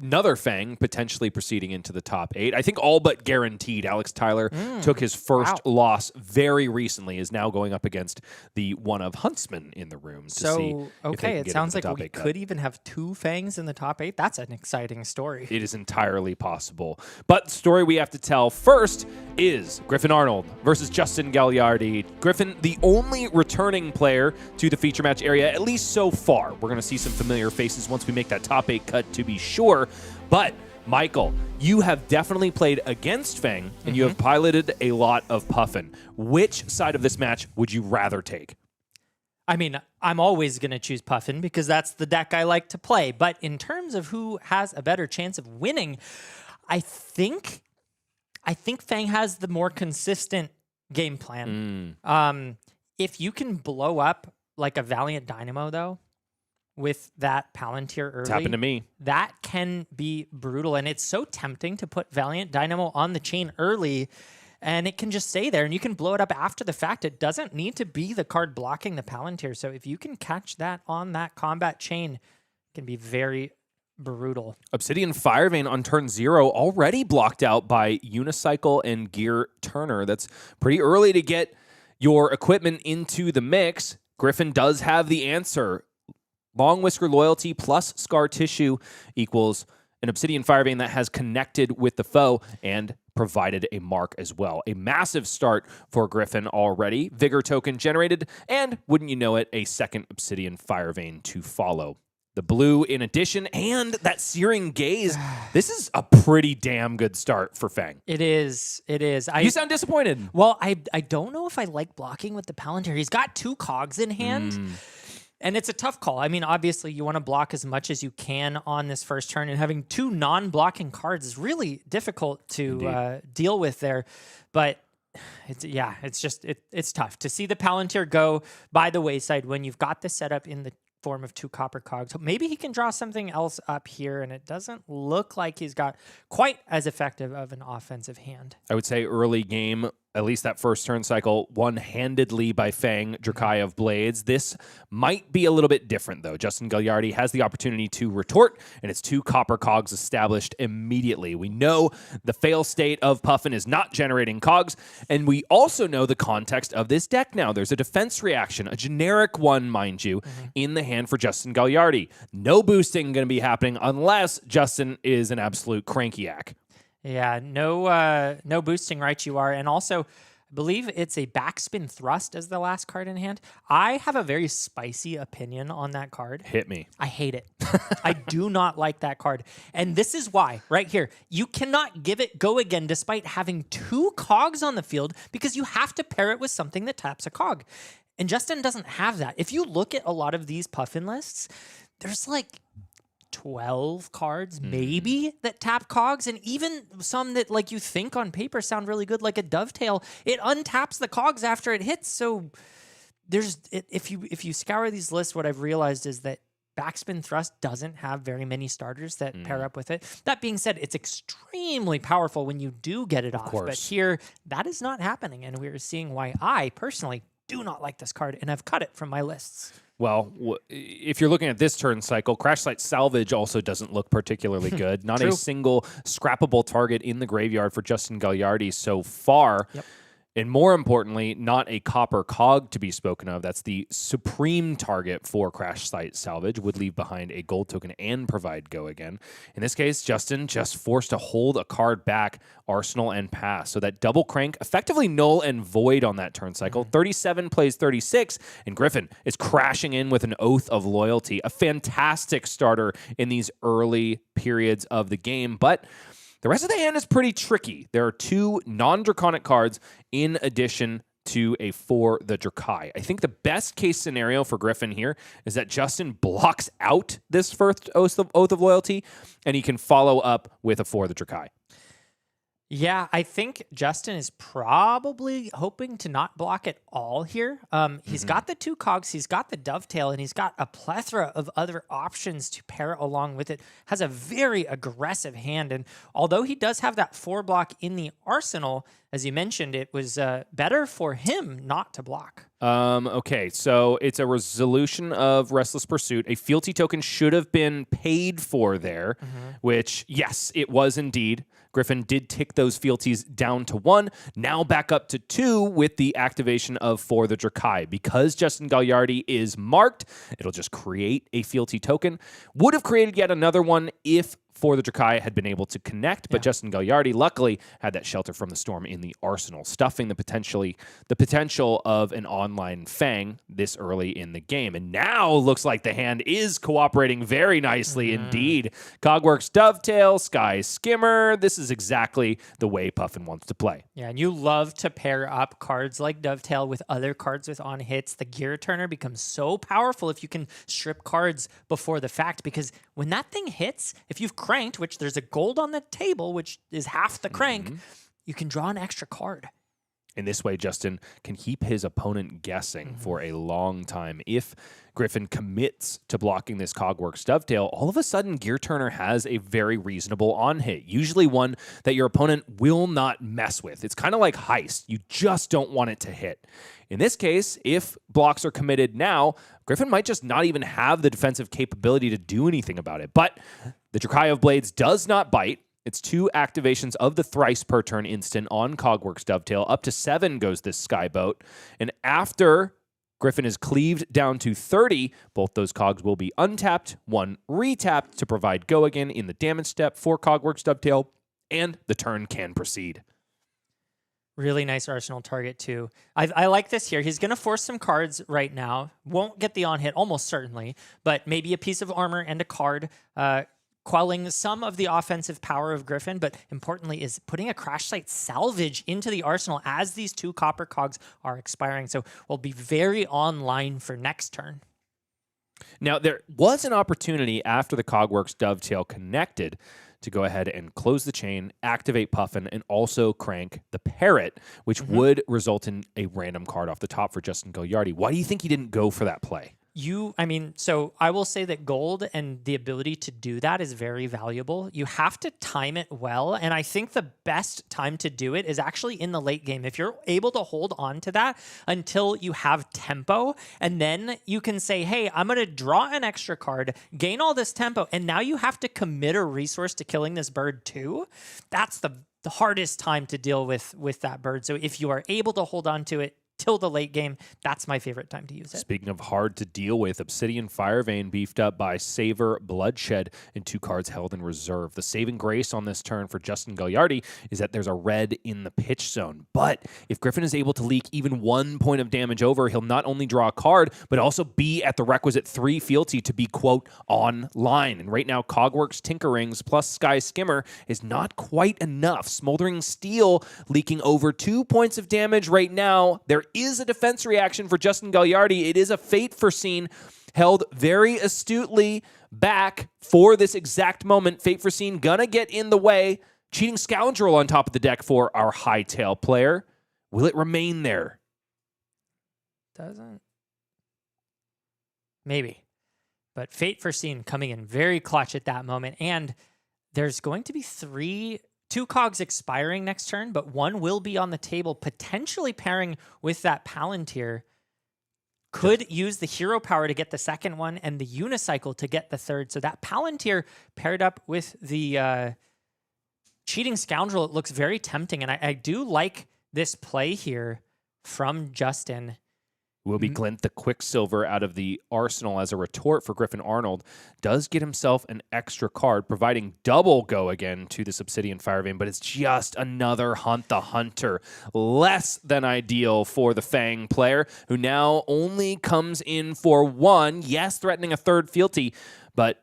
A: another Fang potentially proceeding into the top 8. I think all but guaranteed. Alex Tyler took his first loss very recently, is now going up against the one of Huntsman in the room to see if they can
C: it
A: get
C: sounds
A: into the
C: like we could even have 2 Fangs in the top 8. That's an exciting story.
A: It is entirely possible. But the story we have to tell first is Griffin Arnold versus Justin Gagliardi. Griffin, the only returning player to the feature match area, at least so far. We're going to see some familiar faces once we make that top 8 cut, to be sure. But, Michael, you have definitely played against Fang, and you have piloted a lot of Puffin. Which side of this match would you rather take?
C: I mean, I'm always going to choose Puffin because that's the deck I like to play. But in terms of who has a better chance of winning, I think Fang has the more consistent game plan. If you can blow up like a Valiant Dynamo, though, with that Palantir early,
A: It's happened to me.
C: That can be brutal, and it's so tempting to put Valiant Dynamo on the chain early, and it can just stay there, and you can blow it up after the fact. It doesn't need to be the card blocking the Palantir, so if you can catch that on that combat chain, it can be very brutal.
A: Obsidian Firevein on turn 0 already blocked out by Unicycle and Gear Turner. That's pretty early to get your equipment into the mix. Griffin does have the answer. Long Whisker Loyalty plus Scar Tissue equals an Obsidian Firevein that has connected with the foe and provided a mark as well. A massive start for Griffin already. Vigor token generated, and wouldn't you know it, a second Obsidian Firevein to follow. The blue in addition, and that Searing Gaze. This is a pretty damn good start for Fang.
C: It is.
A: You sound disappointed.
C: Well, I don't know if I like blocking with the Palantir. He's got 2 cogs in hand. And it's a tough call. I mean, obviously, you want to block as much as you can on this first turn, and having 2 non-blocking cards is really difficult to deal with there. But it's tough to see the Palantir go by the wayside when you've got the setup in the form of 2 copper cogs. Maybe he can draw something else up here, and it doesn't look like he's got quite as effective of an offensive hand.
A: I would say early game, at least that first turn cycle, one-handedly by Fang, Drakai of Blades. This might be a little bit different, though. Justin Gagliardi has the opportunity to retort, and it's 2 copper cogs established immediately. We know the fail state of Puffin is not generating cogs, and we also know the context of this deck now. There's a defense reaction, a generic one, mind you, in the hand for Justin Gagliardi. No boosting going to be happening unless Justin is an absolute cranky-ack.
C: Yeah, no boosting, right you are. And also, I believe it's a backspin thrust as the last card in hand. I have a very spicy opinion on that card.
A: Hit me.
C: I hate it. I do not like that card. And this is why, right here. You cannot give it go again despite having 2 cogs on the field because you have to pair it with something that taps a cog. And Justin doesn't have that. If you look at a lot of these Puffin lists, there's like 12 cards maybe that tap cogs, and even some that like you think on paper sound really good, like a Dovetail, it untaps the cogs after it hits. So there's if you scour these lists, what I've realized is that backspin thrust doesn't have very many starters that pair up with it. That being said, it's extremely powerful when you do get it off, but here that is not happening, and we're seeing why I personally do not like this card, and I've cut it from my lists.
A: Well, if you're looking at this turn cycle, Crash Site Salvage also doesn't look particularly good. Not a single scrappable target in the graveyard for Justin Gagliardi so far.
C: Yep.
A: And more importantly, not a copper cog to be spoken of. That's the supreme target for Crash Site Salvage. Would leave behind a gold token and provide go again. In this case, Justin just forced to hold a card back, Arsenal, and pass. So that double crank, effectively null and void on that turn cycle. 37 plays 36, and Griffin is crashing in with an Oath of Loyalty. A fantastic starter in these early periods of the game, but the rest of the hand is pretty tricky. There are 2 non-draconic cards in addition to a for the Drakai. I think the best case scenario for Griffin here is that Justin blocks out this first Oath of Loyalty, and he can follow up with a for the Drakai.
C: Yeah, I think Justin is probably hoping to not block at all here. He's got the 2 cogs, he's got the Dovetail, and he's got a plethora of other options to pair along with it. Has a very aggressive hand, and although he does have that 4 block in the arsenal, as you mentioned, it was better for him not to block.
A: Okay, so it's a resolution of Restless Pursuit. A fealty token should have been paid for there, which, yes, it was indeed. Griffin did tick those fealties down to 1, now back up to 2 with the activation of For the Drakai. Because Justin Gagliardi is marked, it'll just create a fealty token. Would have created yet another one if For the Drakai had been able to connect, but Justin Gagliardi luckily had that Shelter from the Storm in the arsenal, stuffing the potential of an online Fang this early in the game. And now looks like the hand is cooperating very nicely indeed. Cogworks Dovetail, Sky Skimmer. This is exactly the way Puffin wants to play.
C: Yeah, and you love to pair up cards like Dovetail with other cards with on hits. The Gear Turner becomes so powerful if you can strip cards before the fact, because when that thing hits, if you've cranked, which there's a gold on the table, which is half the crank, you can draw an extra card.
A: In this way, Justin can keep his opponent guessing for a long time. If Griffin commits to blocking this Cogworks Dovetail, all of a sudden Gear Turner has a very reasonable on-hit, usually one that your opponent will not mess with. It's kind of like Heist. You just don't want it to hit. In this case, if blocks are committed now, Griffin might just not even have the defensive capability to do anything about it. But the Drakaev Blades does not bite. It's 2 activations of the thrice per turn instant on Cogworks Dovetail. Up to 7 goes this Skyboat. And after Griffin is cleaved down to 30, both those cogs will be untapped, 1 retapped to provide go again in the damage step for Cogworks Dovetail, and the turn can proceed.
C: Really nice arsenal target, too. I like this here. He's going to force some cards right now. Won't get the on-hit, almost certainly, but maybe a piece of armor and a card, quelling some of the offensive power of Griffin, but importantly is putting a Crash Site Salvage into the arsenal as these 2 copper cogs are expiring. So we'll be very online for next turn.
A: Now, there was an opportunity after the Cogworks Dovetail connected to go ahead and close the chain, activate Puffin, and also crank the Parrot, which would result in a random card off the top for Justin Gagliardi. Why do you think he didn't go for that play?
C: So I will say that gold and the ability to do that is very valuable. You have to time it well, and I think the best time to do it is actually in the late game. If you're able to hold on to that until you have tempo, and then you can say, hey, I'm going to draw an extra card, gain all this tempo, and now you have to commit a resource to killing this bird too. That's the hardest time to deal with that bird. So if you are able to hold on to it till the late game, that's my favorite time to use it.
A: Speaking of hard to deal with, Obsidian Firevein beefed up by Savor Bloodshed and 2 cards held in reserve. The saving grace on this turn for Justin Gagliardi is that there's a red in the pitch zone. But if Griffin is able to leak even 1 point of damage over, he'll not only draw a card, but also be at the requisite 3 fealty to be, quote, online. And right now, Cogworks Tinkerings plus Sky Skimmer is not quite enough. Smoldering Steel leaking over 2 points of damage right now. There is a defense reaction for Justin Gagliardi. It is a Fate Foreseen held very astutely back for this exact moment. Fate Foreseen gonna get in the way. Cheating Scoundrel on top of the deck for our Hightail player. Will it remain there?
C: Doesn't. Maybe. But Fate Foreseen coming in very clutch at that moment. And there's going to be 2 cogs expiring next turn, but 1 will be on the table, potentially pairing with that Palantir. Could use the hero power to get the second one and the unicycle to get the third. So that Palantir paired up with the Cheating Scoundrel, it looks very tempting. And I do like this play here from Justin.
A: Will be Glint the Quicksilver out of the arsenal as a retort for Griffin Arnold. Does get himself an extra card, providing double go again to this Obsidian Firevein, but it's just another Hunt the Hunter. Less than ideal for the Fang player, who now only comes in for 1. Yes, threatening a 3rd fealty, but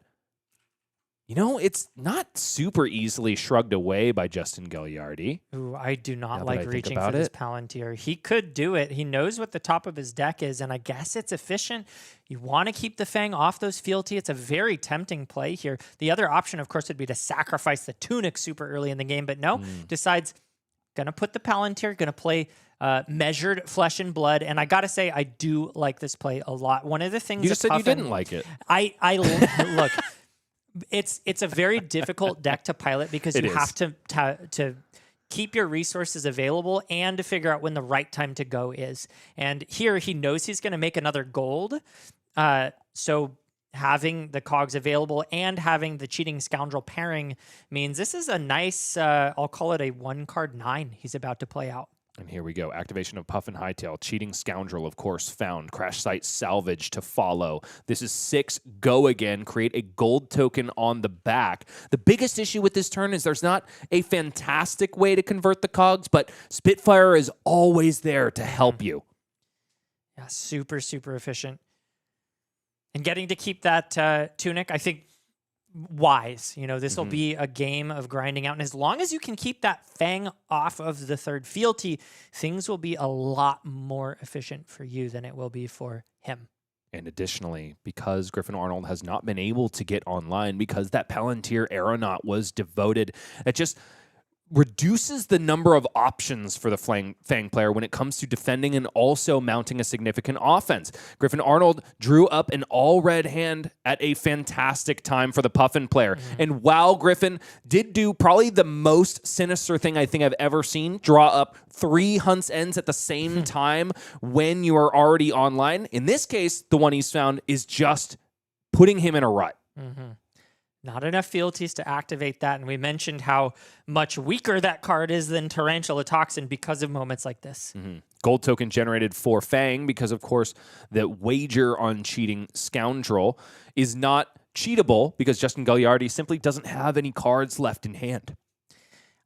A: you know, it's not super easily shrugged away by Justin Gagliardi.
C: Ooh, I do not like reaching for this Palantir. He could do it. He knows what the top of his deck is, and I guess it's efficient. You want to keep the Fang off those fealty. It's a very tempting play here. The other option, of course, would be to sacrifice the Tunic super early in the game, but no, decides, going to put the Palantir, going to play measured Flesh and Blood, and I gotta say, I do like this play a lot. One of the things
A: you just said you didn't like it.
C: I look. It's a very difficult deck to pilot because you have to keep your resources available and to figure out when the right time to go is. And here he knows he's going to make another gold. So having the cogs available and having the Cheating Scoundrel pairing means this is a nice, I'll call it a 1-card 9 he's about to play out.
A: And here we go. Activation of Puffin Hightail. Cheating Scoundrel, of course, found. Crash Site Salvage to follow. This is 6. Go again. Create a gold token on the back. The biggest issue with this turn is there's not a fantastic way to convert the cogs, but Spitfire is always there to help you.
C: Yeah, super, super efficient. And getting to keep that Tunic, I think, wise. You know, this will be a game of grinding out. And as long as you can keep that Fang off of the 3rd fealty, things will be a lot more efficient for you than it will be for him.
A: And additionally, because Griffin Arnold has not been able to get online because that Palantir Aeronaut was devoted, that just reduces the number of options for the Fang player when it comes to defending and also mounting a significant offense. Griffin Arnold drew up an all-red hand at a fantastic time for the Puffin player. And while Griffin did do probably the most sinister thing I think I've ever seen, draw up 3 Hunt's Ends at the same time when you are already online, in this case, the one he's found is just putting him in a rut.
C: Not enough fealties to activate that, and we mentioned how much weaker that card is than Tarantula Toxin because of moments like this.
A: Gold token generated for Fang because, of course, the wager on cheating Scoundrel is not cheatable because Justin Gagliardi simply doesn't have any cards left in hand.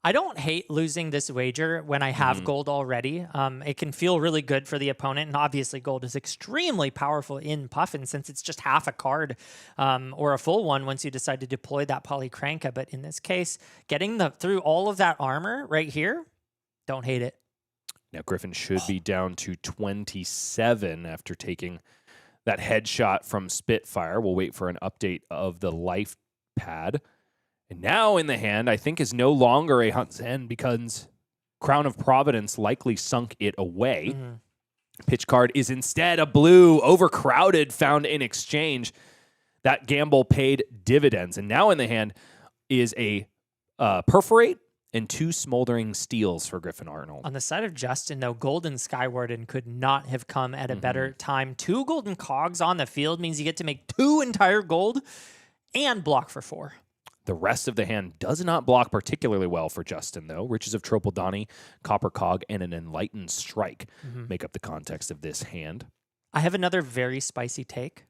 C: I don't hate losing this wager when I have gold already. It can feel really good for the opponent, and obviously gold is extremely powerful in Puffin since it's just half a card or a full one once you decide to deploy that Polycranka. But in this case, getting through all of that armor right here, don't hate it.
A: Now Griffin should be down to 27 after taking that headshot from Spitfire. We'll wait for an update of the life pad. And now in the hand, I think, is no longer a Hunt's End because Crown of Providence likely sunk it away. Pitch card is instead a blue, overcrowded, found in exchange. That gamble paid dividends. And now in the hand is a Perforate and 2 Smoldering Steels for Griffin Arnold.
C: On the side of Justin, though, Golden Skywarden could not have come at a better time. 2 golden cogs on the field means you get to make 2 entire gold and block for 4.
A: The rest of the hand does not block particularly well for Justin, though. Riches of Tropodani, Copper Cog, and an Enlightened Strike make up the context of this hand.
C: I have another very spicy take.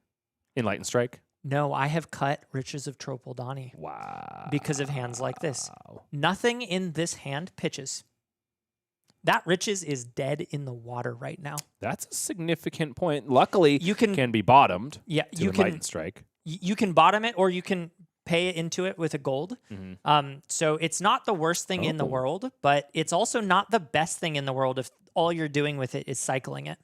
A: Enlightened Strike?
C: No, I have cut Riches of Tropodani.
A: Wow.
C: Because of hands like this. Nothing in this hand pitches. That Riches is dead in the water right now.
A: That's a significant point. Luckily,
C: you
A: can be bottomed.
C: Yeah,
A: you can Enlightened Strike.
C: You can bottom it, or you can pay it into it with a gold. So it's not the worst thing in the world, but it's also not the best thing in the world if all you're doing with it is cycling it.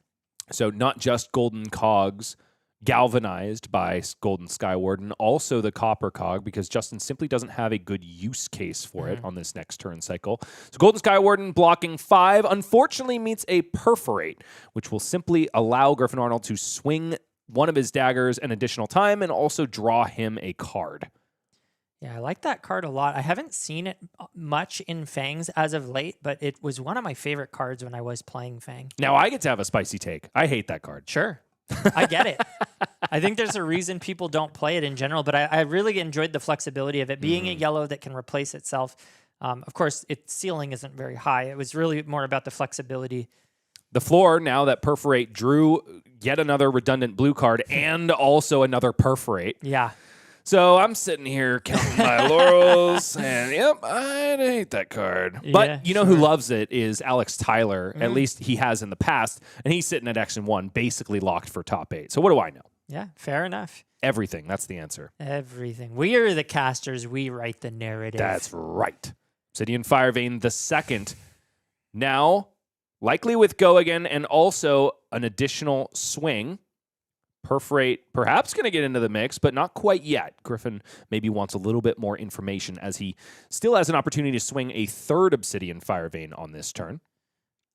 A: So not just golden cogs galvanized by Golden Skywarden, also the Copper Cog, because Justin simply doesn't have a good use case for it on this next turn cycle. So Golden Skywarden blocking 5, unfortunately meets a Perforate, which will simply allow Griffin Arnold to swing one of his daggers an additional time and also draw him a card.
C: Yeah, I like that card a lot. I haven't seen it much in Fangs as of late, but it was one of my favorite cards when I was playing Fang.
A: Now I get to have a spicy take. I hate that card.
C: Sure. I get it. I think there's a reason people don't play it in general, but I really enjoyed the flexibility of it being a yellow that can replace itself. Of course, its ceiling isn't very high. It was really more about the flexibility.
A: The floor, now that Perforate drew yet another redundant blue card and also another Perforate.
C: Yeah.
A: So I'm sitting here counting my laurels, and yep, I hate that card. But you know who loves it is Alex Tyler. At least he has in the past, and he's sitting at X&1, basically locked for top 8. So what do I know?
C: Yeah, fair enough.
A: Everything. That's the answer.
C: Everything. We are the casters. We write the narrative.
A: That's right. Obsidian Firevein the second. Now, likely with Go again, and also an additional swing. Perforate perhaps going to get into the mix, but not quite yet. Griffin maybe wants a little bit more information as he still has an opportunity to swing a 3rd Obsidian Firevein on this turn.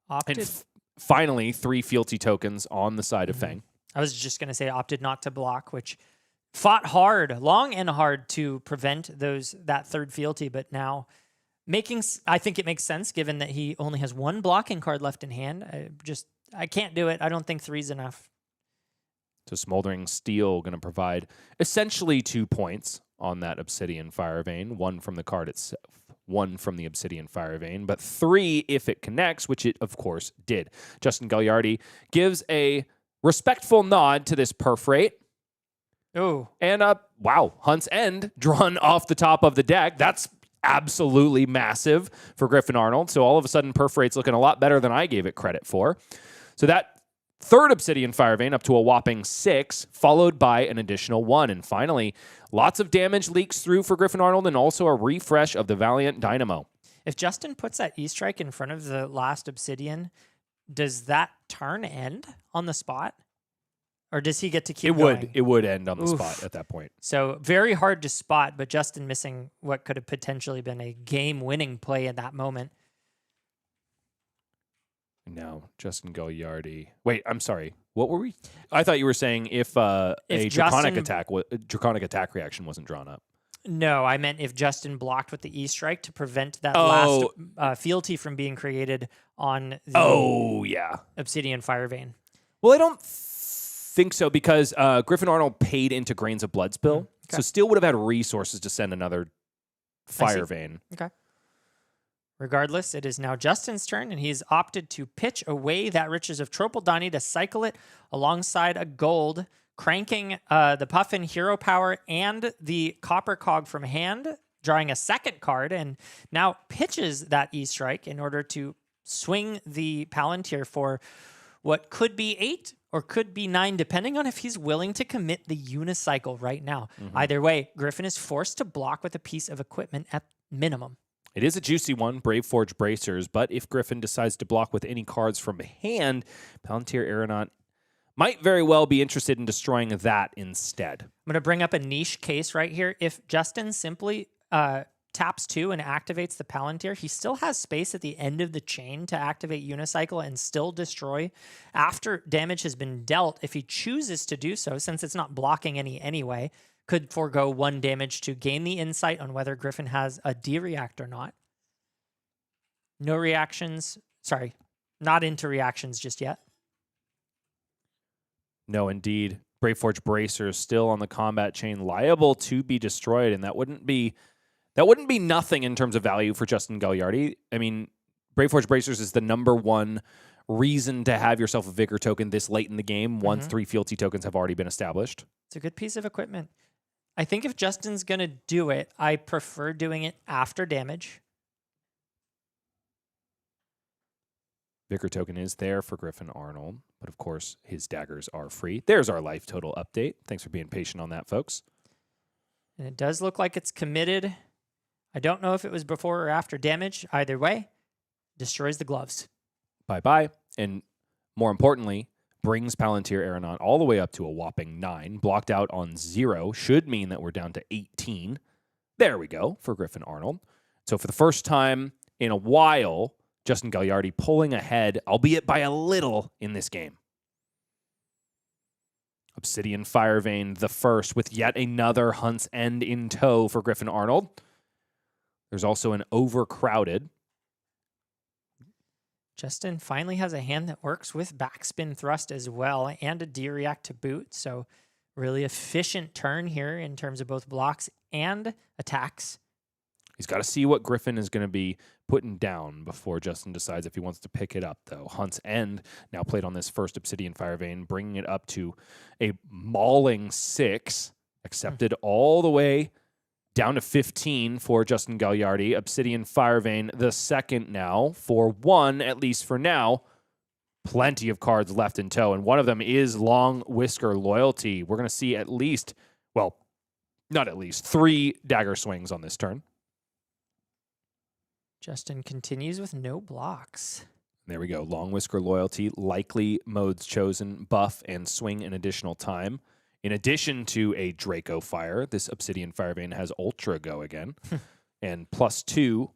C: Opted.
A: And finally, 3 fealty tokens on the side of Fang.
C: I was just going to say opted not to block, which fought hard, long and hard to prevent that 3rd fealty, but now I think it makes sense given that he only has 1 blocking card left in hand. I can't do it. I don't think 3's enough.
A: So Smoldering Steel going to provide essentially 2 points on that Obsidian Firevein, 1 from the card itself, 1 from the Obsidian Firevein, but 3 if it connects, which it, of course, did. Justin Gagliardi gives a respectful nod to this Perforate.
C: Oh.
A: And, wow, Hunt's End drawn off the top of the deck. That's absolutely massive for Griffin Arnold. So all of a sudden, Perforate's looking a lot better than I gave it credit for. So that 3rd Obsidian Firevein up to a whopping 6, followed by an additional 1. And finally, lots of damage leaks through for Griffin Arnold and also a refresh of the Valiant Dynamo.
C: If Justin puts that E-Strike in front of the last Obsidian, does that turn end on the spot? Or does he get to keep going?
A: It would end on the spot at that point.
C: So very hard to spot, but Justin missing what could have potentially been a game-winning play in that moment.
A: Now, Justin Gagliardi. Wait, I'm sorry. What were we? I thought you were saying if draconic attack reaction wasn't drawn up.
C: No, I meant if Justin blocked with the E-strike to prevent that last fealty from being created on the Obsidian Fire Vein.
A: Well, I don't think so because Griffin Arnold paid into Grains of Bloodspill, so still would have had resources to send another Fire Vein.
C: Okay. Regardless, it is now Justin's turn, and he's opted to pitch away that Riches of Tropeldani to cycle it alongside a gold, cranking the Puffin Hero Power and the Copper Cog from hand, drawing a second card, and now pitches that E-strike in order to swing the Palantir for what could be 8 or could be 9, depending on if he's willing to commit the unicycle right now. Either way, Griffin is forced to block with a piece of equipment at minimum.
A: It is a juicy one, Brave Forge Bracers, but if Griffin decides to block with any cards from hand, Palantir Aeronaut might very well be interested in destroying that instead.
C: I'm going to bring up a niche case right here. If Justin simply taps 2 and activates the Palantir, he still has space at the end of the chain to activate Unicycle and still destroy after damage has been dealt. If he chooses to do so, since it's not blocking any anyway, could forego 1 damage to gain the insight on whether Griffin has a D-react or not. No reactions. Sorry, not into reactions just yet.
A: No, indeed. Brave Forge Bracer is still on the combat chain, liable to be destroyed, and that wouldn't be nothing in terms of value for Justin Gagliardi. I mean, Brave Forge Bracers is the #1 reason to have yourself a Vigor token this late in the game once 3 fealty tokens have already been established.
C: It's a good piece of equipment. I think if Justin's going to do it, I prefer doing it after damage.
A: Vicar token is there for Griffin Arnold, but of course his daggers are free. There's our life total update. Thanks for being patient on that, folks.
C: And it does look like it's committed. I don't know if it was before or after damage. Either way, destroys the gloves.
A: Bye-bye. And more importantly, brings Palantir Aeronaut all the way up to a whopping 9. Blocked out on 0 should mean that we're down to 18. There we go for Griffin Arnold. So for the first time in a while, Justin Gagliardi pulling ahead, albeit by a little, in this game. Obsidian Fire Vein, the first, with yet another Hunt's End in tow for Griffin Arnold. There's also an Overcrowded.
C: Justin finally has a hand that works with Backspin Thrust as well, and a D-react to boot. So really efficient turn here in terms of both blocks and attacks.
A: He's got to see what Griffin is going to be putting down before Justin decides if he wants to pick it up, though. Hunt's End now played on this first Obsidian Fire Vein, bringing it up to a mauling 6, accepted all the way down to 15 for Justin Gagliardi. Obsidian Fire Vein, the second now for 1, at least for now. Plenty of cards left in tow, and one of them is Long Whisker Loyalty. We're going to see at least, well, not at least, 3 dagger swings on this turn.
C: Justin continues with no blocks.
A: There we go. Long Whisker Loyalty, likely modes chosen, buff, and swing an additional time. In addition to a Draco Fire, this Obsidian Fire Vein has Ultra Go again. And +2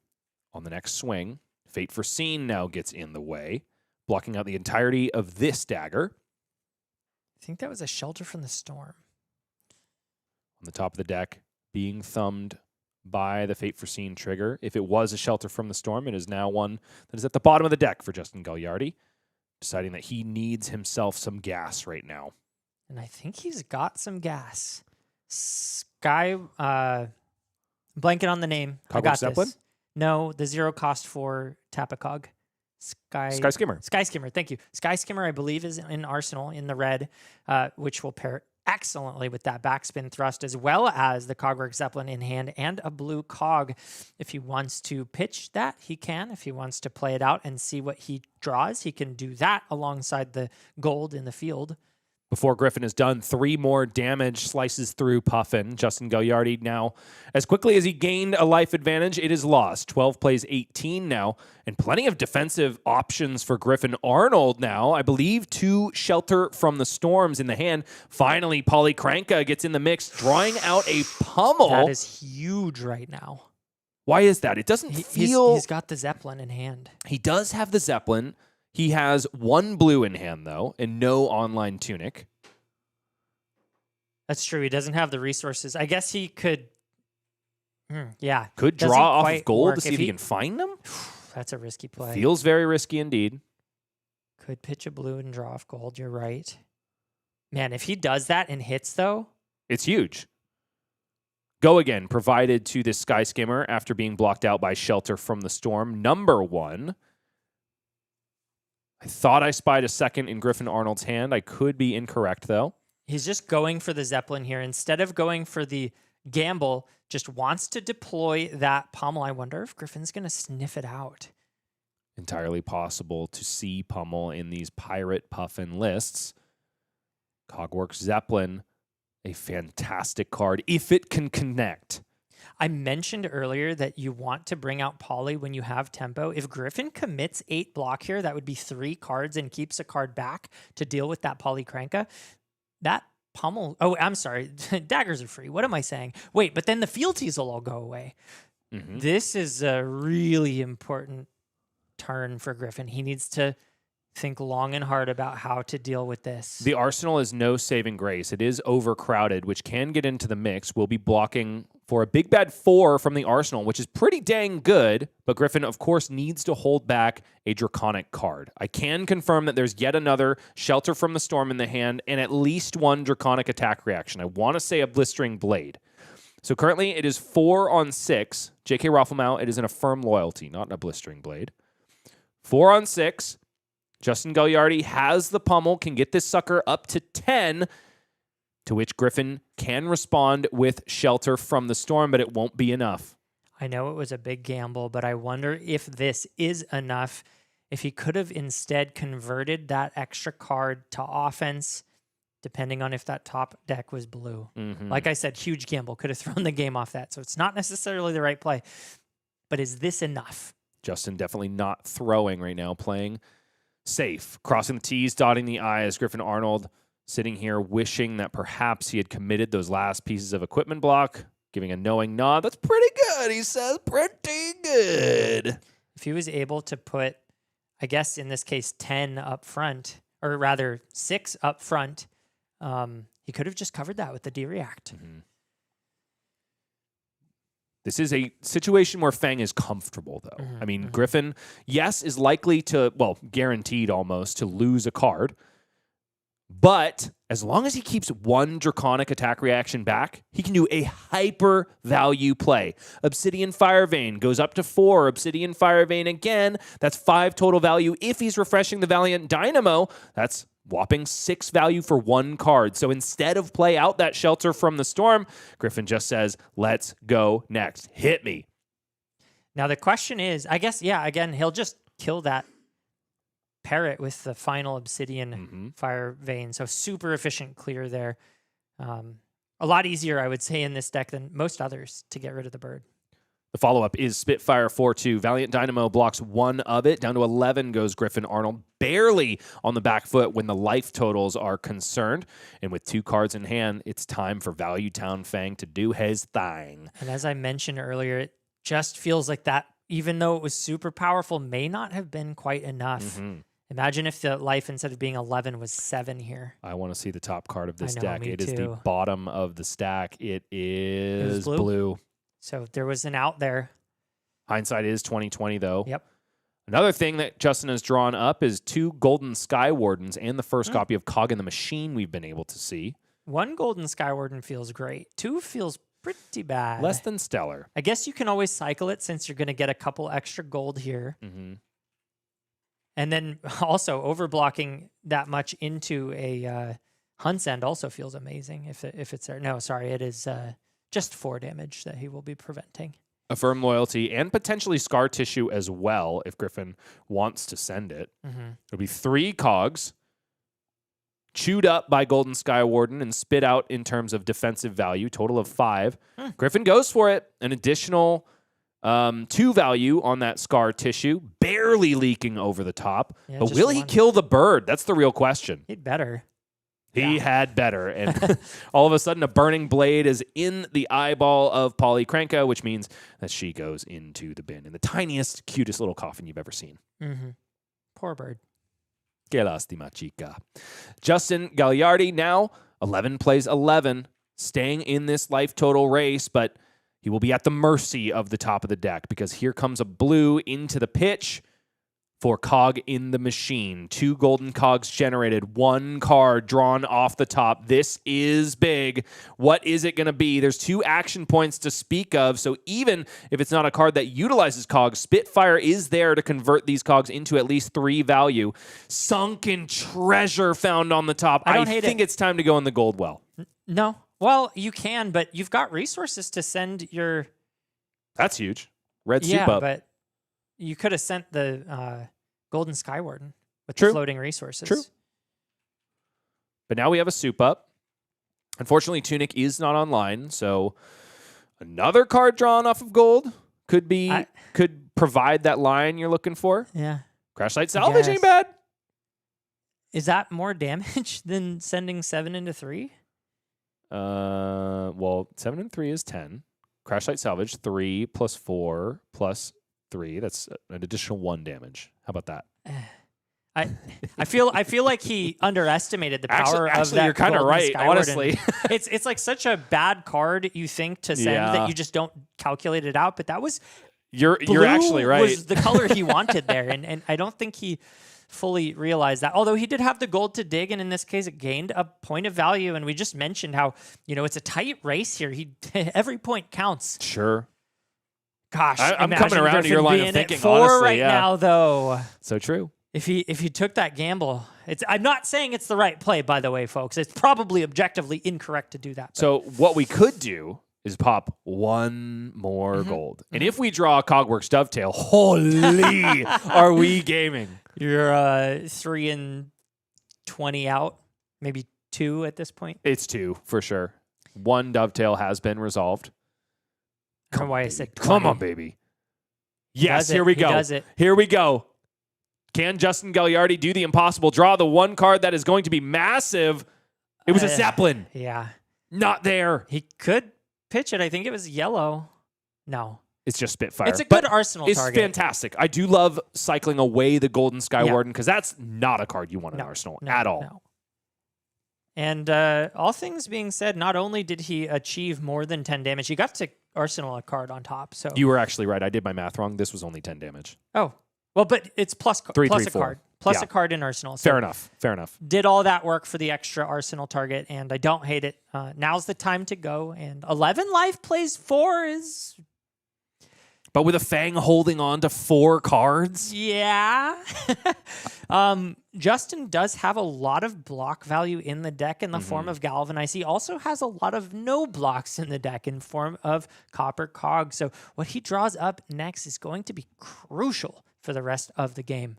A: on the next swing. Fate Foreseen now gets in the way, blocking out the entirety of this dagger.
C: I think that was a Shelter from the Storm.
A: On the top of the deck, being thumbed by the Fate Foreseen trigger. If it was a Shelter from the Storm, it is now one that is at the bottom of the deck for Justin Gagliardi, deciding that he needs himself some gas right now.
C: And I think he's got some gas. Sky, blanket on the name.
A: Cogweb
C: I got
A: Zeppelin?
C: this. No, the 0 cost for Tapacog. Sky
A: Skimmer.
C: Sky Skimmer, thank you. Sky Skimmer, I believe, is in Arsenal in the red, which will pair excellently with that Backspin Thrust, as well as the Cogwork Zeppelin in hand and a blue cog. If he wants to pitch that, he can. If he wants to play it out and see what he draws, he can do that alongside the gold in the field.
A: Before Griffin is done, 3 more damage slices through Puffin. Justin Gagliardi now, as quickly as he gained a life advantage, it is lost. 12 plays 18 now, and plenty of defensive options for Griffin Arnold now. I believe 2 Shelter from the Storms in the hand. Finally, Polycranka gets in the mix, drawing out a pummel.
C: That is huge right now.
A: Why is that? It doesn't feel...
C: He's got the Zeppelin in hand.
A: He does have the Zeppelin. He has 1 blue in hand, though, and no online tunic.
C: That's true. He doesn't have the resources. I guess he could... yeah.
A: Could draw off of gold to see if he can find them?
C: That's a risky play.
A: Feels very risky indeed.
C: Could pitch a blue and draw off gold. You're right. Man, if he does that and hits, though...
A: It's huge. Go again, provided to this Sky Skimmer after being blocked out by Shelter from the Storm. Number 1. I thought I spied a second in Griffin Arnold's hand. I could be incorrect, though.
C: He's just going for the Zeppelin here. Instead of going for the gamble, just wants to deploy that pummel. I wonder if Griffin's going to sniff it out.
A: Entirely possible to see pummel in these Pirate Puffin lists. Cogworks Zeppelin, a fantastic card if it can connect.
C: I mentioned earlier that you want to bring out Poly when you have tempo. If Griffin commits 8 block here, that would be 3 cards and keeps a card back to deal with that Polycranka. That pummel... Oh, I'm sorry. Daggers are free. What am I saying? Wait, but then the fealties will all go away. Mm-hmm. This is a really important turn for Griffin. He needs to think long and hard about how to deal with this.
A: The Arsenal is no saving grace. It is overcrowded, which can get into the mix. We'll be blocking for a big bad 4 from the Arsenal, which is pretty dang good. But Griffin, of course, needs to hold back a Draconic card. I can confirm that there's yet another Shelter from the Storm in the hand and at least 1 Draconic attack reaction. I want to say a Blistering Blade. So currently it is 4 on 6. J.K. Rafflemau, it is an Affirm Loyalty, not a Blistering Blade. 4 on 6. Justin Gagliardi has the pummel, can get this sucker up to 10, to which Griffin can respond with Shelter from the Storm, but it won't be enough.
C: I know it was a big gamble, but I wonder if this is enough. If he could have instead converted that extra card to offense, depending on if that top deck was blue. Mm-hmm. Like I said, huge gamble. Could have thrown the game off that, so it's not necessarily the right play. But is this enough?
A: Justin definitely not throwing right now, playing safe, crossing the T's, dotting the I's. Griffin Arnold sitting here wishing that perhaps he had committed those last pieces of equipment block, giving a knowing nod. That's pretty good, he says. Pretty good.
C: If he was able to put, I guess in this case, 10 up front, or rather 6 up front, he could have just covered that with the D-React. Mm-hmm.
A: This is a situation where Fang is comfortable, though. I mean, Griffin, yes, is likely to, well, guaranteed almost, to lose a card. But as long as he keeps 1 Draconic attack reaction back, he can do a hyper value play. Obsidian Fire Vein goes up to 4. Obsidian Fire Vein again. That's 5 total value. If he's refreshing the Valiant Dynamo, that's whopping 6 value for 1 card. So instead of play out that Shelter from the Storm, Griffin just says, let's go next. Hit me.
C: Now the question is, I guess, yeah, again, he'll just kill that Parrot with the final Obsidian Fire Vein. So super efficient clear there. A lot easier, I would say, in this deck than most others to get rid of the bird.
A: The follow-up is Spitfire 4-2. Valiant Dynamo blocks 1 of it. Down to 11 goes Griffin Arnold, barely on the back foot when the life totals are concerned. And with 2 cards in hand, it's time for Value Town Fang to do his thing.
C: And as I mentioned earlier, it just feels like that, even though it was super powerful, may not have been quite enough. Imagine if the life, instead of being 11, was 7 here.
A: I want to see the top card of this deck. It is the bottom of the stack. It is blue.
C: So there was an out there.
A: Hindsight is 2020, though.
C: Yep.
A: Another thing that Justin has drawn up is 2 Golden Sky Wardens and the first copy of Cog in the Machine we've been able to see.
C: 1 Golden Sky Warden feels great. 2 feels pretty bad.
A: Less than stellar.
C: I guess you can always cycle it since you're going to get a couple extra gold here. And then also overblocking that much into a Hunt's End also feels amazing if it's there. No, sorry, it is just 4 damage that he will be preventing.
A: Affirm Loyalty and potentially Scar Tissue as well if Griffin wants to send it. It'll be 3 cogs. chewed up by Golden Skywarden and spit out in terms of defensive value, total of 5. Griffin goes for it, an additional 2 value on that scar tissue, barely leaking over the top. Yeah, but will he kill the bird? That's the real question.
C: He'd better.
A: He had better. And all of a sudden, a burning blade is in the eyeball of Polly Krenka, which means that she goes into the bin in the tiniest, cutest little coffin you've ever seen.
C: Poor bird.
A: Que lástima, chica. Justin Gagliardi now 11 plays 11, staying in this life total race, but he will be at the mercy of the top of the deck because here comes a blue into the pitch for cog in the machine. 2 golden cogs generated, 1 card drawn off the top. This is big. What is it going to be? There's 2 action points to speak of, so even if it's not a card that utilizes cogs, Spitfire is there to convert these cogs into at least 3 value. Sunken treasure found on the top. I think it's time to go in the gold well.
C: No. Well, you can, but you've got resources to send your...
A: That's huge. Red soup up.
C: But you could have sent the Golden Skywarden with the floating resources.
A: True. But now we have a soup up. Unfortunately, Tunic is not online, so another card drawn off of gold could provide that line you're looking for.
C: Yeah.
A: Crash Site Salvage ain't bad.
C: Is that more damage than sending 7 into 3?
A: Well, 7 and 3 is 10. Crash Site Salvage, 3 plus 4 plus 3. That's an additional 1 damage. How about that?
C: I feel like he underestimated the power of that.
A: You're kind of right, honestly.
C: It's like such a bad card you think to send that you just don't calculate it out. But that was
A: you're actually right.
C: Was the color he wanted there, and I don't think he fully realized that. Although he did have the gold to dig, and in this case, it gained a point of value. And we just mentioned how it's a tight race here. Every point counts.
A: Sure.
C: Gosh,
A: I'm coming around to your line of thinking.
C: 4
A: honestly,
C: right now, though.
A: So true.
C: If he took that gamble, I'm not saying it's the right play, by the way, folks. It's probably objectively incorrect to do that.
A: So what we could do is pop 1 more gold. And if we draw a Cogworks Dovetail, holy, are we gaming?
C: You're 3 and 20 out, maybe 2 at this point.
A: It's 2 for sure. 1 Dovetail has been resolved.
C: I don't know why I said 20.
A: Come on, baby. Yes, here we go.
C: He does it.
A: Here we go. Can Justin Gagliardi do the impossible? Draw the 1 card that is going to be massive. It was a Zeppelin.
C: Yeah.
A: Not there.
C: He could pitch it. I think it was yellow. No.
A: It's just Spitfire.
C: It's a good Arsenal target.
A: It's fantastic. I do love cycling away the Golden Skywarden because that's not a card you want in Arsenal at all.
C: No. And all things being said, not only did he achieve more than 10 damage, he got to Arsenal a card on top. So
A: you were actually right. I did my math wrong. This was only 10 damage.
C: Oh. Well, but it's plus a card. Plus a card in Arsenal. So
A: fair enough.
C: Did all that work for the extra Arsenal target, and I don't hate it. Now's the time to go. And 11 life plays 4 is...
A: But with a Fang holding on to 4 cards?
C: Yeah. Justin does have a lot of block value in the deck in the form of Galvanize. He also has a lot of no blocks in the deck in form of Copper Cog. So what he draws up next is going to be crucial for the rest of the game.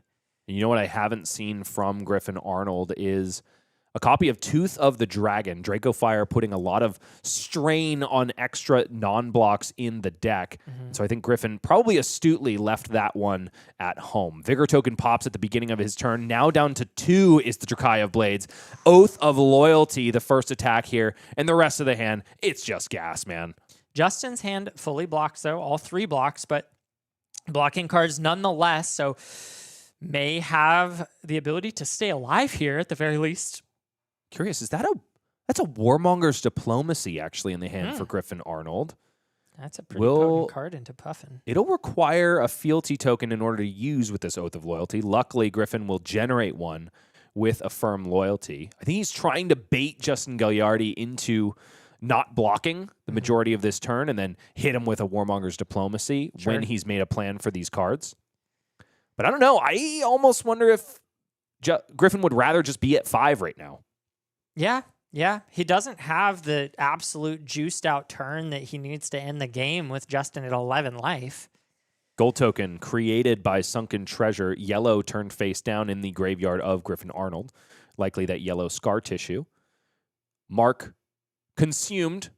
A: You know what I haven't seen from Griffin Arnold is a copy of Tooth of the Dragon. Draco Fire putting a lot of strain on extra non-blocks in the deck. So I think Griffin probably astutely left that one at home. Vigor Token pops at the beginning of his turn. Now down to 2 is the Drakai of Blades. Oath of Loyalty, the first attack here. And the rest of the hand, it's just gas, man.
C: Justin's hand fully blocks, though. All 3 blocks, but blocking cards nonetheless. So may have the ability to stay alive here at the very least.
A: Curious, that's a Warmonger's Diplomacy actually in the hand for Griffin Arnold.
C: That's a pretty potent card into Puffin.
A: It'll require a fealty token in order to use with this Oath of Loyalty. Luckily, Griffin will generate one with a firm loyalty. I think he's trying to bait Justin Gagliardi into not blocking the majority of this turn and then hit him with a Warmonger's Diplomacy when he's made a plan for these cards. But I don't know. I almost wonder if Griffin would rather just be at 5 right now.
C: Yeah. He doesn't have the absolute juiced out turn that he needs to end the game with Justin at 11 life.
A: Gold token created by Sunken Treasure. Yellow turned face down in the graveyard of Griffin Arnold. likely that yellow scar tissue. Mark consumed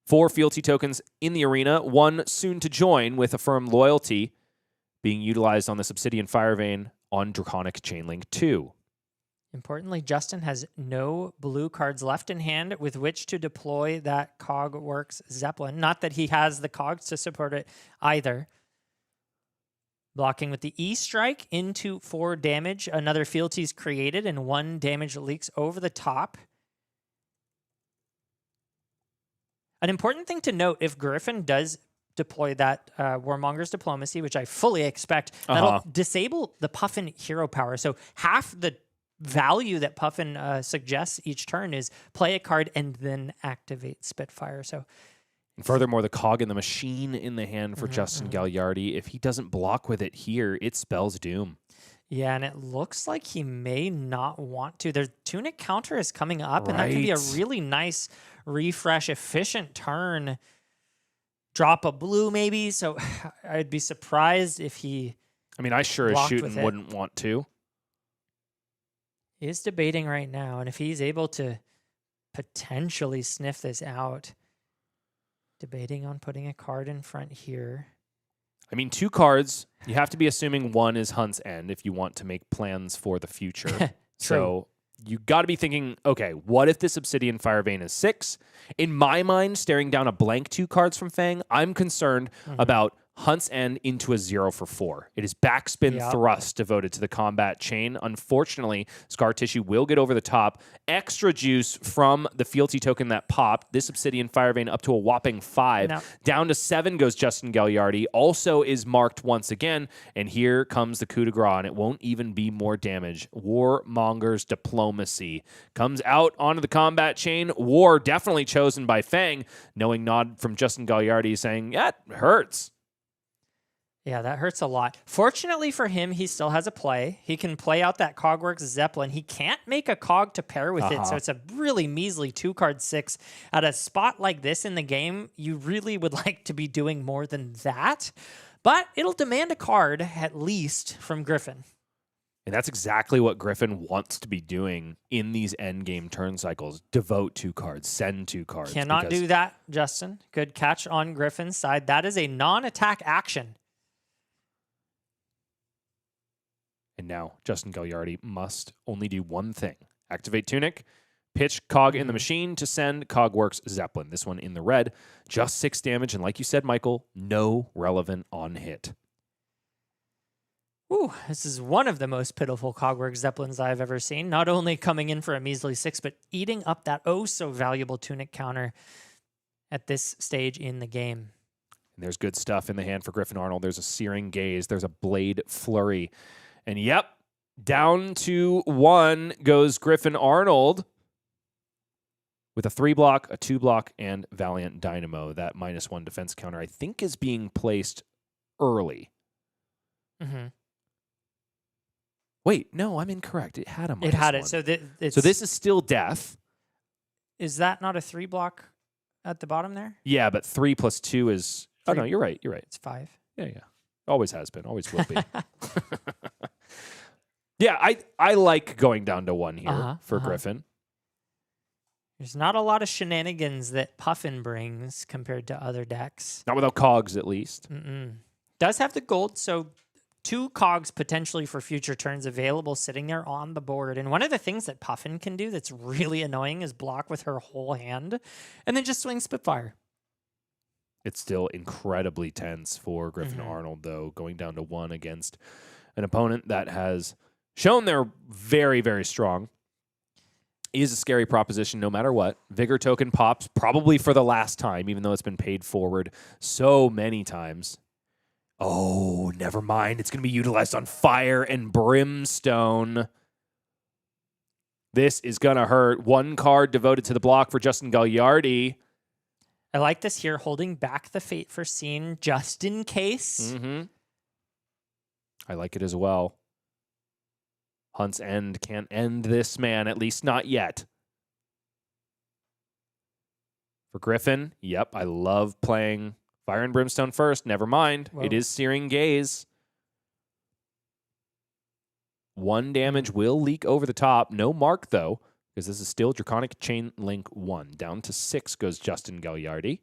A: 4 fealty tokens in the arena, 1 soon to join with Affirm Loyalty being utilized on this Obsidian Fire Vein on Draconic Chainlink 2.
C: Importantly, Justin has no blue cards left in hand with which to deploy that Cogworks Zeppelin. Not that he has the cogs to support it either. Blocking with the E-Strike into 4 damage. Another fealty is created and 1 damage leaks over the top. An important thing to note, if Griffin does deploy that Warmonger's Diplomacy, which I fully expect, that'll disable the Puffin hero power. So half the value that Puffin suggests each turn is play a card and then activate Spitfire. So,
A: and furthermore, the cog in the machine in the hand for Justin Gagliardi, if he doesn't block with it here, it spells doom.
C: Yeah, and it looks like he may not want to. Their Tunic counter is coming up, and that could be a really nice refresh, efficient turn. Drop a blue, maybe. So I'd be surprised if he.
A: I mean, I sure as shooting wouldn't want to.
C: Is debating right now, and if he's able to potentially sniff this out, debating on putting a card in front here.
A: I mean, 2 cards, you have to be assuming 1 is Hunt's End if you want to make plans for the future. So you got to be thinking, okay, what if this Obsidian Fire Vein is 6? In my mind, staring down a blank 2 cards from Fang, I'm concerned about Hunt's End into a 0 for 4. It is backspin thrust devoted to the combat chain. Unfortunately, Scar Tissue will get over the top. Extra juice from the fealty token that popped. This Obsidian Fire Vein up to a whopping 5.
C: No.
A: Down to 7 goes Justin Gagliardi. Also is marked once again. And here comes the coup de grace, and it won't even be more damage. Warmonger's Diplomacy comes out onto the combat chain. War definitely chosen by Fang. Knowing nod from Justin Gagliardi saying, yeah, it hurts.
C: Yeah, that hurts a lot. Fortunately for him, he still has a play. He can play out that Cogworks Zeppelin. He can't make a cog to pair with it, so it's a really measly 2-card 6. At a spot like this in the game, you really would like to be doing more than that, but it'll demand a card, at least, from Griffin.
A: And that's exactly what Griffin wants to be doing in these endgame turn cycles. Devote 2 cards, send 2 cards.
C: Cannot do that, Justin. Good catch on Griffin's side. That is a non-attack action.
A: And now Justin Gagliardi must only do one thing. Activate Tunic, pitch Cog in the machine to send Cogworks Zeppelin. This one in the red. Just 6 damage. And like you said, Michael, no relevant on hit.
C: Ooh, this is one of the most pitiful Cogworks Zeppelins I've ever seen. Not only coming in for a measly 6, but eating up that oh-so-valuable Tunic counter at this stage in the game.
A: And there's good stuff in the hand for Griffin Arnold. There's a Searing Gaze. There's a Blade Flurry. And yep, down to 1 goes Griffin Arnold with a 3-block, a 2-block, and Valiant Dynamo. That -1 defense counter, I think, is being placed early. Wait, no, I'm incorrect. It had a -1.
C: It had it.
A: So this is still death.
C: Is that not a 3-block at the bottom there?
A: Yeah, but 3 plus 2 is... 3. Oh, no, you're right. You're right.
C: It's 5.
A: Yeah. Always has been. Always will be. Yeah, I like going down to 1 here for Griffin.
C: There's not a lot of shenanigans that Puffin brings compared to other decks.
A: Not without cogs, at least.
C: Does have the gold, so 2 cogs potentially for future turns available sitting there on the board. And one of the things that Puffin can do that's really annoying is block with her whole hand and then just swing Spitfire.
A: It's still incredibly tense for Griffin Arnold, though, going down to 1 against an opponent that has shown they're very, very strong. Is a scary proposition no matter what. Vigor token pops probably for the last time, even though it's been paid forward so many times. Oh, never mind. It's going to be utilized on Fire and Brimstone. This is going to hurt. 1 card devoted to the block for Justin Gagliardi.
C: I like this here, holding back the Fate Foreseen just in case.
A: I like it as well. Hunt's End can't end this man, at least not yet. For Griffin, yep, I love playing Fire and Brimstone first. Never mind. Whoa. It is Searing Gaze. 1 damage will leak over the top. No mark, though, because this is still Draconic Chain Link 1. Down to 6 goes Justin Gagliardi.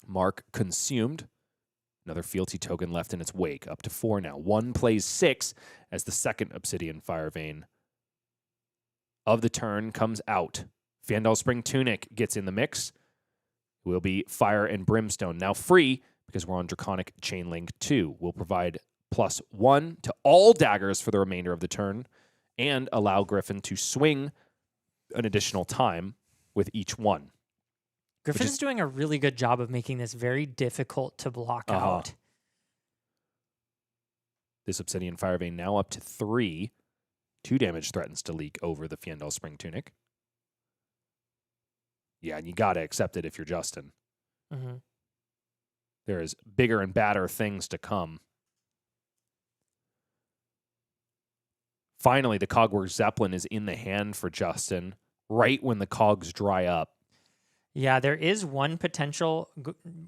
A: Mark consumed. Another fealty token left in its wake. Up to 4 now. 1 plays 6 as the second Obsidian Fire Vein of the turn comes out. Fandal Spring Tunic gets in the mix. Will be Fire and Brimstone. Now free, because we're on Draconic Chain Link 2. Will provide +1 to all daggers for the remainder of the turn and allow Griffin to swing an additional time with each one.
C: Griffin's doing a really good job of making this very difficult to block out.
A: This Obsidian Fire Vein now up to 3. 2 damage threatens to leak over the Fandal Spring Tunic. Yeah, and you got to accept it if you're Justin.
C: Mm-hmm.
A: There is bigger and badder things to come. Finally, the Cogwork Zeppelin is in the hand for Justin right when the cogs dry up.
C: Yeah, there is one potential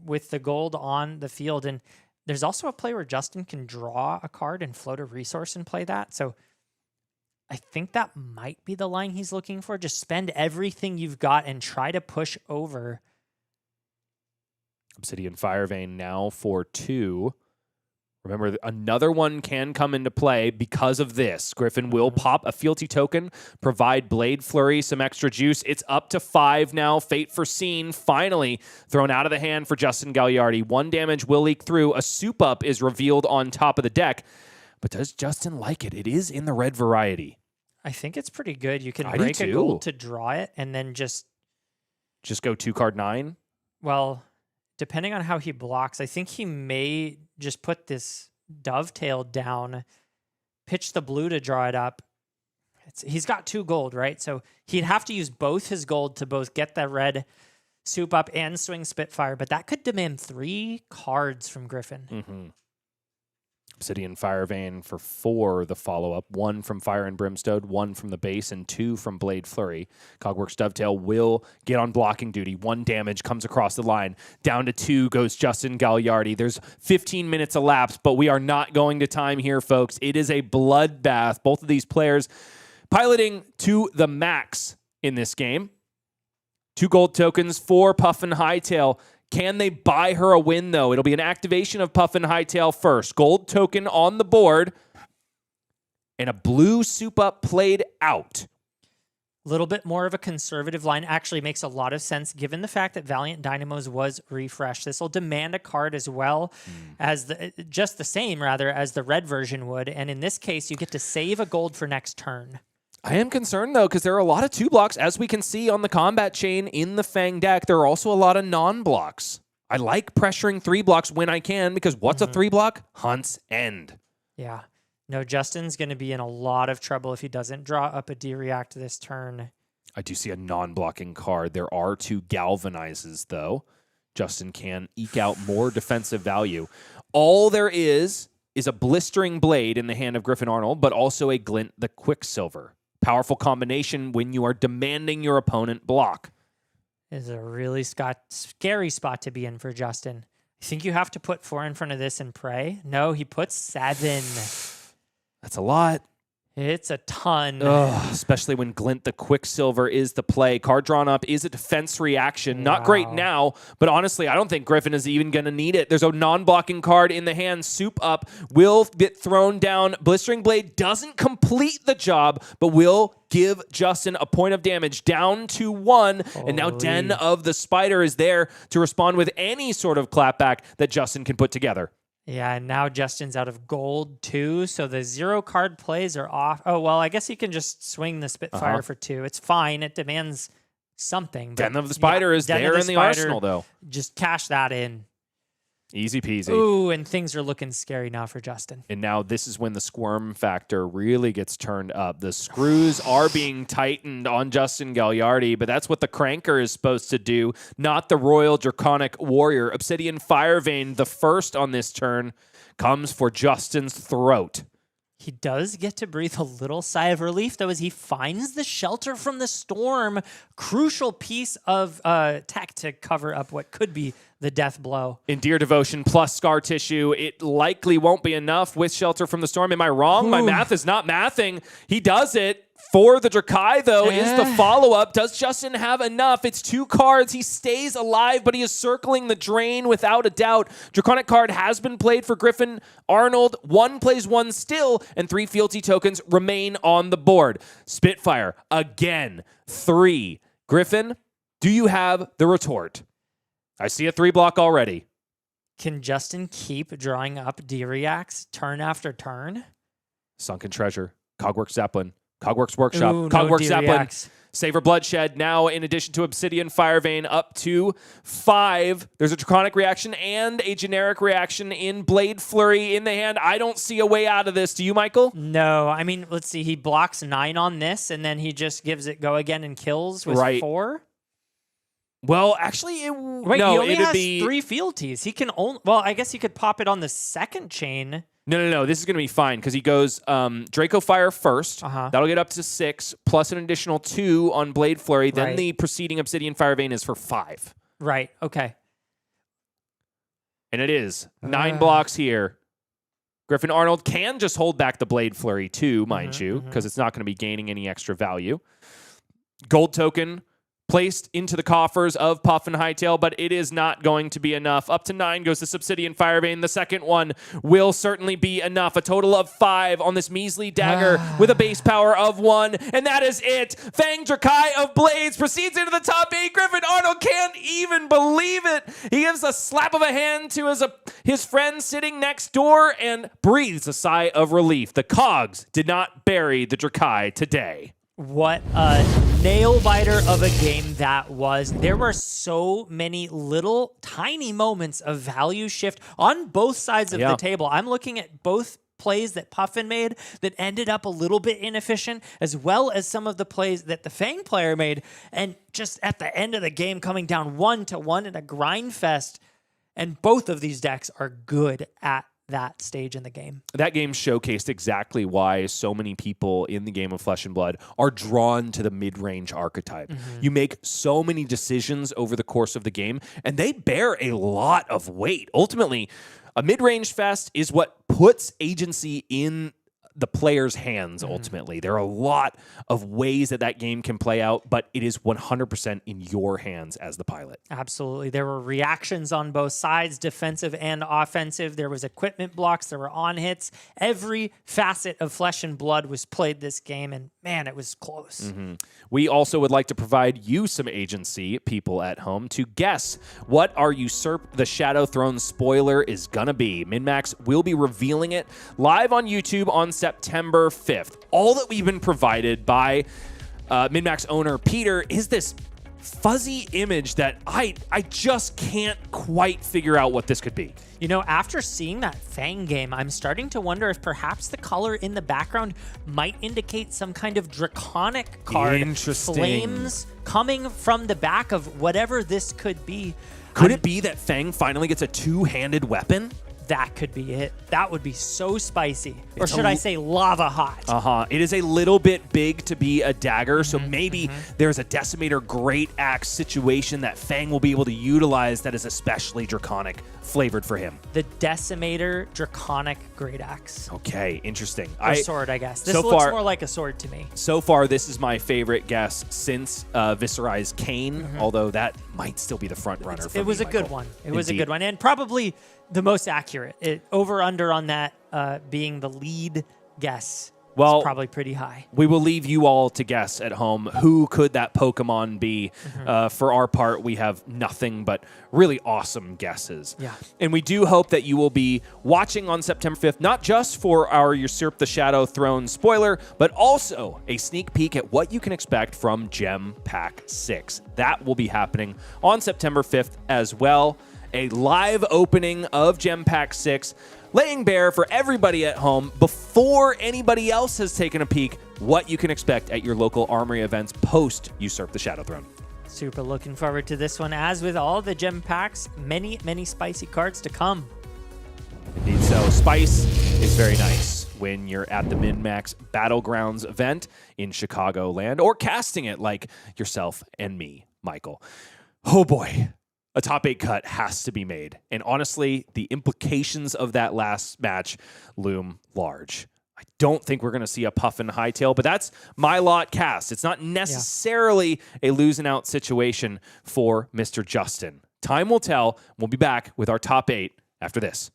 C: with the gold on the field, and there's also a play where Justin can draw a card and float a resource and play that. So I think that might be the line he's looking for. Just spend everything you've got and try to push over.
A: Obsidian Fire Vein now for 2. Remember, another one can come into play because of this. Griffin will pop a fealty token, provide Blade Flurry, some extra juice. It's up to 5 now. Fate Foreseen finally thrown out of the hand for Justin Gagliardi. 1 damage will leak through. A soup up is revealed on top of the deck. But does Justin like it? It is in the red variety.
C: I think it's pretty good. You can break a gold to draw it and then just
A: go 2-card 9?
C: Well, depending on how he blocks, I think he may just put this dovetail down, pitch the blue to draw it up. He's got 2 gold, right? So he'd have to use both his gold to both get the red soup up and swing Spitfire, but that could demand 3 cards from Griffin.
A: Mm-hmm. Obsidian Fire Vein for 4, the follow-up. 1 from Fire and Brimstone, 1 from the base, and 2 from Blade Flurry. Cogworks Dovetail will get on blocking duty. 1 damage comes across the line. Down to 2 goes Justin Gagliardi. There's 15 minutes elapsed, but we are not going to time here, folks. It is a bloodbath. Both of these players piloting to the max in this game. 2 gold tokens for Puffin Hightail. Can they buy her a win, though? It'll be an activation of Puffin Hightail first. Gold token on the board. And a blue soup up played out.
C: A little bit more of a conservative line actually makes a lot of sense given the fact that Valiant Dynamos was refreshed. This will demand a card as well as just the same rather as the red version would. And in this case, you get to save a gold for next turn.
A: I am concerned, though, because there are a lot of 2 blocks. As we can see on the combat chain in the Fang deck, there are also a lot of non-blocks. I like pressuring 3 blocks when I can, because what's a 3 block? Hunt's End.
C: Yeah. No, Justin's going to be in a lot of trouble if he doesn't draw up a D-React this turn.
A: I do see a non-blocking card. There are 2 Galvanizes, though. Justin can eke out more defensive value. All there is a Blistering Blade in the hand of Griffin Arnold, but also a Glint the Quicksilver. Powerful combination when you are demanding your opponent block.
C: Is a really scary spot to be in for Justin. I think you have to put 4 in front of this and pray. No, he puts 7.
A: That's a lot.
C: It's a ton.
A: Ugh, especially when Glint the Quicksilver is the play. Card drawn up is a defense reaction. Not great now, but honestly, I don't think Griffin is even going to need it. There's a non-blocking card in the hand. Soup up will get thrown down. Blistering Blade doesn't complete the job, but will give Justin a point of damage down to 1. Holy. And now Den of the Spider is there to respond with any sort of clapback that Justin can put together.
C: Yeah, and now Justin's out of gold too, so the 0 card plays are off. Oh, well, I guess he can just swing the Spitfire for 2. It's fine. It demands something.
A: Den of the Spider is there in the arsenal, though.
C: Just cash that in.
A: Easy peasy.
C: Ooh, and things are looking scary now for Justin.
A: And now this is when the squirm factor really gets turned up. The screws are being tightened on Justin Gagliardi, but that's what the Cranker is supposed to do, not the Royal Draconic Warrior. Obsidian Fire Vein, the first on this turn, comes for Justin's throat.
C: He does get to breathe a little sigh of relief, though, as he finds the shelter from the storm. Crucial piece of tech to cover up what could be the death blow.
A: Endear Devotion plus Scar Tissue. It likely won't be enough with Shelter from the Storm. Am I wrong? Ooh. My math is not mathing. He does it. For the Drakai, though, is the follow-up. Does Justin have enough? It's 2 cards. He stays alive, but he is circling the drain without a doubt. Draconic card has been played for Griffin Arnold. 1 plays 1 still, and 3 fealty tokens remain on the board. Spitfire, again, 3. Griffin, do you have the retort? I see a 3-block already.
C: Can Justin keep drawing up D-Reacts turn after turn?
A: Sunken Treasure, Cogworks Zeppelin, Cogworks Workshop, Cogworks Zeppelin, Savor Bloodshed. Now, in addition to Obsidian Firevein, up to 5. There's a Draconic reaction and a generic reaction in Blade Flurry in the hand. I don't see a way out of this. Do you, Michael?
C: No. I mean, let's see. He blocks 9 on this, and then he just gives it go again and kills with 4.
A: Well, actually,
C: he only has 3 fealties. He can only... Well, I guess he could pop it on the second chain.
A: No. This is going to be fine because he goes Draco Fire first. That'll get up to 6, plus an additional 2 on Blade Flurry. Then the preceding Obsidian Firevein is for 5.
C: Right. Okay.
A: And it is 9 blocks here. Griffin Arnold can just hold back the Blade Flurry too, mind you, because it's not going to be gaining any extra value. Gold token placed into the coffers of Puff and Hightail, but it is not going to be enough. Up to 9 goes this Obsidian Firevein. The second one will certainly be enough. A total of 5 on this measly dagger with a base power of 1, and that is it. Fang Drakai of Blades proceeds into the top 8. Griffin Arnold can't even believe it. He gives a slap of a hand to his friend sitting next door and breathes a sigh of relief. The Cogs did not bury the Drakai today.
C: What a nail biter of a game that was. There were so many little tiny moments of value shift on both sides of the table. I'm looking at both plays that Puffin made that ended up a little bit inefficient, as well as some of the plays that the Fang player made. And just at the end of the game, coming down 1-1 in a grind fest. And both of these decks are good at that stage in the game.
A: That game showcased exactly why so many people in the game of Flesh and Blood are drawn to the mid-range archetype. You make so many decisions over the course of the game, and they bear a lot of weight. Ultimately, a mid-range fest is what puts agency in the player's hands, ultimately. There are a lot of ways that game can play out, but it is 100% in your hands as the pilot.
C: Absolutely. There were reactions on both sides, defensive and offensive. There was equipment blocks. There were on-hits. Every facet of Flesh and Blood was played this game, and man, it was close.
A: We also would like to provide you some agency, people at home, to guess what our Usurp the Shadow Throne spoiler is going to be. MinMax will be revealing it live on YouTube on September 5th. All that we've been provided by MinMax owner Peter is this fuzzy image that I just can't quite figure out what this could be.
C: You know, after seeing that Fang game, I'm starting to wonder if perhaps the color in the background might indicate some kind of draconic card.
A: Interesting.
C: Flames coming from the back of whatever this could be.
A: Could it be that Fang finally gets a two-handed weapon?
C: That could be it. That would be so spicy. Or should I say lava hot?
A: It is a little bit big to be a dagger, so maybe there's a Decimator Great Axe situation that Fang will be able to utilize that is especially draconic flavored for him.
C: The Decimator Draconic Great Axe.
A: Okay, interesting.
C: Or sword, I guess. This looks more like a sword to me.
A: So far, this is my favorite guess since Viscerai's Kane, although that might still be the front runner for me,
C: It was a good one. It was a good one. And probably the most accurate. Over-under on that being the lead guess. Well, probably pretty high.
A: We will leave you all to guess at home who could that Pokemon be. For our part, we have nothing but really awesome guesses.
C: Yeah.
A: And we do hope that you will be watching on September 5th, not just for our Usurp the Shadow Throne spoiler, but also a sneak peek at what you can expect from Gem Pack 6. That will be happening on September 5th as well. A live opening of Gem Pack 6, laying bare for everybody at home before anybody else has taken a peek what you can expect at your local Armory events post Usurp the Shadow Throne.
C: Super looking forward to this one. As with all the Gem Packs, many, many spicy cards to come.
A: Indeed so. Spice is very nice. when you're at the MinMax Battlegrounds event in Chicagoland, or casting it like yourself and me, Michael. Oh boy, a top 8 cut has to be made. And honestly, the implications of that last match loom large. I don't think we're going to see a Puffin Hightail, but that's my lot cast. It's not necessarily a losing out situation for Mr. Justin. Time will tell. We'll be back with our top 8 after this.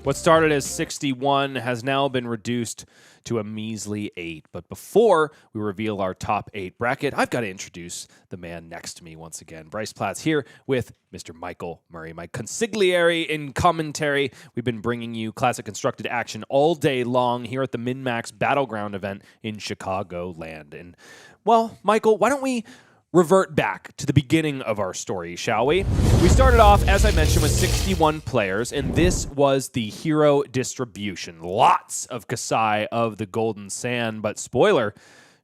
A: What started as 61 has now been reduced to a measly 8. But before we reveal our top 8 bracket, I've got to introduce the man next to me once again. Bryce Platt's here with Mr. Michael Murray, my consigliere in commentary. We've been bringing you classic constructed action all day long here at the MinMax Battleground event in Chicagoland. And, well, Michael, why don't we revert back to the beginning of our story, shall we? We started off, as I mentioned, with 61 players, and this was the hero distribution. Lots of Kasai of the Golden Sand, but spoiler,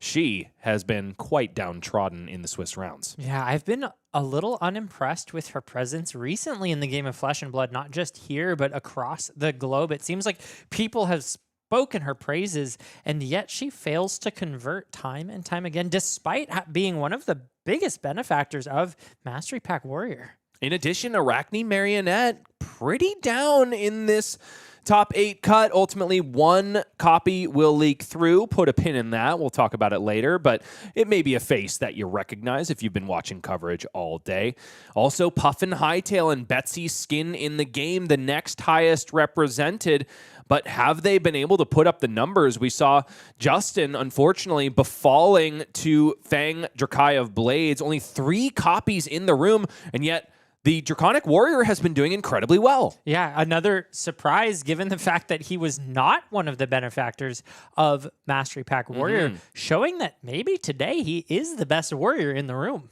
A: she has been quite downtrodden in the Swiss rounds.
C: Yeah, I've been a little unimpressed with her presence recently in the game of Flesh and Blood, not just here, but across the globe. It seems like people have spoken her praises, and yet she fails to convert time and time again, despite being one of the biggest benefactors of Mastery Pack Warrior.
A: In addition, Arcane Marionette pretty down in this top 8 cut. Ultimately, one copy will leak through. Put a pin in that. We'll talk about it later, but it may be a face that you recognize if you've been watching coverage all day. Also, Puffin Hightail and Betsy Skin in the game, the next highest represented. But have they been able to put up the numbers? We saw Justin, unfortunately, befalling to Fang Drakai of Blades. Only 3 copies in the room, and yet the Draconic Warrior has been doing incredibly well.
C: Yeah, another surprise given the fact that he was not one of the benefactors of Mastery Pack Warrior, showing that maybe today he is the best warrior in the room.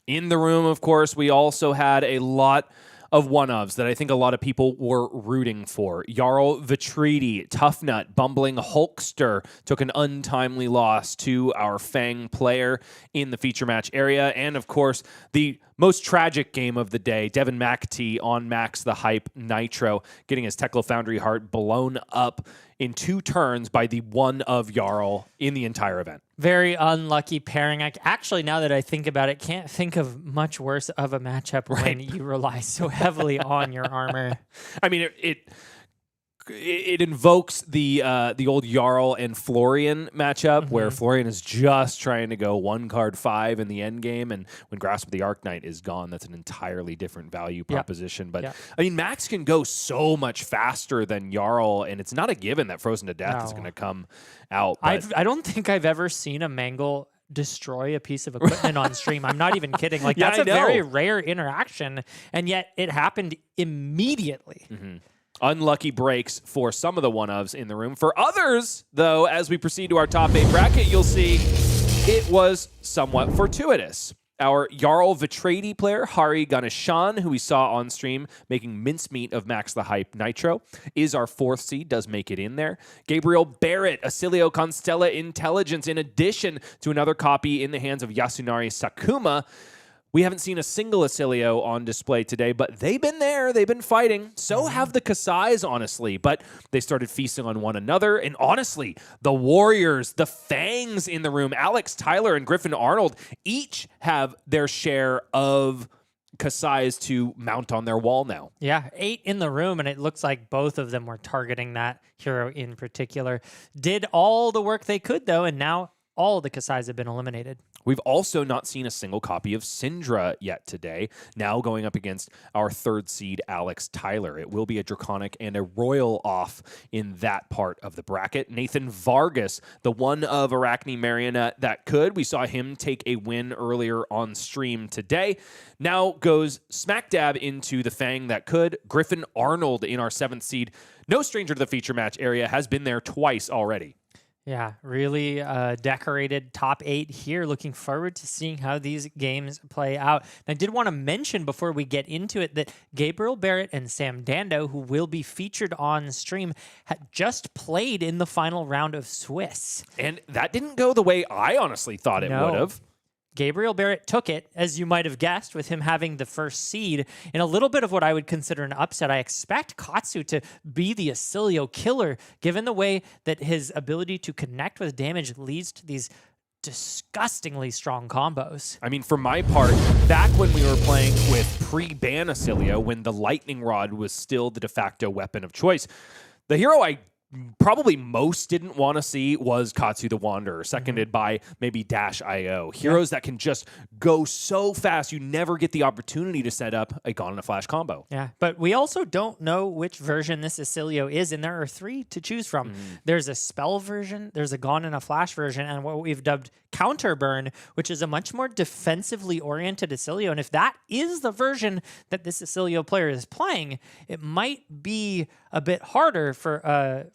A: In the room, of course, we also had a lot of one-ofs that I think a lot of people were rooting for. Jarl Vitridi, Tough Nut, Bumbling Hulkster took an untimely loss to our Fang player in the feature match area. And, of course, the most tragic game of the day, Devin McAtee on Max the Hype Nitro, getting his Tekla Foundry heart blown up in 2 turns by the one of Jarl in the entire event.
C: Very unlucky pairing. Actually, now that I think about it, can't think of much worse of a matchup when you rely so heavily on your armor.
A: I mean, it invokes the old Jarl and Florian matchup where Florian is just trying to go 1 card 5 in the end game, and when Grasp of the Arknight is gone, that's an entirely different value proposition. But I mean, Max can go so much faster than Jarl, and it's not a given that Frozen to Death is going to come out.
C: I don't think I've ever seen a Mangle destroy a piece of equipment on stream. I'm not even kidding. Like, that's a very rare interaction, and yet it happened immediately.
A: Unlucky breaks for some of the one-ofs in the room. For others, though, as we proceed to our top 8 bracket, you'll see it was somewhat fortuitous. Our Jarl Vitradi player, Hari Ganeshan, who we saw on stream making mincemeat of Max the Hype Nitro, is our 4th seed, does make it in there. Gabriel Barrett, Acilio Constella Intelligence, in addition to another copy in the hands of Yasunari Sakuma. We haven't seen a single Acilio on display today, but they've been there. They've been fighting. So have the Kasais, honestly. But they started feasting on one another. And honestly, the Warriors, the Fangs in the room, Alex Tyler and Griffin Arnold, each have their share of Kasais to mount on their wall now.
C: Yeah, 8 in the room, and it looks like both of them were targeting that hero in particular. Did all the work they could, though, and now all the Kasais have been eliminated.
A: We've also not seen a single copy of Syndra yet today, now going up against our 3rd seed, Alex Tyler. It will be a Draconic and a Royal off in that part of the bracket. Nathan Vargas, the one of Arcane Marionette that could. We saw him take a win earlier on stream today. Now goes smack dab into the Fang that could. Griffin Arnold in our 7th seed. No stranger to the feature match area, has been there twice already.
C: Yeah, really decorated top 8 here. Looking forward to seeing how these games play out. And I did want to mention before we get into it that Gabriel Barrett and Sam Dando, who will be featured on stream, had just played in the final round of Swiss.
A: And that didn't go the way I honestly thought it would have.
C: Gabriel Barrett took it, as you might have guessed, with him having the 1st seed in a little bit of what I would consider an upset. I expect Katsu to be the Acilio killer, given the way that his ability to connect with damage leads to these disgustingly strong combos.
A: I mean, for my part, back when we were playing with pre-ban Acilio, when the Lightning Rod was still the de facto weapon of choice, the hero I probably most didn't want to see was Katsu the Wanderer, seconded by maybe Dash.io. Heroes that can just go so fast, you never get the opportunity to set up a Gone in a Flash combo.
C: Yeah, but we also don't know which version this Acilio is, and there are 3 to choose from. There's a spell version, there's a Gone in a Flash version, and what we've dubbed Counterburn, which is a much more defensively oriented Acilio. And if that is the version that this Acilio player is playing, it might be a bit harder for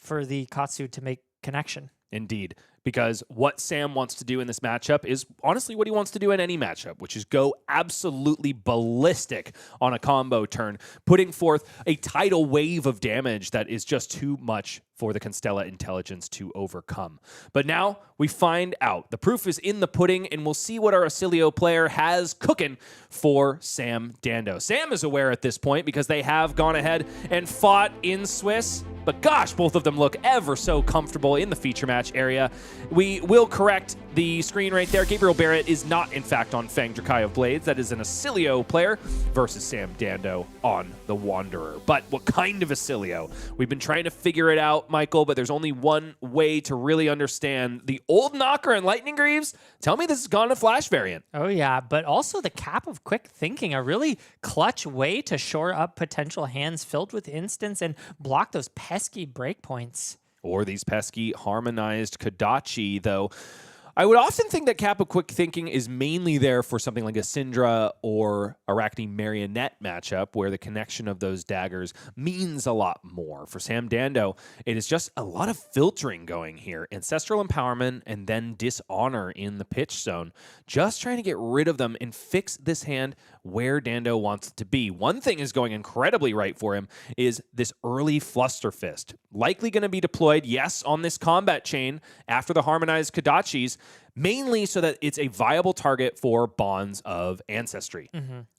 C: the Katsu to make connection.
A: Indeed, because what Sam wants to do in this matchup is honestly what he wants to do in any matchup, which is go absolutely ballistic on a combo turn, putting forth a tidal wave of damage that is just too much for the Constella intelligence to overcome. But now we find out. The proof is in the pudding, and we'll see what our Acilio player has cooking for Sam Dando. Sam is aware at this point because they have gone ahead and fought in Swiss. But gosh, both of them look ever so comfortable in the feature match area. We will correct the screen right there. Gabriel Barrett is not, in fact, on Fang Drakai of Blades. That is an Acilio player versus Sam Dando on the Wanderer. But what kind of Acilio? We've been trying to figure it out, Michael, but there's only one way to really understand the old Knocker and Lightning Greaves. Tell me this is Gone to Flash variant.
C: Oh, yeah, but also the Cap of Quick Thinking, a really clutch way to shore up potential hands filled with instants and block those pesky breakpoints.
A: Or these pesky harmonized Kodachi, though. I would often think that Cap of Quick Thinking is mainly there for something like a Syndra or Arachne Marionette matchup, where the connection of those daggers means a lot more. For Sam Dando, it is just a lot of filtering going here. Ancestral Empowerment and then Dishonor in the pitch zone. Just trying to get rid of them and fix this hand where Dando wants it to be. One thing is going incredibly right for him is this early Fluster Fist. Likely going to be deployed, yes, on this combat chain after the harmonized Kodachis, mainly so that it's a viable target for Bonds of Ancestry.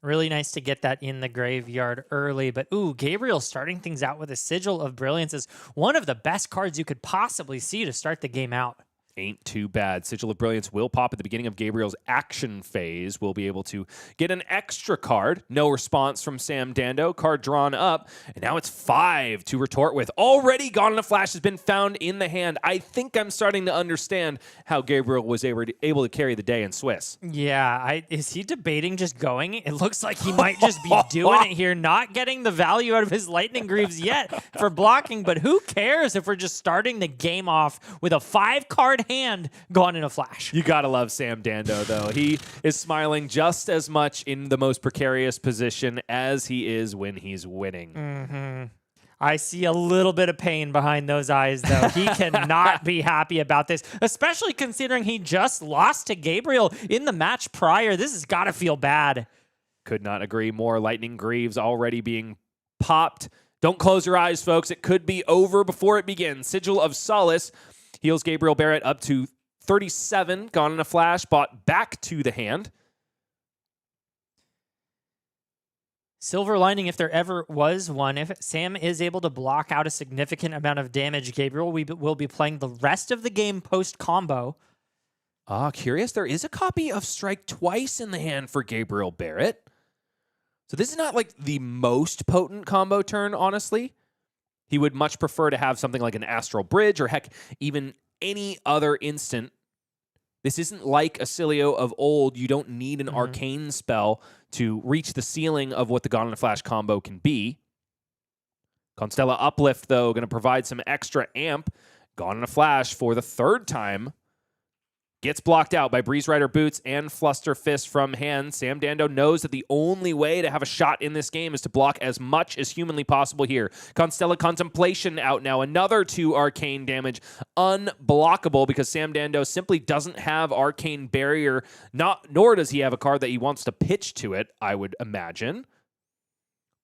C: Really nice to get that in the graveyard early. But, ooh, Gabriel starting things out with a Sigil of Brilliance is one of the best cards you could possibly see to start the game out.
A: Ain't too bad. Sigil of Brilliance will pop at the beginning of Gabriel's action phase. We'll be able to get an extra card. No response from Sam Dando. Card drawn up. And now it's 5 to retort with. Already Gone in a Flash has been found in the hand. I think I'm starting to understand how Gabriel was able to carry the day in Swiss.
C: Yeah, is he debating just going? It looks like he might just be doing it here, not getting the value out of his Lightning Greaves yet for blocking. But who cares if we're just starting the game off with a 5-card hand Gone in a Flash.
A: You gotta love Sam Dando, though. He is smiling just as much in the most precarious position as he is when he's winning.
C: I see a little bit of pain behind those eyes, though. He cannot be happy about this, especially considering he just lost to Gabriel in the match prior. This has got to feel bad.
A: Could not agree more. Lightning Greaves already being popped. Don't close your eyes, folks. It could be over before it begins. Sigil of Solace heals Gabriel Barrett up to 37. Gone in a Flash, bought back to the hand.
C: Silver lining, if there ever was one, if Sam is able to block out a significant amount of damage, Gabriel will be playing the rest of the game post-combo.
A: Curious. There is a copy of Strike Twice in the hand for Gabriel Barrett. So this is not like the most potent combo turn, honestly. He would much prefer to have something like an Astral Bridge or, heck, even any other instant. This isn't like Acilio of old. You don't need an Arcane spell to reach the ceiling of what the Gone in a Flash combo can be. Constella Uplift, though, going to provide some extra amp. Gone in a Flash for the 3rd time. Gets blocked out by Breeze Rider Boots and Fluster Fist from hand. Sam Dando knows that the only way to have a shot in this game is to block as much as humanly possible here. Constella Contemplation out now. Another 2 arcane damage. Unblockable because Sam Dando simply doesn't have Arcane Barrier, nor does he have a card that he wants to pitch to it, I would imagine.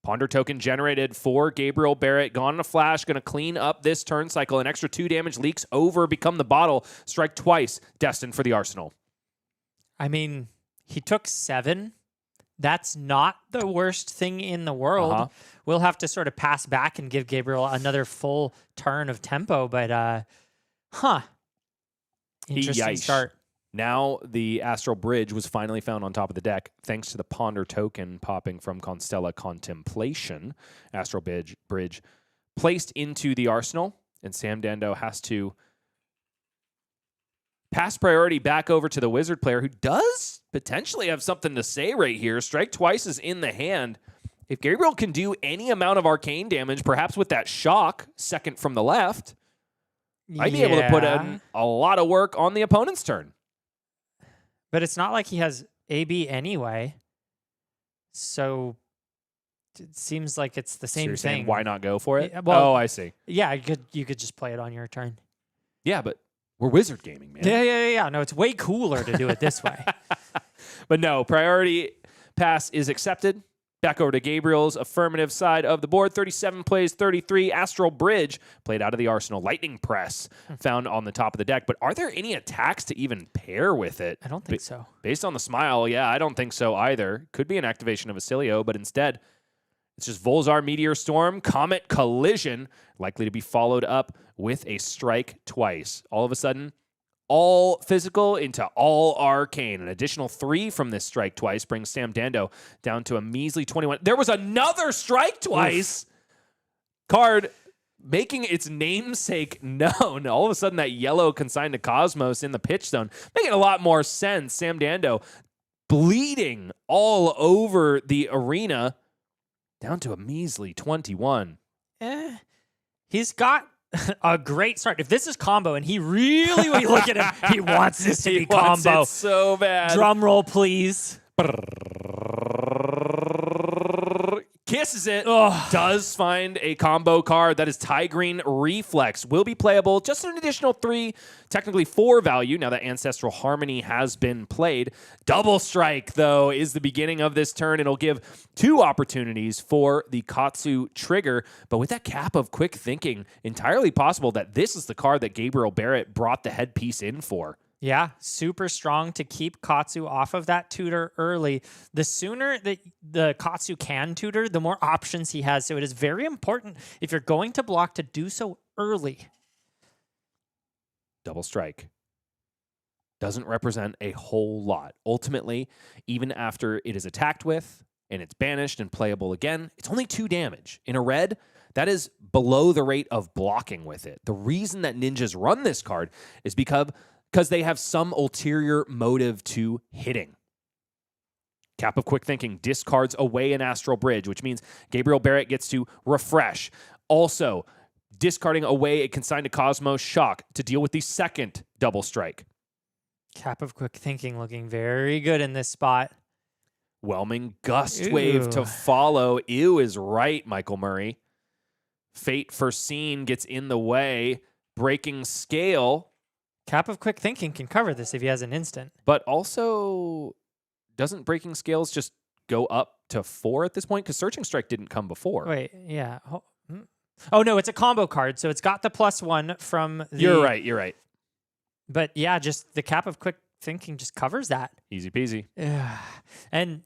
A: Ponder token generated for Gabriel Barrett. Gone in a Flash, going to clean up this turn cycle. An extra 2 damage leaks over, become the bottle. Strike Twice, destined for the arsenal.
C: I mean, he took 7. That's not the worst thing in the world. We'll have to sort of pass back and give Gabriel another full turn of tempo, but interesting start.
A: Now the Astral Bridge was finally found on top of the deck thanks to the Ponder token popping from Constella Contemplation. Astral Bridge placed into the arsenal, and Sam Dando has to pass priority back over to the Wizard player, who does potentially have something to say right here. Strike Twice is in the hand. If Gabriel can do any amount of arcane damage, perhaps with that shock, second from the left, might be able to put in a lot of work on the opponent's turn.
C: But it's not like he has AB anyway. So it seems like it's the same thing.
A: Why not go for it?
C: Well,
A: oh, I see.
C: Yeah, you could just play it on your turn.
A: Yeah, but We're wizard gaming, man.
C: Yeah. No, it's way cooler to do it this way.
A: But no, priority pass is accepted. Back over to Gabriel's affirmative side of the board. 37 plays 33. Astral Bridge played out of the arsenal. Lightning Press found on the top of the deck. But are there any attacks to even pair with it?
C: I don't think so.
A: Based on the smile, yeah, I don't think so either. Could be an activation of Acilio, but instead, it's just Volzar Meteor Storm, Comet Collision, likely to be followed up with a strike twice. All of a sudden, all physical into all arcane. An additional 3 from this strike twice brings Sam Dando down to a measly 21. There was another strike twice. Oof. Card making its namesake known. All of a sudden, that yellow consigned to Cosmos in the pitch zone, making a lot more sense. Sam Dando bleeding all over the arena, down to a measly 21.
C: He's got a great start. If this is combo, and he really, when you look at him, he wants this to be combo.
A: It so bad.
C: Drum roll, please.
A: Kisses it. Ugh. Does find a combo card. That is Tigrine Reflex. Will be playable. Just an additional 3, technically 4 value now that Ancestral Harmony has been played. Double Strike, though, is the beginning of this turn. It'll give 2 opportunities for the Katsu trigger. But with that cap of Quick Thinking, entirely possible that this is the card that Gabriel Barrett brought the headpiece in for.
C: Yeah, super strong to keep Katsu off of that tutor early. The sooner that the Katsu can tutor, the more options he has. So it is very important if you're going to block to do so early.
A: Double Strike doesn't represent a whole lot. Ultimately, even after it is attacked with and it's banished and playable again, it's only 2 damage. In a red, that is below the rate of blocking with it. The reason that ninjas run this card is because they have some ulterior motive to hitting. Cap of Quick Thinking discards away an Astral Bridge, which means Gabriel Barrett gets to refresh. Also, discarding away a Consigned to Cosmos Shock to deal with the second Double Strike.
C: Cap of Quick Thinking looking very good in this spot.
A: Whelming Gust Wave to follow. Ew is right, Michael Murray. Fate Foreseen gets in the way. Breaking Scale.
C: Cap of Quick Thinking can cover this if he has an instant.
A: But also, doesn't Breaking Scales just go up to 4 at this point? Because Searching Strike didn't come before.
C: Wait, yeah. Oh, no, it's a combo card, so it's got the +1 from the...
A: You're right.
C: But yeah, just the Cap of Quick Thinking just covers that.
A: Easy peasy.
C: And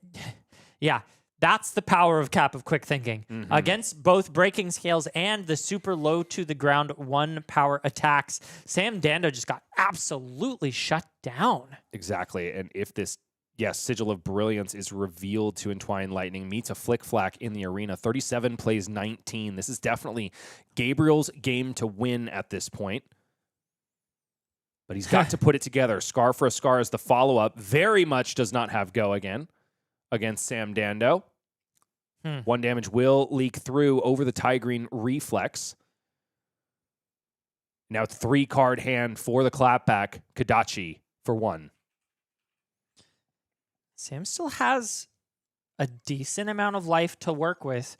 C: yeah, that's the power of Cap of Quick Thinking. Mm-hmm. Against both Breaking Scales and the super low to the ground 1 power attacks, Sam Dando just got absolutely shut down.
A: Exactly. And if this, Sigil of Brilliance is revealed to Entwine Lightning, meets a Flick Flack in the arena, 37 plays 19. This is definitely Gabriel's game to win at this point. But he's got to put it together. Scar for a Scar is the follow-up. Very much does not have go again against Sam Dando. 1 damage will leak through over the Tigrine Reflex. Now 3-card hand for the clapback. Kadachi for 1.
C: Sam still has a decent amount of life to work with.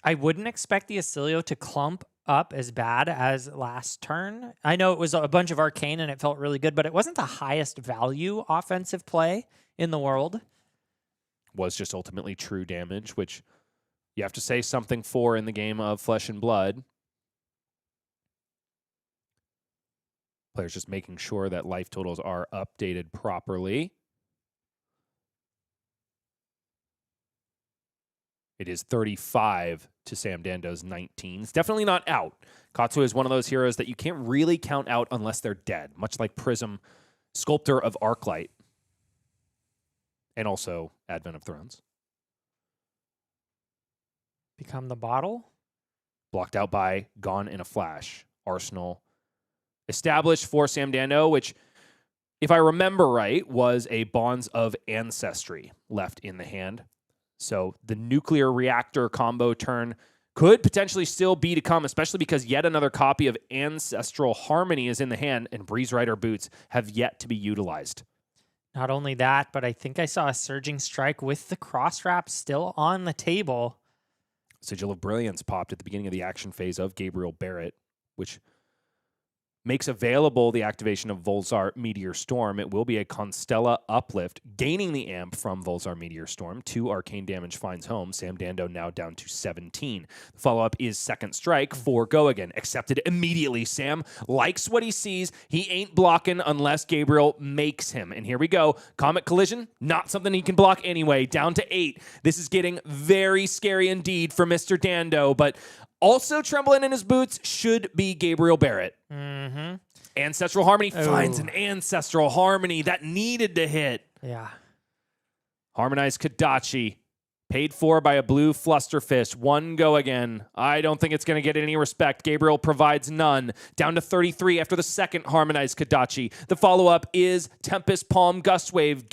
C: I wouldn't expect the Acilio to clump up as bad as last turn. I know it was a bunch of Arcane and it felt really good, but it wasn't the highest value offensive play in the world.
A: Was just ultimately true damage, which you have to say something for in the game of Flesh and Blood. Players just making sure that life totals are updated properly. It is 35 to Sam Dando's 19. It's definitely not out. Katsu is one of those heroes that you can't really count out unless they're dead, much like Prism, Sculptor of Arclight, and also Advent of Thrones.
C: Become the bottle?
A: Blocked out by Gone in a Flash. Arsenal established for Sam Dando, which, if I remember right, was a Bonds of Ancestry left in the hand. So the nuclear reactor combo turn could potentially still be to come, especially because yet another copy of Ancestral Harmony is in the hand, and Breeze Rider boots have yet to be utilized.
C: Not only that, but I think I saw a Surging Strike with the cross wrap still on the table.
A: Sigil of Brilliance popped at the beginning of the action phase of Gabriel Barrett, which makes available the activation of Volzar Meteor Storm, it will be a Constella uplift, gaining the amp from Volzar Meteor Storm. 2 arcane damage finds home. Sam Dando now down to 17. The follow-up is Second Strike for Go Again. Accepted immediately. Sam likes what he sees. He ain't blocking unless Gabriel makes him. And here we go. Comet Collision, not something he can block anyway. Down to 8. This is getting very scary indeed for Mr. Dando, but also trembling in his boots should be Gabriel Barrett.
C: Mm-hmm.
A: Ancestral Harmony finds an Ancestral Harmony that needed to hit.
C: Yeah.
A: Harmonized Kodachi, paid for by a blue Flusterfist. 1 Go Again. I don't think it's going to get any respect. Gabriel provides none. Down to 33 after the second Harmonized Kodachi. The follow-up is Tempest Palm Gustwave.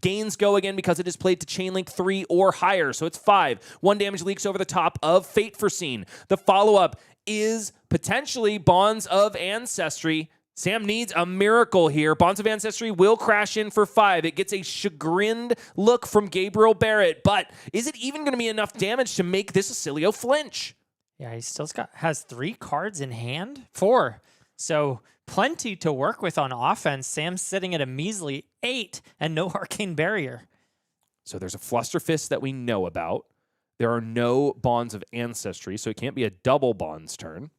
A: Gains Go Again because it is played to Chainlink 3 or higher, so it's 5. 1 damage leaks over the top of Fate Foreseen. The follow-up is potentially Bonds of Ancestry. Sam needs a miracle here. Bonds of Ancestry will crash in for 5. It gets a chagrined look from Gabriel Barrett, but is it even going to be enough damage to make this Acilio flinch?
C: Yeah, he still has 3 cards in hand. 4. So plenty to work with on offense. Sam's sitting at a measly 8 and no Arcane Barrier.
A: So there's a Flusterfist that we know about. There are no Bonds of Ancestry, so it can't be a double Bonds turn.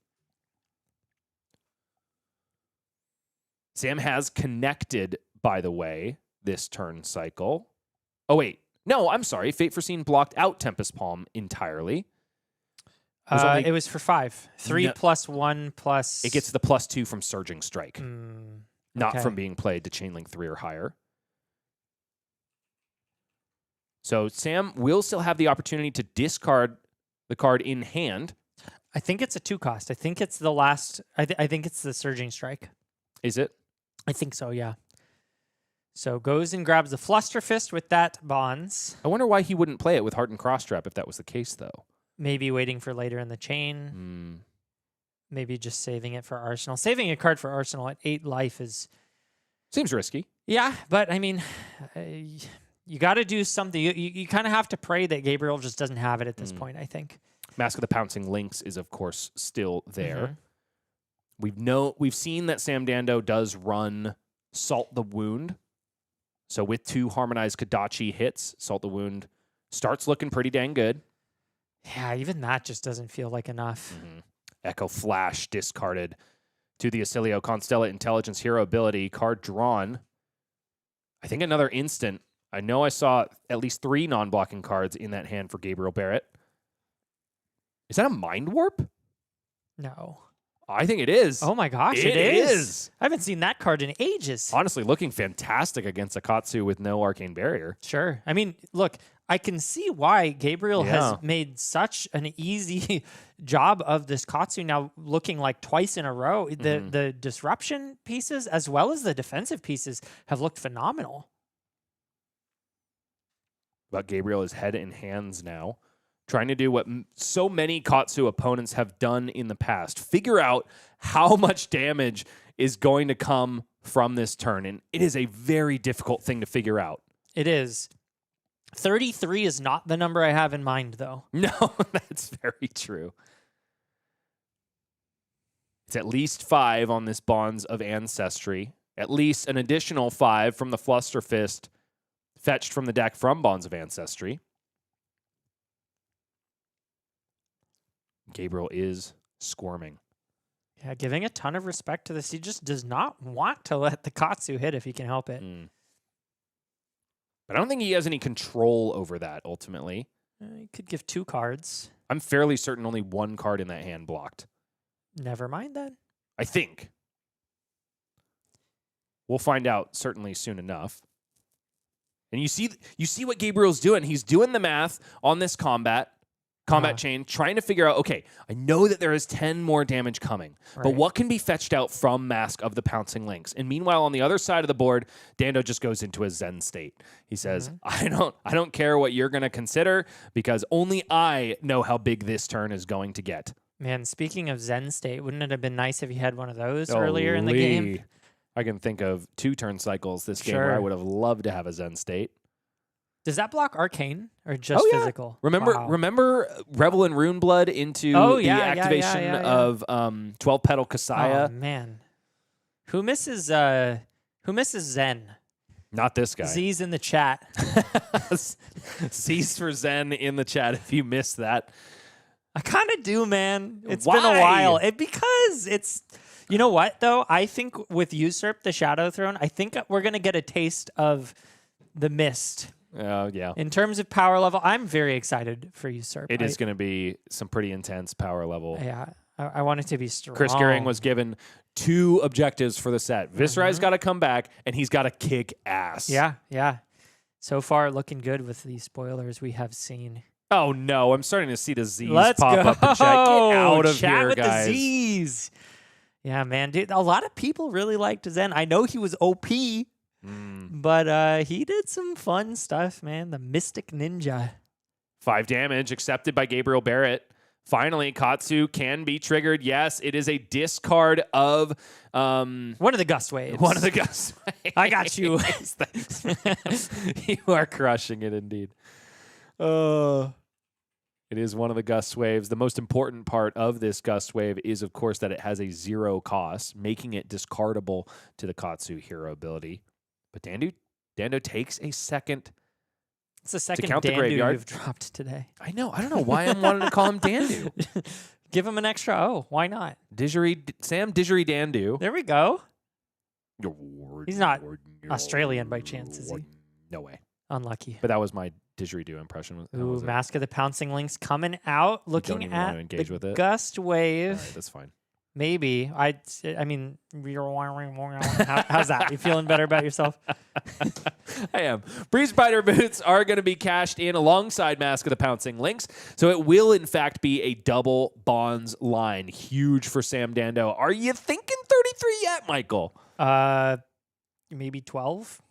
A: Sam has connected, by the way, this turn cycle. Oh, wait. No, I'm sorry. Fate Foreseen blocked out Tempest Palm entirely.
C: It was for 5. 3 plus 1 plus...
A: It gets the +2 from Surging Strike. Not from being played to Chainlink 3 or higher. So Sam will still have the opportunity to discard the card in hand.
C: I think it's a 2 cost. I think it's the last... I think it's the Surging Strike.
A: Is it?
C: I think so, yeah. So goes and grabs the Flusterfist with that Bonds.
A: I wonder why he wouldn't play it with Heart and Crosstrap if that was the case, though.
C: Maybe waiting for later in the chain. Maybe just saving it for Arsenal. Saving a card for Arsenal at 8 life is...
A: Seems risky.
C: Yeah, but I mean, you got to do something. You kind of have to pray that Gabriel just doesn't have it at this point, I think.
A: Mask of the Pouncing Lynx is, of course, still there. We've seen that Sam Dando does run Salt the Wound. So with 2 Harmonized Kodachi hits, Salt the Wound starts looking pretty dang good.
C: Yeah, even that just doesn't feel like enough.
A: Echo Flash discarded to the Acilio Constella Intelligence Hero ability. Card drawn. I think another instant. I know I saw at least 3 non-blocking cards in that hand for Gabriel Barrett. Is that a Mind Warp?
C: No.
A: I think it is.
C: Oh my gosh, it is. I haven't seen that card in ages.
A: Honestly, looking fantastic against Akatsu with no Arcane Barrier.
C: Sure. I mean, look, I can see why Gabriel has made such an easy job of this Katsu now looking like twice in a row. The disruption pieces as well as the defensive pieces have looked phenomenal.
A: But Gabriel is head in hands now, trying to do what so many Katsu opponents have done in the past. Figure out how much damage is going to come from this turn. And it is a very difficult thing to figure out.
C: It is. 33 is not the number I have in mind, though.
A: No, that's very true. It's at least 5 on this Bonds of Ancestry. At least an additional 5 from the Flusterfist fetched from the deck from Bonds of Ancestry. Gabriel is squirming.
C: Yeah, giving a ton of respect to this. He just does not want to let the Katsu hit if he can help it.
A: But I don't think he has any control over that, ultimately.
C: He could give 2 cards.
A: I'm fairly certain only 1 card in that hand blocked.
C: Never mind then.
A: I think. We'll find out certainly soon enough. And you see what Gabriel's doing. He's doing the math on this combat chain, trying to figure out, okay, I know that there is 10 more damage coming, but what can be fetched out from Mask of the Pouncing Lynx? And meanwhile, on the other side of the board, Dando just goes into a Zen state. He says, I don't care what you're going to consider because only I know how big this turn is going to get.
C: Man, speaking of Zen state, wouldn't it have been nice if you had one of those earlier in the game?
A: I can think of 2 turn cycles this game where I would have loved to have a Zen state.
C: Does that block Arcane or just physical?
A: Remember Revel in Runeblood into the activation of 12 Petal Kasaya?
C: Oh, man. Who misses Zen?
A: Not this guy.
C: Z's in the chat.
A: Z's for Zen in the chat if you missed that.
C: I kind of do, man. It's
A: Why?
C: been a while. Because it's, you know what, though? I think with Usurp, the Shadow Throne, I think we're going to get a taste of the Mist.
A: Yeah.
C: In terms of power level, I'm very excited for Usurp.
A: It is going to be some pretty intense power level.
C: Yeah. I want it to be strong.
A: Chris Gehring was given 2 objectives for the set. Viscerai's got to come back, and he's got to kick ass.
C: Yeah. So far, looking good with the spoilers we have seen.
A: Oh, no. I'm starting to see the Z's
C: Let's
A: pop
C: go.
A: up in chat. Get out of
C: Chat
A: here,
C: with
A: guys.
C: the Z's. Yeah, man. Dude, a lot of people really liked Zen. I know he was OP, but he did some fun stuff, man. The Mystic Ninja.
A: 5 damage accepted by Gabriel Barrett. Finally, Katsu can be triggered. Yes, it is a discard of
C: one of the gust waves.
A: One of the gust waves.
C: I got you.
A: You are crushing it indeed. It is one of the gust waves. The most important part of this gust wave is, of course, that it has a 0 cost, making it discardable to the Katsu hero ability. But Dando takes a second.
C: It's the second
A: count the
C: Dandu
A: graveyard.
C: you've dropped today.
A: I know. I don't know why I'm wanting to call him Dandu.
C: Give him an extra O. Why not?
A: Sam Didgery Dandu.
C: There we go. He's not Australian by chance, is he?
A: No way.
C: Unlucky.
A: But that was my didgeridoo impression.
C: Ooh, Mask of the Pouncing Lynx coming out, looking
A: even want to
C: at
A: engage
C: the
A: with it?
C: gust wave.
A: All right, that's fine.
C: Maybe. I mean, how's that? You feeling better about yourself?
A: I am. Breeze Spider Boots are going to be cashed in alongside Mask of the Pouncing Lynx. So it will, in fact, be a double bonds line. Huge for Sam Dando. Are you thinking 33 yet, Michael?
C: Maybe 12?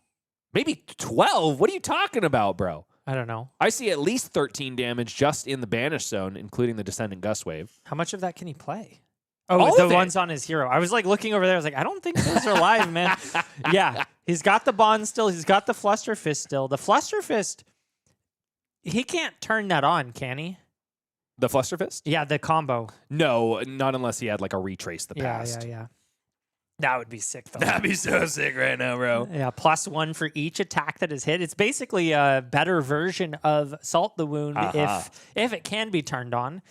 A: Maybe 12? What are you talking about, bro?
C: I don't know.
A: I see at least 13 damage just in the Banish Zone, including the Descendant Gust Wave.
C: How much of that can he play? Oh,
A: All
C: the
A: of it.
C: ones on his hero. I was like looking over there. I was like, I don't think those are live, man. Yeah, he's got the bond still. He's got the Fluster Fist still. The Fluster Fist, he can't turn that on, can he?
A: The Fluster Fist?
C: Yeah, the combo.
A: No, not unless he had like a Retrace the Past.
C: Yeah. That would be sick, though.
A: That'd be so sick right now, bro.
C: Yeah, +1 for each attack that is hit. It's basically a better version of Salt the Wound if it can be turned on.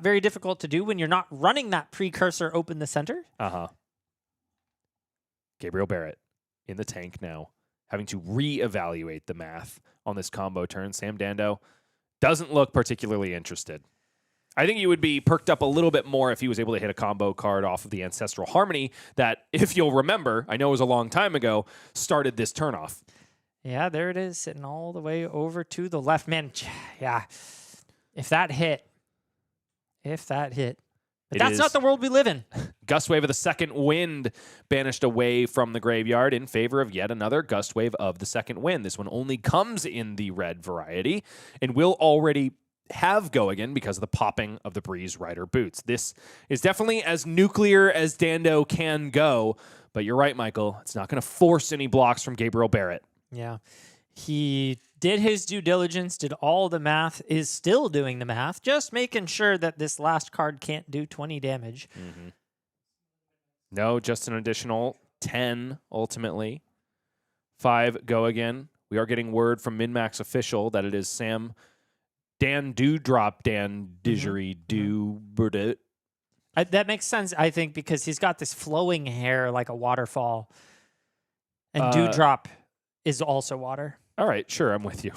C: Very difficult to do when you're not running that precursor open the center.
A: Gabriel Barrett in the tank now, having to reevaluate the math on this combo turn. Sam Dando doesn't look particularly interested. I think he would be perked up a little bit more if he was able to hit a combo card off of the Ancestral Harmony that, if you'll remember, I know it was a long time ago, started this turnoff.
C: Yeah, there it is, sitting all the way over to the left. Man, yeah, if that hit. But that's not the world we live in.
A: Gust Wave of the Second Wind banished away from the graveyard in favor of yet another Gust Wave of the Second Wind. This one only comes in the red variety and will already have go again because of the popping of the Breeze Rider boots. This is definitely as nuclear as Dando can go, but you're right, Michael. It's not going to force any blocks from Gabriel Barrett.
C: Yeah. He did his due diligence, did all the math, is still doing the math, just making sure that this last card can't do 20 damage.
A: No, just an additional 10 ultimately. 5 go again. We are getting word from MinMax official that it is Sam Dan Dewdrop Dan Didgeridoo.
C: That makes sense, I think, because he's got this flowing hair like a waterfall. And Dewdrop is also water.
A: All right, sure, I'm with you.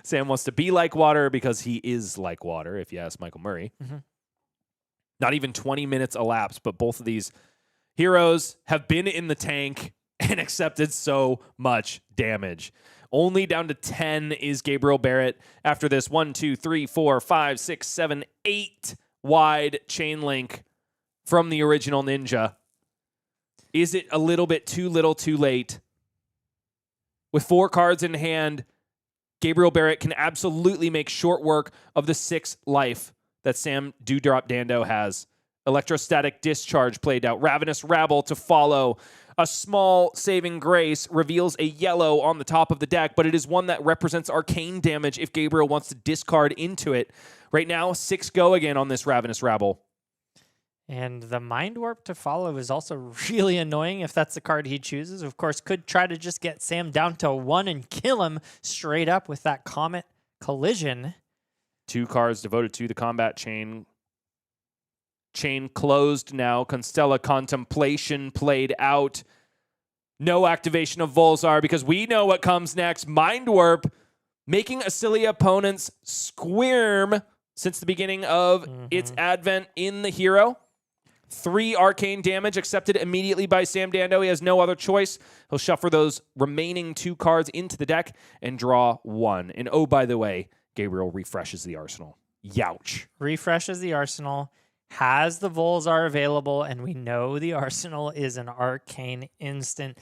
A: Sam wants to be like water because he is like water, if you ask Michael Murray. Not even 20 minutes elapsed, but both of these heroes have been in the tank and accepted so much damage. Only down to 10 is Gabriel Barrett after this 1, 2, 3, 4, 5, 6, 7, 8 wide chain link from the original Ninja. Is it a little bit too little too late? With 4 cards in hand, Gabriel Barrett can absolutely make short work of the 6 life that Sam Dewdrop Dando has. Electrostatic Discharge played out. Ravenous Rabble to follow. A small saving grace reveals a yellow on the top of the deck, but it is one that represents arcane damage if Gabriel wants to discard into it. Right now, 6 go again on this Ravenous Rabble.
C: And the Mind Warp to follow is also really annoying if that's the card he chooses. Of course, could try to just get Sam down to 1 and kill him straight up with that Comet Collision.
A: 2 cards devoted to the combat chain. Chain closed now. Constella Contemplation played out. No activation of Volzar because we know what comes next. Mind Warp making Acilia opponents squirm since the beginning of its advent in the hero. 3 arcane damage accepted immediately by Sam Dando. He has no other choice. He'll shuffle those remaining 2 cards into the deck and draw 1. And oh, by the way, Gabriel refreshes the arsenal. Youch.
C: Refreshes the arsenal, has the Volzar available, and we know the arsenal is an arcane instant.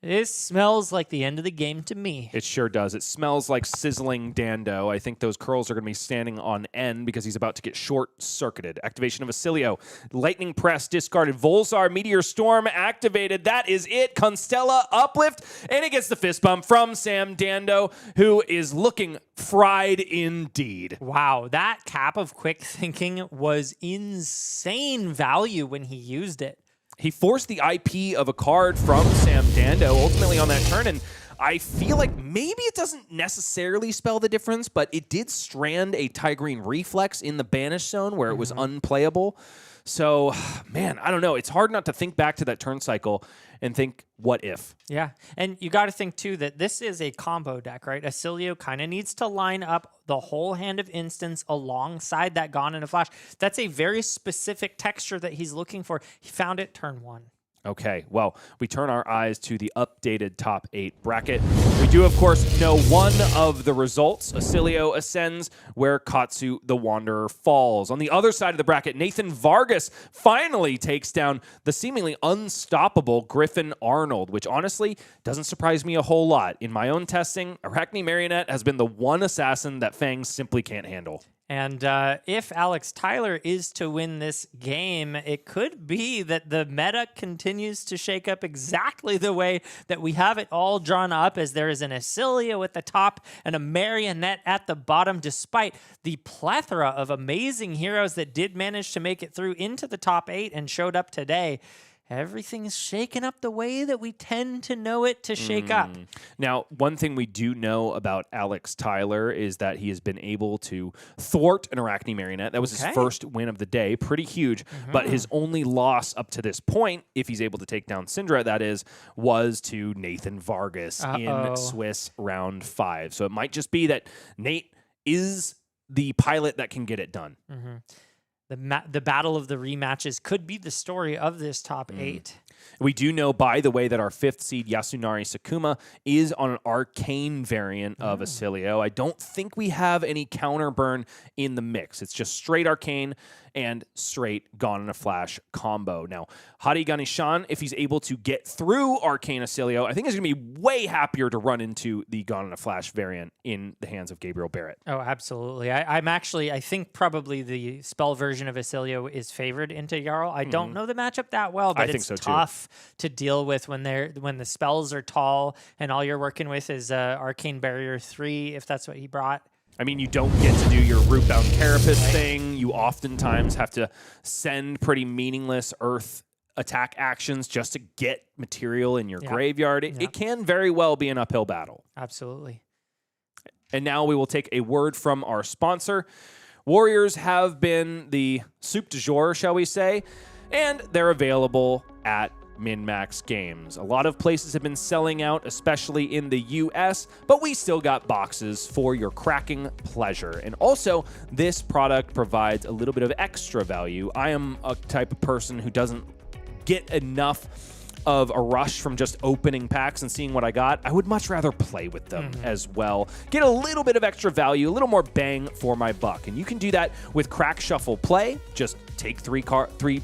C: This smells like the end of the game to me.
A: It sure does. It smells like sizzling Dando. I think those curls are going to be standing on end because he's about to get short-circuited. Activation of Acilio. Lightning Press discarded. Volzar Meteor Storm activated. That is it. Constella Uplift. And it gets the fist bump from Sam Dando, who is looking fried indeed.
C: Wow, that Cap of Quick Thinking was insane value when he used it.
A: He forced the IP of a card from Sam Dando ultimately on that turn, and I feel like maybe it doesn't necessarily spell the difference, but it did strand a Tigrine Reflex in the Banish Zone where it was unplayable. So, man, I don't know. It's hard not to think back to that turn cycle and think, what if?
C: Yeah, and you got to think, too, that this is a combo deck, right? Acilio kind of needs to line up the whole hand of instants alongside that Gone in a Flash. That's a very specific texture that he's looking for. He found it turn 1.
A: Okay, well, we turn our eyes to the updated top 8 bracket. We do, of course, know one of the results. Acilio ascends where Katsu the Wanderer falls. On the other side of the bracket, Nathan Vargas finally takes down the seemingly unstoppable Griffin Arnold, which honestly doesn't surprise me a whole lot. In my own testing, Arachne Marionette has been the one assassin that Fangs simply can't handle.
C: And if Alex Tyler is to win this game, it could be that the meta continues to shake up exactly the way that we have it all drawn up, as there is an Acilio at the top and a Marionette at the bottom, despite the plethora of amazing heroes that did manage to make it through into the top 8 and showed up today. Everything's shaken up the way that we tend to know it to shake up.
A: Now, one thing we do know about Alex Tyler is that he has been able to thwart an Arachne Marionette. That was his first win of the day. Pretty huge. But his only loss up to this point, if he's able to take down Syndra, that is, was to Nathan Vargas in Swiss round 5. So it might just be that Nate is the pilot that can get it done.
C: The battle of the rematches could be the story of this top 8.
A: We do know, by the way, that our 5th seed Yasunari Sakuma is on an arcane variant of Acilio. I don't think we have any counter burn in the mix. It's just straight arcane and straight Gone in a Flash combo. Now, Hadi Ganeshan, if he's able to get through Arcane Acilio, I think he's going to be way happier to run into the Gone in a Flash variant in the hands of Gabriel Barrett.
C: Oh, absolutely. I think probably the spell version of Acilio is favored into Jarl. I don't know the matchup that well, but it's tough to deal with when the spells are tall and all you're working with is Arcane Barrier 3, if that's what he brought.
A: I mean, you don't get to do your Rootbound Carapace thing. You oftentimes have to send pretty meaningless earth attack actions just to get material in your graveyard. It can very well be an uphill battle.
C: Absolutely.
A: And now we will take a word from our sponsor. Warriors have been the soup du jour, shall we say, and they're available at MinMaxGames. A lot of places have been selling out, especially in the US, but we still got boxes for your cracking pleasure. And also, this product provides a little bit of extra value. I am a type of person who doesn't get enough of a rush from just opening packs and seeing what I got. I would much rather play with them as well. Get a little bit of extra value, a little more bang for my buck. And you can do that with Crack Shuffle Play. Just take 3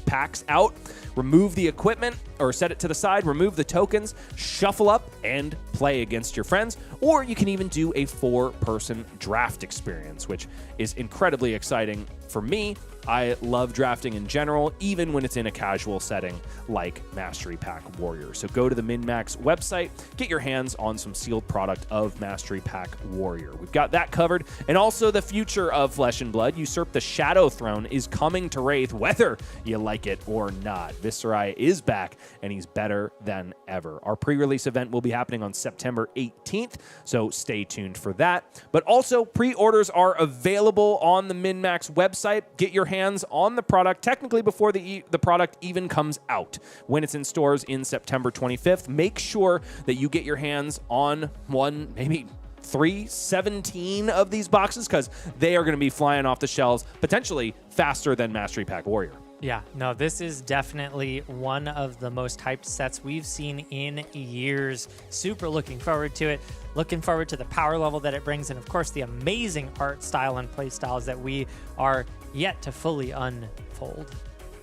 A: packs out, remove the equipment, or set it to the side, remove the tokens, shuffle up, and play against your friends. Or you can even do a 4-person draft experience, which is incredibly exciting for me I love drafting in general, even when it's in a casual setting like Mastery Pack Warrior. So go to the MinMax website, get your hands on some sealed product of Mastery Pack Warrior. We've got that covered. And also the future of Flesh and Blood, Usurp the Shadow Throne, is coming to Wraith, whether you like it or not. Viserai is back, and he's better than ever. Our pre-release event will be happening on September 18th, so stay tuned for that. But also, pre-orders are available on the MinMax website. Get your hands on the product technically before the product even comes out. When it's in stores in September 25th, make sure that you get your hands on one, maybe 17 of these boxes, because they are going to be flying off the shelves potentially faster than Mastery Pack Warrior.
C: Yeah, no, this is definitely one of the most hyped sets we've seen in years. Super looking forward to it. Looking forward to the power level that it brings, and of course the amazing art style and play styles that we are yet to fully unfold.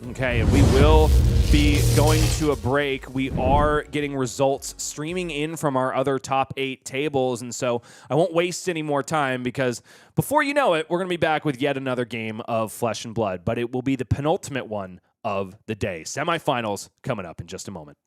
A: Okay, and we will be going to a break. We are getting results streaming in from our other top 8 tables, and so I won't waste any more time, because before you know it, we're going to be back with yet another game of Flesh and Blood, but it will be the penultimate one of the day. Semifinals coming up in just a moment.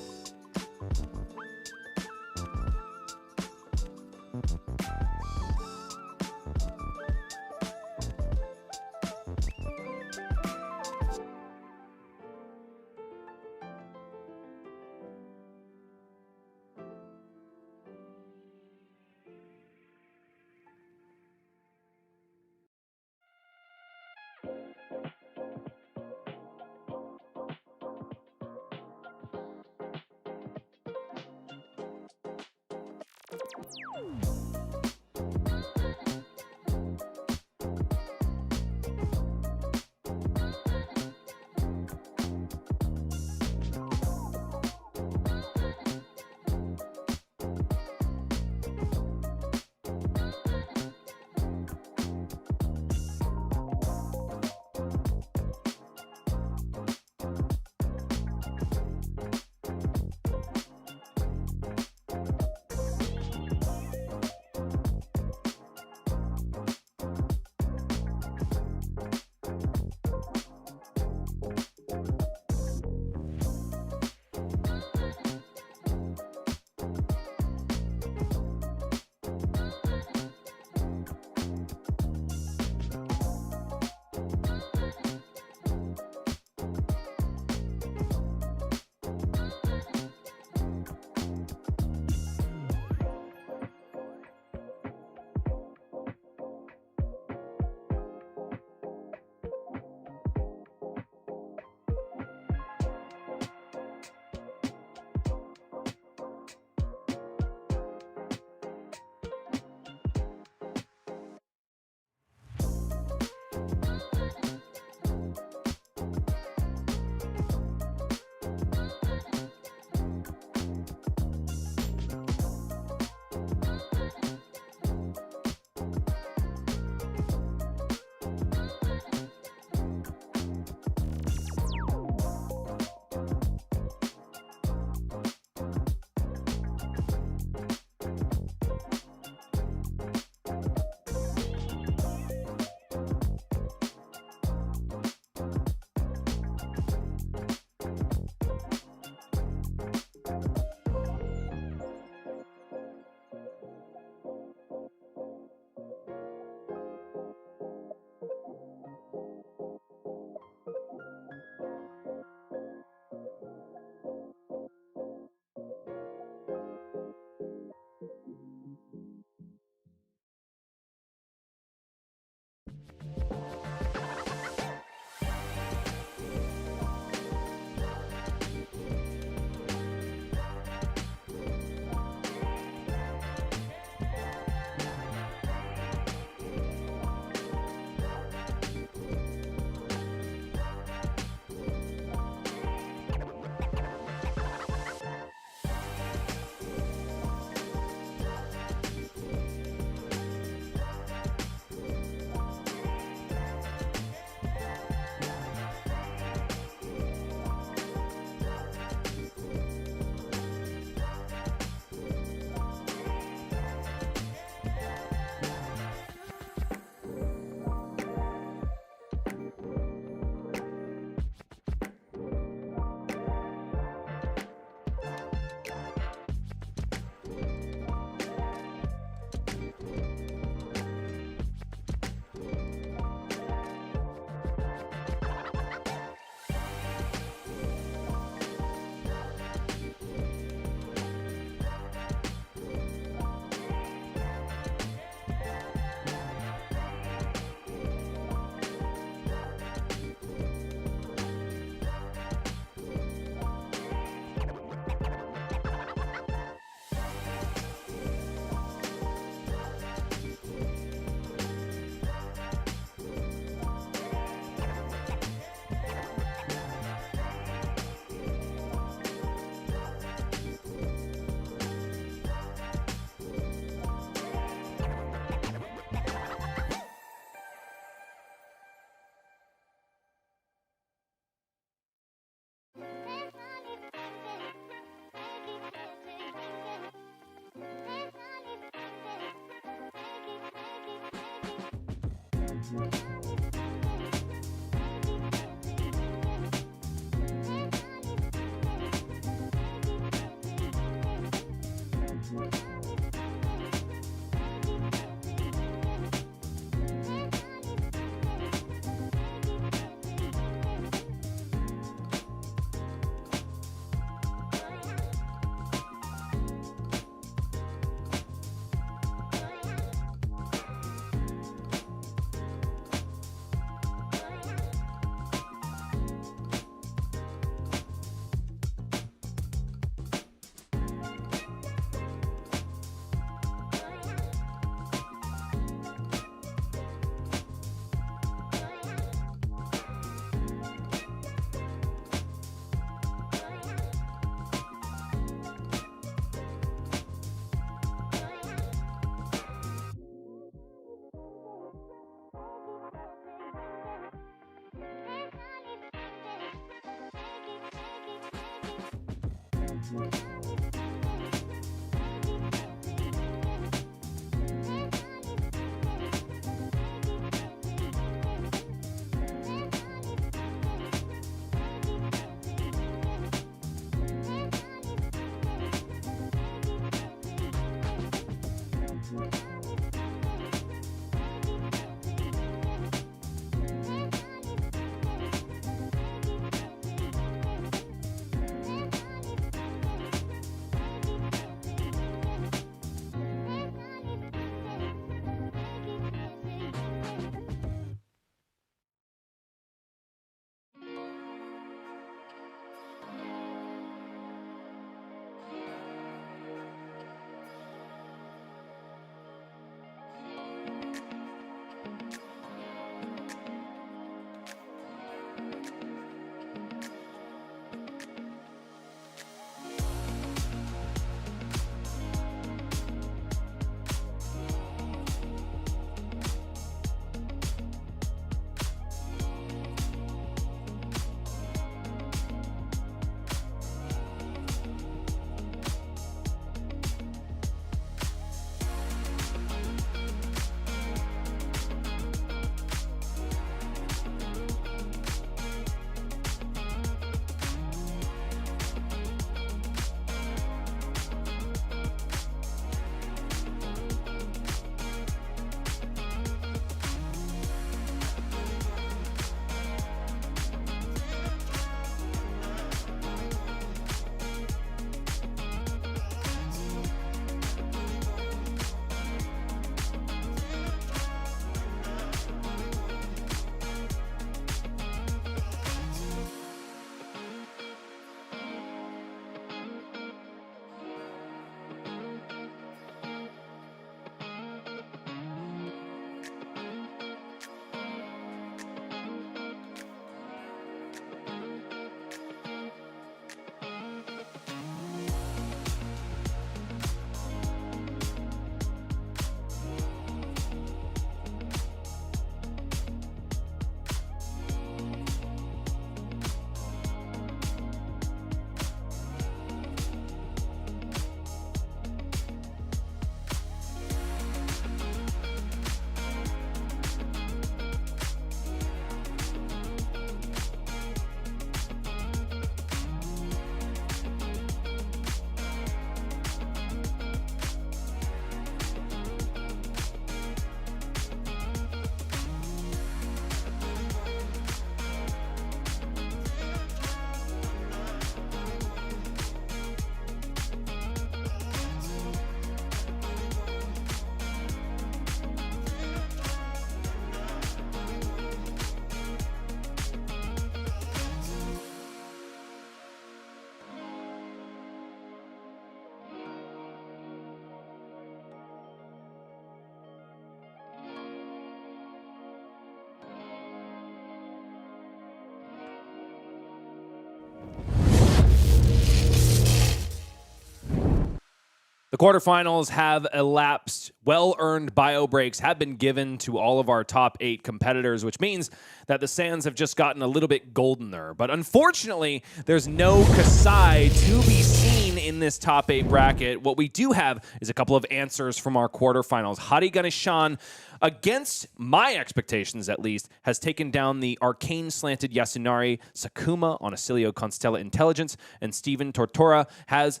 A: The quarterfinals have elapsed. Well-earned bio breaks have been given to all of our top 8 competitors, which means that the sands have just gotten a little bit goldener. But unfortunately, there's no Kasai to be seen in this top 8 bracket. What we do have is a couple of answers from our quarterfinals. Hari Ganeshan, against my expectations at least, has taken down the Arcane slanted Yasunari Sakuma on Acilio Constella Intelligence, and Steven Tortora has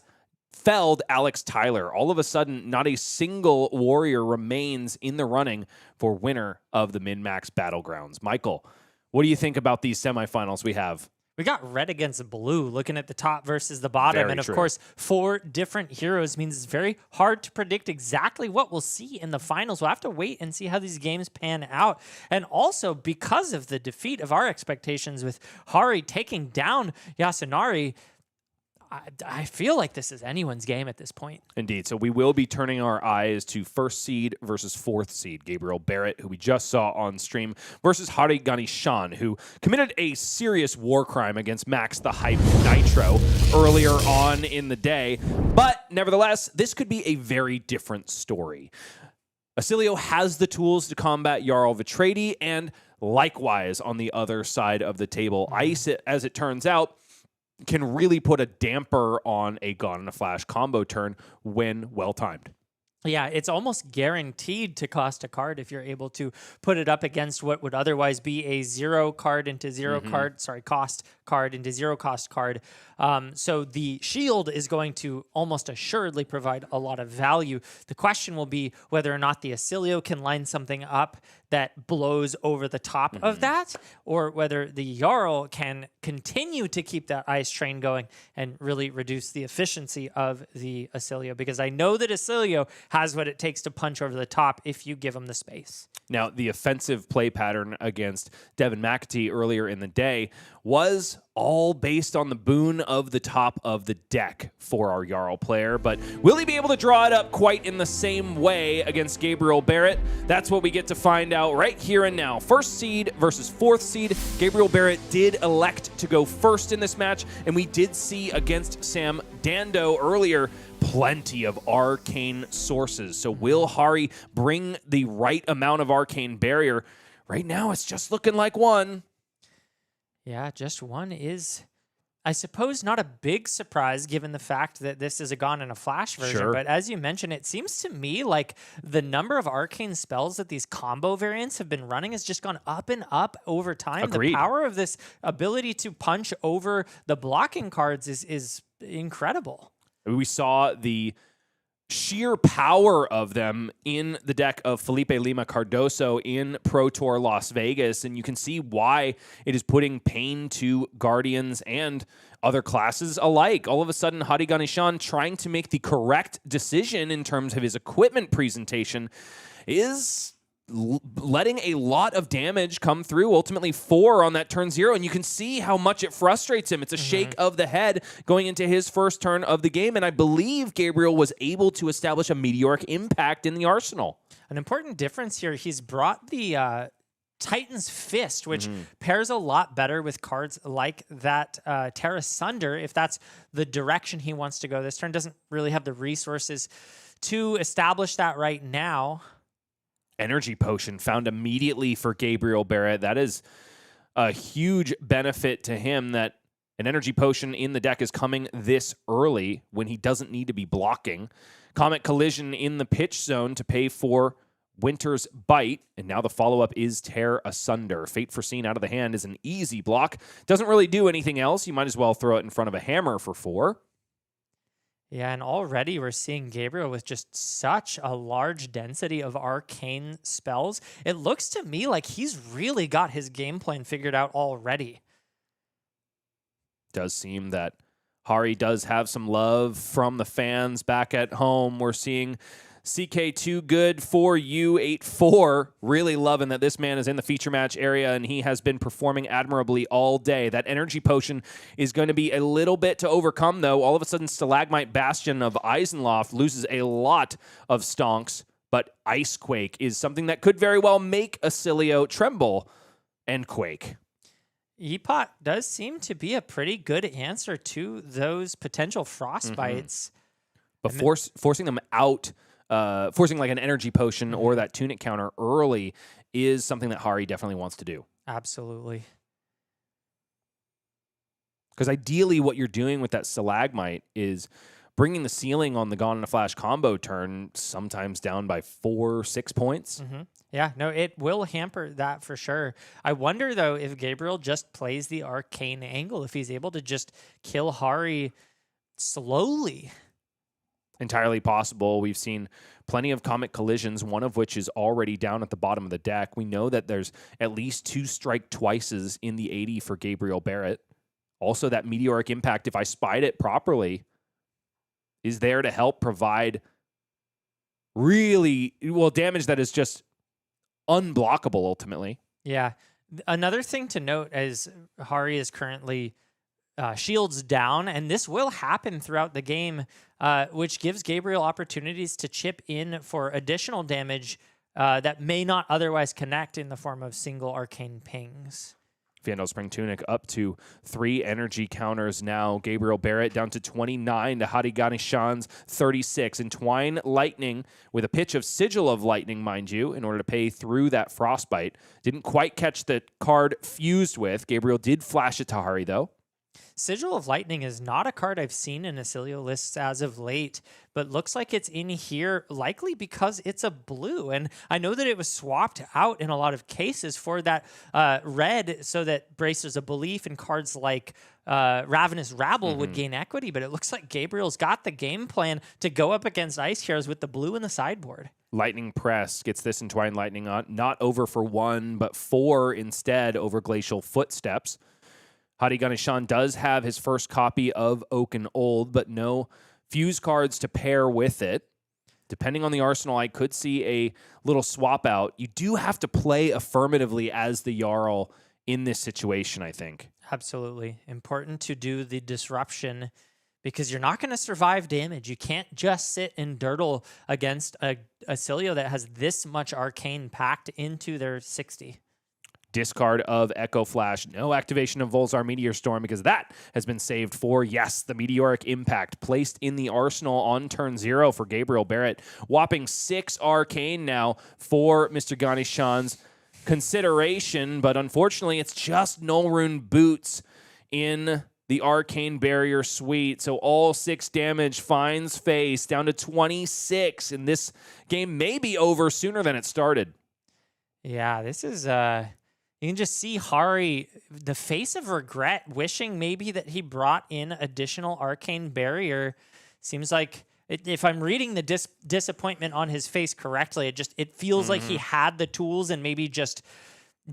A: felled Alex Tyler. All of a sudden, not a single warrior remains in the running for winner of the MinMax Battlegrounds. Michael, what do you think about these semifinals we have?
C: We got red against blue, looking at the top versus the bottom. Very true. Course, 4 different heroes means it's very hard to predict exactly what we'll see in the finals. We'll have to wait and see how these games pan out. And also, because of the defeat of our expectations with Hari taking down Yasunari, I feel like this is anyone's game at this point.
A: Indeed. So we will be turning our eyes to 1st seed versus 4th seed. Gabriel Barrett, who we just saw on stream, versus Hari Ganeshan, who committed a serious war crime against Max the Hype Nitro earlier on in the day. But nevertheless, this could be a very different story. Acilio has the tools to combat Jarl Vitradi, and likewise on the other side of the table, Ice, as it turns out, can really put a damper on a Gone in a Flash combo turn when well-timed.
C: Yeah, it's almost guaranteed to cost a card if you're able to put it up against what would otherwise be a cost card into zero cost card. So the shield is going to almost assuredly provide a lot of value. The question will be whether or not the Acilio can line something up that blows over the top of that, or whether the Jarl can continue to keep that ice train going and really reduce the efficiency of the Acilio, because I know that Acilio has what it takes to punch over the top if you give him the space.
A: Now, the offensive play pattern against Devin McAtee earlier in the day was all based on the boon of the top of the deck for our Jarl player, but will he be able to draw it up quite in the same way against Gabriel Barrett? That's what we get to find out right here and now. First seed versus fourth seed. Gabriel Barrett did elect to go first in this match, and we did see against Sam Dando earlier plenty of arcane sources. So will Hari bring the right amount of arcane barrier? Right now, it's just looking like one.
C: Yeah, just one is, I suppose, not a big surprise given the fact that this is a Gone in a Flash version.
A: Sure.
C: But as you mentioned, it seems to me like the number of arcane spells that these combo variants have been running has just gone up and up over time.
A: Agreed.
C: The power of this ability to punch over the blocking cards is incredible.
A: We saw the sheer power of them in the deck of Felipe Lima Cardoso in Pro Tour Las Vegas, and you can see why it is putting pain to Guardians and other classes alike. All of a sudden, Hadi Ganeshan trying to make the correct decision in terms of his equipment presentation is letting a lot of damage come through, ultimately 4 on that turn 0, and you can see how much it frustrates him. It's a shake of the head going into his first turn of the game, and I believe Gabriel was able to establish a meteoric impact in the arsenal.
C: An important difference here, he's brought the Titan's Fist, which pairs a lot better with cards like that Terra Sunder, if that's the direction he wants to go this turn. Doesn't really have the resources to establish that right now.
A: Energy Potion found immediately for Gabriel Barrett. That is a huge benefit to him that an Energy Potion in the deck is coming this early when he doesn't need to be blocking. Comet Collision in the pitch zone to pay for Winter's Bite, and now the follow-up is Tear Asunder. Fate Foreseen out of the hand is an easy block. Doesn't really do anything else. You might as well throw it in front of a hammer for 4.
C: Yeah, and already we're seeing Gabriel with just such a large density of arcane spells. It looks to me like he's really got his game plan figured out already.
A: Does seem that Hari does have some love from the fans back at home. We're seeing CK2 good for you 8-4. Really loving that this man is in the feature match area and he has been performing admirably all day. That Energy Potion is going to be a little bit to overcome, though. All of a sudden, Stalagmite Bastion of Eisenloft loses a lot of stonks, but Ice Quake is something that could very well make Acilio tremble and quake.
C: Epot does seem to be a pretty good answer to those potential frostbites.
A: But forcing them out, forcing like an Energy Potion or that Tunic counter early is something that Hari definitely wants to do.
C: Absolutely.
A: Because ideally what you're doing with that Stalagmite is bringing the ceiling on the Gone in a Flash combo turn sometimes down by 4-6 points.
C: Yeah, no, it will hamper that for sure. I wonder, though, if Gabriel just plays the Arcane angle, if he's able to just kill Hari slowly.
A: Entirely possible. We've seen plenty of Comet Collisions, one of which is already down at the bottom of the deck. We know that there's at least 2 Strike Twices in the 80 for Gabriel Barrett. Also, that Meteoric Impact, if I spied it properly, is there to help provide really, well, damage that is just unblockable ultimately.
C: Yeah. Another thing to note is Hari is currently shields down, and this will happen throughout the game, which gives Gabriel opportunities to chip in for additional damage that may not otherwise connect in the form of single arcane pings.
A: Vandal Spring Tunic up to 3 energy counters now. Gabriel Barrett down to 29 to Hadi Ganeshan's 36. Entwine Lightning with a pitch of Sigil of Lightning, mind you, in order to pay through that Frostbite. Didn't quite catch the card fused with. Gabriel did flash it to Hari, though.
C: Sigil of Lightning is not a card I've seen in Acilio lists as of late, but looks like it's in here likely because it's a blue. And I know that it was swapped out in a lot of cases for that red so that Braces of Belief and cards like Ravenous Rabble would gain equity, but it looks like Gabriel's got the game plan to go up against Ice Heroes with the blue in the sideboard.
A: Lightning Press gets this Entwined Lightning on, not over for 1, but 4 instead over Glacial Footsteps. Hadi Ganeshan does have his first copy of Oaken Old, but no fuse cards to pair with it. Depending on the arsenal, I could see a little swap out. You do have to play affirmatively as the Jarl in this situation, I think.
C: Absolutely. Important to do the disruption because you're not going to survive damage. You can't just sit and dirtle against a Acilio that has this much Arcane packed into their 60.
A: Discard of Echo Flash. No activation of Volzar Meteor Storm because that has been saved for, yes, the Meteoric Impact placed in the arsenal on turn 0 for Gabriel Barrett. Whopping 6 Arcane now for Mr. Ganeshan's consideration, but unfortunately it's just Null Rune Boots in the Arcane Barrier suite. So all 6 damage finds face down to 26, and this game may be over sooner than it started.
C: Yeah, this is... You can just see Hari, the face of regret, wishing maybe that he brought in additional Arcane Barrier. Seems like, if I'm reading the disappointment on his face correctly, it feels like he had the tools and maybe just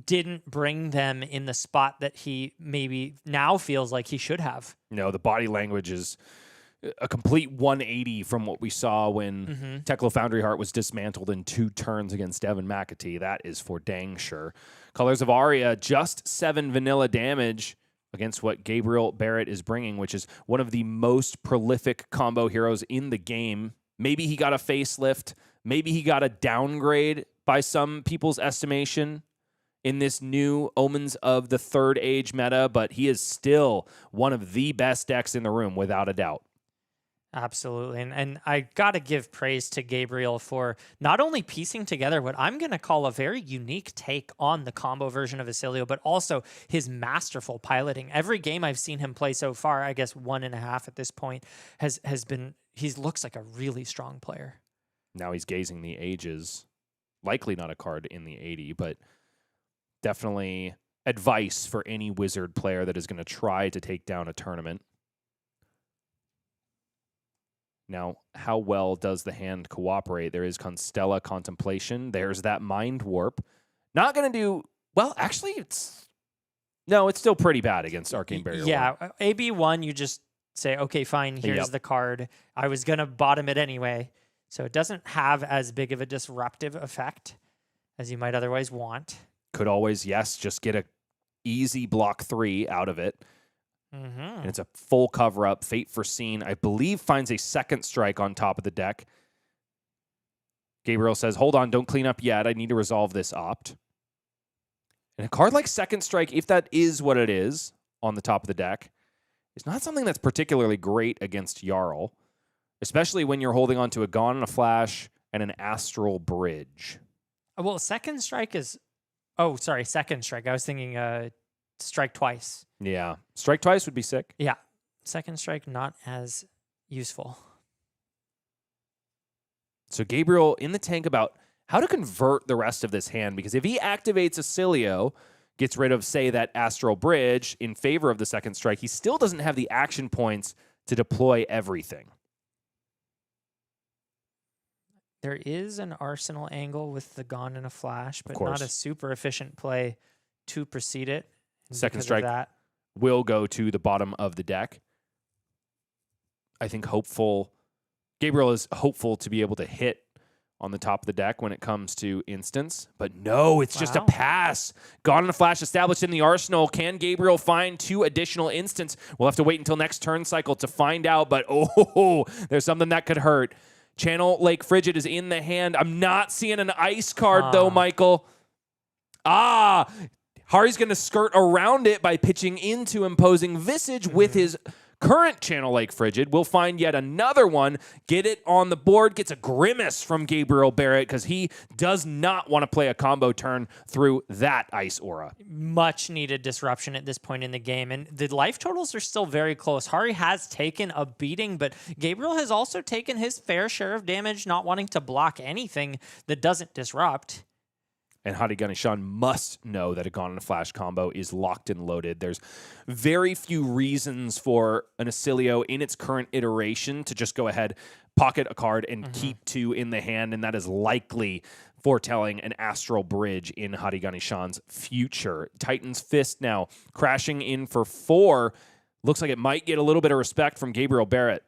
C: didn't bring them in the spot that he maybe now feels like he should have.
A: No, the body language is a complete 180 from what we saw when Teklo Foundry Heart was dismantled in 2 turns against Devin McAtee. That is for dang sure. Colors of Aria, just 7 vanilla damage against what Gabriel Barrett is bringing, which is one of the most prolific combo heroes in the game. Maybe he got a facelift. Maybe he got a downgrade by some people's estimation in this new Omens of the Third Age meta, but he is still one of the best decks in the room, without a doubt.
C: Absolutely. And I got to give praise to Gabriel for not only piecing together what I'm going to call a very unique take on the combo version of Acilio, but also his masterful piloting. Every game I've seen him play so far, I guess 1.5 at this point, has been, he looks like a really strong player.
A: Now he's Gazing the Ages. Likely not a card in the 80, but definitely advice for any Wizard player that is going to try to take down a tournament. Now, how well does the hand cooperate? There is Constella Contemplation. There's that Mind Warp. Not going to do... Well, actually, it's still pretty bad against Arcane Barrier 1.
C: Yeah, AB1, you just say, okay, fine, here's the card. I was going to bottom it anyway. So it doesn't have as big of a disruptive effect as you might otherwise want.
A: Could always, yes, just get a easy block 3 out of it. And it's a full cover-up. Fate Foreseen, I believe, finds a second strike on top of the deck. Gabriel says, hold on, don't clean up yet. I need to resolve this opt. And a card like Second Strike, if that is what it is on the top of the deck, is not something that's particularly great against Jarl, especially when you're holding on to a Gone in a Flash and an Astral Bridge.
C: Well, Second Strike is... Oh, sorry, Second Strike. I was thinking Strike Twice.
A: Yeah. Strike Twice would be sick.
C: Yeah. Second Strike, not as useful.
A: So Gabriel in the tank about how to convert the rest of this hand, because if he activates Acilio, gets rid of, say, that Astral Bridge in favor of the Second Strike, he still doesn't have the action points to deploy everything.
C: There is an Arsenal angle with the Gone in a Flash, but not a super efficient play to precede it.
A: Second Strike will go to the bottom of the deck. I think Gabriel is hopeful to be able to hit on the top of the deck when it comes to instants. But no, it's just a pass. Gone in a Flash established in the arsenal. Can Gabriel find 2 additional instants? We'll have to wait until next turn cycle to find out. But there's something that could hurt. Channel Lake Frigid is in the hand. I'm not seeing an ice card though, Michael. Hari's going to skirt around it by pitching into Imposing Visage with his current Channel Lake Frigid will find yet another one, get it on the board, gets a grimace from Gabriel Barrett because he does not want to play a combo turn through that Ice Aura.
C: Much needed disruption at this point in the game, and the life totals are still very close. Hari has taken a beating, but Gabriel has also taken his fair share of damage, not wanting to block anything that doesn't disrupt.
A: And Hadi Ganeshan must know that a Gone in a Flash combo is locked and loaded. There's very few reasons for an Acilio in its current iteration to just go ahead, pocket a card, and keep 2 in the hand, and that is likely foretelling an Astral Bridge in Hadi Ganeshan's future. Titan's Fist now crashing in for 4. Looks like it might get a little bit of respect from Gabriel Barrett.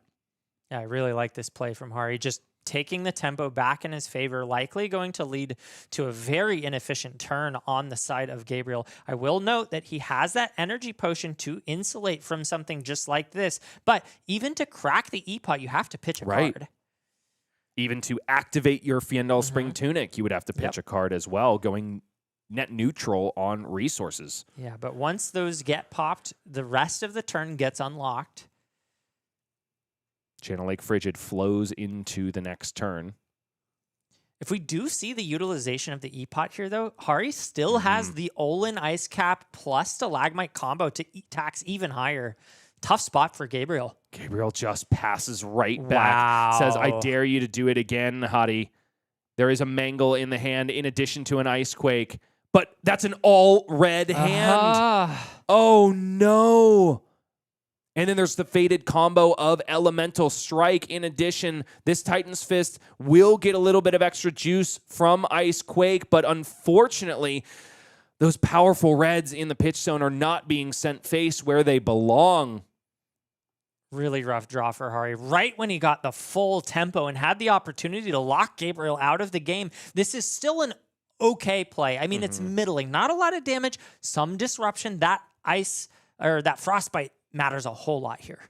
C: Yeah, I really like this play from Hari. Just taking the tempo back in his favor, likely going to lead to a very inefficient turn on the side of Gabriel. I will note that he has that energy potion to insulate from something just like this, but even to crack the E-Pot, you have to pitch a card.
A: Even to activate your Fiendal Spring Tunic, you would have to pitch a card as well, going net neutral on resources.
C: Yeah, but once those get popped, the rest of the turn gets unlocked.
A: Channel Lake Frigid flows into the next turn.
C: If we do see the utilization of the E-Pot here, though, Hari still has the Olin Ice Cap plus Stalagmite combo to tax even higher. Tough spot for Gabriel.
A: Gabriel just passes right back. Says, I dare you to do it again, Hadi. There is a Mangle in the hand in addition to an Ice Quake, but that's an all-red hand. Oh, no. And then there's the faded combo of Elemental Strike. In addition, this Titan's Fist will get a little bit of extra juice from Ice Quake, but unfortunately, those powerful reds in the pitch zone are not being sent face where they belong.
C: Really rough draw for Hari. Right when he got the full tempo and had the opportunity to lock Gabriel out of the game, this is still an okay play. I mean, it's middling. Not a lot of damage, some disruption. That ice or that frostbite matters a whole lot here.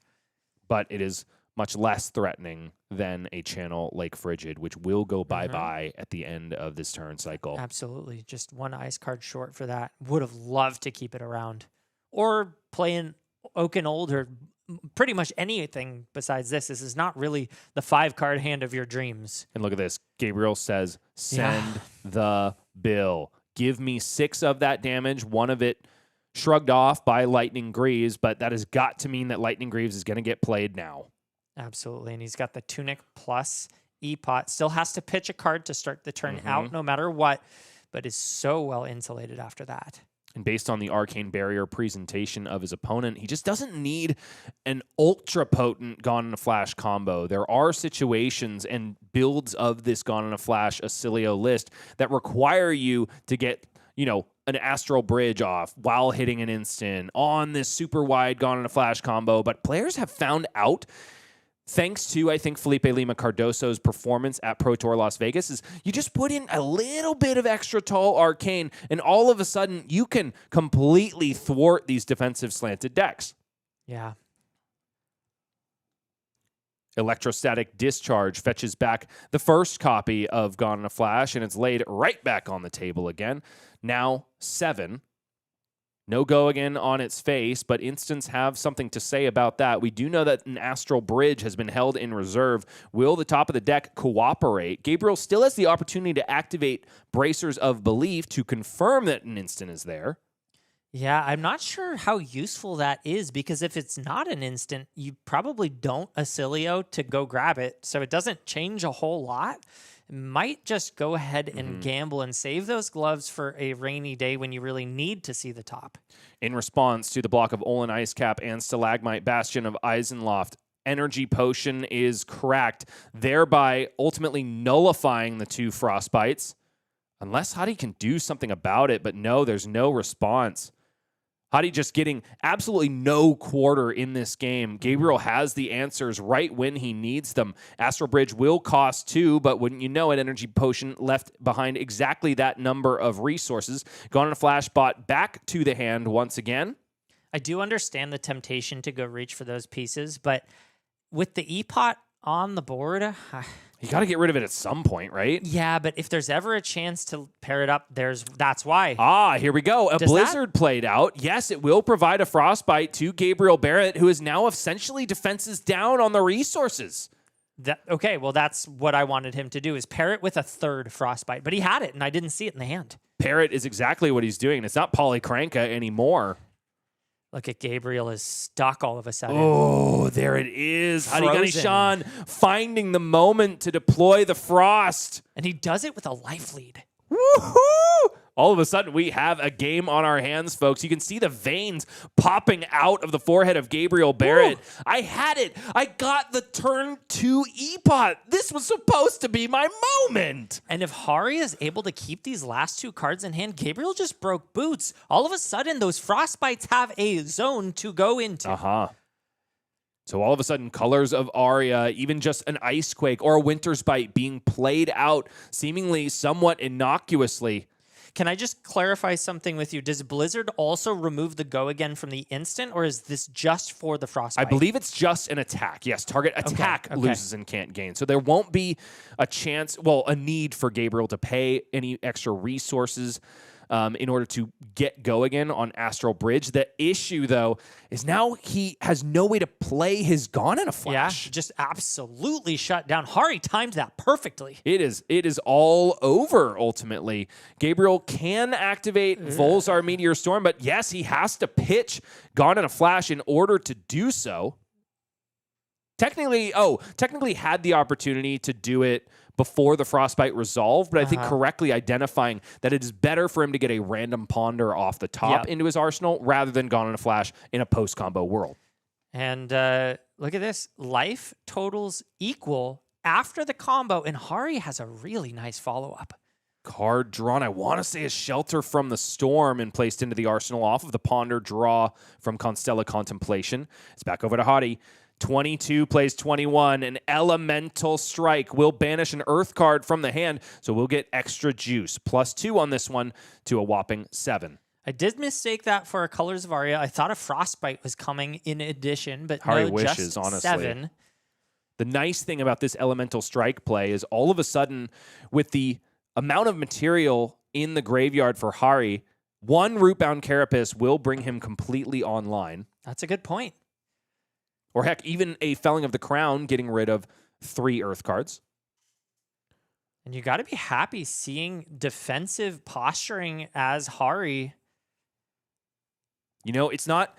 A: But it is much less threatening than a Channel Lake Frigid, which will go bye-bye at the end of this turn cycle.
C: Absolutely. Just one ice card short for that. Would have loved to keep it around. Or play in Oaken Old or pretty much anything besides this. This is not really the 5-card hand of your dreams.
A: And look at this. Gabriel says, send the bill. Give me 6 of that damage. One of it shrugged off by Lightning Greaves, but that has got to mean that Lightning Greaves is going to get played now.
C: Absolutely, and he's got the Tunic plus E-Pot. Still has to pitch a card to start the turn out no matter what, but is so well insulated after that.
A: And based on the Arcane Barrier presentation of his opponent, he just doesn't need an ultra-potent Gone in a Flash combo. There are situations and builds of this Gone in a Flash Acilio list that require you to get, an Astral Bridge off while hitting an instant on this super wide Gone in a Flash combo. But players have found out, thanks to, I think, Felipe Lima Cardoso's performance at Pro Tour Las Vegas, is you just put in a little bit of extra tall Arcane, and all of a sudden you can completely thwart these defensive slanted decks.
C: Yeah.
A: Electrostatic Discharge fetches back the first copy of Gone in a Flash, and it's laid right back on the table again. Now 7. No go again on its face, but instants have something to say about that. We do know that an Astral Bridge has been held in reserve. Will the top of the deck cooperate? Gabriel still has the opportunity to activate Bracers of Belief to confirm that an instant is there.
C: Yeah, I'm not sure how useful that is, because if it's not an instant, you probably don't Acilio to go grab it, so it doesn't change a whole lot. Might just go ahead and gamble and save those gloves for a rainy day when you really need to see the top.
A: In response to the block of Olin Ice Cap and Stalagmite Bastion of Eisenloft, Energy Potion is cracked, thereby ultimately nullifying the 2 Frostbites. Unless Hadi can do something about it, but no, there's no response. Hadi just getting absolutely no quarter in this game. Gabriel has the answers right when he needs them. Astral Bridge will cost 2, but wouldn't you know it, Energy Potion left behind exactly that number of resources. Gone in a Flash bot back to the hand once again.
C: I do understand the temptation to go reach for those pieces, but with the E-Pot on the board,
A: You got to get rid of it at some point, right?
C: Yeah, but if there's ever a chance to pair it up, that's why.
A: Ah, here we go. A blizzard played out. Yes, it will provide a frostbite to Gabriel Barrett, who is now essentially defenses down on the resources.
C: Okay, well, that's what I wanted him to do, is pair it with a third frostbite. But he had it, and I didn't see it in the hand.
A: Parrot is exactly what he's doing. It's not Polykranka anymore.
C: Look at Gabriel is stuck all of a sudden.
A: Oh, there it is. Hariganeshan finding the moment to deploy the frost.
C: And he does it with a life lead.
A: Woohoo! All of a sudden, we have a game on our hands, folks. You can see the veins popping out of the forehead of Gabriel Barrett. Woo! I had it. I got the turn 2 E-Pot. This was supposed to be my moment.
C: And if Hari is able to keep these last 2 cards in hand, Gabriel just broke boots. All of a sudden, those frostbites have a zone to go into.
A: So all of a sudden, colors of Aria, even just an Ice Quake or a Winter's Bite being played out seemingly somewhat innocuously.
C: Can I just clarify something with you? Does Blizzard also remove the go again from the instant, or is this just for the frostbite?
A: I believe it's just an attack. Yes, target attack loses and can't gain. So there won't be a chance, a need for Gabriel to pay any extra resources in order to get go again on Astral Bridge. The issue, though, is now he has no way to play his Gone in a Flash.
C: Yeah, just absolutely shut down. Hari timed that perfectly.
A: It is all over, ultimately. Gabriel can activate Volzar Meteor Storm, but yes, he has to pitch Gone in a Flash in order to do so. Technically had the opportunity to do it before the frostbite resolved, but I think correctly identifying that it is better for him to get a random ponder off the top into his arsenal rather than Gone in a Flash in a post-combo world.
C: And look at this. Life totals equal after the combo, and Hari has a really nice follow-up.
A: Card drawn, I want to say a Shelter from the Storm and placed into the arsenal off of the ponder draw from Constella Contemplation. It's back over to Hadi. 22 plays 21. An Elemental Strike will banish an Earth card from the hand, so we'll get extra juice. +2 on this one to a whopping 7.
C: I did mistake that for a Colors of Aria. I thought a Frostbite was coming in addition, but
A: Hari
C: no,
A: wishes,
C: just
A: honestly.
C: 7.
A: The nice thing about this Elemental Strike play is all of a sudden, with the amount of material in the graveyard for Hari, 1 Rootbound Carapace will bring him completely online.
C: That's a good point.
A: Or heck, even a Felling of the Crown, getting rid of 3 Earth cards.
C: And you got to be happy seeing defensive posturing as Hari.
A: You know, it's not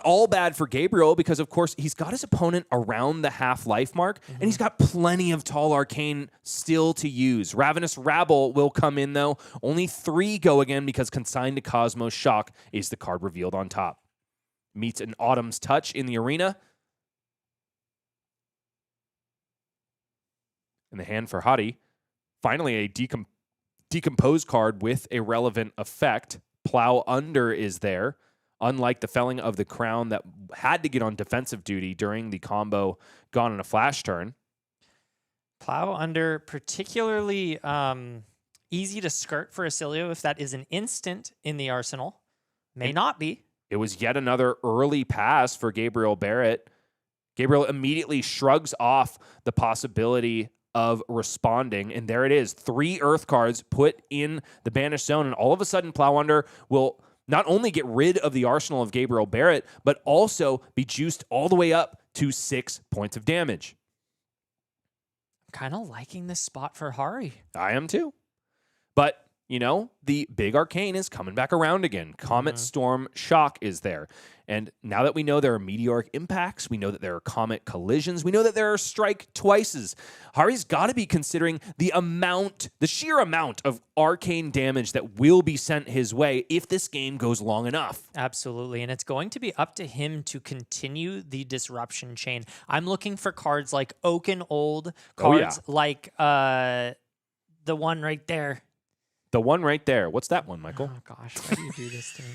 A: all bad for Gabriel because, of course, he's got his opponent around the half-life mark, and he's got plenty of tall Arcane still to use. Ravenous Rabble will come in, though. Only 3 go again because Consigned to Cosmos Shock is the card revealed on top. Meets an Autumn's Touch in the arena. In the hand for Hadi, finally a decomposed card with a relevant effect. Plow Under is there, unlike the Felling of the Crown that had to get on defensive duty during the combo Gone in a Flash turn.
C: Plow Under, particularly easy to skirt for Acilio if that is an instant in the arsenal. May not be.
A: It was yet another early pass for Gabriel Barrett. Gabriel immediately shrugs off the possibility of responding, and there it is. 3 Earth cards put in the banished zone, and all of a sudden Plow Under will not only get rid of the arsenal of Gabriel Barrett, but also be juiced all the way up to 6 points of damage.
C: I'm kind of liking this spot for Hari.
A: I am too. But, you know, the big Arcane is coming back around again. Comet Storm Shock is there. And now that we know there are meteoric impacts, we know that there are comet collisions, we know that there are strike twices, Hari's got to be considering the sheer amount of arcane damage that will be sent his way if this game goes long enough.
C: Absolutely. And it's going to be up to him to continue the disruption chain. I'm looking for cards like Oaken Old, cards like the one right there.
A: The one right there. What's that one, Michael?
C: Oh, gosh. Why do you do this to me?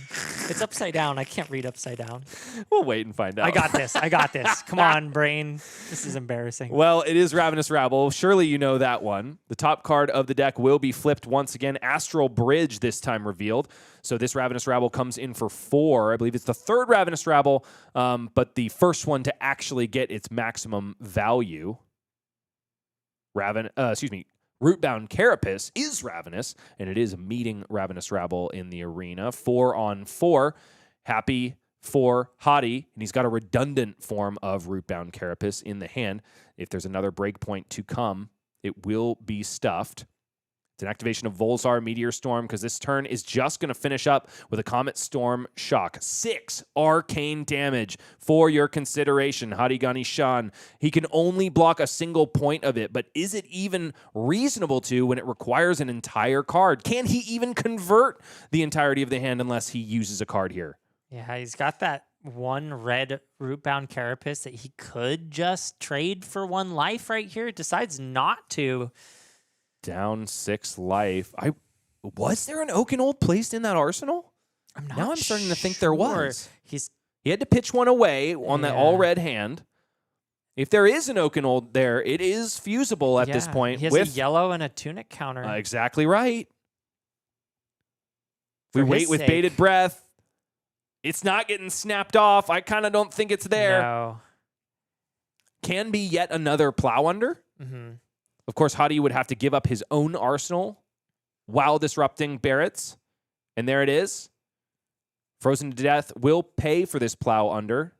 C: It's upside down. I can't read upside down.
A: We'll wait and find out.
C: I got this. Come on, brain. This is embarrassing.
A: Well, it is Ravenous Rabble. Surely you know that one. The top card of the deck will be flipped once again. Astral Bridge this time revealed. So this Ravenous Rabble comes in for 4. I believe it's the 3rd Ravenous Rabble, but the first one to actually get its maximum value. Rootbound Carapace is Ravenous, and it is meeting Ravenous Rabble in the arena. 4-on-4. Happy for Hadi, and he's got a redundant form of Rootbound Carapace in the hand. If there's another breakpoint to come, it will be stuffed. It's an activation of Volzar Meteor Storm because this turn is just going to finish up with a Comet Storm Shock. 6 arcane damage for your consideration, Hadi Ganeshan. He can only block a single point of it, but is it even reasonable to when it requires an entire card? Can he even convert the entirety of the hand unless he uses a card here?
C: Yeah, he's got that one red Rootbound Carapace that he could just trade for 1 life right here. Decides not to.
A: Down 6 life. Was there an Oakenold placed in that arsenal? I'm starting to think there was. He had to pitch one away on that all-red hand. If there is an Oakenold there, it is fusible at this point.
C: He has a yellow and a tunic counter.
A: Exactly right. We wait with bated breath. It's not getting snapped off. I kind of don't think it's there.
C: No.
A: Can be yet another plow under.
C: Mm-hmm.
A: Of course, Hadi would have to give up his own arsenal while disrupting Barrett's. And there it is. Frozen to Death will pay for this plow under.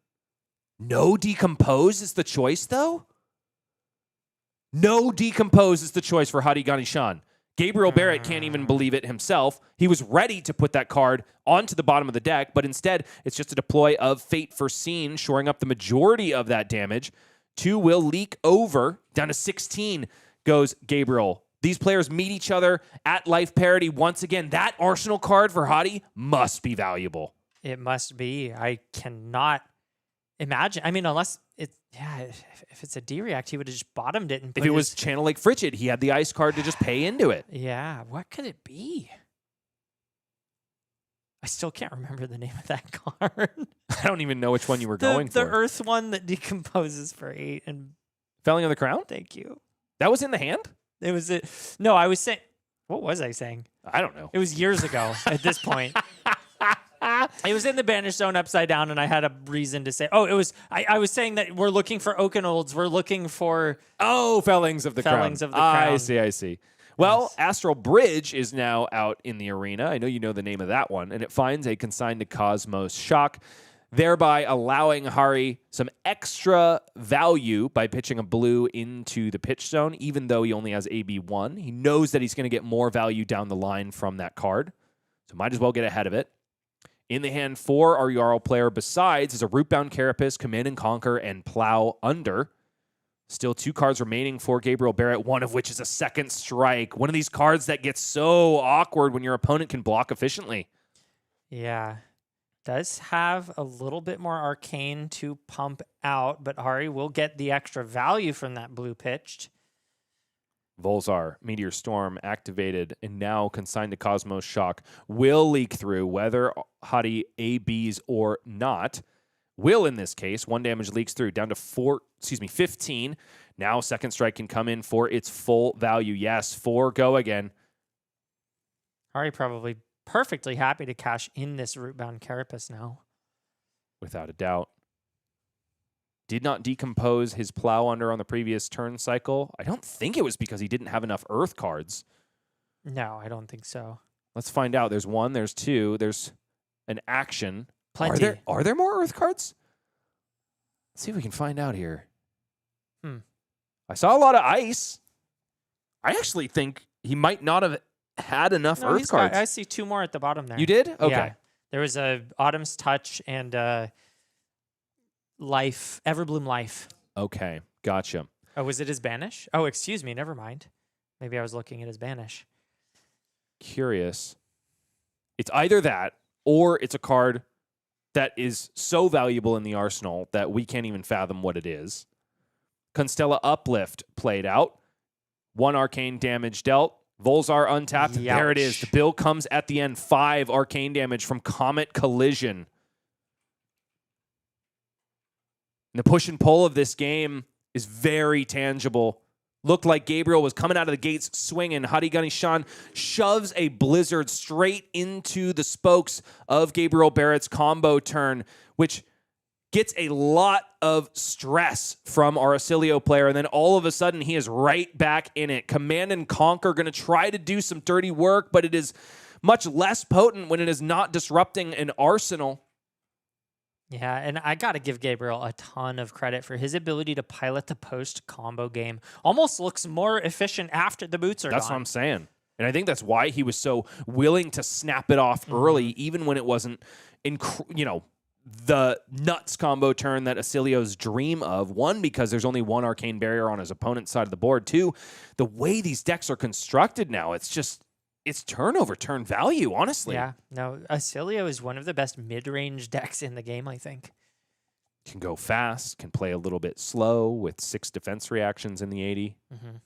A: No Decompose is the choice, though? No Decompose is the choice for Hadi Ganeshan. Gabriel Barrett can't even believe it himself. He was ready to put that card onto the bottom of the deck, but instead, it's just a deploy of Fate Foreseen, shoring up the majority of that damage. 2 will leak over. Down to 16 goes Gabriel. These players meet each other at life parity once again. That Arsenal card for Hadi must be valuable.
C: It must be. I cannot imagine. I mean, unless if it's a D-React, he would have just bottomed it. And
A: if it was Channel Lake Frigid, he had the ice card to just pay into it.
C: Yeah, what could it be? I still can't remember the name of that card.
A: I don't even know which one you were going for.
C: The Earth one that decomposes for 8 and
A: Felling of the Crown?
C: Thank you.
A: That was in the hand?
C: It was it. No, I was saying. What was I saying?
A: I don't know.
C: It was years ago at this point. It was in the Banished Zone upside down, and I had a reason to say. Oh, it was. I was saying that we're looking for Oakenolds. We're looking for.
A: Oh, Fellings of the Crown.
C: Fellings of the Crown.
A: I see. Well, yes. Astral Bridge is now out in the arena. I know you know the name of that one, and it finds a Consigned to Cosmos Shock, thereby allowing Hari some extra value by pitching a blue into the pitch zone, even though he only has AB1. He knows that he's going to get more value down the line from that card, so might as well get ahead of it. In the hand for our Jarl player, besides, is a Rootbound Carapace, Command and Conquer, and Plow under. Still 2 cards remaining for Gabriel Barrett, one of which is a Second Strike. One of these cards that gets so awkward when your opponent can block efficiently.
C: Yeah. Does have a little bit more Arcane to pump out, but Hari will get the extra value from that blue pitched.
A: Volzar, Meteor Storm activated, and now Consigned to Cosmos Shock will leak through, whether Hadi ABs or not. Will in this case. 1 damage leaks through, down to 15. Now Second Strike can come in for its full value. Yes, 4 go again.
C: Hari probably perfectly happy to cash in this Rootbound Carapace now.
A: Without a doubt. Did not decompose his plow under on the previous turn cycle. I don't think it was because he didn't have enough Earth cards.
C: No, I don't think so.
A: Let's find out. There's 1, there's 2, there's an action.
C: Plenty.
A: Are there more Earth cards? Let's see if we can find out here. I saw a lot of ice. I actually think he might not have had enough Earth cards.
C: I see 2 more at the bottom there.
A: You did? Okay.
C: Yeah. There was a Autumn's Touch and Life, Everbloom Life.
A: Okay, gotcha.
C: Oh, was it his Banish? Oh, excuse me, never mind. Maybe I was looking at his Banish.
A: Curious. It's either that or it's a card that is so valuable in the arsenal that we can't even fathom what it is. Constella Uplift played out. 1 arcane damage dealt. Volzar untapped.
C: Youch.
A: There it is. The bill comes at the end. 5 arcane damage from Comet Collision. And the push and pull of this game is very tangible. Looked like Gabriel was coming out of the gates swinging. Hadi Ganeshan shoves a Blizzard straight into the spokes of Gabriel Barrett's combo turn, which gets a lot of stress from our Acilio player, and then all of a sudden he is right back in it. Command and Conquer going to try to do some dirty work, but it is much less potent when it is not disrupting an arsenal.
C: Yeah, and I got to give Gabriel a ton of credit for his ability to pilot the post combo game. Almost looks more efficient after the boots are
A: That's
C: gone.
A: what I'm saying. And I think that's why he was so willing to snap it off early, even when it wasn't, the nuts combo turn that Acilio's dream of. One, because there's only one arcane barrier on his opponent's side of the board. Two, the way these decks are constructed now, it's turnover turn value, honestly.
C: Yeah, no, Acilio is one of the best mid-range decks in the game, I think.
A: Can go fast, can play a little bit slow with 6 defense reactions in the 80.
C: Mm-hmm.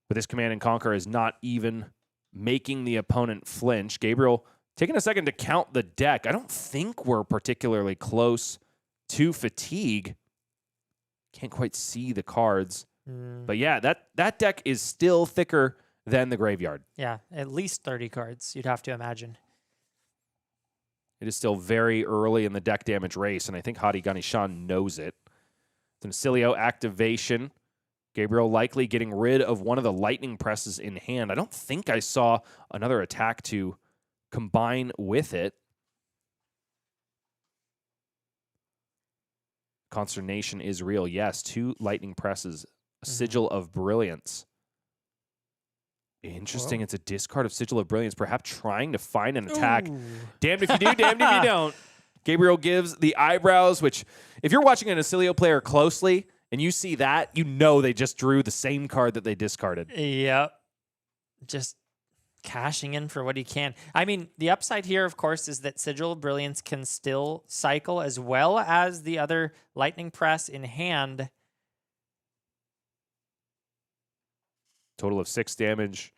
A: But this Command and Conquer is not even making the opponent flinch. Gabriel taking a second to count the deck. I don't think we're particularly close to fatigue. Can't quite see the cards. But yeah, that deck is still thicker than the graveyard.
C: Yeah, at least 30 cards, you'd have to imagine.
A: It is still very early in the deck damage race, and I think Hadi Ganeshan knows it. It's an Acilio activation. Gabriel likely getting rid of one of the lightning presses in hand. I don't think I saw another attack to combine with it. Consternation is real. Yes, 2 lightning presses. A Sigil of Brilliance. Interesting. Whoa. It's a discard of Sigil of Brilliance, perhaps trying to find an attack. Ooh. Damned if you do, damned if you don't. Gabriel gives the eyebrows, which if you're watching an Acilio player closely and you see that, you know they just drew the same card that they discarded.
C: Yep. Just cashing in for what he can. I mean, the upside here, of course, is that Sigil of Brilliance can still cycle as well as the other Lightning Press in hand.
A: Total of 6 damage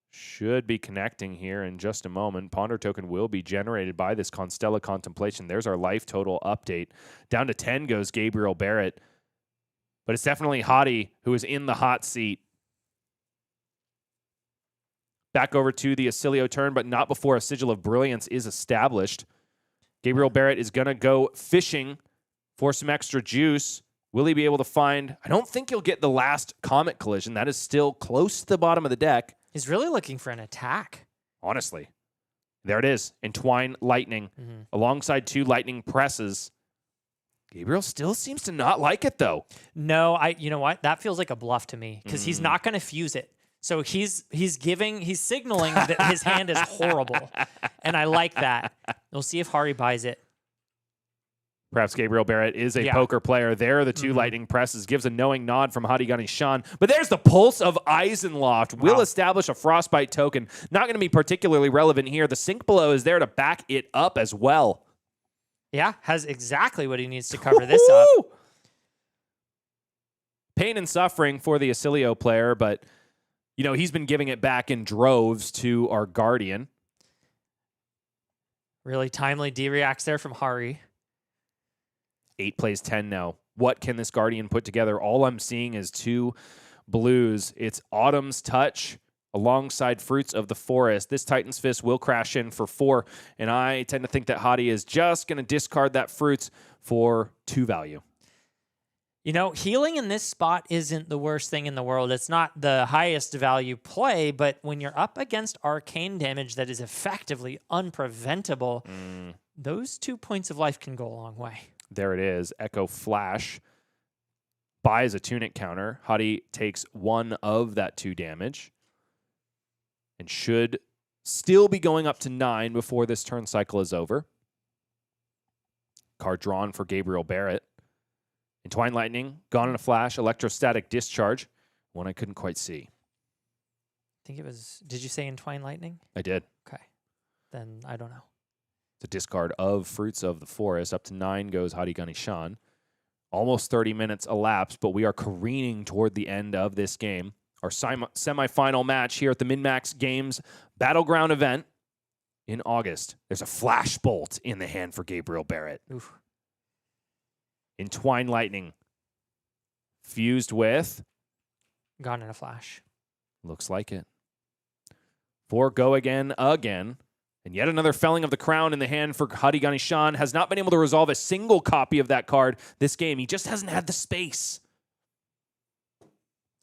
A: should be connecting here in just a moment. Ponder token will be generated by this Constella Contemplation. There's our life total update. Down to 10 goes Gabriel Barrett. But it's definitely Hadi who is in the hot seat. Back over to the Acilio turn, but not before a Sigil of Brilliance is established. Gabriel Barrett is going to go fishing for some extra juice. Will he be able to find... I don't think he'll get the last Comet Collision. That is still close to the bottom of the deck.
C: He's really looking for an attack.
A: Honestly. There it is. Entwine Lightning. Alongside 2 Lightning Presses. Gabriel still seems to not like it, though.
C: No, you know what? That feels like a bluff to me, because he's not going to fuse it. So he's signaling that his hand is horrible. And I like that. We'll see if Hari buys it.
A: Perhaps Gabriel Barrett is a poker player. There are the 2 lightning presses. Gives a knowing nod from Hadi Ganeshan. But there's the Pulse of Eisenloft. Will establish a Frostbite token. Not going to be particularly relevant here. The Sink Below is there to back it up as well.
C: Yeah, has exactly what he needs to cover this up.
A: Pain and suffering for the Acilio player, but he's been giving it back in droves to our Guardian.
C: Really timely D-reacts there from Hari.
A: 8 plays 10 now. What can this Guardian put together? All I'm seeing is 2 blues. It's Autumn's Touch alongside Fruits of the Forest. This Titan's Fist will crash in for 4, and I tend to think that Hadi is just going to discard that Fruits for 2 value.
C: Healing in this spot isn't the worst thing in the world. It's not the highest value play, but when you're up against arcane damage that is effectively unpreventable, those 2 points of life can go a long way.
A: There it is. Echo Flash buys a tunic counter. Hadi takes 1 of that 2 damage and should still be going up to 9 before this turn cycle is over. Card drawn for Gabriel Barrett. Entwine Lightning, Gone in a Flash, Electrostatic Discharge. One I couldn't quite see.
C: I think it was... Did you say Entwine Lightning?
A: I did.
C: Okay. Then I don't know.
A: It's a discard of Fruits of the Forest. Up to 9 goes Hadi Ganeshan. Almost 30 minutes elapsed, but we are careening toward the end of this game. Our semifinal match here at the MinMaxGames Battleground event in August. There's a Flash Bolt in the hand for Gabriel Barrett.
C: Oof.
A: Entwine Lightning. Fused with...
C: Gone in a Flash.
A: Looks like it. 4 go again. And yet another felling of the crown in the hand for Hadi Ganeshan. Has not been able to resolve a single copy of that card this game. He just hasn't had the space.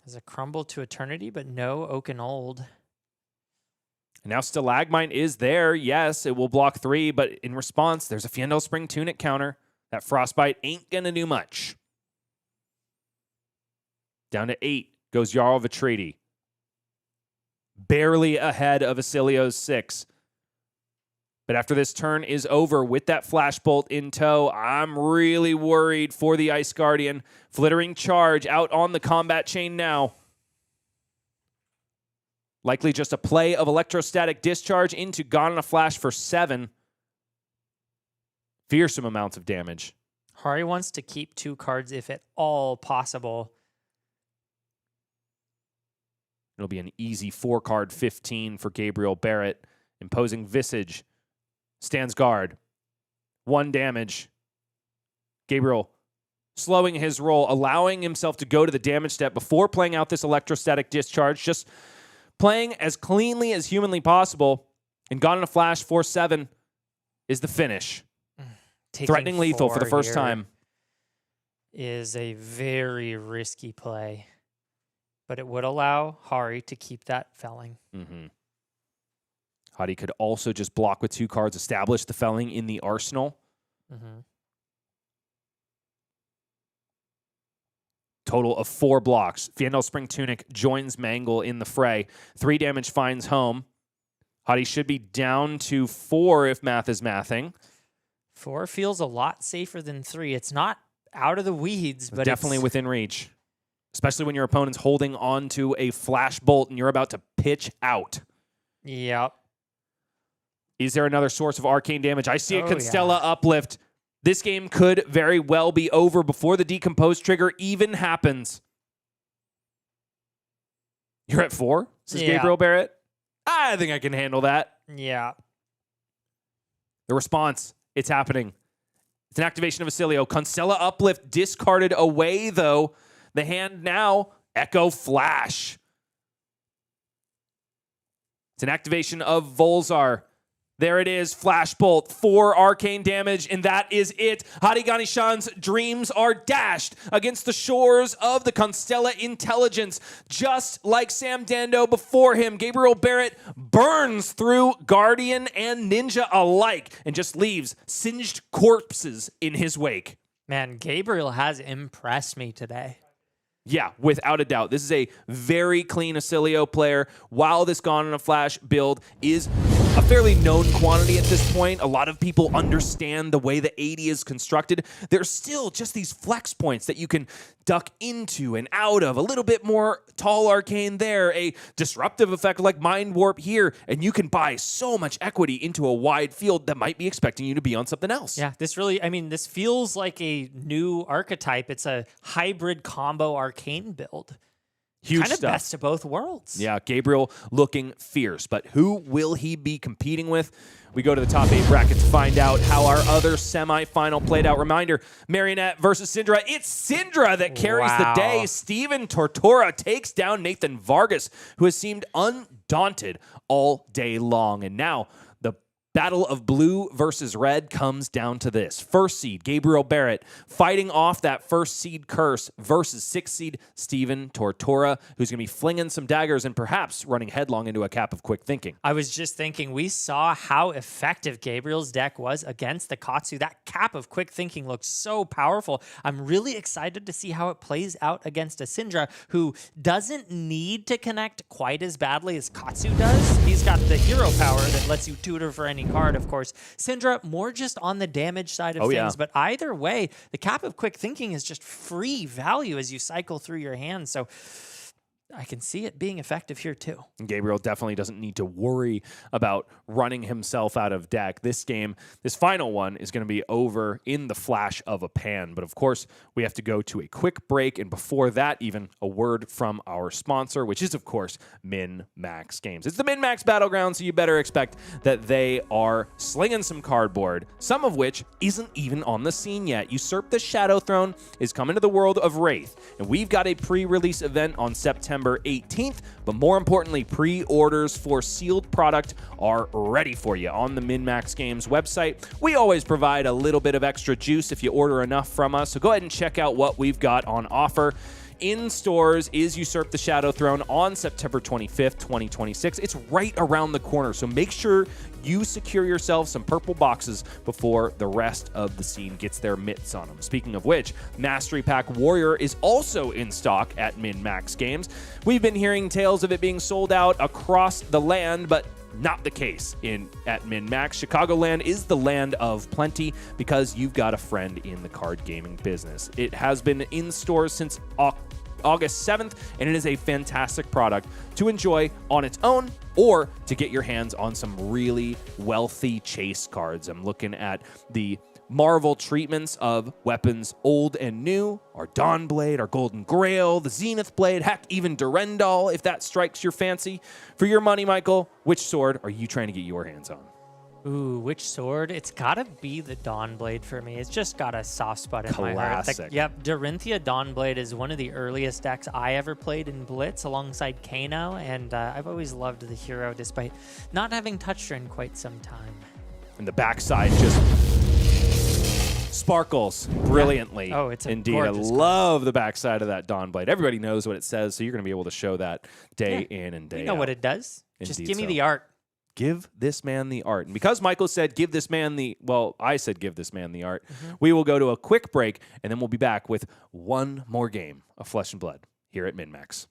C: There's a Crumble to Eternity, but no Oaken Old.
A: And now Stalagmite is there. Yes, it will block 3, but in response, there's a Fiendel Spring Tunic counter. That Frostbite ain't going to do much. Down to 8 goes Jarl Vitriti. Barely ahead of Asilio's 6. But after this turn is over with that Flashbolt in tow, I'm really worried for the Ice Guardian. Flittering Charge out on the combat chain now. Likely just a play of Electrostatic Discharge into Gone in a Flash for 7. Fearsome amounts of damage.
C: Hari wants to keep 2 cards if at all possible.
A: It'll be an easy 4-card 15 for Gabriel Barrett. Imposing Visage. Stands guard. 1 damage. Gabriel slowing his roll, allowing himself to go to the damage step before playing out this Electrostatic Discharge. Just playing as cleanly as humanly possible. And Gone in a Flash 4-7 is the finish. Threatening lethal for the first time.
C: Is a very risky play. But it would allow Hari to keep that felling.
A: Mm-hmm. Hadi could also just block with 2 cards, establish the felling in the arsenal.
C: Mm-hmm.
A: Total of 4 blocks. Fiendel Spring Tunic joins Mangle in the fray. 3 damage finds home. Hadi should be down to 4 if math is mathing.
C: 4 feels a lot safer than 3. It's not out of the weeds, but
A: definitely within reach. Especially when your opponent's holding on to a flash bolt and you're about to pitch out.
C: Yep.
A: Is there another source of arcane damage? I see a Constella uplift. This game could very well be over before the decompose trigger even happens. You're at 4, says Gabriel Barrett. I think I can handle that.
C: Yeah.
A: The response, it's happening. It's an activation of Asilio. Constella uplift discarded away, though. The hand now, Echo Flash. It's an activation of Volzar. There it is, Flashbolt, 4 arcane damage, and that is it. Hadi Ganeshan's dreams are dashed against the shores of the Constella Intelligence. Just like Sam Dando before him, Gabriel Barrett burns through Guardian and Ninja alike and just leaves singed corpses in his wake.
C: Man, Gabriel has impressed me today.
A: Yeah, without a doubt. This is a very clean Asilio player. While this Gone in a Flash build is a fairly known quantity at this point, a lot of people understand the way the 80 is constructed. There's still just these flex points that you can duck into and out of. A little bit more tall arcane there, a disruptive effect like Mind Warp here, and you can buy so much equity into a wide field that might be expecting you to be on something else.
C: Yeah, this feels like a new archetype. It's a hybrid combo arcane build.
A: Huge
C: kind of
A: stuff.
C: Best of both worlds.
A: Yeah, Gabriel looking fierce, but who will he be competing with? We go to the top 8 bracket to find out how our other semifinal played out. Reminder, Marionette versus Syndra. It's Syndra that carries the day. Steven Tortora takes down Nathan Vargas, who has seemed undaunted all day long. And now the battle of blue versus red comes down to this. First seed, Gabriel Barrett, fighting off that first seed curse versus 6th seed, Steven Tortora, who's going to be flinging some daggers and perhaps running headlong into a cap of quick thinking.
C: I was just thinking, we saw how effective Gabriel's deck was against the Katsu. That cap of quick thinking looks so powerful. I'm really excited to see how it plays out against a Syndra who doesn't need to connect quite as badly as Katsu does. He's got the hero power that lets you tutor for any card, of course. Syndra, more just on the damage side of things, but either way, the cap of quick thinking is just free value as you cycle through your hands. So I can see it being effective here too.
A: Gabriel definitely doesn't need to worry about running himself out of deck. This game, this final one, is going to be over in the flash of a pan. But of course, we have to go to a quick break. And before that, even a word from our sponsor, which is, of course, MinMaxGames. It's the MinMax Battlegrounds, so you better expect that they are slinging some cardboard, some of which isn't even on the scene yet. Usurp the Shadow Throne is coming to the world of Wraith. And we've got a pre-release event on September November 18th. But more importantly, pre-orders for sealed product are ready for you on the MinMaxGames website. We always provide a little bit of extra juice if you order enough from us, so go ahead and check out what we've got on offer. In stores is Usurp the Shadow Throne on September 25th, 2026. It's right around the corner, so make sure you secure yourself some purple boxes before the rest of the scene gets their mitts on them. Speaking of which, Mastery Pack Warrior is also in stock at MinMax Games. We've been hearing tales of it being sold out across the land, but not the case at MinMax. Chicagoland is the land of plenty because you've got a friend in the card gaming business. It has been in stores since August 7th, and it is a fantastic product to enjoy on its own or to get your hands on some really wealthy chase cards. I'm looking at the Marvel treatments of weapons old and new, our Dawnblade, our Golden Grail, the Zenith Blade, heck, even Durendal, if that strikes your fancy. For your money, Michael, which sword are you trying to get your hands on?
C: Ooh, which sword? It's gotta be the Dawnblade for me. It's just got a soft spot in my heart. Yep, Dorinthia Dawnblade is one of the earliest decks I ever played in Blitz alongside Kano, and I've always loved the hero despite not having touched her in quite some time.
A: And the backside just sparkles brilliantly.
C: Yeah. Oh, it's
A: indeed. I love the backside of that Dawnblade. Everybody knows what it says, so you're going to be able to show that day in and day out.
C: You know what it does.
A: Indeed,
C: just give me the art.
A: Give this man the art. And because Michael said give this man I said give this man the art, we will go to a quick break, and then we'll be back with one more game of Flesh and Blood here at MinMax.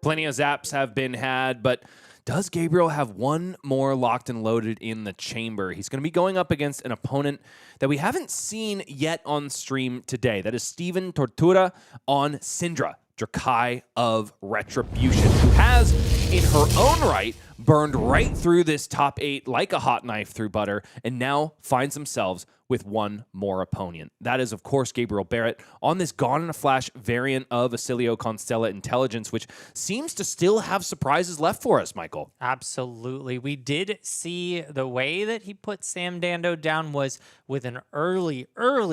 A: Plenty of zaps have been had, but does Gabriel have one more locked and loaded in the chamber? He's going to be going up against an opponent that we haven't seen yet on stream today. That is Steven Tortura on Syndra, Drakai of Retribution, who has, in her own right, burned right through this top 8 like a hot knife through butter, and now finds themselves with one more opponent. That is, of course, Gabriel Barrett on this Gone in a Flash variant of Acilio Constella Intelligence, which seems to still have surprises left for us, Michael.
C: Absolutely. We did see the way that he put Sam Dando down was with an early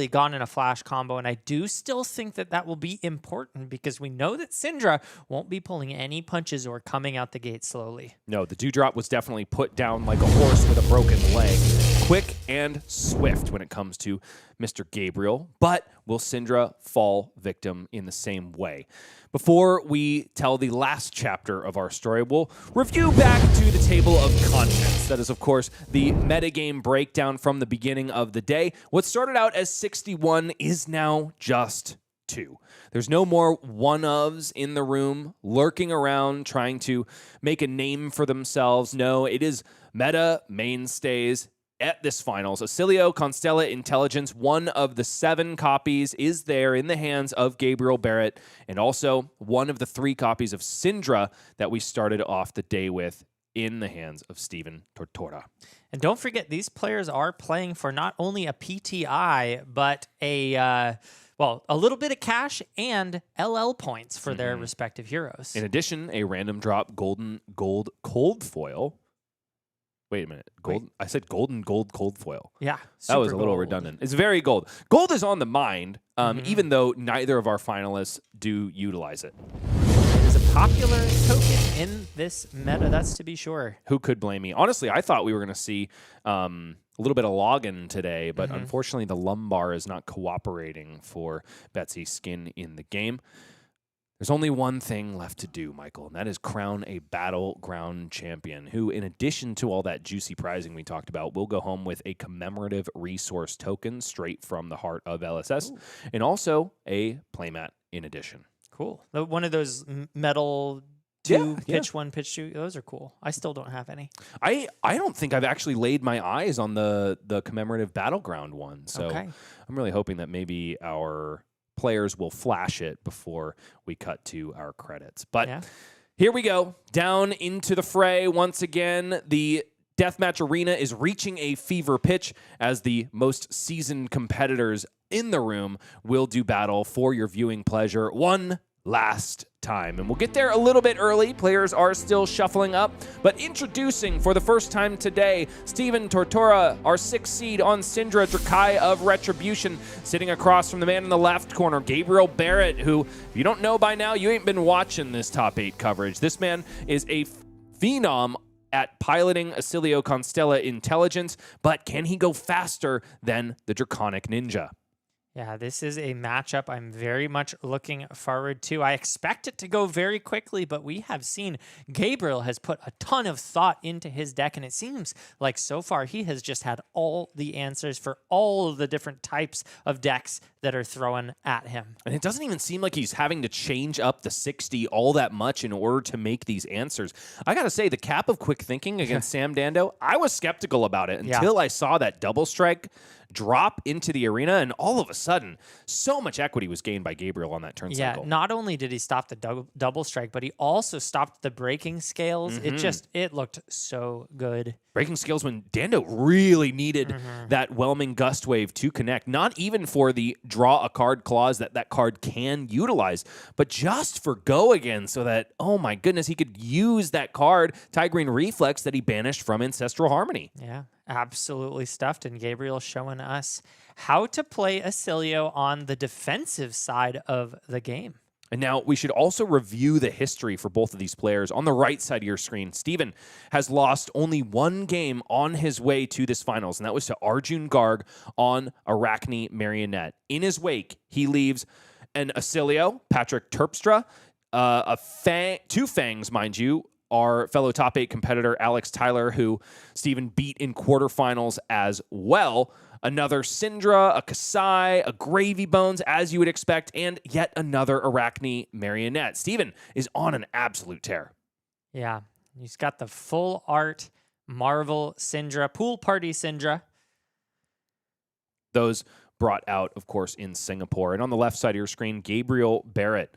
C: Gone in a Flash combo, and I do still think that that will be important because we know that Syndra won't be pulling any punches or coming out the gate slowly.
A: No, the Dewdrop was definitely put down like a horse with a broken leg. Quick and swift when it comes to Mr. Gabriel, but will Syndra fall victim in the same way? Before we tell the last chapter of our story, we'll review back to the table of contents. That is, of course, the metagame breakdown from the beginning of the day. What started out as 61 is now just 2. There's no more one-ofs in the room lurking around trying to make a name for themselves. No, it is meta mainstays at this finals. Acilio Constella Intelligence, one of the 7 copies, is there in the hands of Gabriel Barrett, and also one of the 3 copies of Syndra that we started off the day with in the hands of Steven Tortora.
C: And don't forget, these players are playing for not only a PTI, but a little bit of cash and LL points for their respective heroes.
A: In addition, a random drop gold cold foil. Wait a minute. I said golden gold cold foil.
C: Yeah.
A: That was a little redundant. It's very gold. Gold is on the mind, even though neither of our finalists do utilize it.
C: It is a popular token in this meta, that's to be sure.
A: Who could blame me? Honestly, I thought we were going to see a little bit of login today, but unfortunately the lumbar is not cooperating for Betsy Skin in the game. There's only one thing left to do, Michael, and that is crown a Battleground champion who, in addition to all that juicy prizing we talked about, will go home with a commemorative resource token straight from the heart of LSS, and also a playmat in addition.
C: Cool. One of those metal pitch 1, pitch 2. Those are cool. I still don't have any.
A: I don't think I've actually laid my eyes on the commemorative Battleground one, so I'm really hoping that maybe our players will flash it before we cut to our credits. But Here we go, down into the fray once again. The Deathmatch Arena is reaching a fever pitch as the most seasoned competitors in the room will do battle for your viewing pleasure one last time. And we'll get there a little bit early. Players are still shuffling up, but introducing for the first time today, Steven Tortora, our 6th seed on Syndra, Drakai of Retribution, sitting across from the man in the left corner, Gabriel Barrett, who, if you don't know by now, you ain't been watching this top 8 coverage. This man is a phenom at piloting Acilio Constella intelligence, but can he go faster than the Draconic Ninja?
C: Yeah, this is a matchup I'm very much looking forward to. I expect it to go very quickly, but we have seen Gabriel has put a ton of thought into his deck, and it seems like so far he has just had all the answers for all of the different types of decks that are thrown at him.
A: And it doesn't even seem like he's having to change up the 60 all that much in order to make these answers. I got to say, the cap of quick thinking against Sam Dando, I was skeptical about it until I saw that double strike drop into the arena, and all of a sudden, so much equity was gained by Gabriel on that turn cycle.
C: Yeah, not only did he stop the double strike, but he also stopped the breaking scales. It looked so good.
A: Breaking scales when Dando really needed that whelming gust wave to connect, not even for the draw a card clause that card can utilize, but just for go again so that, oh my goodness, he could use that card, Tigrine Reflex, that he banished from Ancestral Harmony.
C: Yeah, absolutely stuffed, and Gabriel showing us how to play Acilio on the defensive side of the game.
A: And now we should also review the history for both of these players. On the right side of your screen, Steven has lost only one game on his way to this finals, and that was to Arjun Garg on Arachne Marionette. In his wake, he leaves an Acilio, Patrick Terpstra, two Fangs, mind you, our fellow top 8 competitor, Alex Tyler, who Steven beat in quarterfinals as well. Another Syndra, a Kasai, a Gravy Bones, as you would expect, and yet another Arachne Marionette. Steven is on an absolute tear.
C: Yeah, he's got the full art Marvel Syndra, Pool Party Syndra.
A: Those brought out, of course, in Singapore. And on the left side of your screen, Gabriel Barrett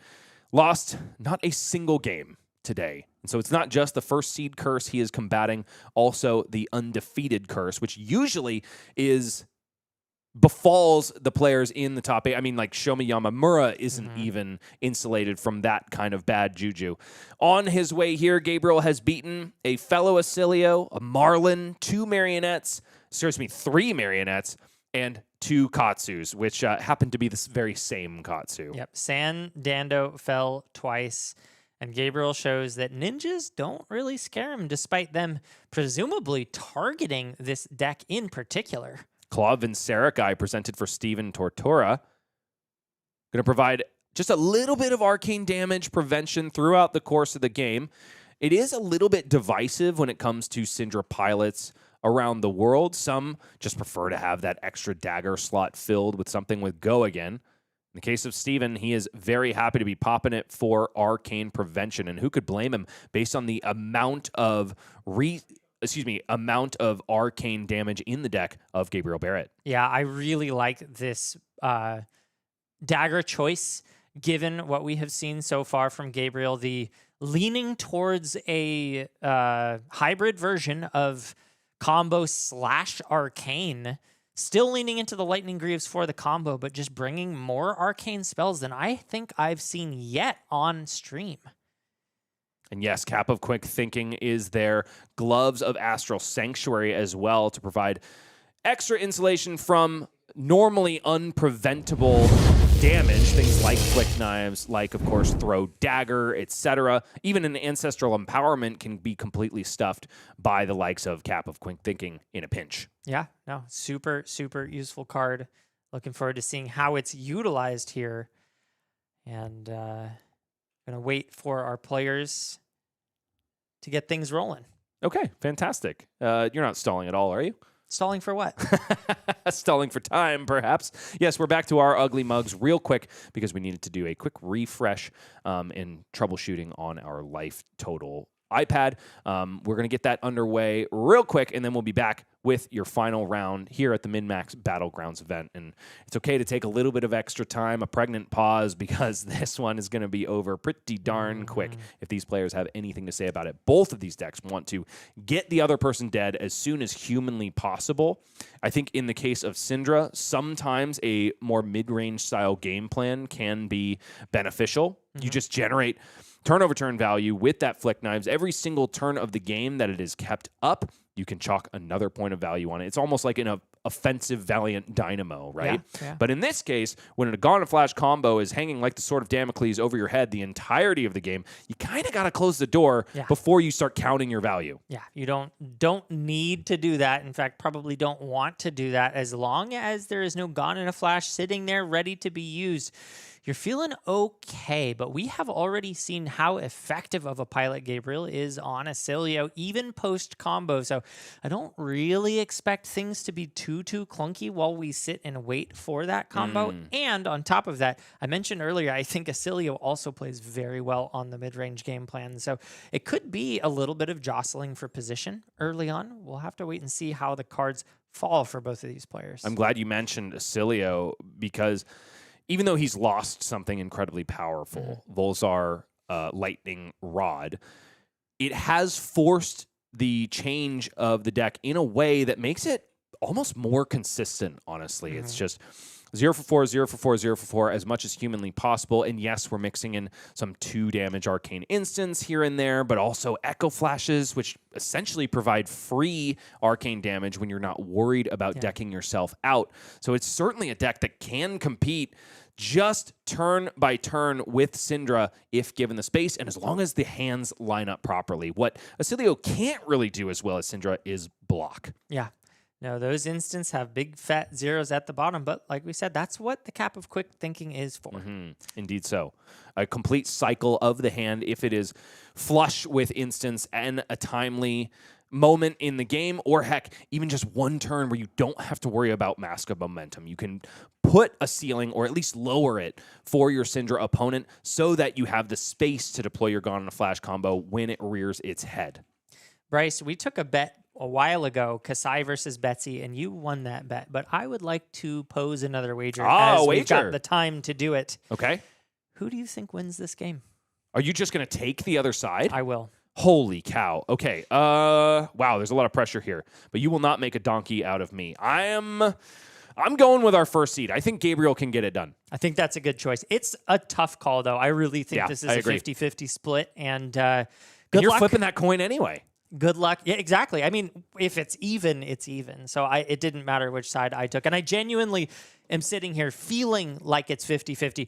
A: lost not a single game today. And so it's not just the first seed curse he is combating, also the undefeated curse, which usually befalls the players in the top 8. I mean, like Shomi Yamamura isn't even insulated from that kind of bad juju. On his way here, Gabriel has beaten a fellow Acilio, a Marlin, 3 Marionettes, and 2 Katsus, which happened to be this very same Katsu.
C: Yep, San Dando fell twice. And Gabriel shows that ninjas don't really scare him, despite them presumably targeting this deck in particular.
A: Claw Vinceric presented for Steven Tortora. Going to provide just a little bit of arcane damage prevention throughout the course of the game. It is a little bit divisive when it comes to Syndra pilots around the world. Some just prefer to have that extra dagger slot filled with something with go again. In the case of Steven, he is very happy to be popping it for arcane prevention, and who could blame him based on the amount of arcane damage in the deck of Gabriel Barrett.
C: Yeah, I really like this dagger choice, given what we have seen so far from Gabriel, the leaning towards a hybrid version of combo / arcane. Still leaning into the Lightning Greaves for the combo, but just bringing more arcane spells than I think I've seen yet on stream.
A: And yes, Cap of Quick Thinking is there. Gloves of Astral Sanctuary as well to provide extra insulation from normally unpreventable damage. Things like Flick Knives, like, of course, Throw Dagger, etc. Even an Ancestral Empowerment can be completely stuffed by the likes of Cap of Quick Thinking in a pinch.
C: Yeah, no, super, super useful card. Looking forward to seeing how it's utilized here. And going to wait for our players to get things rolling.
A: Okay, fantastic. You're not stalling at all, are you?
C: Stalling for what?
A: Stalling for time, perhaps. Yes, we're back to our ugly mugs real quick because we needed to do a quick refresh in troubleshooting on our life total iPad. We're going to get that underway real quick, and then we'll be back with your final round here at the MinMax Battlegrounds event. And it's okay to take a little bit of extra time, a pregnant pause, because this one is going to be over pretty darn quick if these players have anything to say about it. Both of these decks want to get the other person dead as soon as humanly possible. I think in the case of Syndra, sometimes a more mid-range style game plan can be beneficial. You just generate turn-over turn value with that Flick Knives. Every single turn of the game that it is kept up, you can chalk another point of value on it. It's almost like an offensive Valiant Dynamo, right?
B: Yeah.
A: But in this case, when an Agana Flash combo is hanging like the Sword of Damocles over your head the entirety of the game, you kind of got to close the door before you start counting your value.
C: Yeah, you don't need to do that. In fact, probably don't want to do that as long as there is no Agana Flash sitting there ready to be used. You're feeling okay, but we have already seen how effective of a pilot Gabriel is on Acilio, even post-combo. So I don't really expect things to be too clunky while we sit and wait for that combo. And on top of that, I mentioned earlier, I think Acilio also plays very well on the mid-range game plan. So it could be a little bit of jostling for position early on. We'll have to wait and see how the cards fall for both of these players.
A: I'm glad you mentioned Acilio, because even though he's lost something incredibly powerful, Volzar Lightning Rod, it has forced the change of the deck in a way that makes it almost more consistent, honestly. It's just 0 for 4, 0 for 4, 0 for 4, as much as humanly possible. And yes, we're mixing in some 2 damage Arcane instants here and there, but also Echo Flashes, which essentially provide free Arcane damage when you're not worried about decking yourself out. So it's certainly a deck that can compete just turn by turn with Syndra if given the space, and as long as the hands line up properly. What Acilio can't really do as well as Syndra is block.
C: Yeah. No, those instants have big fat zeros at the bottom, but like we said, that's what the cap of quick thinking is for.
A: Indeed so. A complete cycle of the hand if it is flush with instants and a timely moment in the game, or heck, even just one turn where you don't have to worry about Mask of Momentum. You can put a ceiling, or at least lower it, for your Syndra opponent so that you have the space to deploy your Gone on a Flash combo when it rears its head.
C: Bryce, we took a bet a while ago, Kasai versus Betsy, and you won that bet, but I would like to pose another wager as we've got the time to do it.
A: Okay.
C: Who do you think wins this game?
A: Are you just going to take the other side?
C: I will.
A: Holy cow. Okay. Wow, there's a lot of pressure here, but you will not make a donkey out of me. I'm going with our first seed. I think Gabriel can get it done.
C: I think that's a good choice. It's a tough call, though. I really think this is a 50-50 split, and
A: you're flipping that coin anyway.
C: Good luck. Yeah, exactly. I mean, if it's even, it's even. So it didn't matter which side I took. And I genuinely am sitting here feeling like it's 50-50.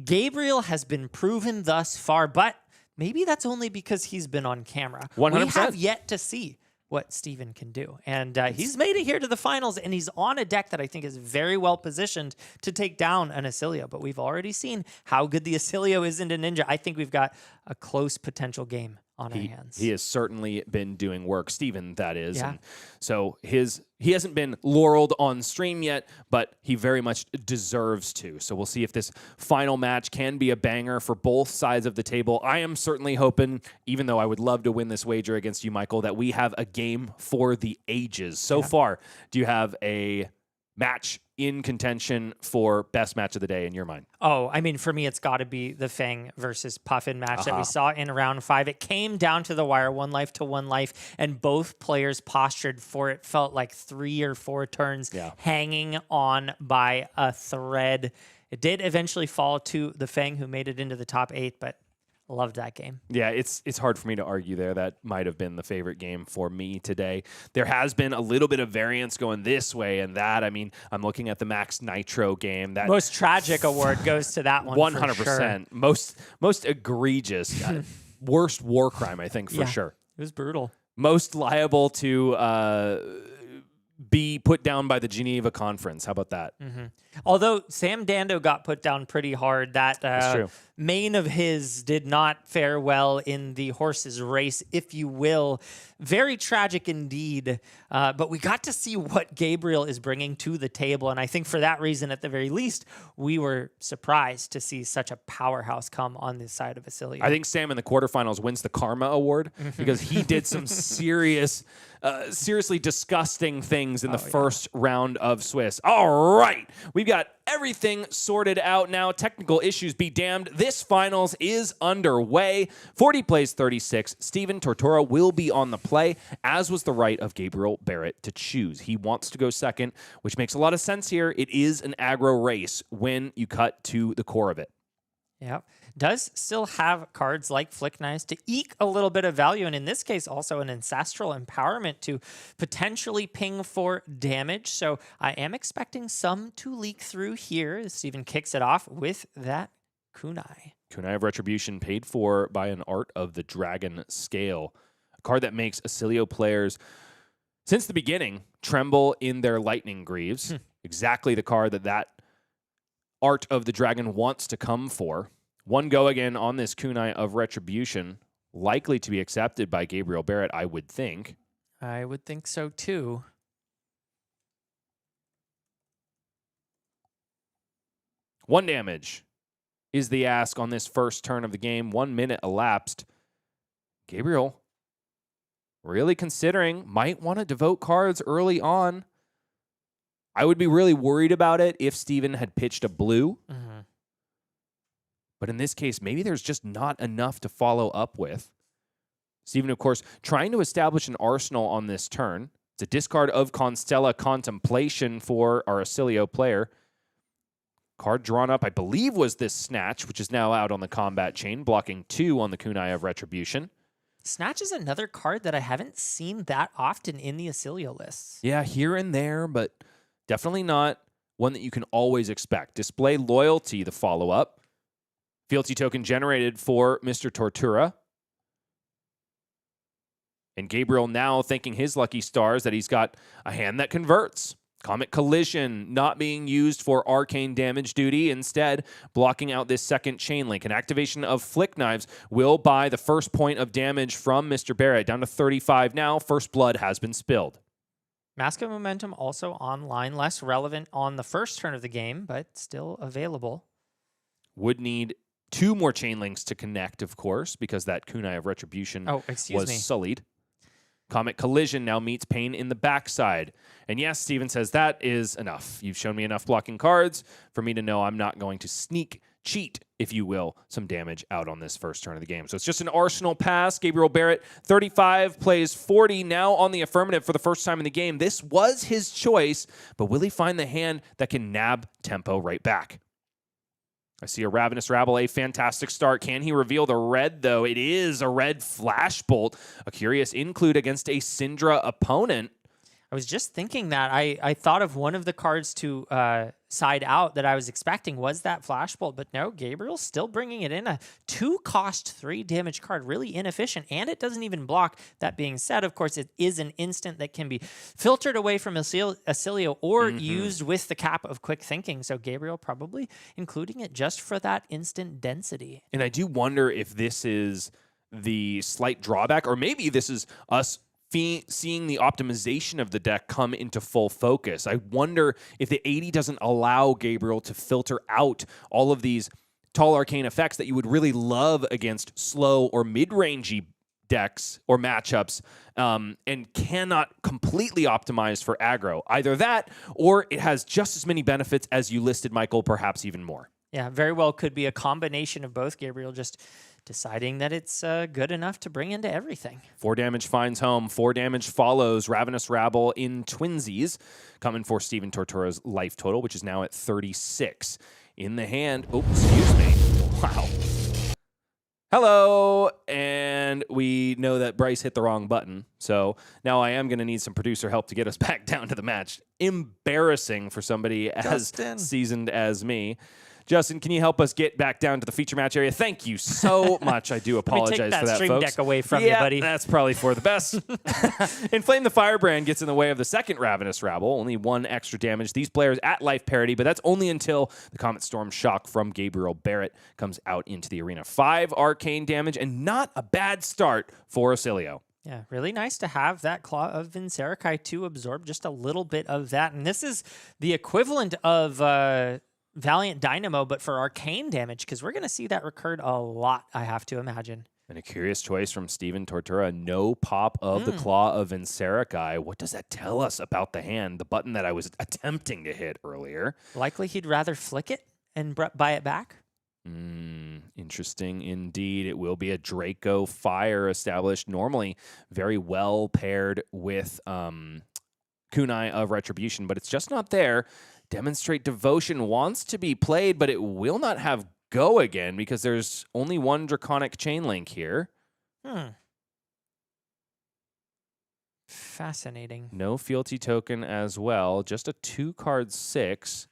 C: Gabriel has been proven thus far, but maybe that's only because he's been on camera.
A: 100%.
C: We have yet to see what Steven can do. And he's made it here to the finals, and he's on a deck that I think is very well positioned to take down an Acilio. But we've already seen how good the Acilio is into Ninja. I think we've got a close potential game on our hands.
A: He has certainly been doing work, Steven, that is. Yeah. And so he hasn't been laureled on stream yet, but he very much deserves to. So we'll see if this final match can be a banger for both sides of the table. I am certainly hoping, even though I would love to win this wager against you, Michael, that we have a game for the ages. So far, do you have a match in contention for best match of the day in your mind?
C: Oh, I mean, for me, it's got to be the Fang versus Puffin match that we saw in round 5. It came down to the wire, 1 life to 1 life, and both players postured for it. Felt like 3 or 4 turns hanging on by a thread. It did eventually fall to the Fang, who made it into the top 8, but loved that game.
A: Yeah, it's hard for me to argue there. That might have been the favorite game for me today. There has been a little bit of variance going this way and that. I mean, I'm looking at the Max Nitro game. That
C: most tragic award goes to that one.
A: 100%.
C: For sure.
A: Most egregious. Worst war crime, I think, for sure.
C: It was brutal.
A: Most liable to be put down by the Geneva Conference. How about that?
C: Although Sam Dando got put down pretty hard,
A: That's true.
C: Main of his did not fare well in the horse's race, if you will. Very tragic indeed. But we got to see what Gabriel is bringing to the table. And I think for that reason, at the very least, we were surprised to see such a powerhouse come on this side of Vasilio.
A: I think Sam in the quarterfinals wins the Karma Award because he did some seriously disgusting things in the first round of Swiss. All right. We've got everything sorted out now. Technical issues be damned. This finals is underway. 40 plays 36. Steven Tortora will be on the play, as was the right of Gabriel Barrett to choose. He wants to go second, which makes a lot of sense here. It is an aggro race when you cut to the core of it.
C: Yeah. Does still have cards like Flick Knives to eke a little bit of value, and in this case, also an Ancestral Empowerment to potentially ping for damage. So I am expecting some to leak through here. Steven kicks it off with that Kunai.
A: Kunai of Retribution, paid for by an Art of the Dragon scale. A card that makes Acilio players, since the beginning, tremble in their Lightning Greaves. Exactly the card that Art of the Dragon wants to come for. One go again on this Kunai of Retribution, likely to be accepted by Gabriel Barrett, I would think.
C: I would think so too.
A: One damage is the ask on this first turn of the game. 1 minute elapsed. Gabriel really considering, might want to devote cards early on. I would be really worried about it if Steven had pitched a blue. But in this case, maybe there's just not enough to follow up with. Steven, of course, trying to establish an arsenal on this turn. It's a discard of Constella Contemplation for our Acilio player. Card drawn up, I believe, was this Snatch, which is now out on the combat chain, blocking 2 on the Kunai of Retribution.
C: Snatch is another card that I haven't seen that often in the Acilio lists.
A: Yeah, here and there, but definitely not one that you can always expect. Display Loyalty, the follow-up. Fealty token generated for Mr. Tortura. And Gabriel now thanking his lucky stars that he's got a hand that converts. Comet Collision not being used for arcane damage duty, instead blocking out this second chain link. An activation of Flick Knives will buy the first point of damage from Mr. Barrett. Down to 35 now. First blood has been spilled.
C: Mask of Momentum also online. Less relevant on the first turn of the game, but still available.
A: Would need 2 more chain links to connect, of course, because that Kunai of Retribution was sullied. Comet Collision now meets pain in the backside. And yes, Steven says that is enough. You've shown me enough blocking cards for me to know I'm not going to cheat, if you will, some damage out on this first turn of the game. So it's just an arsenal pass. Gabriel Barrett, 35, plays 40, now on the affirmative for the first time in the game. This was his choice, but will he find the hand that can nab tempo right back? I see a Ravenous Rabble, a fantastic start. Can he reveal the red, though? It is a red Flashbolt. A curious include against a Syndra opponent.
C: I was just thinking that. I thought of one of the cards to side out that I was expecting was that Flashbolt, but no, Gabriel's still bringing it in. A 2-cost 3 damage card, really inefficient, and it doesn't even block. That being said, of course, it is an instant that can be filtered away from Acilio or used with the cap of Quick Thinking, so Gabriel probably including it just for that instant density.
A: And I do wonder if this is the slight drawback, or maybe this is us seeing the optimization of the deck come into full focus. I wonder if the 80 doesn't allow Gabriel to filter out all of these tall arcane effects that you would really love against slow or mid-rangey decks or matchups, and cannot completely optimize for aggro. Either that, or it has just as many benefits as you listed, Michael, perhaps even more.
C: Yeah, very well could be a combination of both. Gabriel just deciding that it's good enough to bring into everything. 4
A: damage finds home. 4 damage follows. Ravenous Rabble in twinsies, coming for Steven Tortura's life total, which is now at 36. In the hand. Oh, excuse me. Wow. Hello. And we know that Bryce hit the wrong button. So now I am going to need some producer help to get us back down to the match. Embarrassing for somebody as seasoned as me. Justin, can you help us get back down to the feature match area? Thank you so much. I do apologize for that,
C: Stream
A: folks.
C: Deck away from you, buddy.
A: That's probably for the best. Inflame the Firebrand gets in the way of the second Ravenous Rabble. Only 1 extra damage. These players at life parity, but that's only until the Comet Storm Shock from Gabriel Barrett comes out into the arena. 5 arcane damage, and not a bad start for Acilio.
C: Yeah, really nice to have that Claw of Vincerakai to absorb just a little bit of that. And this is the equivalent of Valiant Dynamo, but for arcane damage, because we're going to see that recurred a lot, I have to imagine.
A: And a curious choice from Steven Tortura. No pop of the Claw of Vincerakai. What does that tell us about the hand? The button that I was attempting to hit earlier.
C: Likely he'd rather flick it and buy it back.
A: Interesting indeed. It will be a Draco Fire established, normally very well paired with Kunai of Retribution, but it's just not there. Demonstrate Devotion wants to be played, but it will not have go again because there's only 1 Draconic Chain Link here.
C: Fascinating.
A: No fealty token as well. Just a 2-card 6.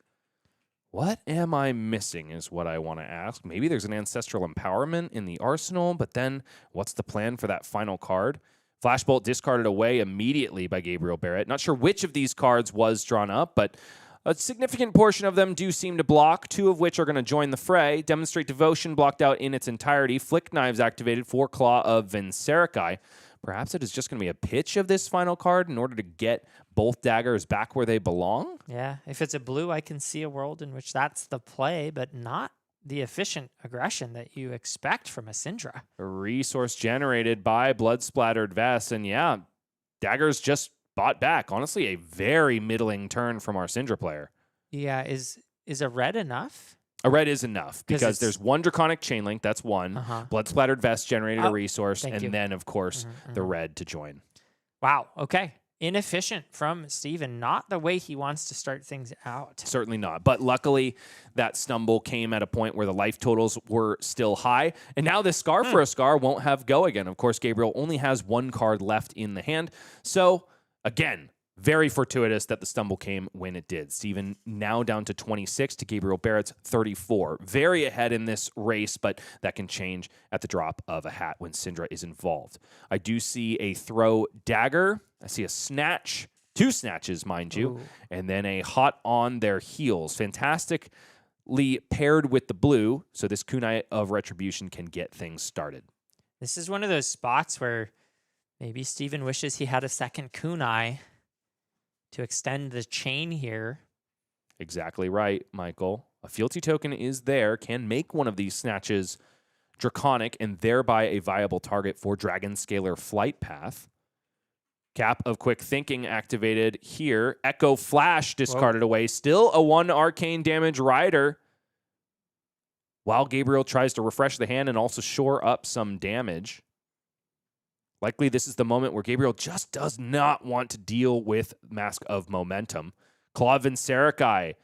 A: What am I missing is what I want to ask. Maybe there's an Ancestral Empowerment in the arsenal, but then what's the plan for that final card? Flashbolt discarded away immediately by Gabriel Barrett. Not sure which of these cards was drawn up, but a significant portion of them do seem to block, 2 of which are going to join the fray. Demonstrate Devotion blocked out in its entirety. Flick Knives activated for Claw of Vincerakai. Perhaps it is just going to be a pitch of this final card in order to get both daggers back where they belong?
C: Yeah, if it's a blue, I can see a world in which that's the play, but not the efficient aggression that you expect from a Syndra.
A: A resource generated by Blood-Splattered Vest, and yeah, daggers just bought back. Honestly, a very middling turn from our Syndra player.
C: Yeah, is a red enough?
A: A red is enough because there's 1 Draconic Chain Link, that's 1. Blood-Splattered Vest generated a resource, and then, of course, the red to join.
C: Wow, okay. Inefficient from Steven. Not the way he wants to start things out.
A: Certainly not. But luckily, that stumble came at a point where the life totals were still high. And now this Scar for a Scar won't have go again. Of course, Gabriel only has 1 card left in the hand. So, again, very fortuitous that the stumble came when it did. Steven now down to 26 to Gabriel Barrett's 34. Very ahead in this race, but that can change at the drop of a hat when Syndra is involved. I do see a throw dagger. I see a snatch, 2 snatches, mind you, and then a hot on their heels. Fantastically paired with the blue, so this Kunai of Retribution can get things started.
C: This is one of those spots where maybe Steven wishes he had a second Kunai to extend the chain here.
A: Exactly right, Michael. A fealty token is there, can make one of these snatches draconic and thereby a viable target for Dragon Scalar Flight Path. Cap of Quick Thinking activated here. Echo Flash discarded away. Still a 1 arcane damage rider. While Gabriel tries to refresh the hand and also shore up some damage. Likely this is the moment where Gabriel just does not want to deal with Mask of Momentum. Claw of Vincerakai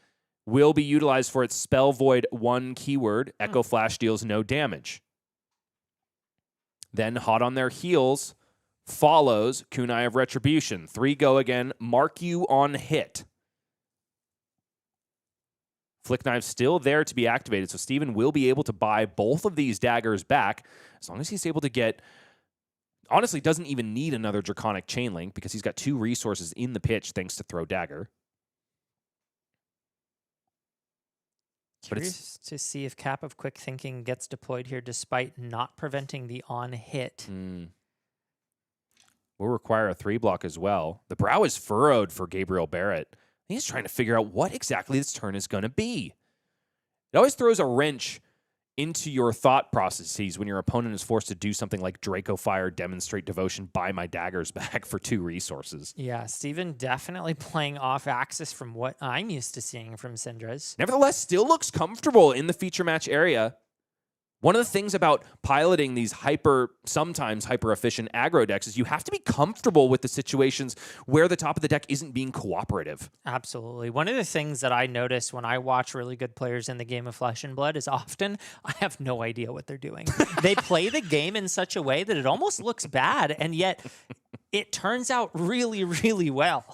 A: will be utilized for its Spell Void 1 keyword. Echo Flash deals no damage. Then hot on their heels follows Kunai of Retribution. 3 go again. Mark you on hit. Flick Knife still there to be activated, so Steven will be able to buy both of these daggers back as long as he's able to get... Honestly, doesn't even need another Draconic Chain Link because he's got 2 resources in the pitch thanks to Throw Dagger.
C: Curious to see if Cap of Quick Thinking gets deployed here despite not preventing the on-hit.
A: Will require a 3-block as well. The brow is furrowed for Gabriel Barrett. He's trying to figure out what exactly this turn is going to be. It always throws a wrench into your thought processes when your opponent is forced to do something like Draco Fire, Demonstrate Devotion, buy my daggers back for 2 resources.
C: Yeah, Steven definitely playing off axis from what I'm used to seeing from Syndra's.
A: Nevertheless, still looks comfortable in the feature match area. One of the things about piloting these sometimes hyper-efficient aggro decks is you have to be comfortable with the situations where the top of the deck isn't being cooperative.
C: Absolutely. One of the things that I notice when I watch really good players in the game of Flesh and Blood is often I have no idea what they're doing. They play the game in such a way that it almost looks bad, and yet it turns out really, really well.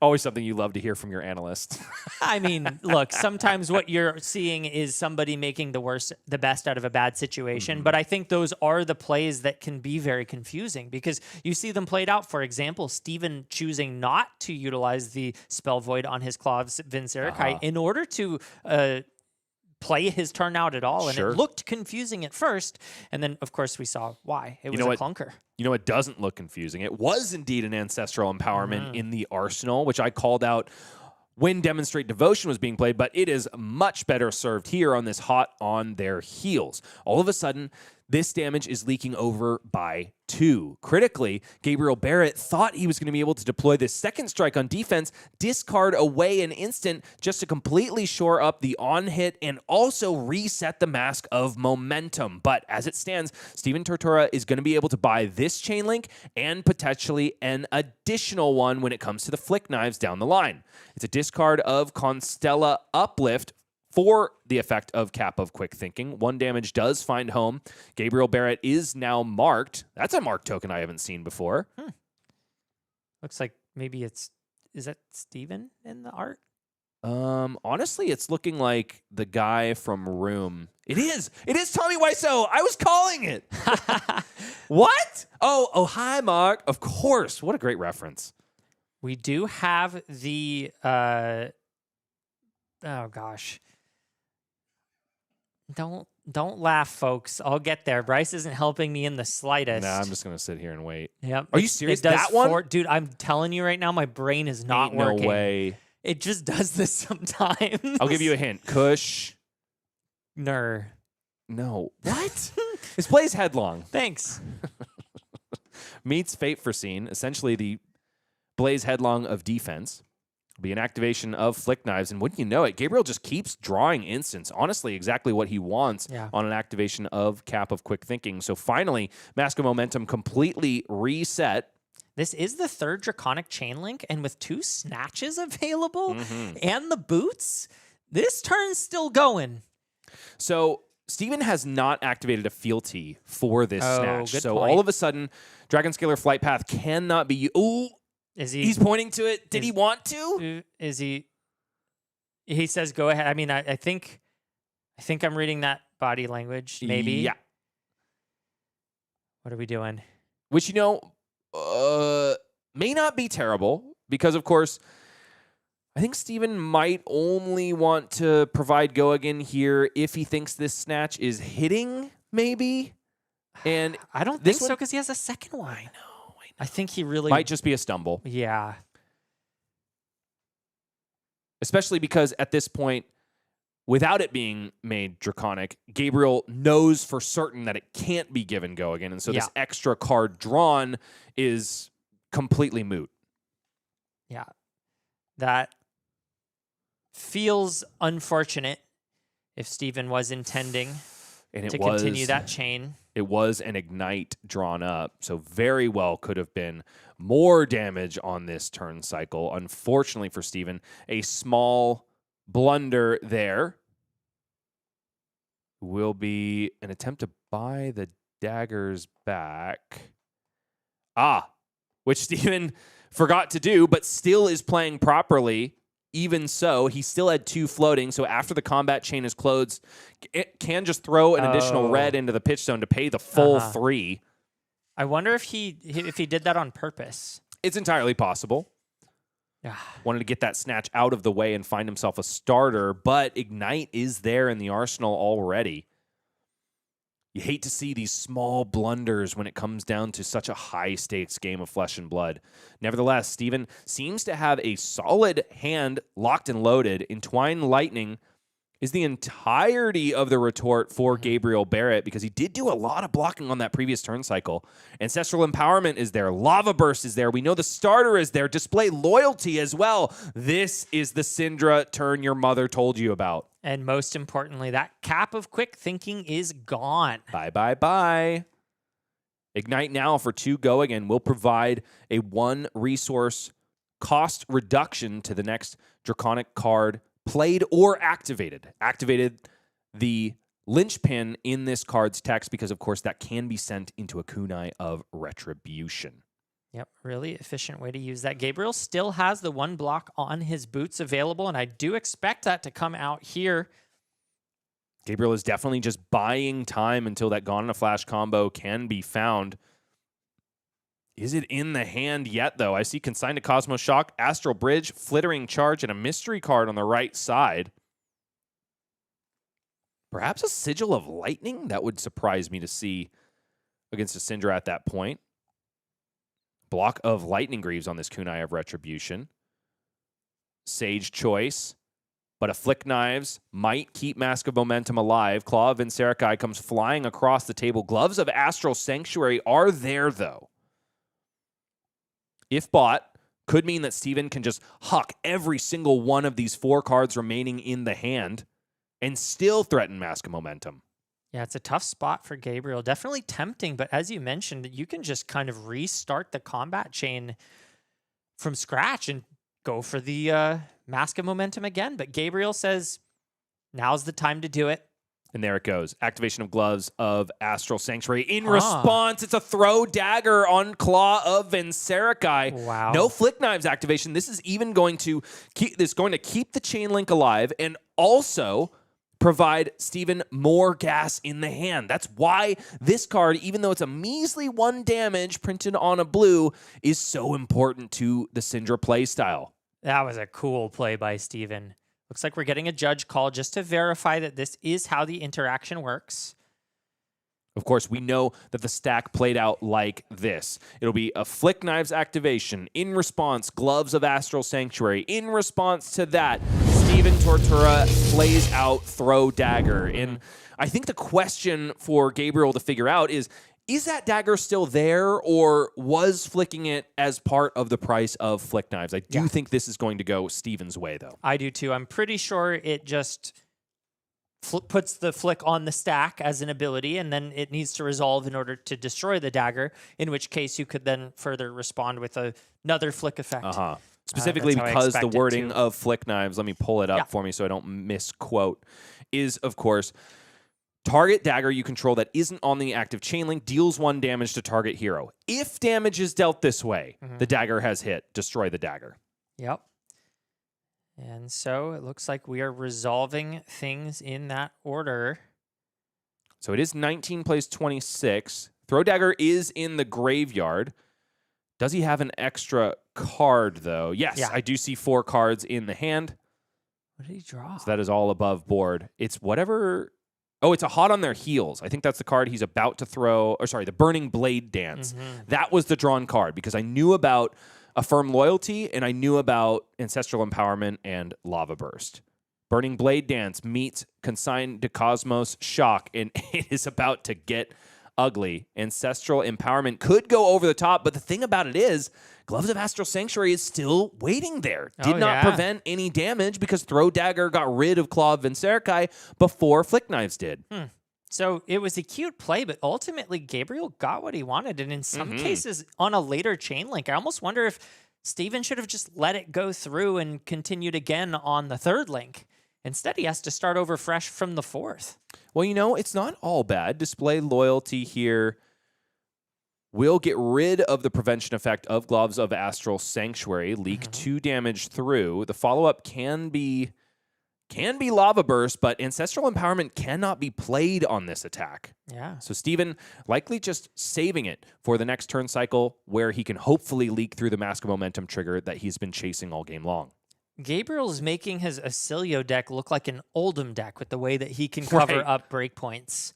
A: Always something you love to hear from your analyst.
C: I mean, look, sometimes what you're seeing is somebody making the best out of a bad situation. But I think those are the plays that can be very confusing because you see them played out. For example, Steven choosing not to utilize the Spell Void on his Claw of Vincerikai in order to play his turn out at all. And it looked confusing at first. And then, of course, we saw why. It was a clunker.
A: You know, it doesn't look confusing. It was indeed an Ancestral Empowerment in the arsenal, which I called out when Demonstrate Devotion was being played, but it is much better served here on this Hot on Their Heels. All of a sudden, this damage is leaking over by 2. Critically, Gabriel Barrett thought he was going to be able to deploy this second strike on defense, discard away an instant just to completely shore up the on-hit and also reset the Mask of Momentum. But as it stands, Steven Tortora is going to be able to buy this chain link and potentially an additional one when it comes to the Flick Knives down the line. It's a discard of Constella Uplift for the effect of Cap of Quick Thinking. 1 damage does find home. Gabriel Barrett is now marked. That's a marked token I haven't seen before.
C: Looks like maybe is that Steven in the art?
A: Honestly, it's looking like the guy from Room. It is Tommy Wiseau. I was calling it. What? Oh, hi, Mark. Of course. What a great reference.
C: We do have the, oh gosh. Don't laugh, folks. I'll get there. Bryce isn't helping me in the slightest.
A: Nah, I'm just going to sit here and wait.
C: Yep.
A: Are you serious? That one?
C: Dude, I'm telling you right now, my brain is not working.
A: No way.
C: It just does this sometimes.
A: I'll give you a hint. Kush.
C: No.
A: What? This plays headlong.
C: Thanks.
A: Meets Fate Foreseen, essentially the Blaze Headlong of defense. Be an activation of Flick Knives, and wouldn't you know it, Gabriel just keeps drawing instants. Honestly, exactly what he wants on an activation of Cap of Quick Thinking. So finally, Mask of Momentum completely reset.
C: This is the 3rd Draconic Chain Link, and with 2 snatches available and the boots, this turn's still going.
A: So Steven has not activated a fealty for this snatch. So
C: point.
A: All of a sudden, Dragon Scalar Flight Path cannot be... Ooh! He's pointing to it. Did he want to?
C: Is he? He says, "Go ahead." I mean, I think I'm reading that body language. Maybe.
A: Yeah.
C: What are we doing?
A: Which may not be terrible because, of course, I think Steven might only want to provide go again here if he thinks this snatch is hitting. Maybe. And
C: I don't think so because he has a second one.
A: I know.
C: I think he really...
A: Might just be a stumble.
C: Yeah.
A: Especially because at this point, without it being made draconic, Gabriel knows for certain that it can't be given go again. And so this extra card drawn is completely moot.
C: Yeah. That feels unfortunate if Steven was intending to continue that chain.
A: It was an Ignite drawn up, so very well could have been more damage on this turn cycle. Unfortunately for Steven, a small blunder there will be an attempt to buy the daggers back. Which Steven forgot to do, but still is playing properly. Even so, he still had 2 floating, so after the combat chain is closed, it can just throw an additional red into the pitch zone to pay the full 3.
C: I wonder if he did that on purpose.
A: It's entirely possible. Wanted to get that snatch out of the way and find himself a starter, but Ignite is there in the arsenal already. You hate to see these small blunders when it comes down to such a high-stakes game of Flesh and Blood. Nevertheless, Steven seems to have a solid hand locked and loaded. Entwine Lightning is the entirety of the retort for Gabriel Barrett because he did do a lot of blocking on that previous turn cycle. Ancestral Empowerment is there. Lava Burst is there. We know the starter is there. Display Loyalty as well. This is the Syndra turn your mother told you about.
C: And most importantly, that Cap of Quick Thinking is gone.
A: Bye, bye, bye. Ignite Now for 2 go again will provide a 1 resource cost reduction to the next Draconic card played or activated. Activated the linchpin in this card's text because, of course, that can be sent into a kunai of retribution.
C: Yep, really efficient way to use that. Gabriel still has the 1 block on his boots available, and I do expect that to come out here.
A: Gabriel is definitely just buying time until that Gone in a Flash combo can be found. Is it in the hand yet, though? I see Consigned to Cosmos Shock, Astral Bridge, Flittering Charge, and a mystery card on the right side. Perhaps a Sigil of Lightning? That would surprise me to see against a Syndra at that point. Block of Lightning Greaves on this Kunai of Retribution. Sage choice, but a Flick Knives might keep Mask of Momentum alive. Claw of Vinserakai comes flying across the table. Gloves of Astral Sanctuary are there, though. If bought, could mean that Steven can just huck every single one of these 4 cards remaining in the hand and still threaten Mask of Momentum.
C: Yeah, it's a tough spot for Gabriel. Definitely tempting, but as you mentioned, you can just kind of restart the combat chain from scratch and go for the Mask of Momentum again. But Gabriel says, now's the time to do it.
A: And there it goes. Activation of Gloves of Astral Sanctuary. In response, it's a throw dagger on Claw of Vinserakai.
C: Wow.
A: No Flick Knives activation. This is even going to keep the chain link alive and also provide Steven more gas in the hand. That's why this card, even though it's a measly 1 damage printed on a blue, is so important to the Syndra playstyle.
C: That was a cool play by Steven. Looks like we're getting a judge call just to verify that this is how the interaction works.
A: Of course, we know that the stack played out like this. It'll be a Flick Knives activation. In response, Gloves of Astral Sanctuary. In response to that, Steven Tortura plays out Throw Dagger. And I think the question for Gabriel to figure out is that dagger still there, or was flicking it as part of the price of Flick Knives? I do think this is going to go Steven's way, though.
C: I do, too. I'm pretty sure it just puts the flick on the stack as an ability, and then it needs to resolve in order to destroy the dagger, in which case you could then further respond with another flick effect.
A: Specifically because the wording of Flick Knives, let me pull it up for me so I don't misquote, is, of course, target dagger you control that isn't on the active chain link deals 1 damage to target hero. If damage is dealt this way, the dagger has hit. Destroy the dagger.
C: Yep. And so it looks like we are resolving things in that order.
A: So it is 19 plays 26. Throw dagger is in the graveyard. Does he have an extra card, though? Yes, I do see 4 cards in the hand.
C: What did he draw?
A: So that is all above board. It's whatever... Oh, it's a Hot on Their Heels. I think that's the card he's about to throw. Or sorry, the Burning Blade Dance. That was the drawn card because I knew about Affirm Loyalty and I knew about Ancestral Empowerment and Lava Burst. Burning Blade Dance meets Consigned to Cosmos Shock, and it is about to get ugly. Ancestral Empowerment could go over the top, but the thing about it is Gloves of Astral Sanctuary is still waiting there. Did not prevent any damage because Throw Dagger got rid of Claw of Vinserakai before Flick Knives did.
C: So it was a cute play, but ultimately Gabriel got what he wanted. And in some cases, on a later chain link, I almost wonder if Steven should have just let it go through and continued again on the 3rd link. Instead, he has to start over fresh from the 4th.
A: Well, you know, it's not all bad. Display Loyalty here will get rid of the prevention effect of Gloves of Astral Sanctuary. Leak 2 damage through. The follow-up can be Lava Burst, but Ancestral Empowerment cannot be played on this attack.
C: Yeah.
A: So Steven likely just saving it for the next turn cycle where he can hopefully leak through the Mask of Momentum trigger that he's been chasing all game long.
C: Gabriel's making his Acilio deck look like an Oldham deck with the way that he can cover up breakpoints.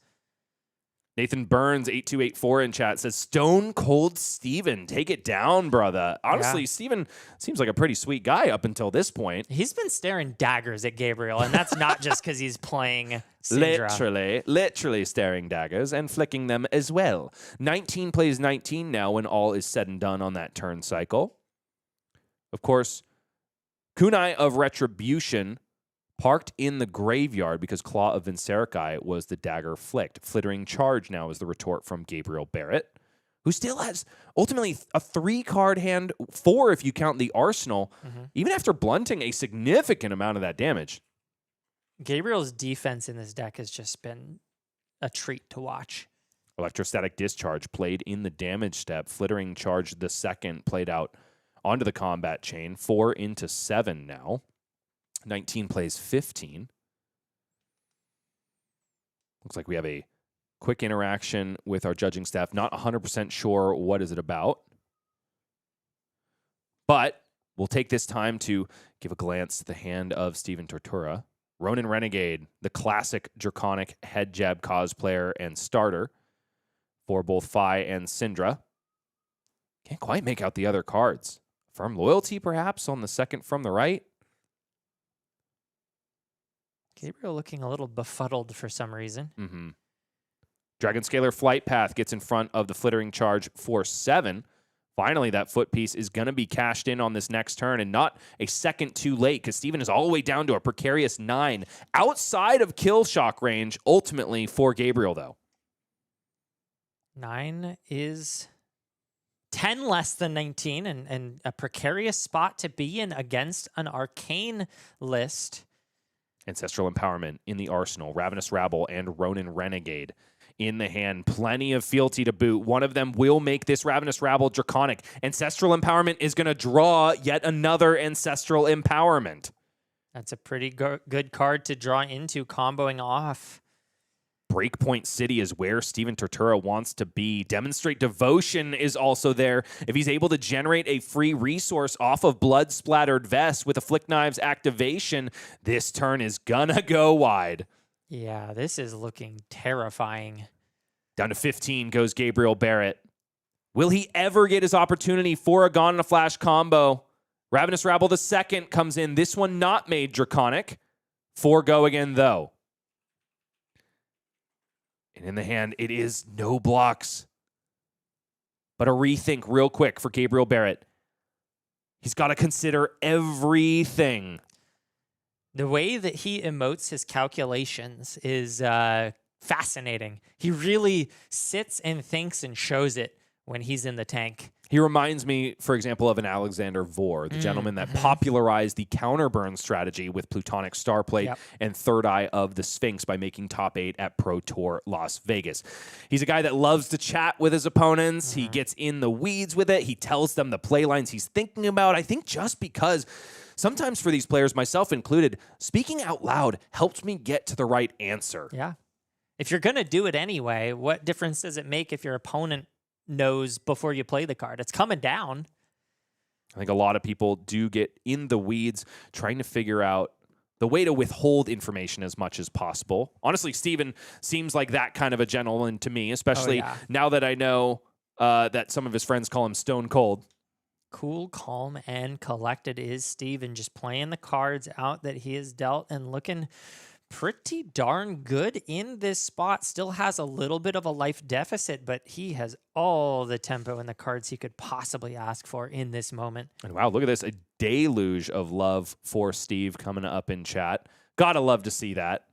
A: Nathan Burns, 8284 in chat, says, Stone Cold Steven, take it down, brother. Honestly, Steven seems like a pretty sweet guy up until this point.
C: He's been staring daggers at Gabriel, and that's not just because he's playing Syndra.
A: Literally staring daggers and flicking them as well. 19 plays 19 now when all is said and done on that turn cycle. Of course, Kunai of Retribution parked in the graveyard because Claw of Vinserakai was the dagger flicked. Flittering Charge now is the retort from Gabriel Barrett, who still has ultimately a 3-card hand, 4 if you count the arsenal, even after blunting a significant amount of that damage.
C: Gabriel's defense in this deck has just been a treat to watch.
A: Electrostatic Discharge played in the damage step. Flittering Charge the second played out onto the combat chain. 4 into 7 now. 19 plays 15. Looks like we have a quick interaction with our judging staff. Not 100% sure what is it about. But we'll take this time to give a glance at the hand of Steven Tortura. Ronin Renegade, the classic Draconic head jab cosplayer and starter for both Fi and Syndra. Can't quite make out the other cards. Firm Loyalty, perhaps, on the second from the right.
C: Gabriel looking a little befuddled for some reason.
A: Mm-hmm. Dragon Scalar Flight Path gets in front of the Flittering Charge for 7. Finally, that foot piece is going to be cashed in on this next turn, and not a second too late, because Steven is all the way down to a precarious 9. Outside of kill shock range, ultimately, for Gabriel, though.
C: 9 is 10 less than 19, and a precarious spot to be in against an Arcane list.
A: Ancestral Empowerment in the arsenal. Ravenous Rabble and Ronin Renegade in the hand. Plenty of fealty to boot. One of them will make this Ravenous Rabble Draconic. Ancestral Empowerment is going to draw yet another Ancestral Empowerment.
C: That's a pretty good card to draw into, comboing off.
A: Breakpoint City is where Steven Tortura wants to be. Demonstrate Devotion is also there. If he's able to generate a free resource off of Blood Splattered Vest with a Flick Knives activation, this turn is gonna go wide.
C: Yeah, this is looking terrifying.
A: Down to 15 goes Gabriel Barrett. Will he ever get his opportunity for a Gone in a Flash combo? Ravenous Rabble the second comes in. This one not made Draconic. 4 go again, though. And in the hand, it is no blocks. But a rethink real quick for Gabriel Barrett. He's got to consider everything.
C: The way that he emotes his calculations is fascinating. He really sits and thinks and shows it when he's in the tank.
A: He reminds me, for example, of an Alexander Vore, the gentleman that popularized the counterburn strategy with Plutonic Starplate and Third Eye of the Sphinx by making top 8 at Pro Tour Las Vegas. He's a guy that loves to chat with his opponents. He gets in the weeds with it. He tells them the play lines he's thinking about. I think just because sometimes for these players, myself included, speaking out loud helps me get to the right answer.
C: Yeah. If you're going to do it anyway, what difference does it make if your opponent knows before you play the card? It's coming down.
A: I think a lot of people do get in the weeds trying to figure out the way to withhold information as much as possible. Honestly, Steven seems like that kind of a gentleman to me, especially now that I know that some of his friends call him Stone Cold.
C: Cool, calm, and collected is Steven, just playing the cards out that he has dealt and looking pretty darn good in this spot. Still has a little bit of a life deficit, but he has all the tempo and the cards he could possibly ask for in this moment. And
A: wow, look at this. A deluge of love for Steve coming up in chat. Gotta love to see that.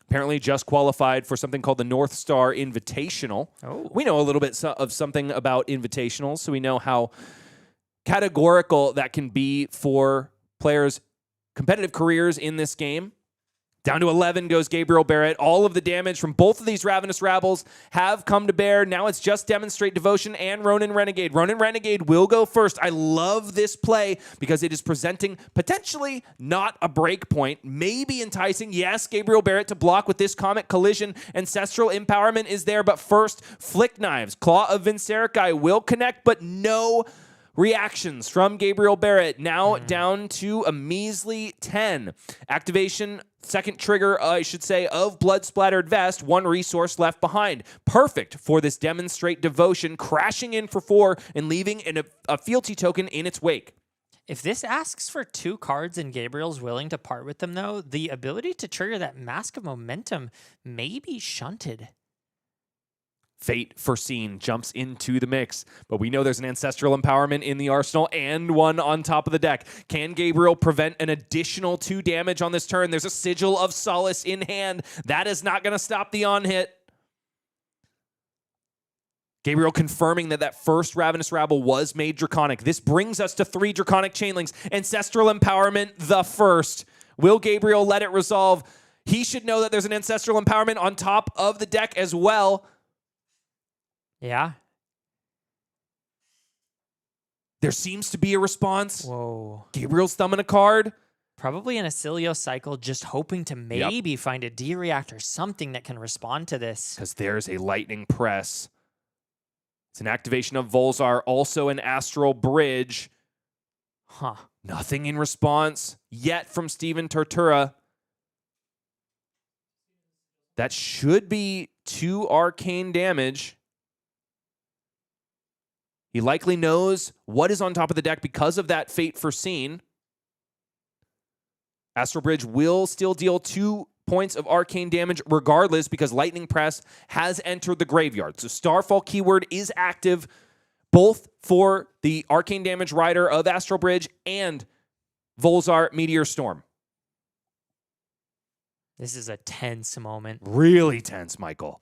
A: Apparently just qualified for something called the North Star Invitational. We know a little bit of something about invitationals, so we know how categorical that can be for players' competitive careers in this game. Down to 11 goes Gabriel Barrett. All of the damage from both of these Ravenous Rabbles have come to bear. Now it's just Demonstrate Devotion and Ronin Renegade. Ronin Renegade will go first. I love this play because it is presenting potentially not a break point, maybe enticing, yes, Gabriel Barrett to block with this Comet Collision. Ancestral Empowerment is there, but first, Flick Knives. Claw of Vincerikai will connect, but no reactions from Gabriel Barrett. Now down to a measly 10. Activation, second trigger, I should say, of Blood Splattered Vest. 1 resource left behind. Perfect for this Demonstrate Devotion, crashing in for 4 and leaving a fealty token in its wake.
C: If this asks for 2 cards and Gabriel's willing to part with them, though, the ability to trigger that Mask of Momentum may be shunted.
A: Fate Foreseen jumps into the mix, but we know there's an Ancestral Empowerment in the arsenal and one on top of the deck. Can Gabriel prevent an additional 2 damage on this turn? There's a Sigil of Solace in hand. That is not going to stop the on-hit. Gabriel confirming that first Ravenous Rabble was made Draconic. This brings us to 3 Draconic Chainlinks. Ancestral Empowerment, the first. Will Gabriel let it resolve? He should know that there's an Ancestral Empowerment on top of the deck as well.
C: Yeah.
A: There seems to be a response.
C: Whoa.
A: Gabriel's thumbing a card.
C: Probably in a Acilio cycle, just hoping to maybe find a D-Reactor, something that can respond to this.
A: Because there's a Lightning Press. It's an activation of Volzar, also an Astral Bridge.
C: Huh.
A: Nothing in response yet from Steven Tortura. That should be 2 arcane damage. He likely knows what is on top of the deck because of that Fate Foreseen. Astral Bridge will still deal 2 points of arcane damage regardless because Lightning Press has entered the graveyard. So Starfall keyword is active both for the arcane damage rider of Astral Bridge and Volzar Meteor Storm.
C: This is a tense moment.
A: Really tense, Michael.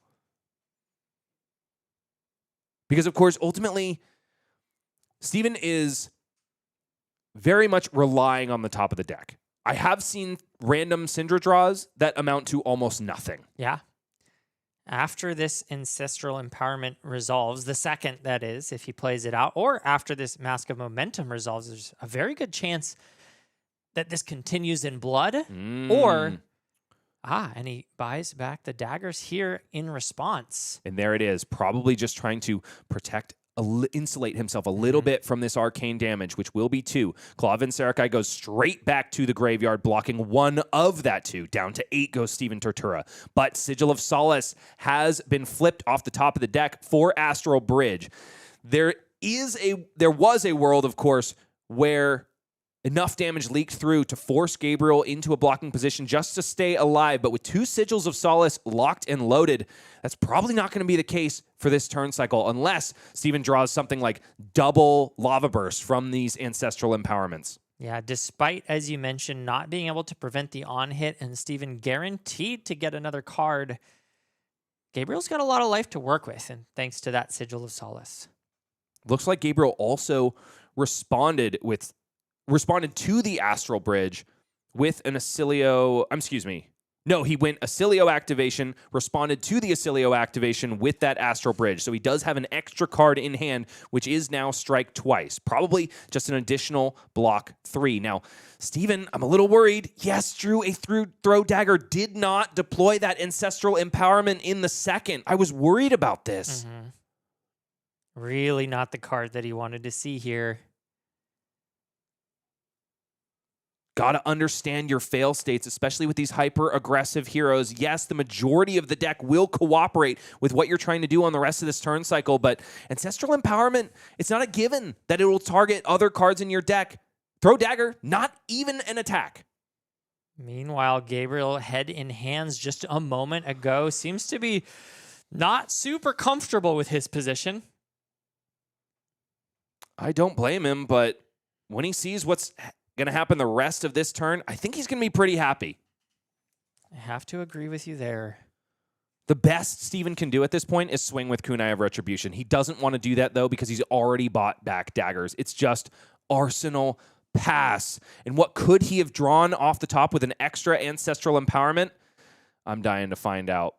A: Because, of course, ultimately, Steven is very much relying on the top of the deck. I have seen random Syndra draws that amount to almost nothing.
C: Yeah. After this Ancestral Empowerment resolves, the second, that is, if he plays it out, or after this Mask of Momentum resolves, there's a very good chance that this continues in blood, or, and he buys back the daggers here in response.
A: And there it is, probably just trying to protect, insulate himself a little bit from this arcane damage, which will be 2. Clawvin Sarakai goes straight back to the graveyard, blocking 1 of that 2. Down to 8 goes Steven Tortura. But Sigil of Solace has been flipped off the top of the deck for Astral Bridge. There was a world, of course, where enough damage leaked through to force Gabriel into a blocking position just to stay alive. But with 2 Sigils of Solace locked and loaded, that's probably not going to be the case for this turn cycle unless Steven draws something like double Lava Burst from these Ancestral Empowerments.
C: Yeah, despite, as you mentioned, not being able to prevent the on-hit and Steven guaranteed to get another card, Gabriel's got a lot of life to work with, and thanks to that Sigil of Solace.
A: Looks like Gabriel also responded to the Astral Bridge with an Acilio, No, he went Acilio activation, responded to the Acilio activation with that Astral Bridge. So he does have an extra card in hand, which is now strike twice. Probably just an additional block 3. Now, Steven, I'm a little worried. Yes, drew a throw dagger, did not deploy that Ancestral Empowerment in the second. I was worried about this.
C: Really not the card that he wanted to see here.
A: Got to understand your fail states, especially with these hyper-aggressive heroes. Yes, the majority of the deck will cooperate with what you're trying to do on the rest of this turn cycle, but Ancestral Empowerment, it's not a given that it will target other cards in your deck. Throw dagger, not even an attack.
C: Meanwhile, Gabriel, head in hands just a moment ago, seems to be not super comfortable with his position.
A: I don't blame him, but when he sees what's going to happen the rest of this turn, I think he's going to be pretty happy.
C: I have to agree with you there.
A: The best Steven can do at this point is swing with Kunai of Retribution. He doesn't want to do that, though, because he's already bought back daggers. It's just Arsenal pass. And what could he have drawn off the top with an extra Ancestral Empowerment? I'm dying to find out.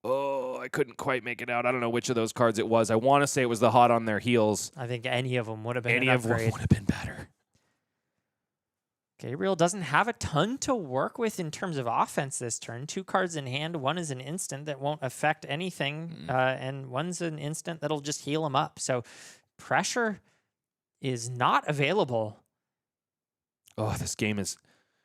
A: Oh, I couldn't quite make it out. I don't know which of those cards it was. I want to say it was the Hot on Their Heels.
C: I think any of them would have been
A: Any of them would have been better.
C: Gabriel doesn't have a ton to work with in terms of offense this turn. 2 cards in hand. One is an instant that won't affect anything, and one's an instant that'll just heal him up. So pressure is not available.
A: Oh, this game is...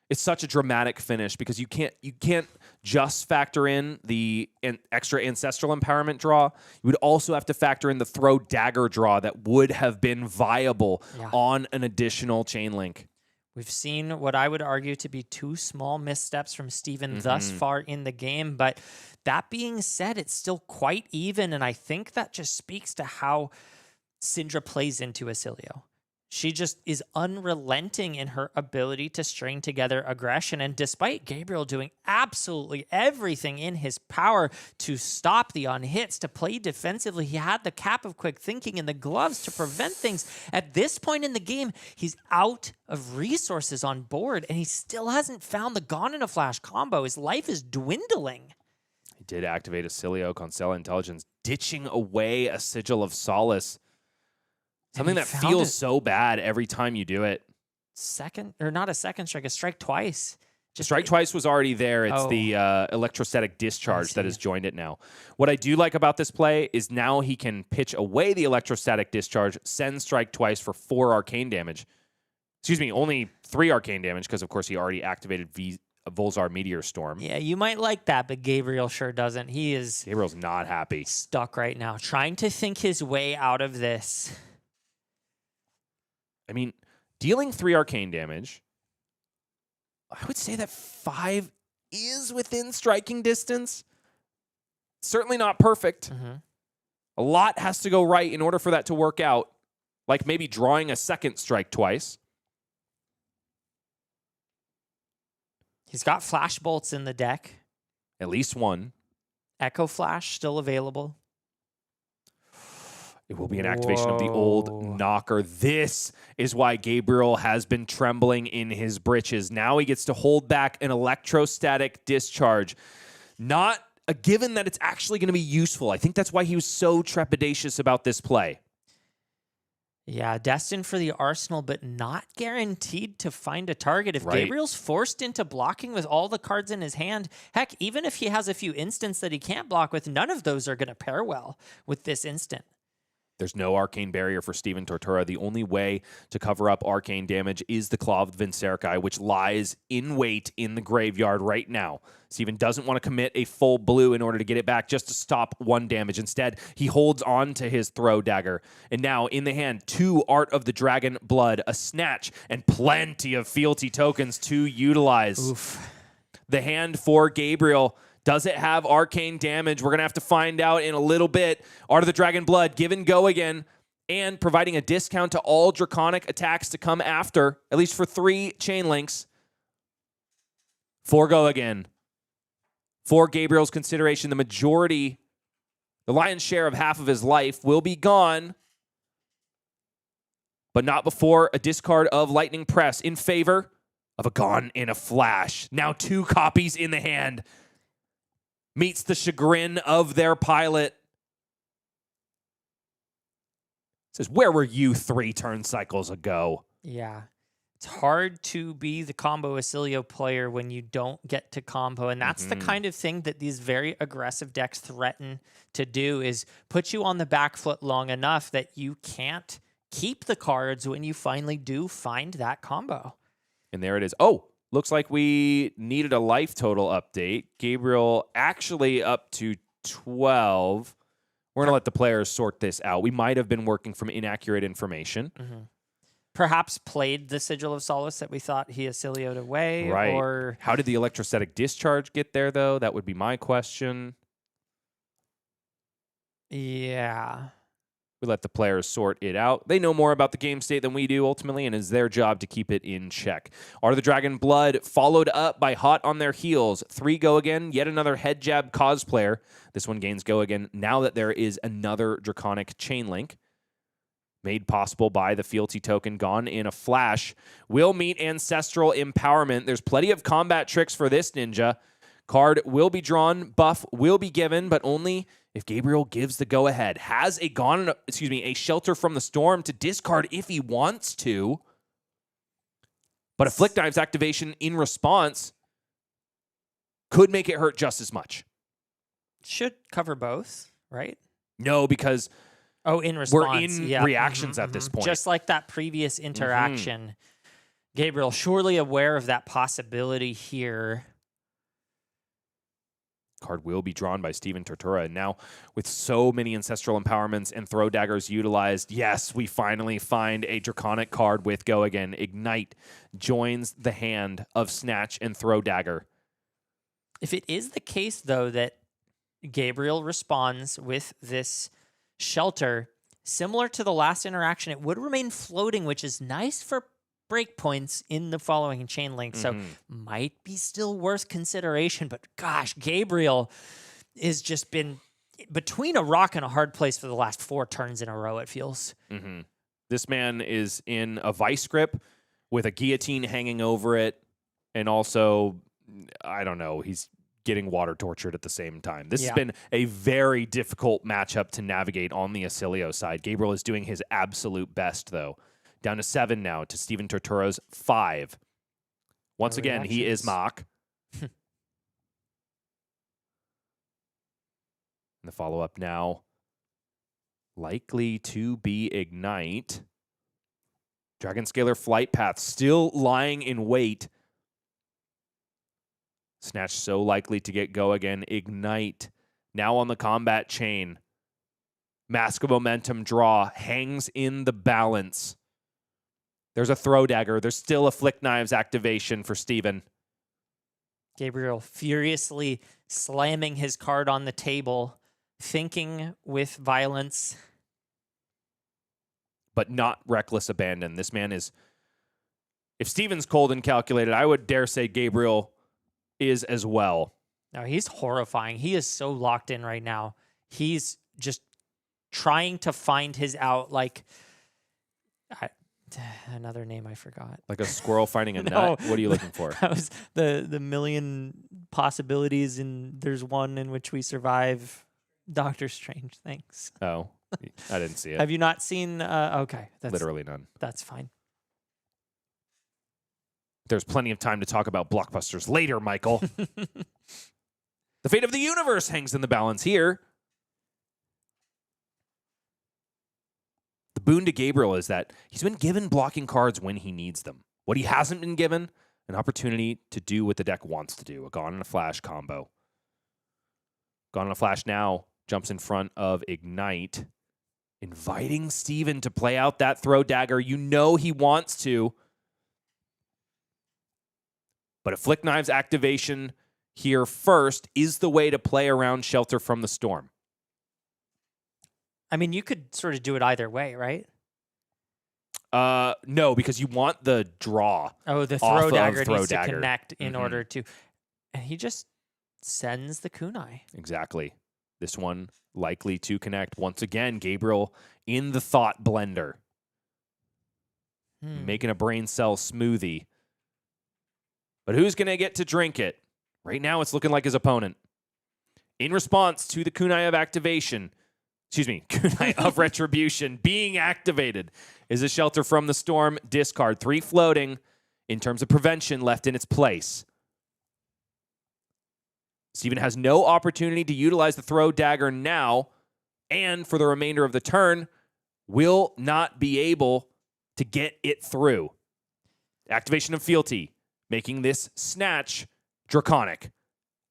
A: It's such a dramatic finish because you can't just factor in the extra Ancestral Empowerment draw. You would also have to factor in the throw dagger draw that would have been viable on an additional chain link.
C: We've seen what I would argue to be 2 small missteps from Steven thus far in the game. But that being said, it's still quite even. And I think that just speaks to how Syndra plays into Acilio. She just is unrelenting in her ability to string together aggression. And despite Gabriel doing absolutely everything in his power to stop the on-hits, to play defensively, he had the cap of quick thinking and the gloves to prevent things. At this point in the game, he's out of resources on board, and he still hasn't found the Gone in a Flash combo. His life is dwindling.
A: He did activate Acilio. Constellar Intelligence ditching away a Sigil of Solace. Something that feels so bad every time you do it.
C: Not a second strike, a strike twice.
A: Strike twice was already there. It's the electrostatic discharge that has joined it now. What I do like about this play is now he can pitch away the electrostatic discharge, send strike twice for 4 arcane damage. Excuse me, only 3 arcane damage because, of course, he already activated Volzar Meteor Storm.
C: Yeah, you might like that, but Gabriel sure doesn't.
A: Gabriel's not happy.
C: Stuck right now, trying to think his way out of this.
A: I mean, dealing 3 arcane damage, I would say that 5 is within striking distance. Certainly not perfect. A lot has to go right in order for that to work out, like maybe drawing a second strike twice.
C: He's got flash bolts in the deck.
A: At least one.
C: Echo Flash still available.
A: It will be an activation of the old knocker. This is why Gabriel has been trembling in his britches. Now he gets to hold back an electrostatic discharge. Not a given that it's actually going to be useful. I think that's why he was so trepidatious about this play.
C: Yeah, destined for the arsenal, but not guaranteed to find a target. If Gabriel's forced into blocking with all the cards in his hand, heck, even if he has a few instants that he can't block with, none of those are going to pair well with this instant.
A: There's no arcane barrier for Steven Tortura. The only way to cover up arcane damage is the Claw of Vincerkai, which lies in wait in the graveyard right now. Steven doesn't want to commit a full blue in order to get it back just to stop 1 damage. Instead, he holds on to his throw dagger. And now in the hand, 2 Art of the Dragon Blood, a snatch, and plenty of fealty tokens to utilize.
C: Oof.
A: The hand for Gabriel. Does it have arcane damage? We're going to have to find out in a little bit. Art of the Dragon Blood, give and go again, and providing a discount to all draconic attacks to come after, at least for 3 chain links. 4 go again. For Gabriel's consideration, the lion's share of half of his life will be gone, but not before a discard of Lightning Press in favor of a Gone in a Flash. Now 2 copies in the hand. Meets the chagrin of their pilot. Says, where were you 3 turn cycles ago?
C: Yeah. It's hard to be the combo Acilio player when you don't get to combo. And that's the kind of thing that these very aggressive decks threaten to do, is put you on the back foot long enough that you can't keep the cards when you finally do find that combo.
A: And there it is. Oh, looks like we needed a life total update. Gabriel actually up to 12. We're going to let the players sort this out. We might have been working from inaccurate information.
C: Perhaps played the Sigil of Solace that we thought he Acilio'd away.
A: Right.
C: Or
A: how did the electrostatic discharge get there, though? That would be my question.
C: Yeah.
A: We let the players sort it out. They know more about the game state than we do, ultimately, and it's their job to keep it in check. Art of the Dragon Blood followed up by Hot on Their Heels. 3 go again, yet another head jab cosplayer. This one gains go again now that there is another Draconic Chain Link. Made possible by the fealty token Gone in a Flash. Will meet Ancestral Empowerment. There's plenty of combat tricks for this ninja. Card will be drawn, buff will be given, but only if Gabriel gives the go-ahead. Has a Shelter from the Storm to discard if he wants to. But a Flick Knives activation in response could make it hurt just as much.
C: Should cover both, right?
A: No, because
C: in response.
A: we're in reactions at this point.
C: Just like that previous interaction. Gabriel, surely aware of that possibility here.
A: Card will be drawn by Steven Tortura. And now, with so many Ancestral Empowerments and Throw Daggers utilized, yes, we finally find a Draconic card with Go Again. Ignite joins the hand of Snatch and Throw Dagger.
C: If it is the case, though, that Gabriel responds with this Shelter, similar to the last interaction, it would remain floating, which is nice for breakpoints in the following chain link. So might be still worth consideration. But gosh, Gabriel has just been between a rock and a hard place for the last 4 turns in a row, it feels.
A: This man is in a vice grip with a guillotine hanging over it. And also, I don't know, he's getting water tortured at the same time. This has been a very difficult matchup to navigate on the Acilio side. Gabriel is doing his absolute best, though. Down to 7 now to Steven Tortura's 5. Once again, he is Mach. And the follow-up now likely to be Ignite. Dragonscaler Flight Path still lying in wait. Snatch so likely to get go again. Ignite now on the combat chain. Mask of Momentum draw hangs in the balance. There's a throw dagger. There's still a Flick Knives activation for Steven.
C: Gabriel furiously slamming his card on the table, thinking with violence.
A: But not reckless abandon. This man is... If Steven's cold and calculated, I would dare say Gabriel is as well.
C: No, he's horrifying. He is so locked in right now. He's just trying to find his out like... another name I forgot.
A: Like a squirrel finding a nut? What are you looking for?
C: That was the million possibilities, and there's one in which we survive. Doctor Strange, thanks.
A: Oh, I didn't see it.
C: Have you not seen? Okay.
A: Literally none.
C: That's fine.
A: There's plenty of time to talk about blockbusters later, Michael. The fate of the universe hangs in the balance here. The boon to Gabriel is that he's been given blocking cards when he needs them. What he hasn't been given, an opportunity to do what the deck wants to do, a Gone in a Flash combo. Gone in a Flash now jumps in front of Ignite, inviting Steven to play out that throw dagger. You know he wants to. But a Flick Knives activation here first is the way to play around Shelter from the Storm.
C: I mean, you could sort of do it either way, right?
A: No, because you want the draw.
C: Oh, the throw dagger needs to connect in order to... And he just sends the kunai.
A: Exactly. This one likely to connect. Once again, Gabriel in the thought blender. Making a brain cell smoothie. But who's going to get to drink it? Right now, it's looking like his opponent. In response to the kunai of activation... Kunai of Retribution being activated is a Shelter from the Storm discard. 3 floating in terms of prevention left in its place. Steven has no opportunity to utilize the throw dagger now, and for the remainder of the turn, will not be able to get it through. Activation of Fealty, making this snatch draconic.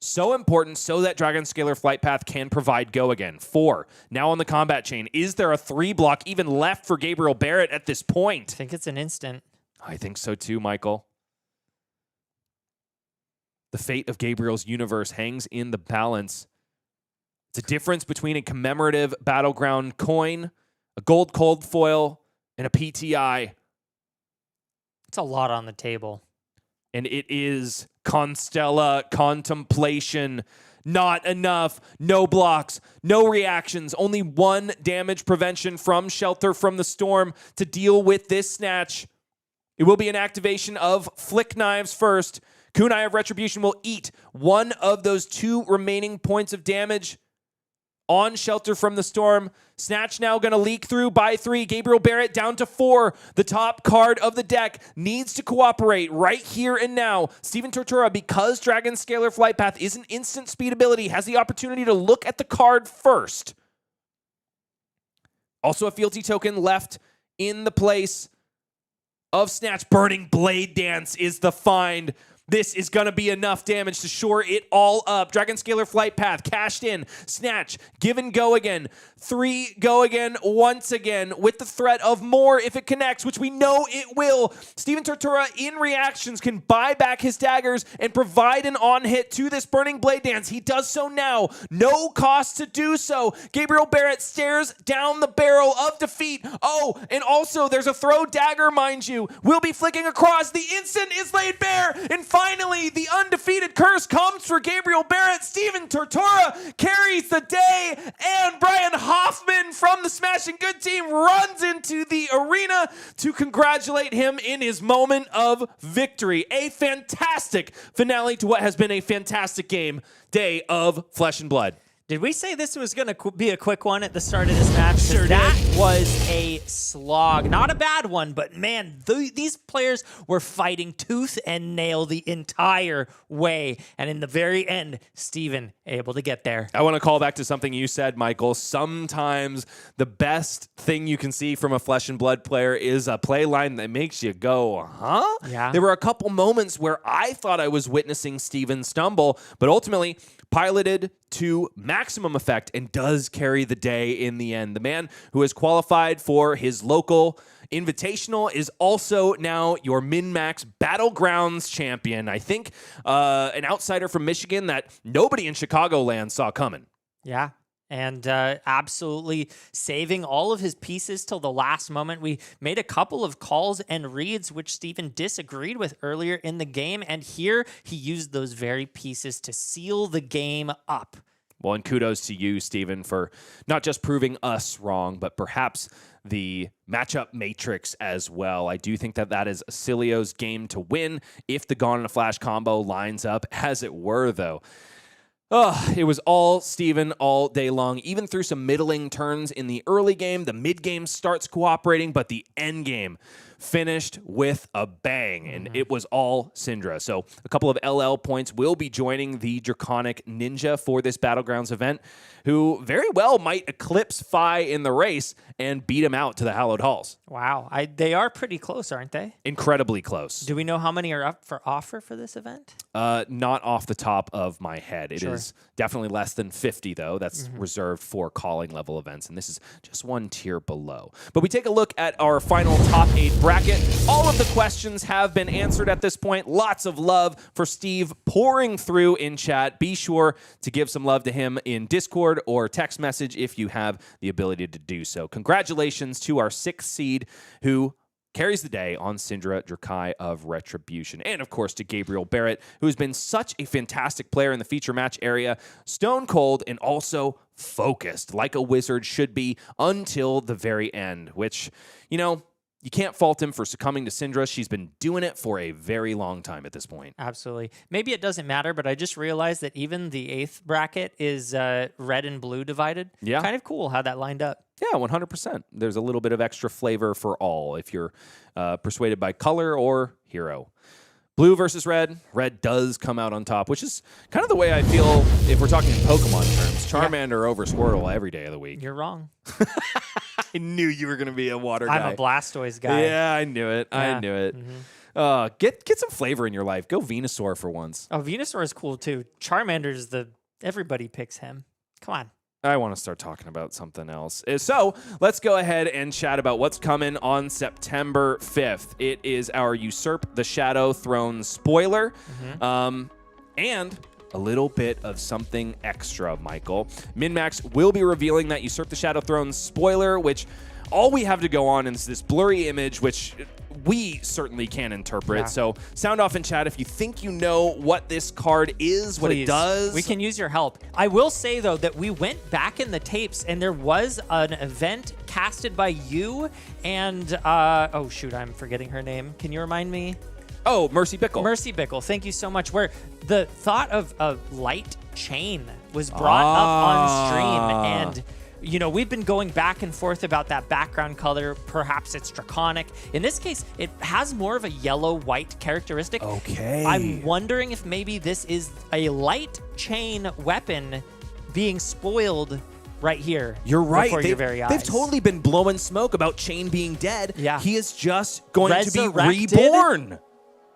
A: So important so that Dragonscaler Flight Path can provide go again. 4. Now on the combat chain. Is there a 3 block even left for Gabriel Barrett at this point?
C: I think it's an instant.
A: I think so too, Michael. The fate of Gabriel's universe hangs in the balance. It's a difference between a commemorative battleground coin, a gold cold foil, and a PTI.
C: It's a lot on the table.
A: And it is Constella Contemplation. Not enough. No blocks. No reactions. Only 1 damage prevention from Shelter from the Storm to deal with this snatch. It will be an activation of Flick Knives first. Kunai of Retribution will eat 1 of those 2 remaining points of damage on Shelter from the Storm. Snatch now going to leak through by 3. Gabriel Barrett down to 4. The top card of the deck needs to cooperate right here and now. Steven Tortura, because Dragonscaler Flight Path is an instant speed ability, has the opportunity to look at the card first. Also a fealty token left in the place of Snatch. Burning Blade Dance is the find. This is going to be enough damage to shore it all up. Dragonscaler Flight Path cashed in. Snatch, give and go again. 3 go again once again with the threat of more if it connects, which we know it will. Steven Tortura in reactions can buy back his daggers and provide an on-hit to this Burning Blade Dance. He does so now. No cost to do so. Gabriel Barrett stares down the barrel of defeat. Oh, and also there's a throw dagger, mind you. Will be flicking across. The instant is laid bare. In finally, the undefeated curse comes for Gabriel Barrett. Steven Tortora carries the day, and Brian Hoffman from the Smashing Good team runs into the arena to congratulate him in his moment of victory. A fantastic finale to what has been a fantastic day of Flesh and Blood.
C: Did we say this was going to be a quick one at the start of this match?
A: Sure
C: that
A: did.
C: was a slog. Not a bad one, but man, these players were fighting tooth and nail the entire way. And in the very end, Steven able to get there.
A: I want to call back to something you said, Michael. Sometimes the best thing you can see from a Flesh and Blood player is a play line that makes you go, huh?
C: Yeah.
A: There were a couple moments where I thought I was witnessing Steven stumble, but ultimately piloted to maximum effect and does carry the day in the end. The man who has qualified for his local invitational is also now your MinMax Battlegrounds champion. I think an outsider from Michigan that nobody in Chicagoland saw coming.
C: Yeah. And absolutely saving all of his pieces till the last moment. We made a couple of calls and reads which Steven disagreed with earlier in the game, and here he used those very pieces to seal the game up.
A: Well, and kudos to you, Steven, for not just proving us wrong, but perhaps the matchup matrix as well. I do think that is Acilio's game to win if the Gone in a Flash combo lines up as it were, though. It was all Steven all day long, even through some middling turns in the early game. The mid game starts cooperating, but the end game finished with a bang, and it was all Syndra. So a couple of LL points will be joining the Draconic Ninja for this Battlegrounds event, who very well might eclipse Fi in the race and beat him out to the Hallowed Halls.
C: Wow. They are pretty close, aren't they?
A: Incredibly close.
C: Do we know how many are up for offer for this event?
A: Not off the top of my head. It
C: Sure.
A: is definitely less than 50, though. That's reserved for calling level events, and this is just one tier below. But we take a look at our final top 8 bracket. All of the questions have been answered at this point. Lots of love for Steve pouring through in chat. Be sure to give some love to him in Discord or text message if you have the ability to do so. Congratulations to our 6th seed who carries the day on Syndra Drakai of Retribution. And, of course, to Gabriel Barrett, who has been such a fantastic player in the feature match area, stone cold and also focused, like a wizard should be, until the very end, which, you know, you can't fault him for succumbing to Syndra. She's been doing it for a very long time at this point.
C: Absolutely. Maybe it doesn't matter, but I just realized that even the 8th bracket is red and blue divided.
A: Yeah.
C: Kind of cool how that lined up.
A: Yeah, 100%. There's a little bit of extra flavor for all if you're persuaded by color or hero. Blue versus red. Red does come out on top, which is kind of the way I feel if we're talking in Pokemon terms. Charmander over Squirtle every day of the week.
C: You're wrong.
A: I knew you were going to be a water guy.
C: I'm a Blastoise guy.
A: Yeah, I knew it.
C: Yeah.
A: I knew it. Get some flavor in your life. Go Venusaur for once.
C: Oh, Venusaur is cool too. Charmander's everybody picks him. Come on.
A: I want to start talking about something else. So let's go ahead and chat about what's coming on September 5th. It is our Usurp the Shadow Throne spoiler. And a little bit of something extra, Michael. MinMax will be revealing that Usurp the Shadow Throne spoiler, which all we have to go on is this blurry image, which we certainly can interpret.
C: Yeah.
A: So sound off in chat if you think you know what this card is, what it does.
C: We can use your help. I will say, though, that we went back in the tapes and there was an event casted by you and, oh, shoot, I'm forgetting her name. Can you remind me?
A: Oh, Mercy Bickle.
C: Mercy Bickle, thank you so much. Where the thought of a light chain was brought up on stream, and you know, we've been going back and forth about that background color. Perhaps it's draconic. In this case, it has more of a yellow-white characteristic.
A: Okay.
C: I'm wondering if maybe this is a light chain weapon being spoiled right here.
A: You're right.
C: Before your very eyes.
A: They've totally been blowing smoke about Chain being dead.
C: Yeah.
A: He is just going to be
C: Resurrected?
A: reborn.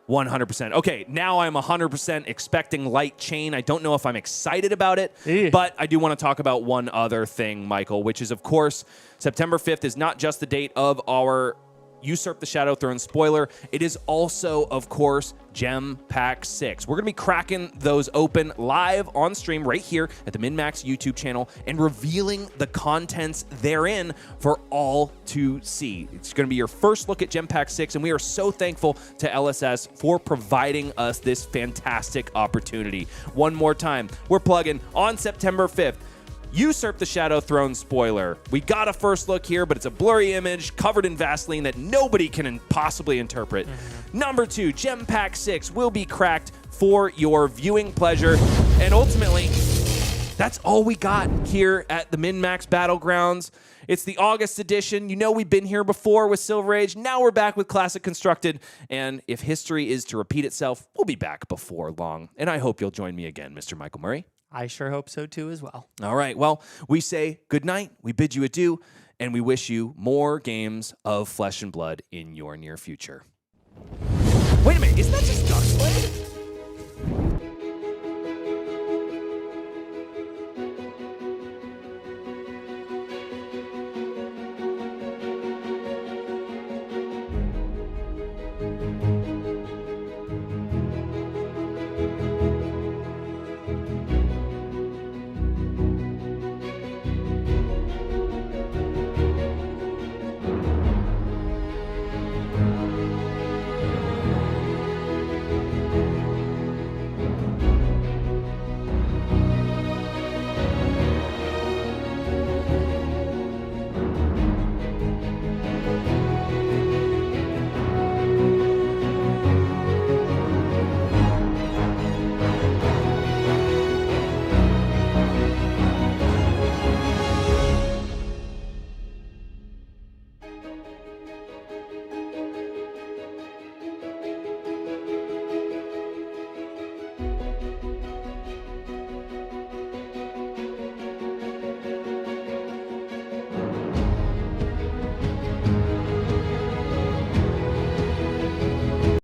A: 100%. Okay, now I'm 100% expecting Light Chain. I don't know if I'm excited about it, but I do want to talk about one other thing, Michael, which is, of course, September 5th is not just the date of our Usurp the Shadow Throne spoiler. It is also, of course, Gem Pack 6. We're going to be cracking those open live on stream right here at the MinMax YouTube channel and revealing the contents therein for all to see. It's going to be your first look at Gem Pack 6, and we are so thankful to LSS for providing us this fantastic opportunity. One more time, we're plugging on September 5th. Usurp the Shadow Throne spoiler. We got a first look here, but it's a blurry image covered in Vaseline that nobody can possibly interpret. Number 2, Gem Pack 6 will be cracked for your viewing pleasure. And ultimately, that's all we got here at the MinMax Battlegrounds. It's the August edition. You know we've been here before with Silver Age. Now we're back with Classic Constructed. And if history is to repeat itself, we'll be back before long. And I hope you'll join me again, Mr. Michael Murray.
C: I sure hope so too as well.
A: All right. Well, we say good night. We bid you adieu. And we wish you more games of Flesh and Blood in your near future. Wait a minute. Isn't that just Duskblade?